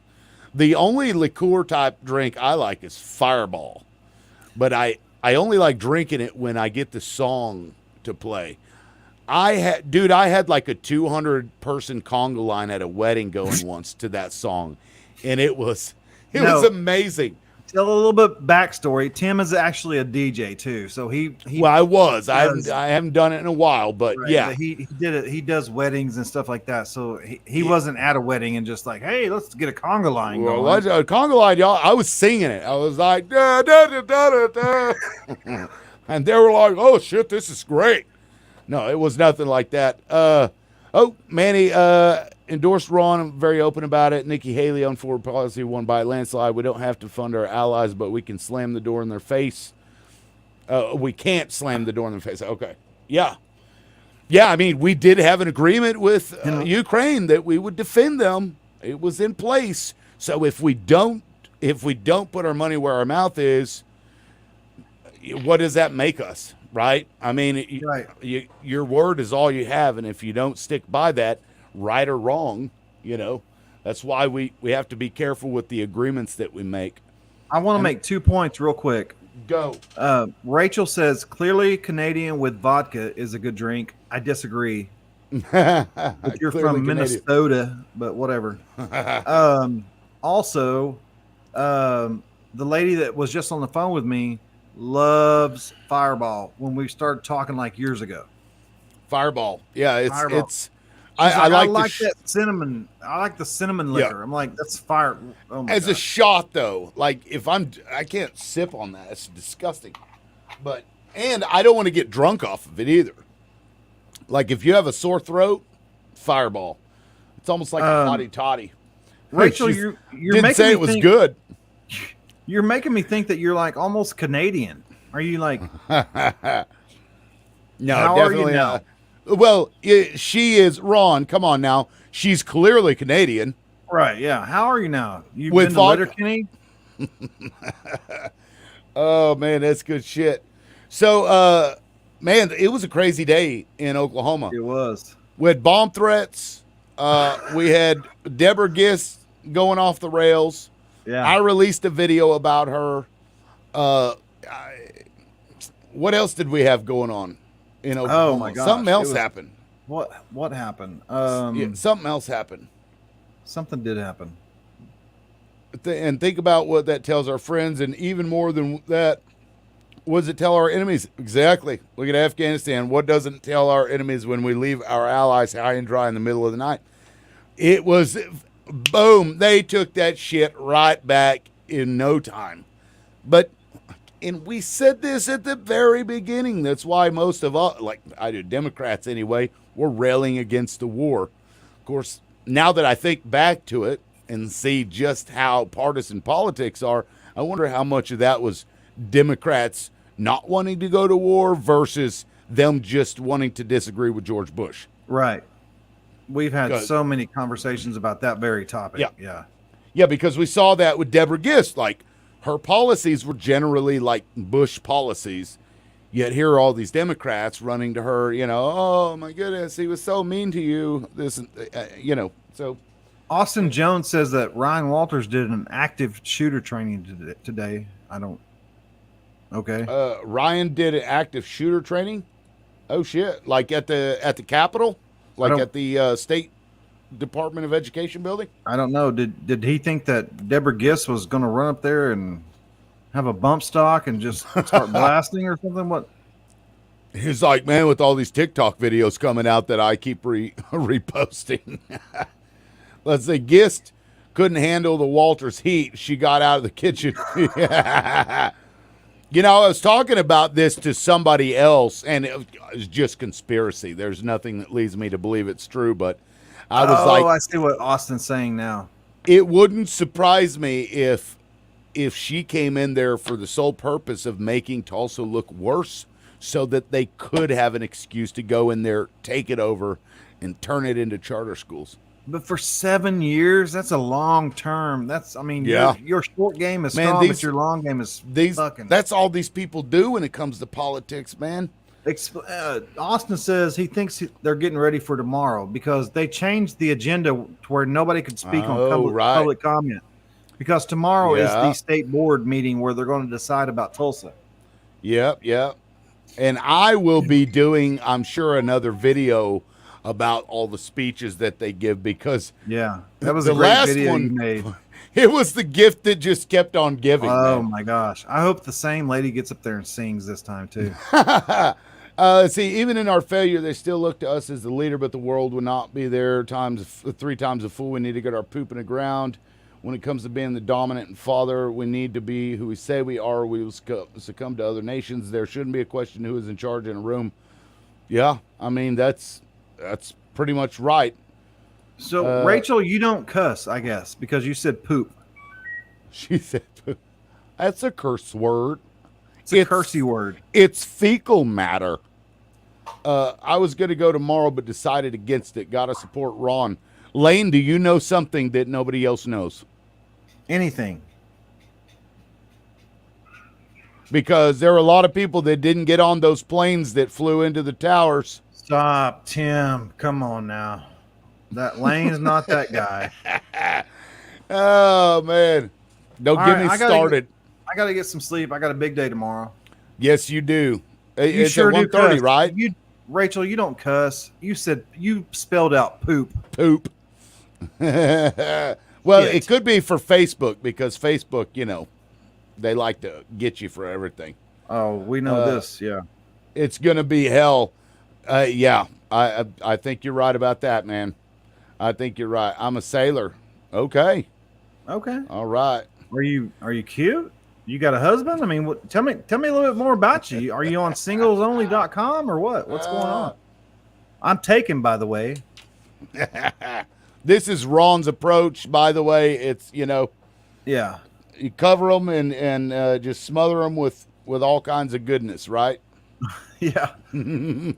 Speaker 1: The only liqueur type drink I like is Fireball. But I only like drinking it when I get the song to play. I had like a 200-person conga line at a wedding going once to that song, and it was amazing.
Speaker 2: Tell a little bit backstory. Tim is actually a DJ too, so he
Speaker 1: I haven't done it in a while, but yeah,
Speaker 2: but he did it. He does weddings and stuff like that. So he wasn't at a wedding and just like, hey, let's get a conga line going.
Speaker 1: A conga line, y'all. I was singing it. I was like, da, da, da, da, da, da. And they were like, oh shit, this is great. No, it was nothing like that. Manny endorsed Ron. I'm very open about it. Nikki Haley on foreign policy won by a landslide. We don't have to fund our allies, but we can slam the door in their face. We can't slam the door in their face. Okay. Yeah. Yeah, I mean, we did have an agreement with Ukraine that we would defend them. It was in place. So if we don't put our money where our mouth is, what does that make us? Right? I mean, your word is all you have, and if you don't stick by that, right or wrong, that's why we have to be careful with the agreements that we make.
Speaker 2: I want to make 2 points real quick.
Speaker 1: Go.
Speaker 2: Rachel says, clearly Canadian with vodka is a good drink. I disagree. If you're from Minnesota, but whatever. Also, the lady that was just on the phone with me loves Fireball when we started talking like years ago.
Speaker 1: Fireball. Yeah,
Speaker 2: Fireball.
Speaker 1: it's I like
Speaker 2: that cinnamon. I like the cinnamon liquor. I'm like, that's fire. Oh my
Speaker 1: As
Speaker 2: God.
Speaker 1: a shot though, like I can't sip on that. It's disgusting. And I don't want to get drunk off of it either. Like if you have a sore throat, Fireball. It's almost like a hottie totty.
Speaker 2: Rachel, you're
Speaker 1: didn't
Speaker 2: making
Speaker 1: say
Speaker 2: me
Speaker 1: it was
Speaker 2: think,
Speaker 1: good.
Speaker 2: You're making me think that you're like almost Canadian. Are you like?
Speaker 1: No,
Speaker 2: How
Speaker 1: definitely
Speaker 2: are you now?
Speaker 1: Well, she is. Ron, come on now. She's clearly Canadian.
Speaker 2: Right, yeah. How are you now? You've
Speaker 1: With
Speaker 2: been to Letterkenny?
Speaker 1: Oh, man, that's good shit. So, man, it was a crazy day in Oklahoma.
Speaker 2: It was.
Speaker 1: We had bomb threats. We had Deborah Gist going off the rails.
Speaker 2: Yeah.
Speaker 1: I released a video about her. What else did we have going on in Oklahoma?
Speaker 2: Oh, my gosh.
Speaker 1: Something else happened.
Speaker 2: What happened?
Speaker 1: Something else happened.
Speaker 2: Something did happen.
Speaker 1: And think about what that tells our friends, and even more than that, what does it tell our enemies? Exactly. Look at Afghanistan. What doesn't tell our enemies when we leave our allies high and dry in the middle of the night? It was, boom, they took that shit right back in no time. And we said this at the very beginning. That's why most of us, like I do, Democrats anyway, were railing against the war. Of course, now that I think back to it and see just how partisan politics are, I wonder how much of that was Democrats not wanting to go to war versus them just wanting to disagree with George Bush.
Speaker 2: Right. We've had so many conversations about that very topic.
Speaker 1: Yeah, because we saw that with Deborah Gist. Like, her policies were generally like Bush policies, yet here are all these Democrats running to her, oh my goodness, he was so mean to you. So.
Speaker 2: Austin Jones says that Ryan Walters did an active shooter training today. Okay.
Speaker 1: Ryan did an active shooter training. Oh shit! Like at the Capitol, like at the State Department of Education building.
Speaker 2: I don't know. Did he think that Deborah Gist was going to run up there and have a bump stock and just start blasting or something? What?
Speaker 1: He's like, man, with all these TikTok videos coming out that I keep reposting. Let's say Gist couldn't handle the Walters heat. She got out of the kitchen. I was talking about this to somebody else, and it was just conspiracy. There's nothing that leads me to believe it's true, but I was
Speaker 2: I see what Austin's saying now.
Speaker 1: It wouldn't surprise me if if she came in there for the sole purpose of making Tulsa look worse so that they could have an excuse to go in there, take it over, and turn it into charter schools.
Speaker 2: But for 7 years, that's a long term. That's, I mean, your short game is strong, but your long game is fucking.
Speaker 1: That's all these people do when it comes to politics, man.
Speaker 2: Austin says he thinks they're getting ready for tomorrow because they changed the agenda to where nobody could speak on public comment. Because tomorrow is the state board meeting where they're going to decide about Tulsa.
Speaker 1: Yep. And I will be doing, I'm sure, another video about all the speeches that they give because
Speaker 2: that was a great video you made.
Speaker 1: It was the gift that just kept on giving.
Speaker 2: Oh my gosh! I hope the same lady gets up there and sings this time too.
Speaker 1: See, even in our failure, they still look to us as the leader, but the world would not be there. 3 times a fool. We need to get our poop in the ground. When it comes to being the dominant father, we need to be who we say we are. We will succumb to other nations. There shouldn't be a question who is in charge in a room. Yeah, I mean that's pretty much right.
Speaker 2: So, Rachel, you don't cuss, I guess, because you said poop.
Speaker 1: She said poop. That's a curse word.
Speaker 2: It's a cursey word.
Speaker 1: It's fecal matter. I was going to go tomorrow, but decided against it. Got to support Ron. Lane, do you know something that nobody else knows?
Speaker 2: Anything.
Speaker 1: Because there are a lot of people that didn't get on those planes that flew into the towers.
Speaker 2: Stop, Tim. Come on now. That Lane's not that guy.
Speaker 1: Oh, man. Don't get me started.
Speaker 2: I got to get some sleep. I got a big day tomorrow.
Speaker 1: Yes, you do.
Speaker 2: You
Speaker 1: it's
Speaker 2: sure
Speaker 1: at 1:30, right?
Speaker 2: Rachel, you don't cuss. You spelled out poop.
Speaker 1: Poop. Well, it could be for Facebook because Facebook, they like to get you for everything.
Speaker 2: Oh, we know this. Yeah.
Speaker 1: It's going to be hell. Yeah, I think you're right about that, man. I think you're right. I'm a sailor. Okay. All right.
Speaker 2: Are you cute? You got a husband? I mean, tell me a little bit more about you. Are you on singlesonly.com or what? What's going on? I'm taken, by the way.
Speaker 1: This is Ron's approach, by the way. It's,
Speaker 2: yeah.
Speaker 1: You cover them and just smother them with all kinds of goodness, right?
Speaker 2: Yeah.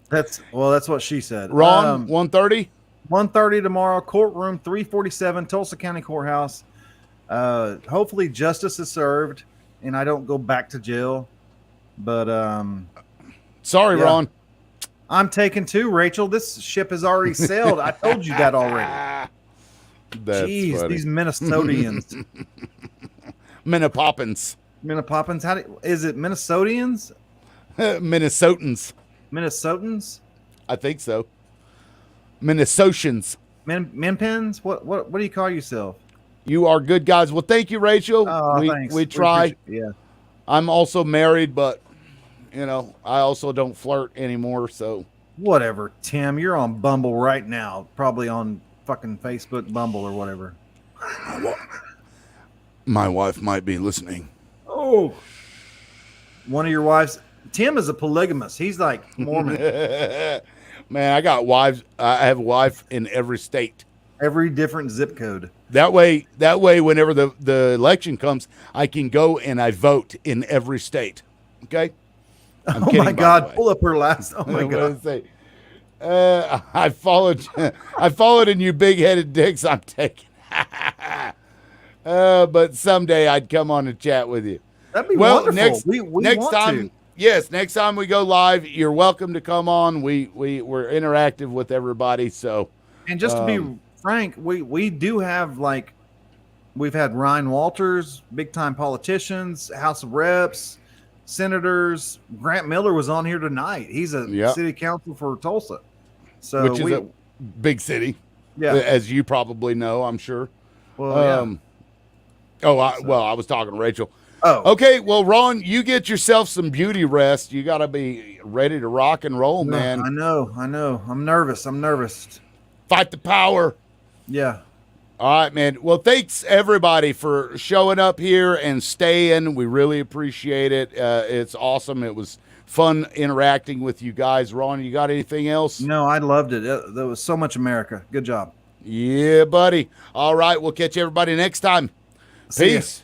Speaker 2: That's what she said.
Speaker 1: Ron, 1:30?
Speaker 2: 1:30 tomorrow, courtroom 347, Tulsa County Courthouse. Hopefully justice is served and I don't go back to jail. But
Speaker 1: sorry, Ron.
Speaker 2: I'm taken too, Rachel. This ship has already sailed. I told you that already. Jeez,
Speaker 1: funny.
Speaker 2: These Minnesotians.
Speaker 1: Minnepoppins.
Speaker 2: Is it Minnesotians?
Speaker 1: Minnesotans.
Speaker 2: Minnesotans?
Speaker 1: I think so. Minnesotans.
Speaker 2: Minpins? What do you call yourself?
Speaker 1: You are good guys. Well, thank you, Rachel.
Speaker 2: Thanks.
Speaker 1: We try.
Speaker 2: Yeah.
Speaker 1: I'm also married, but I also don't flirt anymore. So
Speaker 2: whatever, Tim. You're on Bumble right now. Probably on fucking Facebook Bumble or whatever.
Speaker 1: My wife might be listening.
Speaker 2: Oh, one of your wives. Tim is a polygamist. He's like Mormon.
Speaker 1: Man, I got wives. I have a wife in every state.
Speaker 2: Every different zip code.
Speaker 1: That way, whenever the election comes, I can go and I vote in every state. Okay? I'm
Speaker 2: oh my God! Pull up her last. Oh my God!
Speaker 1: I followed in you big-headed dicks. I'm taking. But someday I'd come on and chat with you.
Speaker 2: That'd be wonderful.
Speaker 1: Next time. Yes, next time we go live, you're welcome to come on. We're interactive with everybody. So,
Speaker 2: and just to be frank, we do have we've had Ryan Walters, big time politicians, House of Reps, senators. Grant Miller was on here tonight. He's a city council for Tulsa,
Speaker 1: which is a big city.
Speaker 2: Yeah,
Speaker 1: as you probably know, I'm sure.
Speaker 2: Well,
Speaker 1: I was talking to Rachel.
Speaker 2: Oh,
Speaker 1: okay. Well, Ron, you get yourself some beauty rest. You got to be ready to rock and roll, man.
Speaker 2: I know. I'm nervous.
Speaker 1: Fight the power.
Speaker 2: Yeah.
Speaker 1: All right, man. Well, thanks everybody for showing up here and staying. We really appreciate it. It's awesome. It was fun interacting with you guys. Ron, you got anything else?
Speaker 2: No, I loved it. There was so much America. Good job.
Speaker 1: Yeah, buddy. All right. We'll catch everybody next time. Peace.